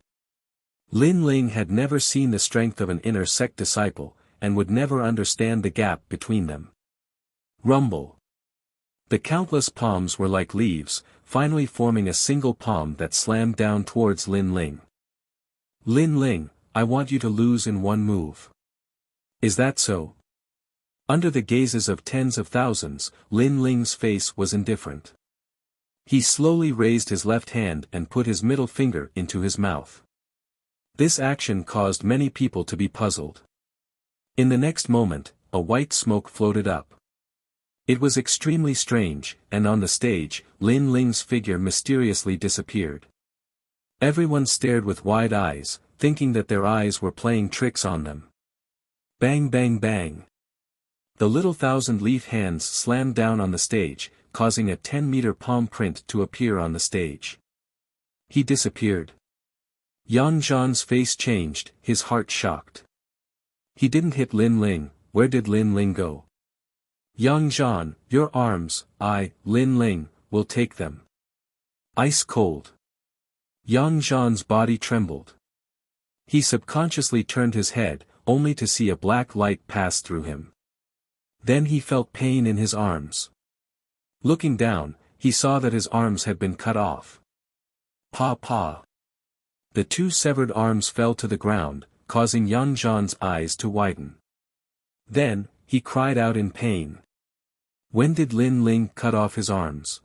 Lin Ling had never seen the strength of an inner sect disciple, and would never understand the gap between them. Rumble. The countless palms were like leaves, finally forming a single palm that slammed down towards Lin Ling. Lin Ling, I want you to lose in one move. Is that so? Under the gazes of tens of thousands, Lin Ling's face was indifferent. He slowly raised his left hand and put his middle finger into his mouth. This action caused many people to be puzzled. In the next moment, a white smoke floated up. It was extremely strange, and on the stage, Lin Ling's figure mysteriously disappeared. Everyone stared with wide eyes, thinking that their eyes were playing tricks on them. Bang bang bang. The little thousand-leaf hands slammed down on the stage, causing a 10-meter palm print to appear on the stage. He disappeared. Yang Zhan's face changed, his heart shocked. He didn't hit Lin Ling. Where did Lin Ling go? Yang Zhan, your arms, Lin Ling, will take them. Ice cold. Yang Zhan's body trembled. He subconsciously turned his head, only to see a black light pass through him. Then he felt pain in his arms. Looking down, he saw that his arms had been cut off. Pa. The two severed arms fell to the ground, causing Yang Zhan's eyes to widen. Then, he cried out in pain. When did Lin Ling cut off his arms?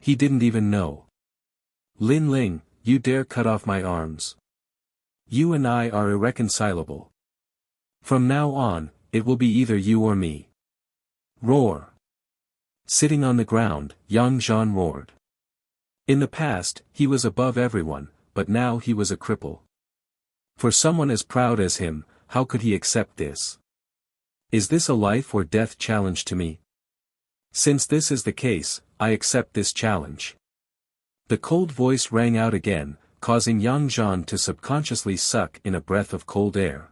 He didn't even know. Lin Ling, you dare cut off my arms? You and I are irreconcilable. From now on, it will be either you or me. Roar. Sitting on the ground, Yang Zhan roared. In the past, he was above everyone, but now he was a cripple. For someone as proud as him, how could he accept this? Is this a life or death challenge to me? Since this is the case, I accept this challenge. The cold voice rang out again, causing Yang Zhan to subconsciously suck in a breath of cold air.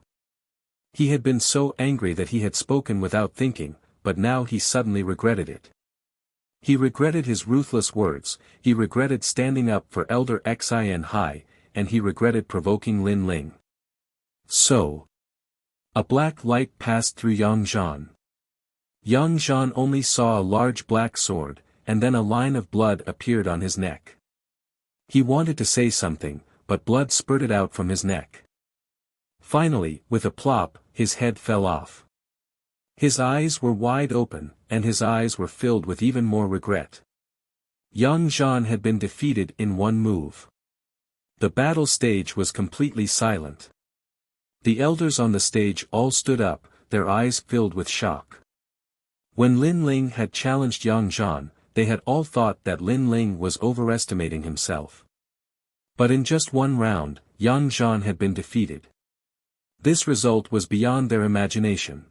He had been so angry that he had spoken without thinking, but now he suddenly regretted it. He regretted his ruthless words, he regretted standing up for Elder Xin Hai, and he regretted provoking Lin Ling. So. A black light passed through Yang Zhan. Yang Zhan only saw a large black sword, and then a line of blood appeared on his neck. He wanted to say something, but blood spurted out from his neck. Finally, with a plop, his head fell off. His eyes were wide open, and his eyes were filled with even more regret. Yang Zhan had been defeated in one move. The battle stage was completely silent. The elders on the stage all stood up, their eyes filled with shock. When Lin Ling had challenged Yang Zhan, they had all thought that Lin Ling was overestimating himself. But in just one round, Yang Zhan had been defeated. This result was beyond their imagination.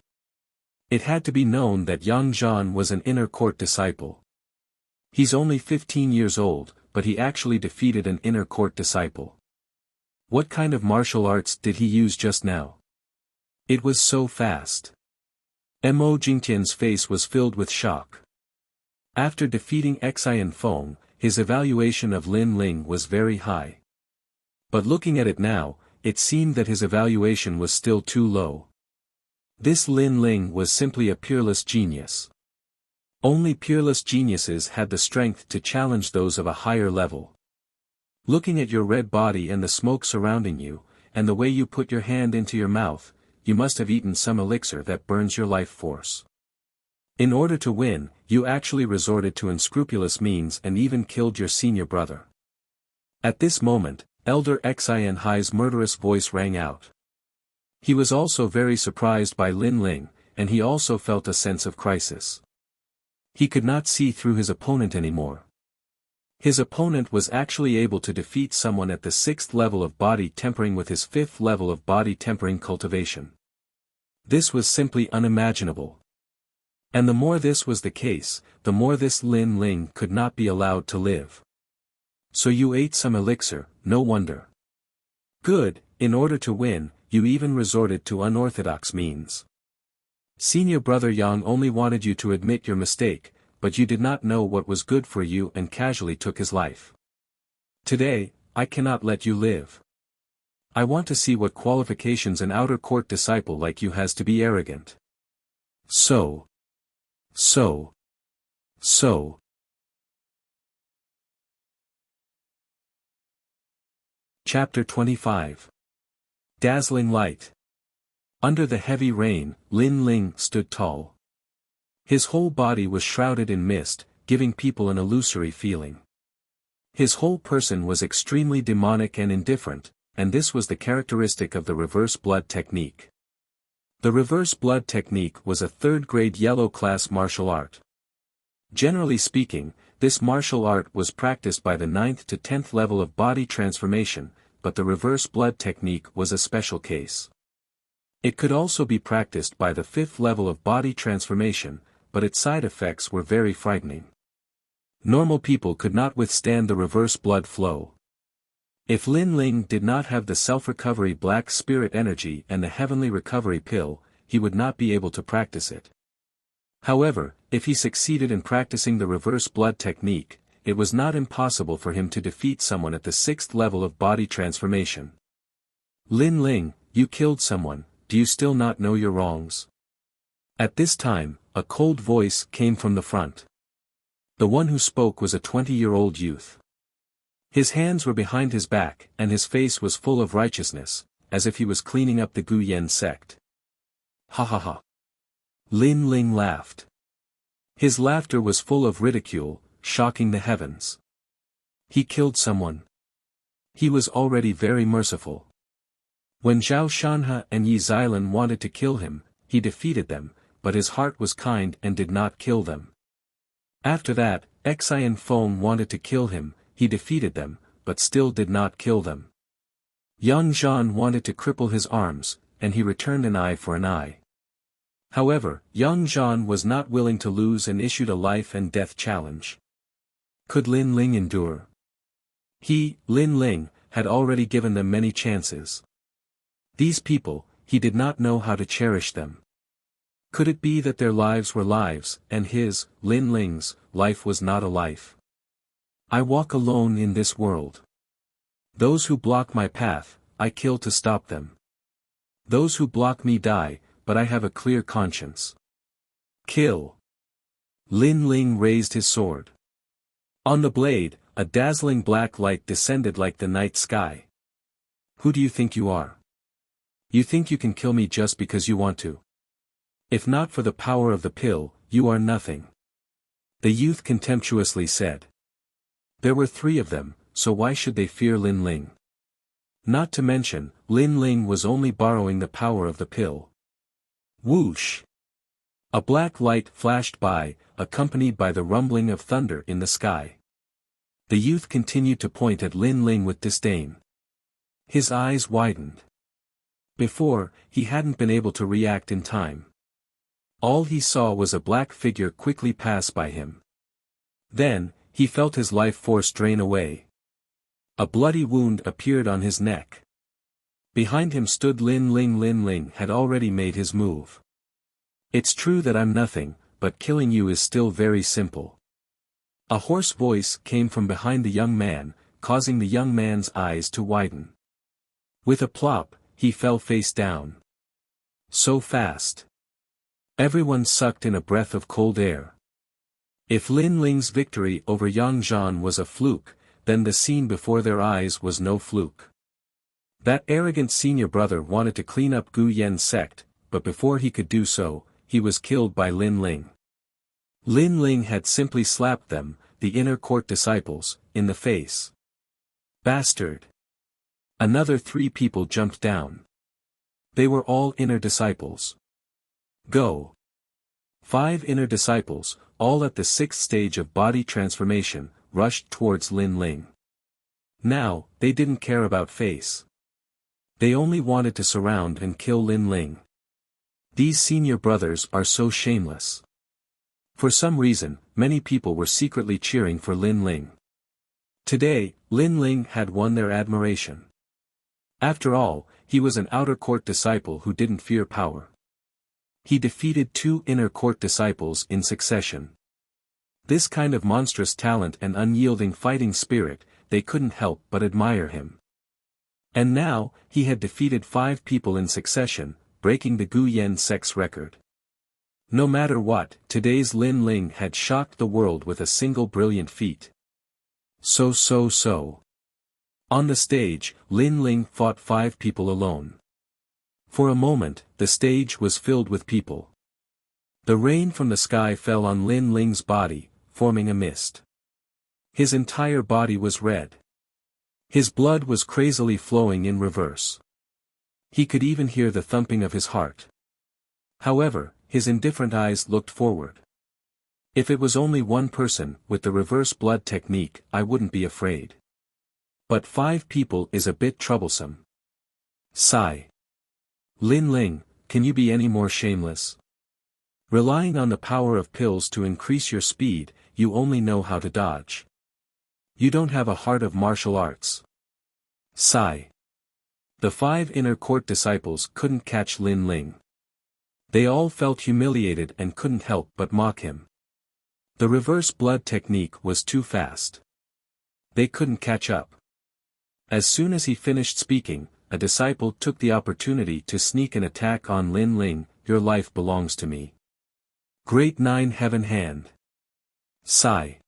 It had to be known that Yang Zhan was an inner court disciple. He's only 15 years old, but he actually defeated an inner court disciple. What kind of martial arts did he use just now? It was so fast. Mo Jingtian's face was filled with shock. After defeating Xian Feng, his evaluation of Lin Ling was very high. But looking at it now, it seemed that his evaluation was still too low. This Lin Ling was simply a peerless genius. Only peerless geniuses had the strength to challenge those of a higher level. Looking at your red body and the smoke surrounding you, and the way you put your hand into your mouth, you must have eaten some elixir that burns your life force. In order to win, you actually resorted to unscrupulous means and even killed your senior brother. At this moment, Elder Xian Hai's murderous voice rang out. He was also very surprised by Lin Ling, and he also felt a sense of crisis. He could not see through his opponent anymore. His opponent was actually able to defeat someone at the 6th level of body tempering with his 5th level of body tempering cultivation. This was simply unimaginable. And the more this was the case, the more this Lin Ling could not be allowed to live. So you ate some elixir, no wonder. Good, in order to win, you even resorted to unorthodox means. Senior brother Yang only wanted you to admit your mistake, but you did not know what was good for you and casually took his life. Today, I cannot let you live. I want to see what qualifications an outer court disciple like you has to be arrogant. So. Chapter 25. Dazzling light. Under the heavy rain, Lin Ling stood tall. His whole body was shrouded in mist, giving people an illusory feeling. His whole person was extremely demonic and indifferent, and this was the characteristic of the reverse blood technique. The reverse blood technique was a 3rd-grade yellow-class martial art. Generally speaking, this martial art was practiced by the 9th to 10th level of body transformation, but the reverse blood technique was a special case. It could also be practiced by the 5th level of body transformation, but its side effects were very frightening. Normal people could not withstand the reverse blood flow. If Lin Ling did not have the self-recovery black spirit energy and the heavenly recovery pill, he would not be able to practice it. However, if he succeeded in practicing the reverse blood technique, it was not impossible for him to defeat someone at the 6th level of body transformation. Lin Ling, you killed someone, do you still not know your wrongs? At this time, a cold voice came from the front. The one who spoke was a 20-year-old youth. His hands were behind his back, and his face was full of righteousness, as if he was cleaning up the Gu Yen sect. Ha ha ha. Lin Ling laughed. His laughter was full of ridicule, shocking the heavens. He killed someone. He was already very merciful. When Zhao Shanhe and Yi Xilan wanted to kill him, he defeated them, but his heart was kind and did not kill them. After that, Xian Feng wanted to kill him, he defeated them, but still did not kill them. Yang Zhan wanted to cripple his arms, and he returned an eye for an eye. However, Yang Zhan was not willing to lose and issued a life and death challenge. Could Lin Ling endure? He, Lin Ling, had already given them many chances. These people, he did not know how to cherish them. Could it be that their lives were lives, and his, Lin Ling's, life was not a life? I walk alone in this world. Those who block my path, I kill to stop them. Those who block me die, but I have a clear conscience. Kill. Lin Ling raised his sword. On the blade, a dazzling black light descended like the night sky. Who do you think you are? You think you can kill me just because you want to? If not for the power of the pill, you are nothing. The youth contemptuously said. There were 3 of them, so why should they fear Lin Ling? Not to mention, Lin Ling was only borrowing the power of the pill. Whoosh! A black light flashed by, accompanied by the rumbling of thunder in the sky. The youth continued to point at Lin Ling with disdain. His eyes widened. Before, he hadn't been able to react in time. All he saw was a black figure quickly pass by him. Then, he felt his life force drain away. A bloody wound appeared on his neck. Behind him stood Lin Ling. Lin Ling had already made his move. "It's true that I'm nothing, but killing you is still very simple." A hoarse voice came from behind the young man, causing the young man's eyes to widen. With a plop, he fell face down. So fast. Everyone sucked in a breath of cold air. If Lin Ling's victory over Yang Zhan was a fluke, then the scene before their eyes was no fluke. That arrogant senior brother wanted to clean up Gu Yen's sect, but before he could do so, he was killed by Lin Ling. Lin Ling had simply slapped them, the inner court disciples, in the face. Bastard! Another 3 people jumped down. They were all inner disciples. Go! 5 inner disciples, all at the 6th stage of body transformation, rushed towards Lin Ling. Now, they didn't care about face. They only wanted to surround and kill Lin Ling. These senior brothers are so shameless. For some reason, many people were secretly cheering for Lin Ling. Today, Lin Ling had won their admiration. After all, he was an outer court disciple who didn't fear power. He defeated 2 inner court disciples in succession. This kind of monstrous talent and unyielding fighting spirit, they couldn't help but admire him. And now, he had defeated 5 people in succession, breaking the Gu Yen sect's record. No matter what, today's Lin Ling had shocked the world with a single brilliant feat. So. On the stage, Lin Ling fought 5 people alone. For a moment, the stage was filled with people. The rain from the sky fell on Lin Ling's body, forming a mist. His entire body was red. His blood was crazily flowing in reverse. He could even hear the thumping of his heart. However, his indifferent eyes looked forward. If it was only one person, with the reverse blood technique, I wouldn't be afraid. But 5 people is a bit troublesome. Sigh. Lin Ling, can you be any more shameless? Relying on the power of pills to increase your speed, you only know how to dodge. You don't have a heart of martial arts. Sigh. The 5 inner court disciples couldn't catch Lin Ling. They all felt humiliated and couldn't help but mock him. The reverse blood technique was too fast. They couldn't catch up. As soon as he finished speaking, a disciple took the opportunity to sneak an attack on Lin Ling. Your life belongs to me. Great 9 heaven hand. Sigh.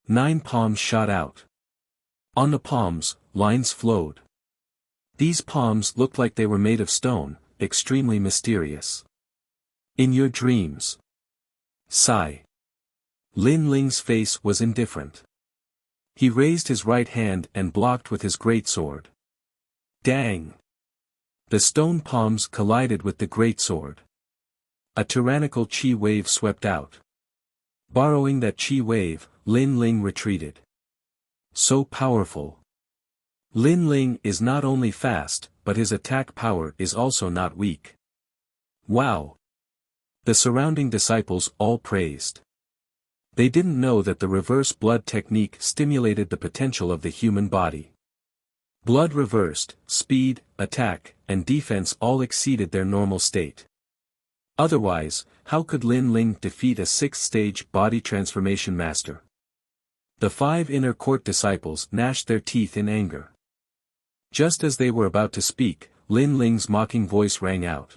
9 palms shot out. On the palms, lines flowed. These palms looked like they were made of stone, extremely mysterious. In your dreams. Sigh. Lin Ling's face was indifferent. He raised his right hand and blocked with his greatsword. Dang! The stone palms collided with the greatsword. A tyrannical chi wave swept out. Borrowing that chi wave, Lin Ling retreated. So powerful. Lin Ling is not only fast, but his attack power is also not weak. Wow! The surrounding disciples all praised. They didn't know that the reverse blood technique stimulated the potential of the human body. Blood reversed, speed, attack, and defense all exceeded their normal state. Otherwise, how could Lin Ling defeat a 6th-stage body transformation master? The 5 inner court disciples gnashed their teeth in anger. Just as they were about to speak, Lin Ling's mocking voice rang out.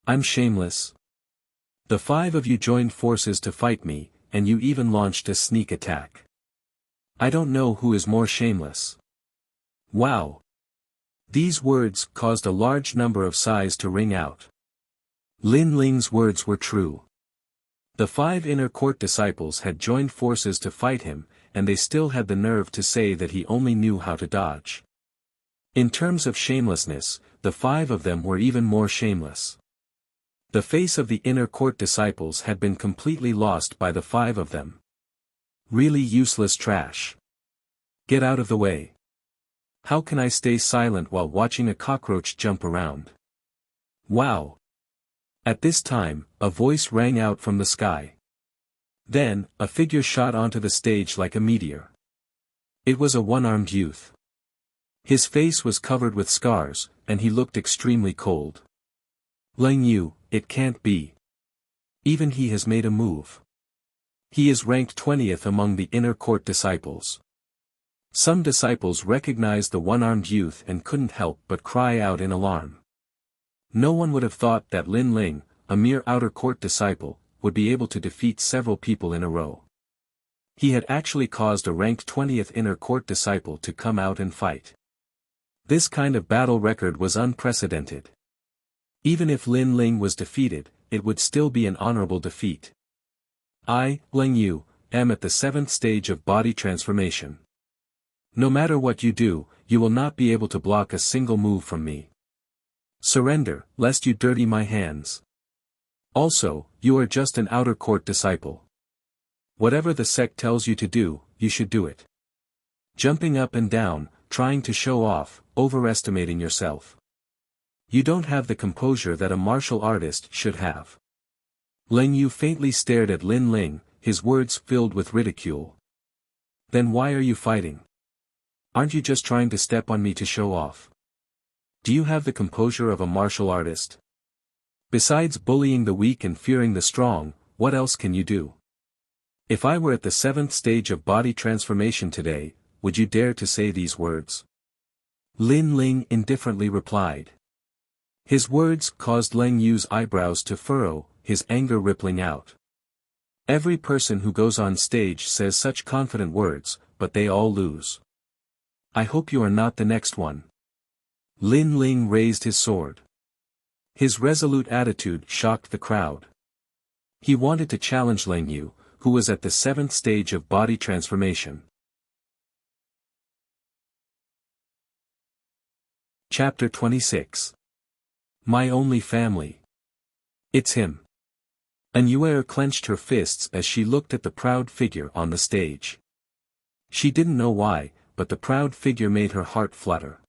I'm shameless. The 5 of you joined forces to fight me, and you even launched a sneak attack. I don't know who is more shameless. Wow! These words caused a large number of sighs to ring out. Lin Ling's words were true. The 5 inner court disciples had joined forces to fight him, and they still had the nerve to say that he only knew how to dodge. In terms of shamelessness, the 5 of them were even more shameless. The face of the inner court disciples had been completely lost by the 5 of them. Really useless trash. Get out of the way. How can I stay silent while watching a cockroach jump around? Wow! At this time, a voice rang out from the sky. Then, a figure shot onto the stage like a meteor. It was a one-armed youth. His face was covered with scars, and he looked extremely cold. Lang Yu, it can't be. Even he has made a move. He is ranked 20th among the inner court disciples. Some disciples recognized the one-armed youth and couldn't help but cry out in alarm. No one would have thought that Lin Ling, a mere outer court disciple, would be able to defeat several people in a row. He had actually caused a ranked 20th inner court disciple to come out and fight. This kind of battle record was unprecedented. Even if Lin Ling was defeated, it would still be an honorable defeat. I, Lang Yu, am at the 7th stage of body transformation. No matter what you do, you will not be able to block a single move from me. Surrender, lest you dirty my hands. Also, you are just an outer court disciple. Whatever the sect tells you to do, you should do it. Jumping up and down, trying to show off, overestimating yourself. You don't have the composure that a martial artist should have. Lang Yu faintly stared at Lin Ling, his words filled with ridicule. Then why are you fighting? Aren't you just trying to step on me to show off? Do you have the composure of a martial artist? Besides bullying the weak and fearing the strong, what else can you do? If I were at the 7th stage of body transformation today, would you dare to say these words? Lin Ling indifferently replied. His words caused Lang Yu's eyebrows to furrow, his anger rippling out. Every person who goes on stage says such confident words, but they all lose. I hope you are not the next one. Lin Ling raised his sword. His resolute attitude shocked the crowd. He wanted to challenge Lang Yu, who was at the 7th stage of body transformation. Chapter 26. My only family. It's him. Anue clenched her fists as she looked at the proud figure on the stage. She didn't know why, but the proud figure made her heart flutter.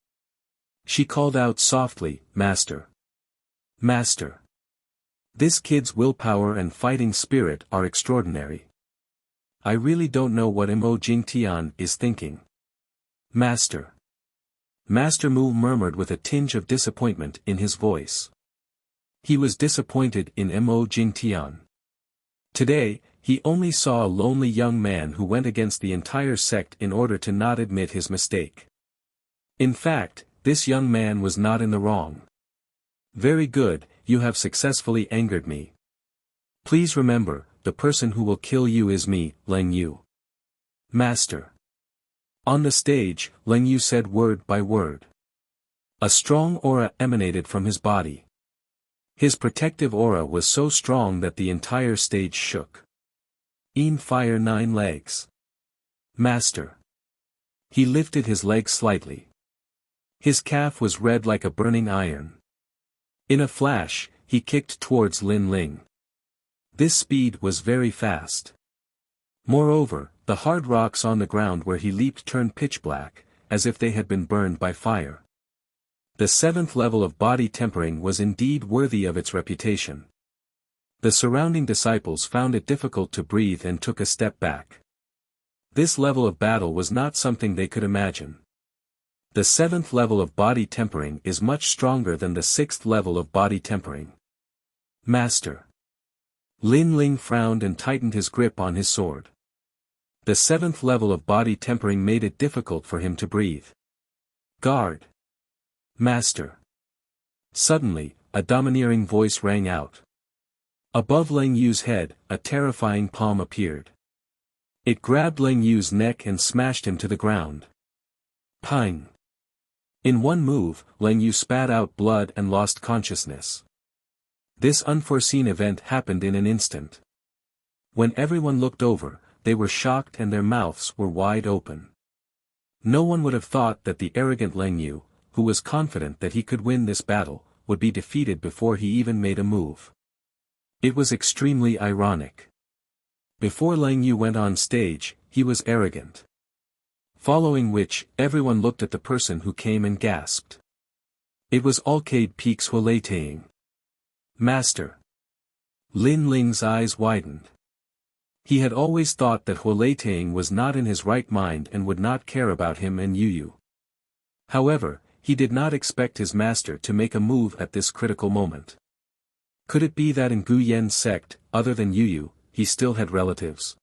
She called out softly, Master. Master. This kid's willpower and fighting spirit are extraordinary. I really don't know what Mo Jingtian is thinking. Master. Master Mu murmured with a tinge of disappointment in his voice. He was disappointed in Mo Jingtian. Today, he only saw a lonely young man who went against the entire sect in order to not admit his mistake. In fact, this young man was not in the wrong. Very good, you have successfully angered me. Please remember, the person who will kill you is me, Lang Yu. Master. On the stage, Lang Yu said word by word. A strong aura emanated from his body. His protective aura was so strong that the entire stage shook. Fire 9 legs. Master. He lifted his leg slightly. His calf was red like a burning iron. In a flash, he kicked towards Lin Ling. This speed was very fast. Moreover, the hard rocks on the ground where he leaped turned pitch black, as if they had been burned by fire. The 7th level of body tempering was indeed worthy of its reputation. The surrounding disciples found it difficult to breathe and took a step back. This level of battle was not something they could imagine. The 7th level of body tempering is much stronger than the 6th level of body tempering. Master. Lin Ling frowned and tightened his grip on his sword. The 7th level of body tempering made it difficult for him to breathe. Guard. Master. Suddenly, a domineering voice rang out. Above Lang Yu's head, a terrifying palm appeared. It grabbed Lang Yu's neck and smashed him to the ground. Pang. In one move, Lang Yu spat out blood and lost consciousness. This unforeseen event happened in an instant. When everyone looked over, they were shocked and their mouths were wide open. No one would have thought that the arrogant Lang Yu, who was confident that he could win this battle, would be defeated before he even made a move. It was extremely ironic. Before Lang Yu went on stage, he was arrogant. Following which, everyone looked at the person who came and gasped. It was Alcade Peaks Hualeteing. Master. Lin Ling's eyes widened. He had always thought that Huoleitang was not in his right mind and would not care about him and Yu. However, he did not expect his master to make a move at this critical moment. Could it be that in Gu Yen's sect, other than Yu, he still had relatives?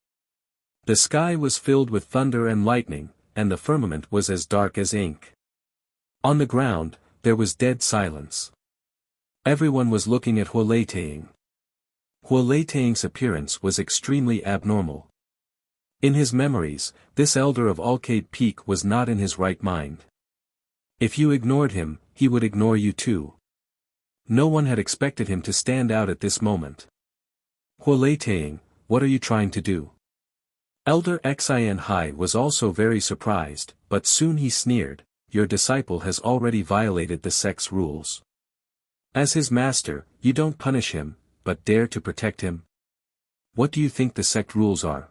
The sky was filled with thunder and lightning, and the firmament was as dark as ink. On the ground, there was dead silence. Everyone was looking at Huoleitang. Huoleitang's appearance was extremely abnormal. In his memories, this elder of Alcade Peak was not in his right mind. If you ignored him, he would ignore you too. No one had expected him to stand out at this moment. Huoleitang, what are you trying to do? Elder Xian Hai was also very surprised, but soon he sneered, your disciple has already violated the sect's rules. As his master, you don't punish him, but dare to protect him? What do you think the sect rules are?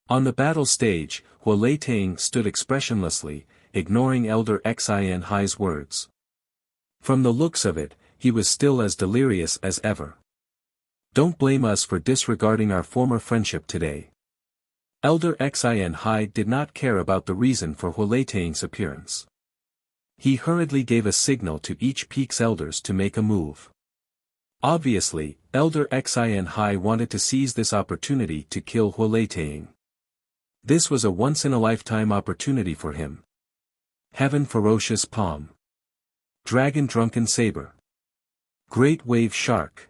On the battle stage, Huoleitang stood expressionlessly, ignoring Elder Xian Hai's words. From the looks of it, he was still as delirious as ever. Don't blame us for disregarding our former friendship today. Elder Xian Hai did not care about the reason for Huoleitang's appearance. He hurriedly gave a signal to each peak's elders to make a move. Obviously, Elder Xian Hai wanted to seize this opportunity to kill Huoleitang. This was a once-in-a-lifetime opportunity for him. Heaven Ferocious Palm. Dragon Drunken Saber. Great Wave Shark.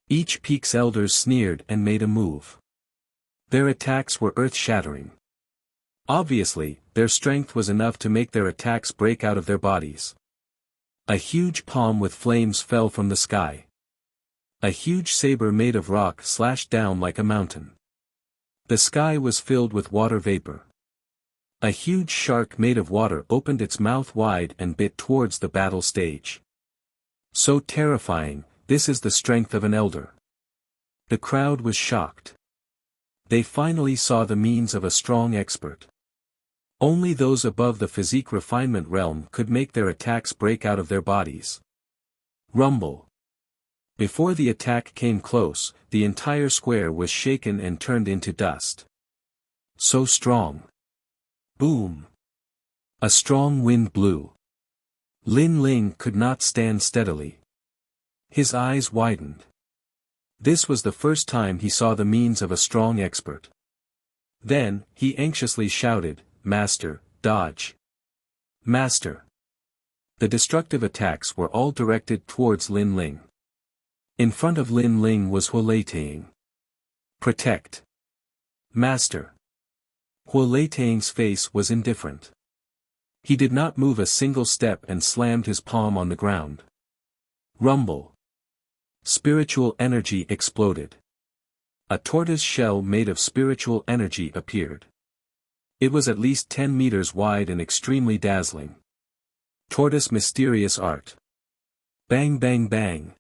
Each peak's elders sneered and made a move. Their attacks were earth-shattering. Obviously, their strength was enough to make their attacks break out of their bodies. A huge palm with flames fell from the sky. A huge saber made of rock slashed down like a mountain. The sky was filled with water vapor. A huge shark made of water opened its mouth wide and bit towards the battle stage. So terrifying, this is the strength of an elder. The crowd was shocked. They finally saw the means of a strong expert. Only those above the physique refinement realm could make their attacks break out of their bodies. Rumble. Before the attack came close, the entire square was shaken and turned into dust. So strong. Boom. A strong wind blew. Lin Ling could not stand steadily. His eyes widened. This was the first time he saw the means of a strong expert. Then, he anxiously shouted, Master, dodge. Master. The destructive attacks were all directed towards Lin Ling. In front of Lin Ling was Huoleitang. Protect. Master. Huoleitang's face was indifferent. He did not move a single step and slammed his palm on the ground. Rumble. Spiritual energy exploded. A tortoise shell made of spiritual energy appeared. It was at least 10 meters wide and extremely dazzling. Tortoise mysterious art. Bang bang bang.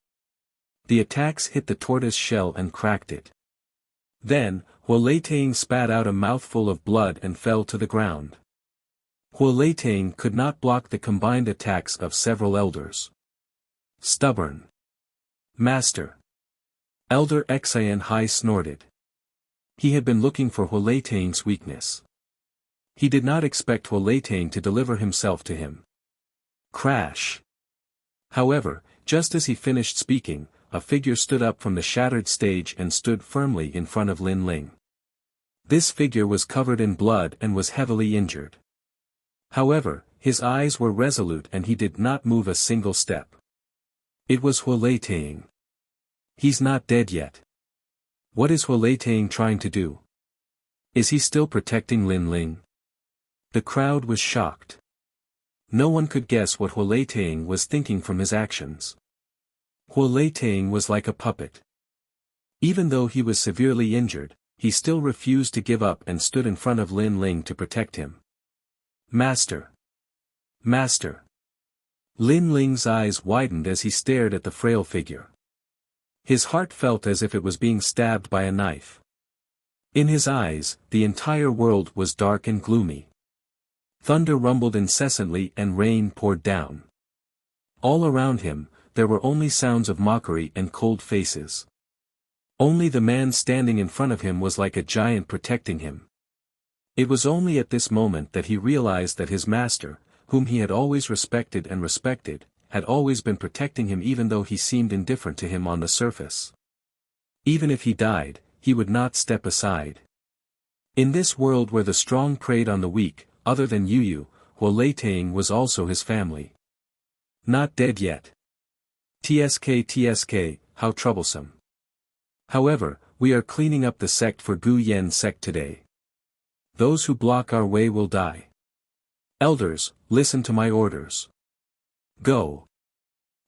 The attacks hit the tortoise shell and cracked it. Then, Huoleitang spat out a mouthful of blood and fell to the ground. Huoleitang could not block the combined attacks of several elders. Stubborn. Master. Elder Xian Hai snorted. He had been looking for Huoleitang's weakness. He did not expect Huoleitang to deliver himself to him. Crash. However, just as he finished speaking, a figure stood up from the shattered stage and stood firmly in front of Lin Ling. This figure was covered in blood and was heavily injured. However, his eyes were resolute and he did not move a single step. It was Huoleitang. He's not dead yet. What is Huoleitang trying to do? Is he still protecting Lin Ling? The crowd was shocked. No one could guess what Huoleitang was thinking from his actions. Huoleitang was like a puppet. Even though he was severely injured, he still refused to give up and stood in front of Lin Ling to protect him. Master. Master. Lin Ling's eyes widened as he stared at the frail figure. His heart felt as if it was being stabbed by a knife. In his eyes, the entire world was dark and gloomy. Thunder rumbled incessantly and rain poured down. All around him, there were only sounds of mockery and cold faces. Only the man standing in front of him was like a giant protecting him. It was only at this moment that he realized that his master, whom he had always respected, had always been protecting him even though he seemed indifferent to him on the surface. Even if he died, he would not step aside. In this world where the strong preyed on the weak, other than Yu, Huoleitang was also his family. Not dead yet. TSK, how troublesome. However, we are cleaning up the sect for Gu Yen sect today. Those who block our way will die. Elders, listen to my orders. Go.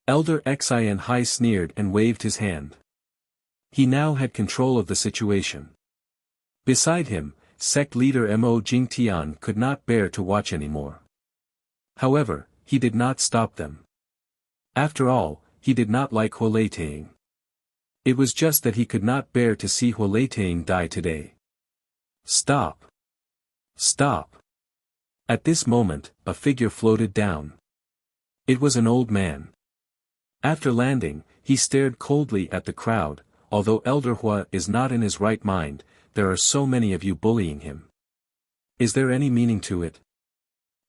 Elder Xin Hai sneered and waved his hand. He now had control of the situation. Beside him, sect leader Mo Jingtian could not bear to watch anymore. However, he did not stop them. After all, he did not like Huoleitang. It was just that he could not bear to see Huoleitang die today. Stop. Stop. At this moment, a figure floated down. It was an old man. After landing, he stared coldly at the crowd. Although Elder Hua is not in his right mind, there are so many of you bullying him. Is there any meaning to it?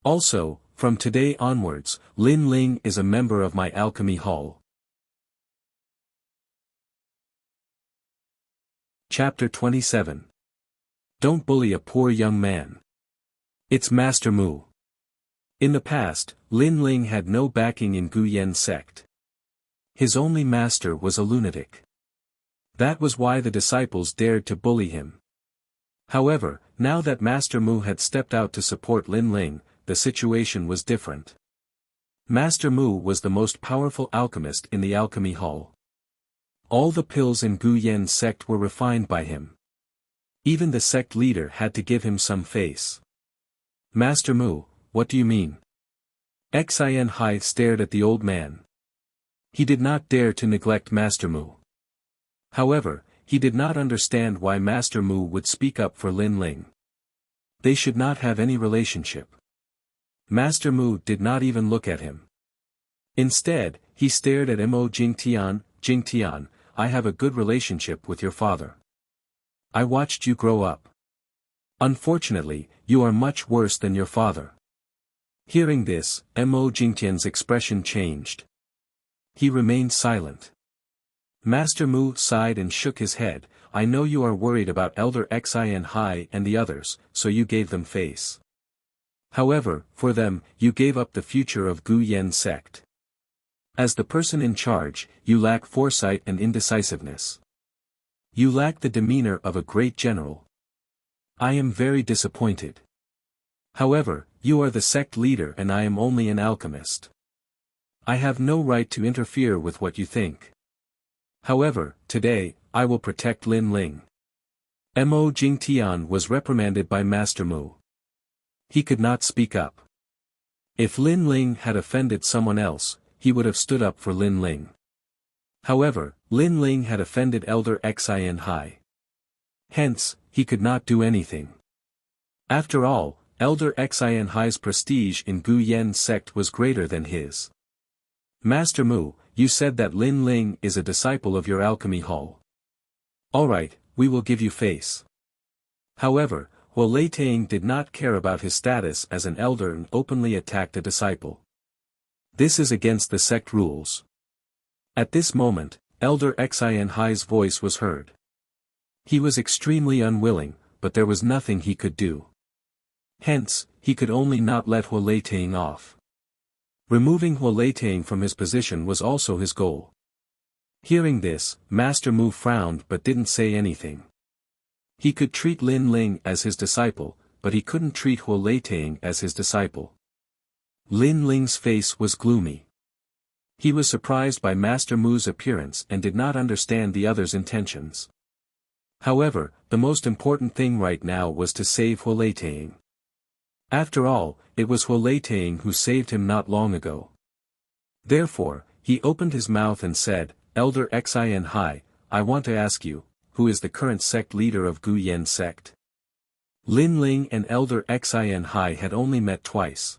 Also, from today onwards, Lin Ling is a member of my alchemy hall. Chapter 27. Don't bully a poor young man. It's Master Mu. In the past, Lin Ling had no backing in Gu Yen sect. His only master was a lunatic. That was why the disciples dared to bully him. However, now that Master Mu had stepped out to support Lin Ling, the situation was different. Master Mu was the most powerful alchemist in the alchemy hall. All the pills in Gu Yen sect were refined by him. Even the sect leader had to give him some face. Master Mu, what do you mean? Xin Hai stared at the old man. He did not dare to neglect Master Mu. However, he did not understand why Master Mu would speak up for Lin Ling. They should not have any relationship. Master Mu did not even look at him. Instead, he stared at Mo Jingtian. Jingtian, I have a good relationship with your father. I watched you grow up. Unfortunately, you are much worse than your father. Hearing this, Mo Jingtian's expression changed. He remained silent. Master Mu sighed and shook his head. I know you are worried about Elder Xin Hai and the others, so you gave them face. However, for them, you gave up the future of Gu Yen sect. As the person in charge, you lack foresight and indecisiveness. You lack the demeanor of a great general. I am very disappointed. However, you are the sect leader and I am only an alchemist. I have no right to interfere with what you think. However, today, I will protect Lin Ling. Mo Jingtian was reprimanded by Master Mu. He could not speak up. If Lin Ling had offended someone else, he would have stood up for Lin Ling. However, Lin Ling had offended Elder Xin Hai. Hence, he could not do anything. After all, Elder Xin Hai's prestige in Gu Yen sect was greater than his. Master Mu, you said that Lin Ling is a disciple of your alchemy hall. Alright, we will give you face. However, Huoleitang did not care about his status as an elder and openly attacked a disciple. This is against the sect rules. At this moment, Elder Xin Hai's voice was heard. He was extremely unwilling, but there was nothing he could do. Hence, he could only not let Huoleitang off. Removing Huoleitang from his position was also his goal. Hearing this, Master Mu frowned but didn't say anything. He could treat Lin Ling as his disciple, but he couldn't treat Huoleitang as his disciple. Lin Ling's face was gloomy. He was surprised by Master Mu's appearance and did not understand the other's intentions. However, the most important thing right now was to save Huoleitang. After all, it was Huoleitang who saved him not long ago. Therefore, he opened his mouth and said, Elder Xin Hai, I want to ask you, who is the current sect leader of Gu Yen sect? Lin Ling and Elder Xin Hai had only met twice.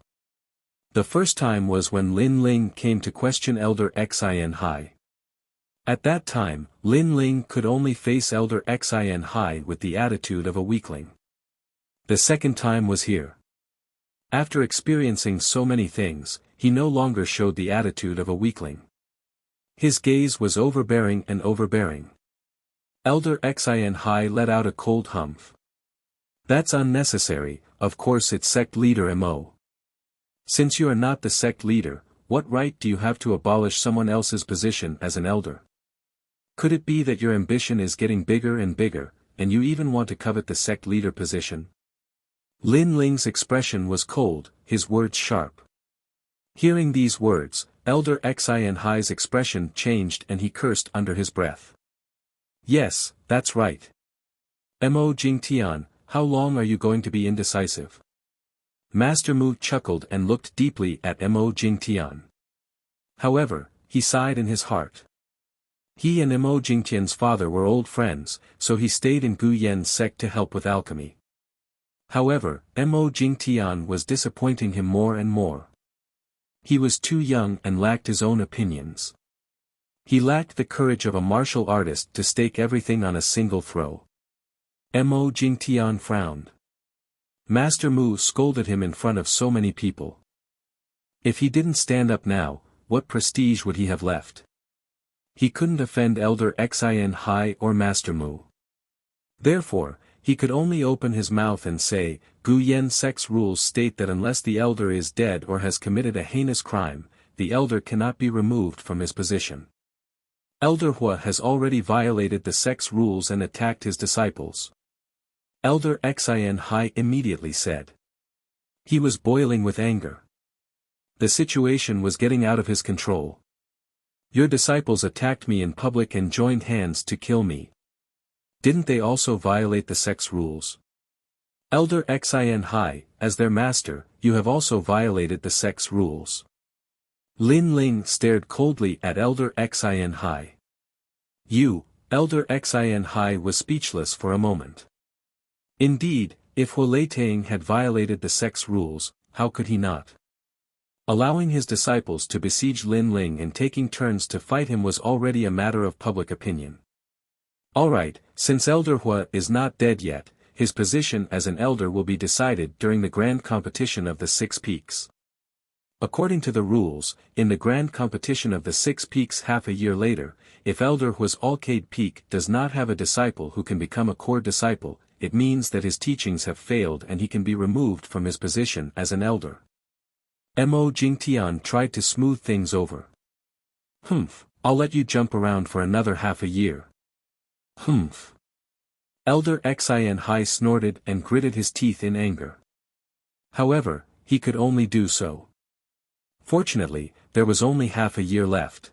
The first time was when Lin Ling came to question Elder Xin Hai. At that time, Lin Ling could only face Elder Xin Hai with the attitude of a weakling. The second time was here. After experiencing so many things, he no longer showed the attitude of a weakling. His gaze was overbearing and overbearing. Elder Xin Hai let out a cold humph. That's unnecessary, of course it's sect leader Mo. Since you are not the sect leader, what right do you have to abolish someone else's position as an elder? Could it be that your ambition is getting bigger and bigger, and you even want to covet the sect leader position? Lin Ling's expression was cold, his words sharp. Hearing these words, Elder Xin Hai's expression changed and he cursed under his breath. Yes, that's right. Mo Jingtian, how long are you going to be indecisive? Master Mu chuckled and looked deeply at Mo Jingtian. However, he sighed in his heart. He and Mo Jingtian's father were old friends, so he stayed in Gu Yen's sect to help with alchemy. However, Mo Jingtian was disappointing him more and more. He was too young and lacked his own opinions. He lacked the courage of a martial artist to stake everything on a single throw. Mo Jingtian frowned. Master Mu scolded him in front of so many people. If he didn't stand up now, what prestige would he have left? He couldn't offend Elder Xin Hai or Master Mu. Therefore, he could only open his mouth and say, Gu Yen sect's rules state that unless the elder is dead or has committed a heinous crime, the elder cannot be removed from his position. Elder Hua has already violated the sect's rules and attacked his disciples. Elder Xin Hai immediately said. He was boiling with anger. The situation was getting out of his control. Your disciples attacked me in public and joined hands to kill me. Didn't they also violate the sect's rules? Elder Xin Hai, as their master, you have also violated the sect's rules. Lin Ling stared coldly at Elder Xin Hai. Elder Xin Hai was speechless for a moment. Indeed, if Huolei Tang had violated the sect's rules, how could he not? Allowing his disciples to besiege Lin Ling and taking turns to fight him was already a matter of public opinion. Alright, since Elder Hua is not dead yet, his position as an elder will be decided during the grand competition of the 6 peaks. According to the rules, in the grand competition of the 6 peaks half a year later, if Elder Hua's Alcade Peak does not have a disciple who can become a core disciple, it means that his teachings have failed and he can be removed from his position as an elder. Mo Jingtian tried to smooth things over. I'll let you jump around for another half a year. Elder Xin Hai snorted and gritted his teeth in anger. However, he could only do so. Fortunately, there was only half a year left.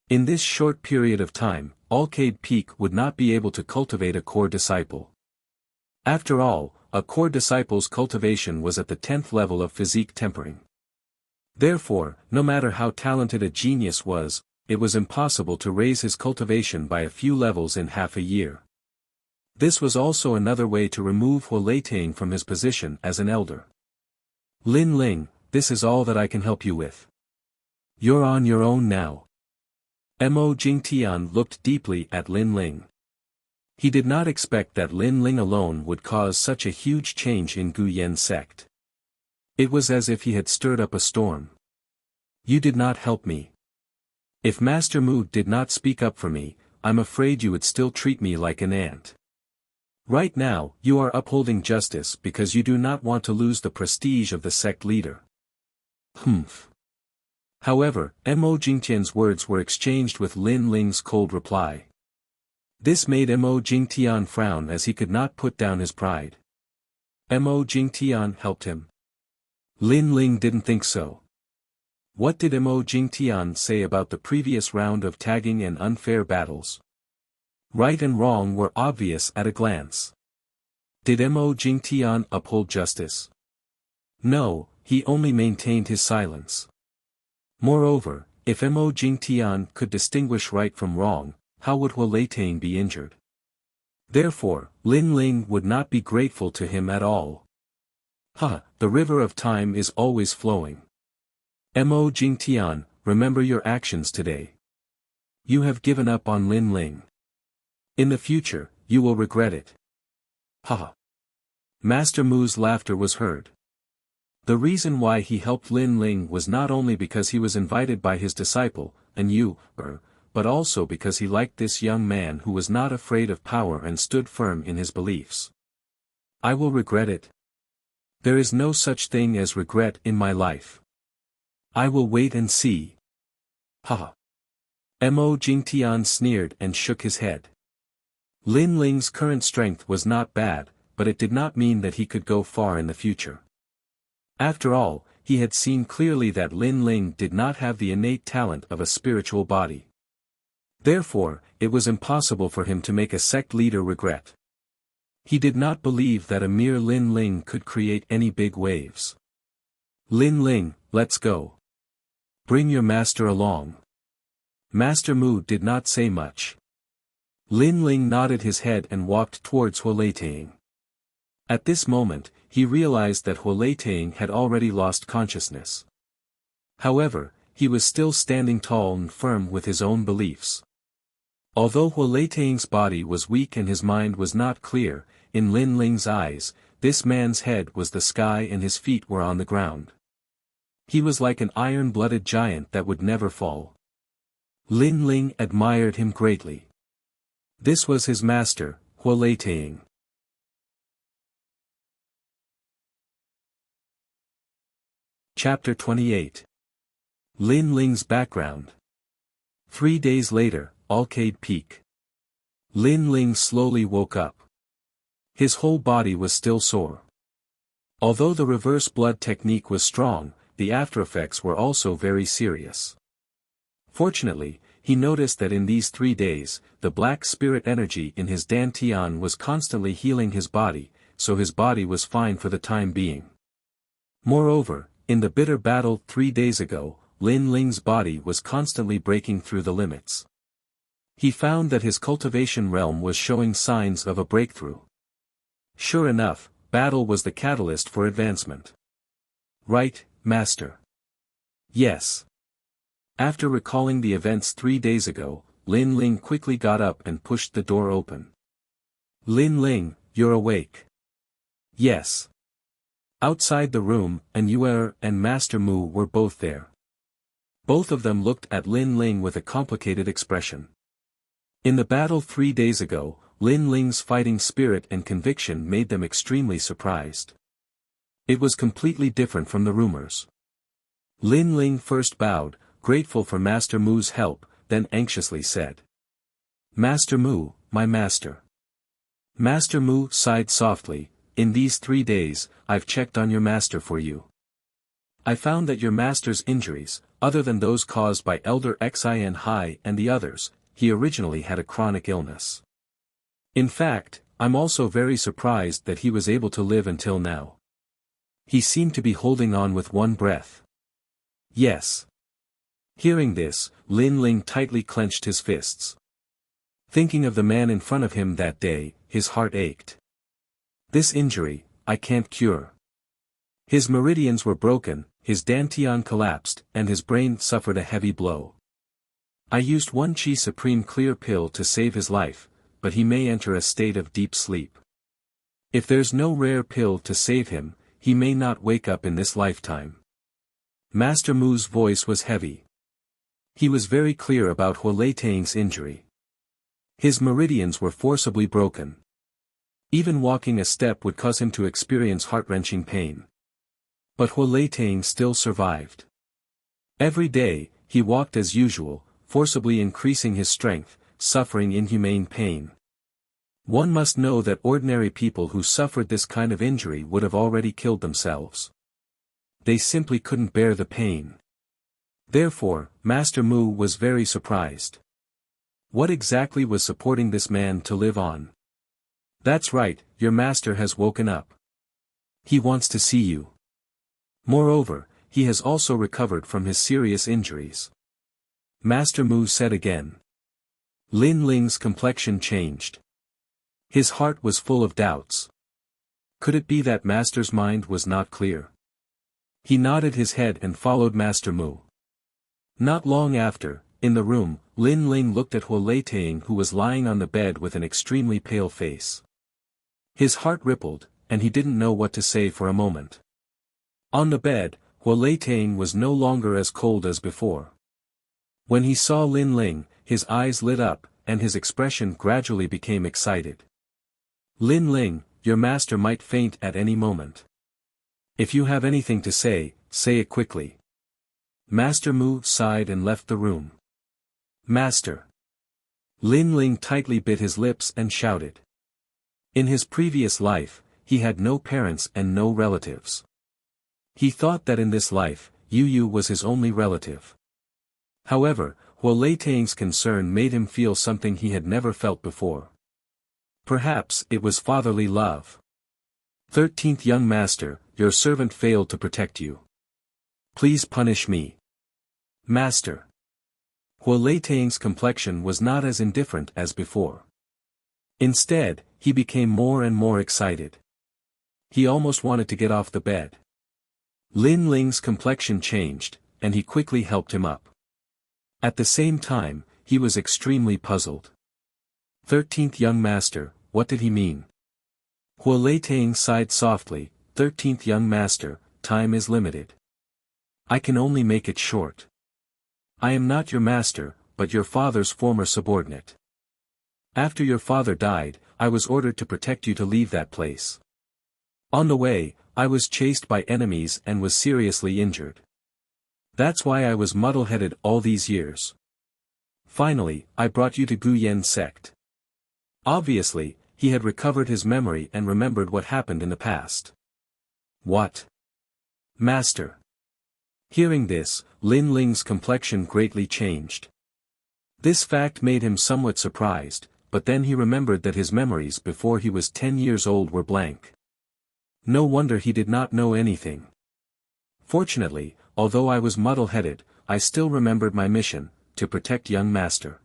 In this short period of time, Alcade Peak would not be able to cultivate a core disciple. After all, a core disciple's cultivation was at the 10th level of physique tempering. Therefore, no matter how talented a genius was, it was impossible to raise his cultivation by a few levels in half a year. This was also another way to remove Huolei Tang from his position as an elder. Lin Ling, this is all that I can help you with. You're on your own now. Mo Jingtian looked deeply at Lin Ling. He did not expect that Lin Ling alone would cause such a huge change in Gu Yen sect. It was as if he had stirred up a storm. You did not help me. If Master Mu did not speak up for me, I'm afraid you would still treat me like an ant. Right now, you are upholding justice because you do not want to lose the prestige of the sect leader. However, Mo Jingtian's words were exchanged with Lin Ling's cold reply. This made Mo Jingtian frown as he could not put down his pride. Mo Jingtian helped him. Lin Ling didn't think so. What did Mo Jingtian say about the previous round of tagging and unfair battles? Right and wrong were obvious at a glance. Did Mo Jingtian uphold justice? No, he only maintained his silence. Moreover, if Mo Jingtian could distinguish right from wrong, how would Huolei Tang be injured? Therefore, Lin Ling would not be grateful to him at all. The river of time is always flowing. Mo Jingtian, remember your actions today. You have given up on Lin Ling. In the future, you will regret it. Ha! Master Mu's laughter was heard. The reason why he helped Lin Ling was not only because he was invited by his disciple, and you, but also because he liked this young man who was not afraid of power and stood firm in his beliefs. I will regret it. There is no such thing as regret in my life. I will wait and see. Ha! Mo Jingtian sneered and shook his head. Lin Ling's current strength was not bad, but it did not mean that he could go far in the future. After all, he had seen clearly that Lin Ling did not have the innate talent of a spiritual body. Therefore, it was impossible for him to make a sect leader regret. He did not believe that a mere Lin Ling could create any big waves. Lin Ling, let's go. Bring your master along. Master Mu did not say much. Lin Ling nodded his head and walked towards Huoleitang. At this moment, he realized that Huoleitang had already lost consciousness. However, he was still standing tall and firm with his own beliefs. Although Huoleitang's body was weak and his mind was not clear, in Lin Ling's eyes, this man's head was the sky and his feet were on the ground. He was like an iron-blooded giant that would never fall. Lin Ling admired him greatly. This was his master, Huoleitang. Chapter 28. Lin Ling's background. 3 days later, Alcade Peak. Lin Ling slowly woke up. His whole body was still sore. Although the reverse blood technique was strong, the aftereffects were also very serious. Fortunately, he noticed that in these 3 days, the black spirit energy in his dantian was constantly healing his body, so his body was fine for the time being. Moreover, in the bitter battle 3 days ago, Lin Ling's body was constantly breaking through the limits. He found that his cultivation realm was showing signs of a breakthrough. Sure enough, battle was the catalyst for advancement. Right, Master? Yes. After recalling the events 3 days ago, Lin Ling quickly got up and pushed the door open. Lin Ling, you're awake. Yes. Outside the room, An Yuer and Master Mu were both there. Both of them looked at Lin Ling with a complicated expression. In the battle 3 days ago, Lin Ling's fighting spirit and conviction made them extremely surprised. It was completely different from the rumors. Lin Ling first bowed, grateful for Master Mu's help, then anxiously said. Master Mu, my master. Master Mu sighed softly, in these 3 days, I've checked on your master for you. I found that your master's injuries, other than those caused by Elder Xin Hai and the others, he originally had a chronic illness. In fact, I'm also very surprised that he was able to live until now. He seemed to be holding on with one breath. Yes. Hearing this, Lin Ling tightly clenched his fists. Thinking of the man in front of him that day, his heart ached. This injury, I can't cure. His meridians were broken, his dantian collapsed, and his brain suffered a heavy blow. I used 1 Qi Supreme Clear pill to save his life, but he may enter a state of deep sleep. If there's no rare pill to save him, he may not wake up in this lifetime. Master Mu's voice was heavy. He was very clear about Huoleitang's injury. His meridians were forcibly broken. Even walking a step would cause him to experience heart-wrenching pain. But Huoleitang still survived. Every day, he walked as usual, forcibly increasing his strength, suffering inhumane pain. One must know that ordinary people who suffered this kind of injury would have already killed themselves. They simply couldn't bear the pain. Therefore, Master Mu was very surprised. What exactly was supporting this man to live on? That's right, your master has woken up. He wants to see you. Moreover, he has also recovered from his serious injuries. Master Mu said again. Lin Ling's complexion changed. His heart was full of doubts. Could it be that Master's mind was not clear? He nodded his head and followed Master Mu. Not long after, in the room, Lin Ling looked at Huolei Tang, who was lying on the bed with an extremely pale face. His heart rippled, and he didn't know what to say for a moment. On the bed, Huolei Tang was no longer as cold as before. When he saw Lin Ling, his eyes lit up, and his expression gradually became excited. Lin Ling, your master might faint at any moment. If you have anything to say it quickly. Master Mu sighed and left the room. Master. Lin Ling tightly bit his lips and shouted. In his previous life, he had no parents and no relatives. He thought that in this life, Yu was his only relative. However, Huolei Tang's concern made him feel something he had never felt before. Perhaps it was fatherly love. 13th young master, your servant failed to protect you. Please punish me. Master. Huolei Tang's complexion was not as indifferent as before. Instead, he became more and more excited. He almost wanted to get off the bed. Lin Ling's complexion changed, and he quickly helped him up. At the same time, he was extremely puzzled. 13th young master, what did he mean? Huolei Tang sighed softly, 13th young master, time is limited. I can only make it short. I am not your master, but your father's former subordinate. After your father died, I was ordered to protect you to leave that place. On the way, I was chased by enemies and was seriously injured. That's why I was muddle-headed all these years. Finally, I brought you to Guyan sect. Obviously, he had recovered his memory and remembered what happened in the past. What? Master. Hearing this, Lin Ling's complexion greatly changed. This fact made him somewhat surprised, but then he remembered that his memories before he was 10 years old were blank. No wonder he did not know anything. Fortunately, although I was muddle-headed, I still remembered my mission, to protect young master.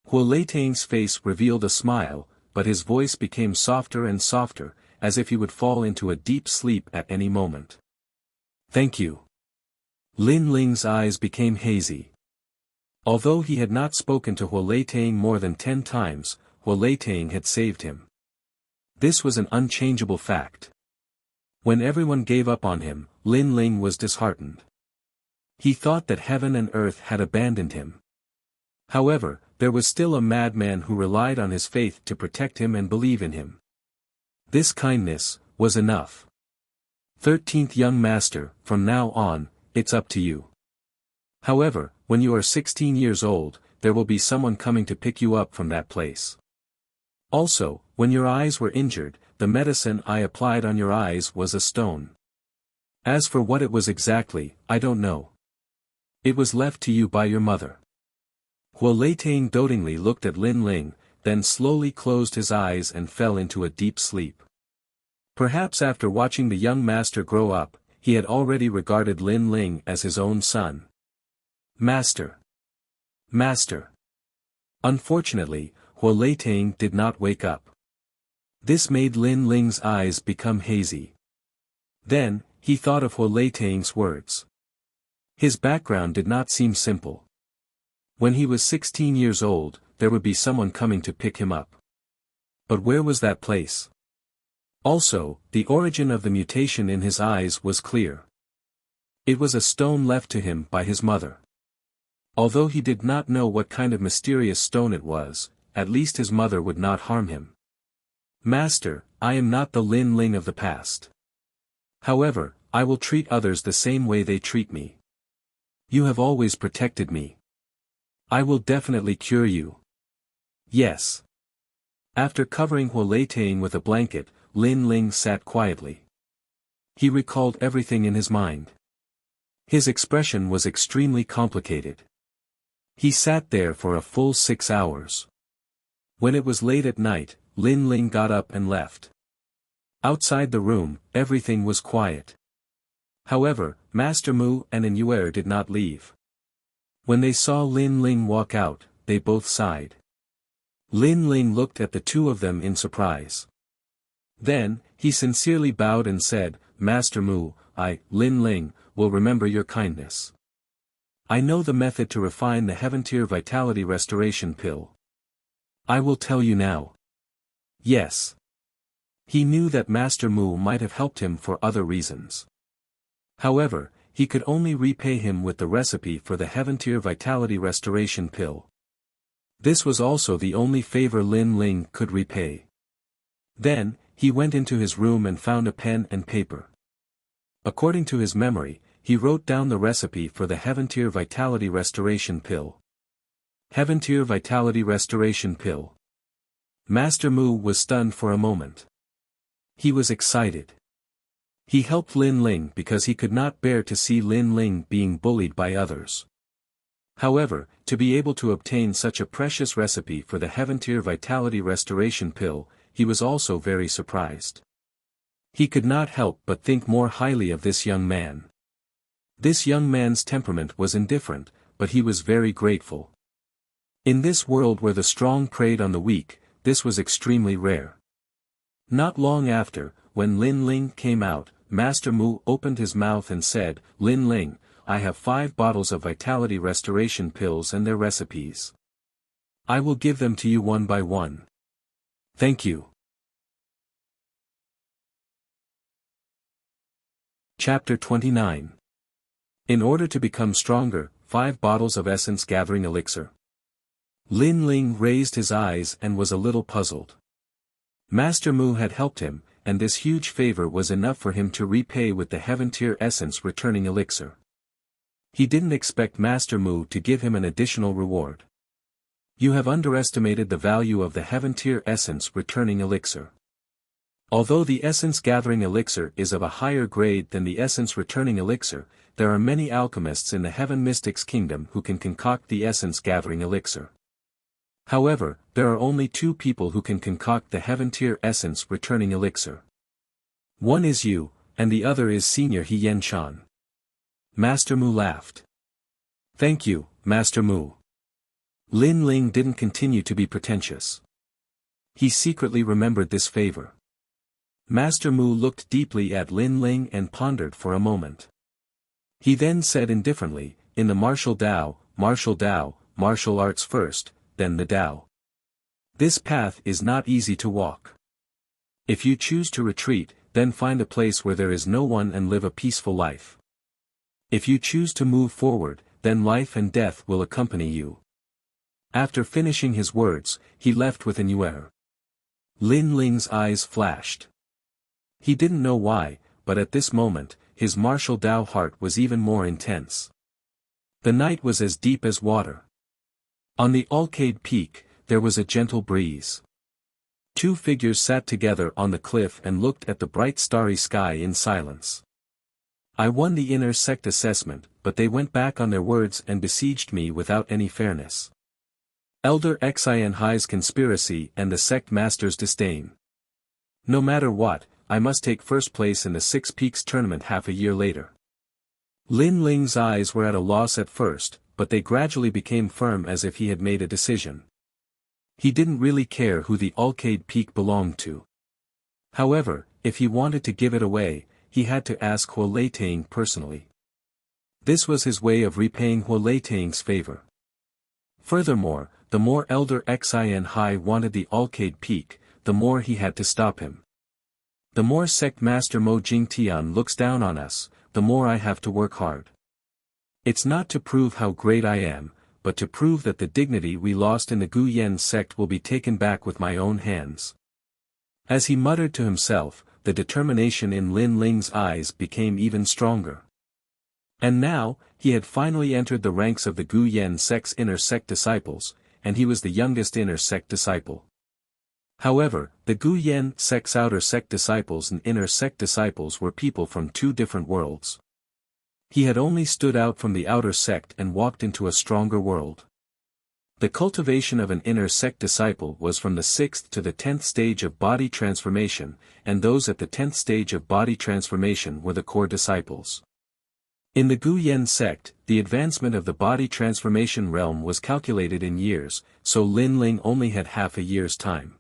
Huolei Tang's face revealed a smile, but his voice became softer and softer, as if he would fall into a deep sleep at any moment. Thank you. Lin Ling's eyes became hazy. Although he had not spoken to Huolei Tang more than 10 times, Huolei Tang had saved him. This was an unchangeable fact. When everyone gave up on him, Lin Ling was disheartened. He thought that heaven and earth had abandoned him. However, there was still a madman who relied on his faith to protect him and believe in him. This kindness was enough. 13th young master, from now on, it's up to you. However, when you are 16 years old, there will be someone coming to pick you up from that place. Also, when your eyes were injured, the medicine I applied on your eyes was a stone. As for what it was exactly, I don't know. It was left to you by your mother. Huolei Tang dotingly looked at Lin Ling, then slowly closed his eyes and fell into a deep sleep. Perhaps after watching the young master grow up, he had already regarded Lin Ling as his own son. Master. Master. Unfortunately, Huolei Tang did not wake up. This made Lin Ling's eyes become hazy. Then, he thought of Huolei Tang's words. His background did not seem simple. When he was 16 years old, there would be someone coming to pick him up. But where was that place? Also, the origin of the mutation in his eyes was clear. It was a stone left to him by his mother. Although he did not know what kind of mysterious stone it was, at least his mother would not harm him. Master, I am not the Lin Ling of the past. However, I will treat others the same way they treat me. You have always protected me. I will definitely cure you. Yes. After covering Huolei Tang with a blanket, Lin Ling sat quietly. He recalled everything in his mind. His expression was extremely complicated. He sat there for a full 6 hours. When it was late at night, Lin Ling got up and left. Outside the room, everything was quiet. However, Master Mu and Yuer did not leave. When they saw Lin Ling walk out, they both sighed. Lin Ling looked at the two of them in surprise. Then, he sincerely bowed and said, Master Mu, I, Lin Ling, will remember your kindness. I know the method to refine the Heaven-tier Vitality Restoration Pill. I will tell you now. Yes. He knew that Master Mu might have helped him for other reasons. However, he could only repay him with the recipe for the Heaven-tier Vitality Restoration Pill. This was also the only favor Lin Ling could repay. Then, he went into his room and found a pen and paper. According to his memory, he wrote down the recipe for the Heaven-tier Vitality Restoration Pill. Heaven-tier Vitality Restoration Pill. Master Mu was stunned for a moment. He was excited. He helped Lin Ling because he could not bear to see Lin Ling being bullied by others. However, to be able to obtain such a precious recipe for the Heaven-tier Vitality Restoration Pill, he was also very surprised. He could not help but think more highly of this young man. This young man's temperament was indifferent, but he was very grateful. In this world where the strong preyed on the weak, this was extremely rare. Not long after, when Lin Ling came out, Master Mu opened his mouth and said, "Lin Ling, I have 5 bottles of vitality restoration pills and their recipes. I will give them to you one by one. Thank you." Chapter 29. In order to become stronger, 5 bottles of essence gathering elixir. Lin Ling raised his eyes and was a little puzzled. Master Mu had helped him, and this huge favor was enough for him to repay with the Heaven-tier essence returning elixir. He didn't expect Master Mu to give him an additional reward. You have underestimated the value of the Heaven-tier essence returning elixir. Although the essence gathering elixir is of a higher grade than the essence returning elixir, there are many alchemists in the Heaven Mystics Kingdom who can concoct the essence gathering elixir. However, there are only 2 people who can concoct the Heaven-tier essence returning elixir. One is you, and the other is Senior He Yen Shan. Master Mu laughed. Thank you, Master Mu. Lin Ling didn't continue to be pretentious. He secretly remembered this favor. Master Mu looked deeply at Lin Ling and pondered for a moment. He then said indifferently, "In the martial Tao, martial arts first, then the Tao. This path is not easy to walk. If you choose to retreat, then find a place where there is no one and live a peaceful life. If you choose to move forward, then life and death will accompany you." After finishing his words, he left with an yuer. Lin Ling's eyes flashed. He didn't know why, but at this moment, his martial Tao heart was even more intense. The night was as deep as water. On the Alcade Peak, there was a gentle breeze. 2 figures sat together on the cliff and looked at the bright starry sky in silence. I won the inner sect assessment, but they went back on their words and besieged me without any fairness. Elder Xin Hai's conspiracy and the sect master's disdain. No matter what, I must take first place in the 6 Peaks tournament half a year later. Lin Ling's eyes were at a loss at first, but they gradually became firm as if he had made a decision. He didn't really care who the Alcade Peak belonged to. However, if he wanted to give it away, he had to ask Huo Leitang personally. This was his way of repaying Huo Leitang's favor. Furthermore, the more Elder Xin Hai wanted the Alcade Peak, the more he had to stop him. The more Sect Master Mo Jingtian looks down on us, the more I have to work hard. It's not to prove how great I am, but to prove that the dignity we lost in the Gu Yen sect will be taken back with my own hands. As he muttered to himself, the determination in Lin Ling's eyes became even stronger. And now, he had finally entered the ranks of the Gu Yen sect's inner sect disciples, and he was the youngest inner sect disciple. However, the Gu Yen sect's outer sect disciples and inner sect disciples were people from 2 different worlds. He had only stood out from the outer sect and walked into a stronger world. The cultivation of an inner sect disciple was from the 6th to the 10th stage of body transformation, and those at the 10th stage of body transformation were the core disciples. In the Gu Yen sect, the advancement of the body transformation realm was calculated in years, so Lin Ling only had half a year's time.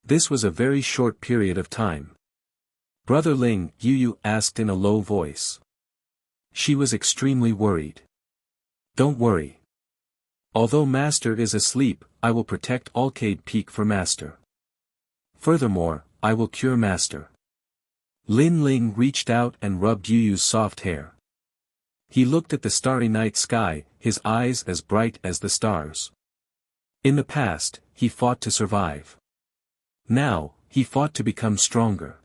This was a very short period of time. "Brother Ling," Yu asked in a low voice. She was extremely worried. Don't worry. Although Master is asleep, I will protect Alcade Peak for Master. Furthermore, I will cure Master. Lin Ling reached out and rubbed Yu Yu's soft hair. He looked at the starry night sky, his eyes as bright as the stars. In the past, he fought to survive. Now, he fought to become stronger.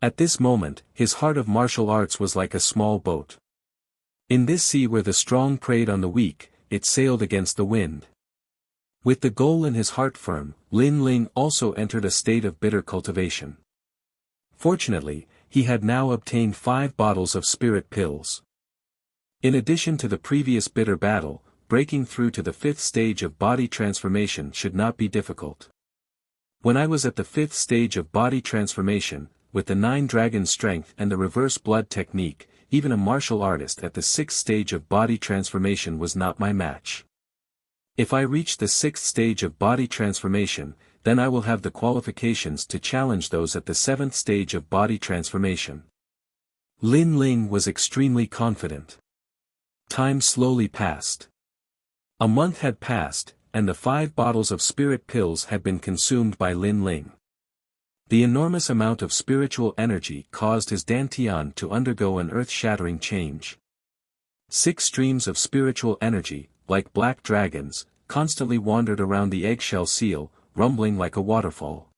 At this moment, his heart of martial arts was like a small boat. In this sea where the strong preyed on the weak, it sailed against the wind. With the goal in his heart firm, Lin Ling also entered a state of bitter cultivation. Fortunately, he had now obtained 5 bottles of spirit pills. In addition to the previous bitter battle, breaking through to the 5th stage of body transformation should not be difficult. When I was at the 5th stage of body transformation, with the 9 dragon strength and the reverse blood technique, even a martial artist at the 6th stage of body transformation was not my match. If I reach the 6th stage of body transformation, then I will have the qualifications to challenge those at the 7th stage of body transformation. Lin Ling was extremely confident. Time slowly passed. A month had passed, and the 5 bottles of spirit pills had been consumed by Lin Ling. The enormous amount of spiritual energy caused his dantian to undergo an earth-shattering change. 6 streams of spiritual energy, like black dragons, constantly wandered around the eggshell seal, rumbling like a waterfall.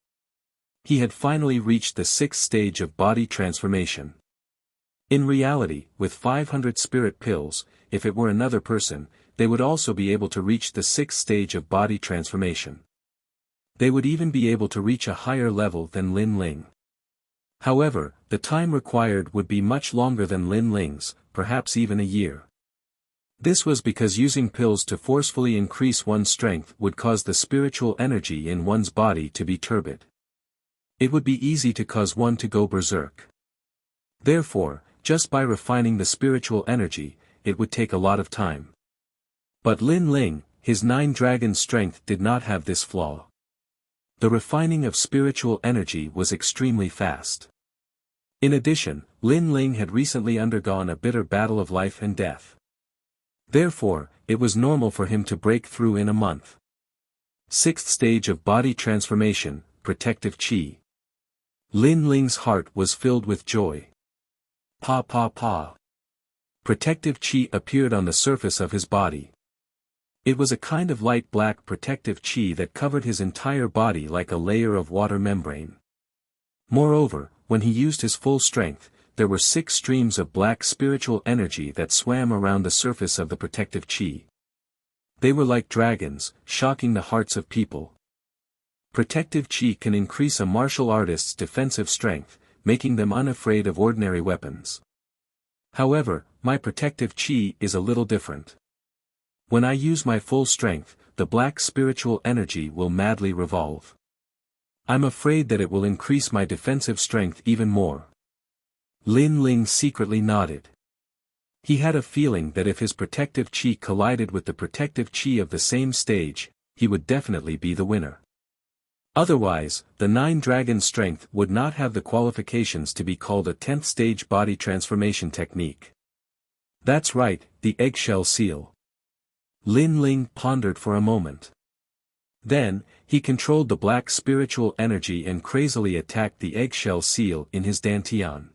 He had finally reached the 6th stage of body transformation. In reality, with 500 spirit pills, if it were another person, they would also be able to reach the 6th stage of body transformation. They would even be able to reach a higher level than Lin Ling. However, the time required would be much longer than Lin Ling's, perhaps even a year. This was because using pills to forcefully increase one's strength would cause the spiritual energy in one's body to be turbid. It would be easy to cause one to go berserk. Therefore, just by refining the spiritual energy, it would take a lot of time. But Lin Ling, his 9 dragon strength did not have this flaw. The refining of spiritual energy was extremely fast. In addition, Lin Ling had recently undergone a bitter battle of life and death. Therefore, it was normal for him to break through in a month. 6th stage of body transformation, protective chi. Lin Ling's heart was filled with joy. Pa pa pa. Protective chi appeared on the surface of his body. It was a kind of light black protective chi that covered his entire body like a layer of water membrane. Moreover, when he used his full strength, there were 6 streams of black spiritual energy that swam around the surface of the protective chi. They were like dragons, shocking the hearts of people. Protective chi can increase a martial artist's defensive strength, making them unafraid of ordinary weapons. However, my protective chi is a little different. When I use my full strength, the black spiritual energy will madly revolve. I'm afraid that it will increase my defensive strength even more. Lin Ling secretly nodded. He had a feeling that if his protective chi collided with the protective chi of the same stage, he would definitely be the winner. Otherwise, the 9 dragon strength would not have the qualifications to be called a 10th stage body transformation technique. That's right, the eggshell seal. Lin Ling pondered for a moment. Then, he controlled the black spiritual energy and crazily attacked the eggshell seal in his dantian.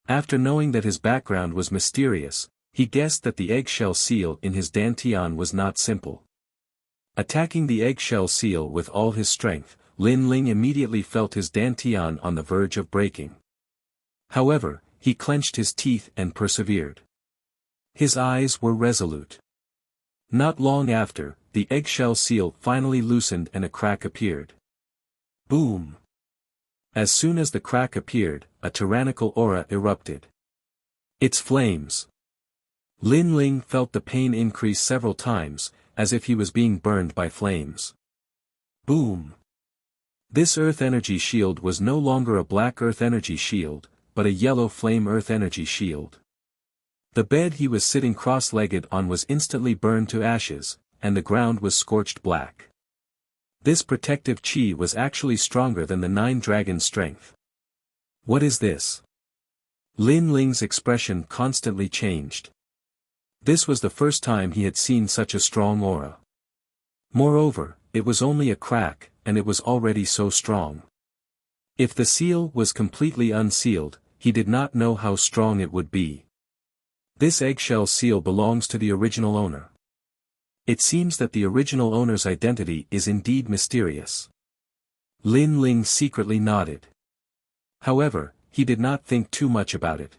After knowing that his background was mysterious, he guessed that the eggshell seal in his dantian was not simple. Attacking the eggshell seal with all his strength, Lin Ling immediately felt his dantian on the verge of breaking. However, he clenched his teeth and persevered. His eyes were resolute. Not long after, the eggshell seal finally loosened and a crack appeared. Boom! As soon as the crack appeared, a tyrannical aura erupted. It's flames. Lin Ling felt the pain increase several times, as if he was being burned by flames. Boom! This earth energy shield was no longer a black earth energy shield, but a yellow flame earth energy shield. The bed he was sitting cross-legged on was instantly burned to ashes, and the ground was scorched black. This protective chi was actually stronger than the 9 dragon strength. What is this? Lin Ling's expression constantly changed. This was the first time he had seen such a strong aura. Moreover, it was only a crack, and it was already so strong. If the seal was completely unsealed, he did not know how strong it would be. This eggshell seal belongs to the original owner. It seems that the original owner's identity is indeed mysterious. Lin Ling secretly nodded. However, he did not think too much about it.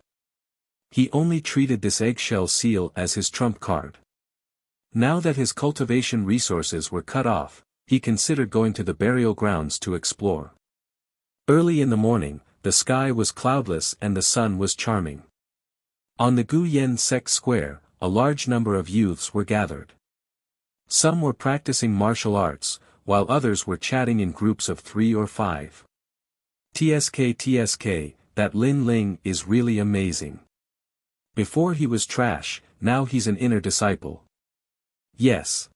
He only treated this eggshell seal as his trump card. Now that his cultivation resources were cut off, he considered going to the burial grounds to explore. Early in the morning, the sky was cloudless and the sun was charming. On the Guyen Sect Square, a large number of youths were gathered. Some were practicing martial arts, while others were chatting in groups of 3 or 5. TSK, that Lin Ling is really amazing. Before he was trash, now he's an inner disciple. Yes.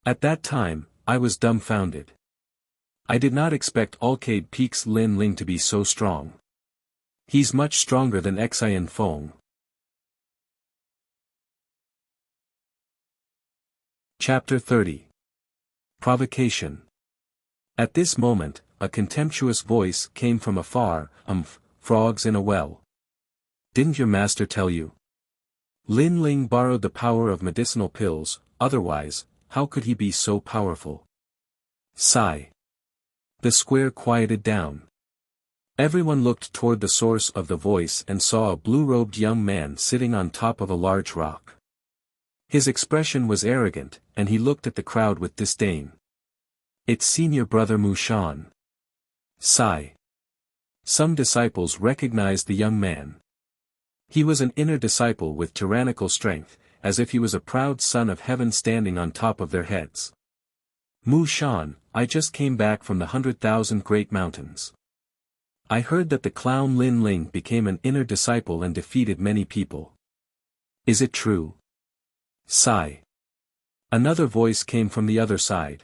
At that time, I was dumbfounded. I did not expect Arcade Peak's Lin Ling to be so strong. He's much stronger than Xian Feng. Chapter 30. Provocation. At this moment, a contemptuous voice came from afar, frogs in a well. Didn't your master tell you? Lin Ling borrowed the power of medicinal pills, otherwise, how could he be so powerful? Sigh. The square quieted down. Everyone looked toward the source of the voice and saw a blue-robed young man sitting on top of a large rock. His expression was arrogant, and he looked at the crowd with disdain. It's senior brother Mu Shan. Sigh. Some disciples recognized the young man. He was an inner disciple with tyrannical strength, as if he was a proud son of heaven standing on top of their heads. Mu Shan, I just came back from the 100,000 Great Mountains. I heard that the clown Lin Ling became an inner disciple and defeated many people. Is it true? Sigh. Another voice came from the other side.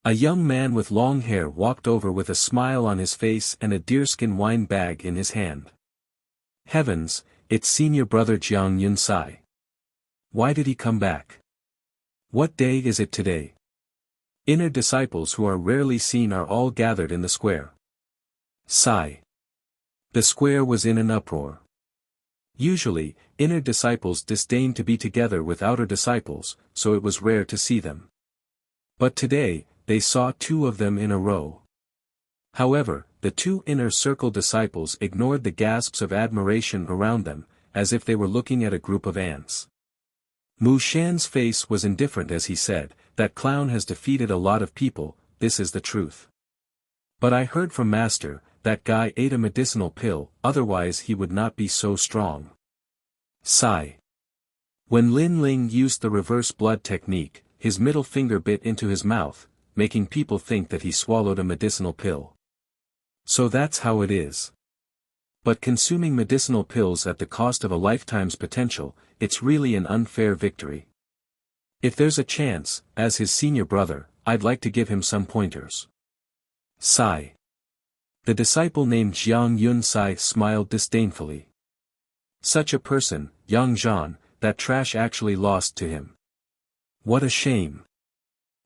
A young man with long hair walked over with a smile on his face and a deerskin wine bag in his hand. Heavens, it's senior brother Jiang Yunsai. Why did he come back? What day is it today? Inner disciples who are rarely seen are all gathered in the square. Sigh. The square was in an uproar. Usually, inner disciples disdain to be together with outer disciples, so it was rare to see them. But today, they saw 2 of them in a row. However, the 2 inner circle disciples ignored the gasps of admiration around them, as if they were looking at a group of ants. Mu Shan's face was indifferent as he said, that clown has defeated a lot of people, this is the truth. But I heard from Master, that guy ate a medicinal pill, otherwise he would not be so strong. Sigh. When Lin Ling used the reverse blood technique, his middle finger bit into his mouth, making people think that he swallowed a medicinal pill. So that's how it is. But consuming medicinal pills at the cost of a lifetime's potential, it's really an unfair victory. If there's a chance, as his senior brother, I'd like to give him some pointers. Sigh. The disciple named Jiang Yunsai smiled disdainfully. Such a person, Yang Zhan, that trash actually lost to him. What a shame.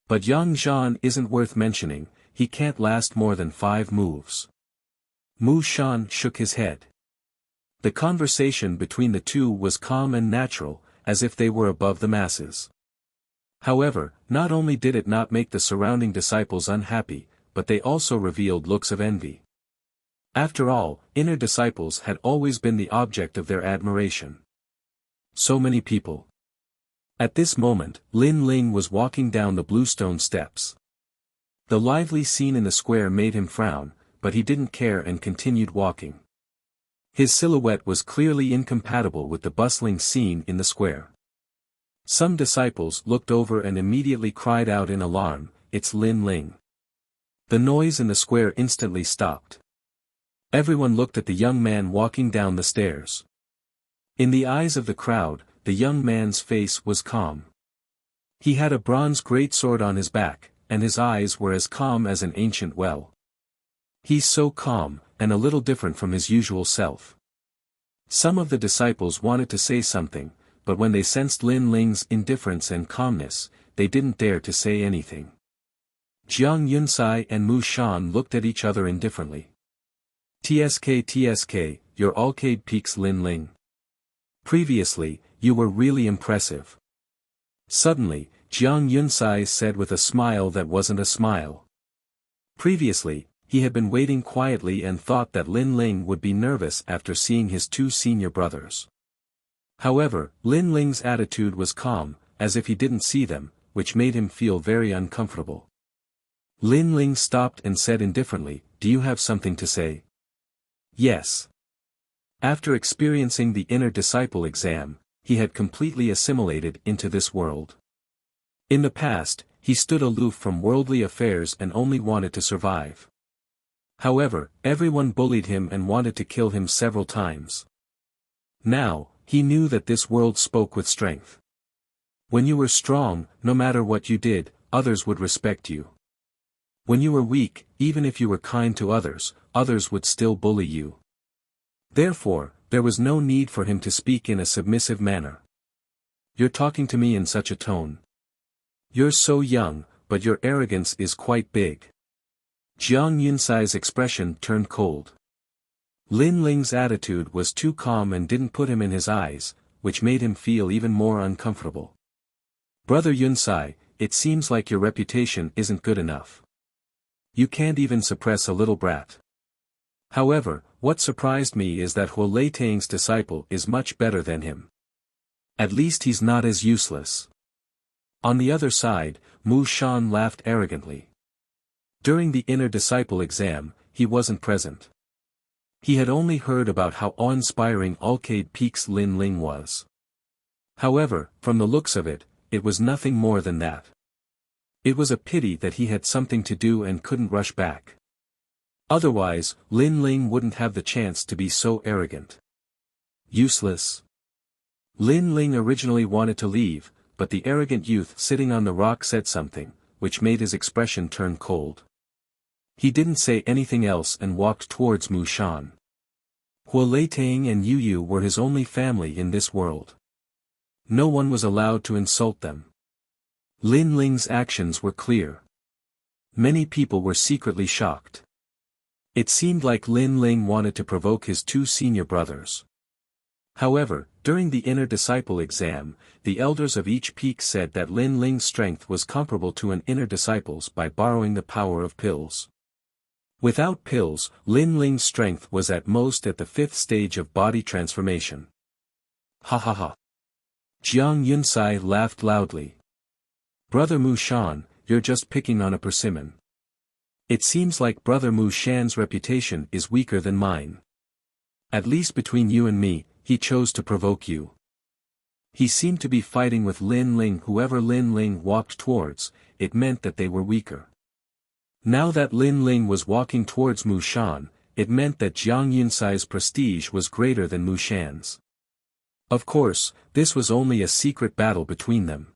But Yang Zhan isn't worth mentioning, he can't last more than 5 moves. Mu Shan shook his head. The conversation between the 2 was calm and natural, as if they were above the masses. However, not only did it not make the surrounding disciples unhappy, but they also revealed looks of envy. After all, inner disciples had always been the object of their admiration. So many people. At this moment, Lin Ling was walking down the bluestone steps. The lively scene in the square made him frown, but he didn't care and continued walking. His silhouette was clearly incompatible with the bustling scene in the square. Some disciples looked over and immediately cried out in alarm, "It's Lin Ling." The noise in the square instantly stopped. Everyone looked at the young man walking down the stairs. In the eyes of the crowd, the young man's face was calm. He had a bronze greatsword on his back, and his eyes were as calm as an ancient well. He's so calm, and a little different from his usual self. Some of the disciples wanted to say something, but when they sensed Lin Ling's indifference and calmness, they didn't dare to say anything. Jiang Yunsai and Mu Shan looked at each other indifferently. TSK, your Alcade Peaks Lin Ling. Previously, you were really impressive. Suddenly, Jiang Yunsai said with a smile that wasn't a smile. Previously, he had been waiting quietly and thought that Lin Ling would be nervous after seeing his two senior brothers. However, Lin Ling's attitude was calm, as if he didn't see them, which made him feel very uncomfortable. Lin Ling stopped and said indifferently, "Do you have something to say?" "Yes." After experiencing the inner disciple exam, he had completely assimilated into this world. In the past, he stood aloof from worldly affairs and only wanted to survive. However, everyone bullied him and wanted to kill him several times. Now, he knew that this world spoke with strength. When you were strong, no matter what you did, others would respect you. When you were weak, even if you were kind to others, others would still bully you. Therefore, there was no need for him to speak in a submissive manner. "You're talking to me in such a tone. You're so young, but your arrogance is quite big." Jiang Yunsai's expression turned cold. Lin Ling's attitude was too calm and didn't put him in his eyes, which made him feel even more uncomfortable. "Brother Yunsai, it seems like your reputation isn't good enough. You can't even suppress a little brat. However, what surprised me is that Huo Leitang's disciple is much better than him. At least he's not as useless." On the other side, Mu Shan laughed arrogantly. During the inner disciple exam, he wasn't present. He had only heard about how awe-inspiring Alcade Peaks Lin Ling was. However, from the looks of it, it was nothing more than that. It was a pity that he had something to do and couldn't rush back. Otherwise, Lin Ling wouldn't have the chance to be so arrogant. Useless. Lin Ling originally wanted to leave, but the arrogant youth sitting on the rock said something, which made his expression turn cold. He didn't say anything else and walked towards Mu Shan. Huo Leitang and Yu Yu were his only family in this world. No one was allowed to insult them. Lin Ling's actions were clear. Many people were secretly shocked. It seemed like Lin Ling wanted to provoke his two senior brothers. However, during the inner disciple exam, the elders of each peak said that Lin Ling's strength was comparable to an inner disciple's by borrowing the power of pills. Without pills, Lin Ling's strength was at most at the 5th stage of body transformation. Ha ha ha. Jiang Yunsai laughed loudly. "Brother Mu Shan, you're just picking on a persimmon. It seems like Brother Mu Shan's reputation is weaker than mine. At least between you and me, he chose to provoke you. He seemed to be fighting with Lin Ling. Whoever Lin Ling walked towards, it meant that they were weaker. Now that Lin Ling was walking towards Mu Shan, it meant that Jiang Yunsai's prestige was greater than Mu Shan's. Of course, this was only a secret battle between them.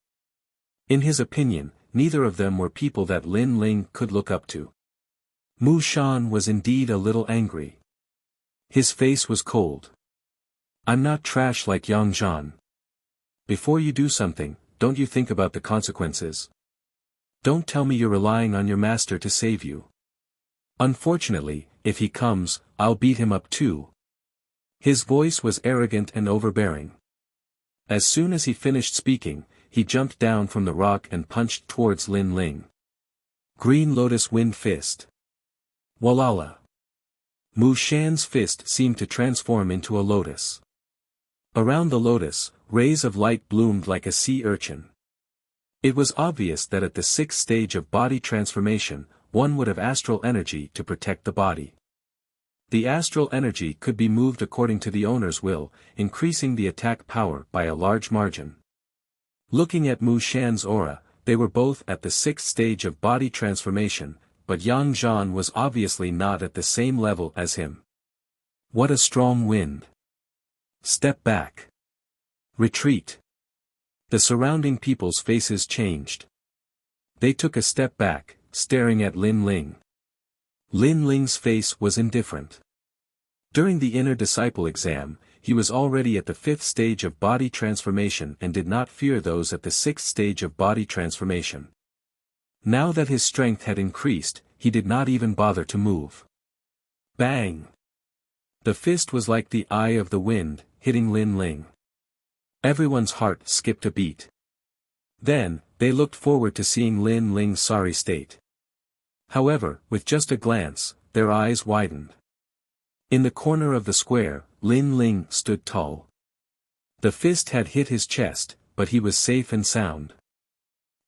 In his opinion, neither of them were people that Lin Ling could look up to. Mu Shan was indeed a little angry. His face was cold. "I'm not trash like Yang Zhan. Before you do something, don't you think about the consequences? Don't tell me you're relying on your master to save you. Unfortunately, if he comes, I'll beat him up too." His voice was arrogant and overbearing. As soon as he finished speaking, he jumped down from the rock and punched towards Lin Ling. Green Lotus Wind Fist. Walala. Mu Shan's fist seemed to transform into a lotus. Around the lotus, rays of light bloomed like a sea urchin. It was obvious that at the 6th stage of body transformation, one would have astral energy to protect the body. The astral energy could be moved according to the owner's will, increasing the attack power by a large margin. Looking at Mu Shan's aura, they were both at the 6th stage of body transformation, but Yang Zhan was obviously not at the same level as him. What a strong wind! Step back. Retreat. The surrounding people's faces changed. They took a step back, staring at Lin Ling. Lin Ling's face was indifferent. During the inner disciple exam, he was already at the 5th stage of body transformation and did not fear those at the 6th stage of body transformation. Now that his strength had increased, he did not even bother to move. Bang! The fist was like the eye of the wind, hitting Lin Ling. Everyone's heart skipped a beat. Then, they looked forward to seeing Lin Ling's sorry state. However, with just a glance, their eyes widened. In the corner of the square, Lin Ling stood tall. The fist had hit his chest, but he was safe and sound.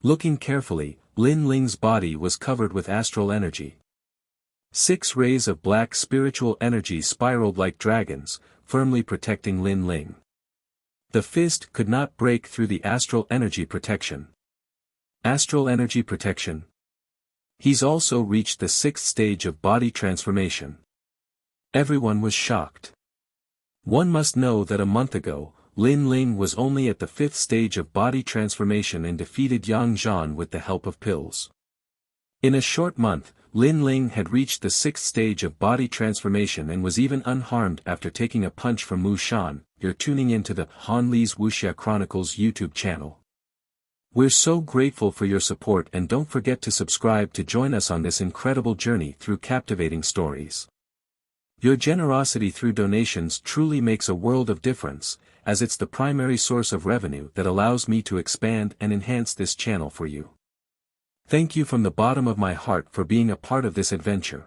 Looking carefully, Lin Ling's body was covered with astral energy. 6 rays of black spiritual energy spiraled like dragons, firmly protecting Lin Ling. The fist could not break through the astral energy protection. Astral energy protection? He's also reached the 6th stage of body transformation. Everyone was shocked. One must know that a month ago, Lin Ling was only at the 5th stage of body transformation and defeated Yang Zhan with the help of pills. In a short month, Lin Ling had reached the 6th stage of body transformation and was even unharmed after taking a punch from Wu Shan. You're tuning into the Han Li's Wuxia Chronicles YouTube channel. We're so grateful for your support, and don't forget to subscribe to join us on this incredible journey through captivating stories. Your generosity through donations truly makes a world of difference, as it's the primary source of revenue that allows me to expand and enhance this channel for you. Thank you from the bottom of my heart for being a part of this adventure.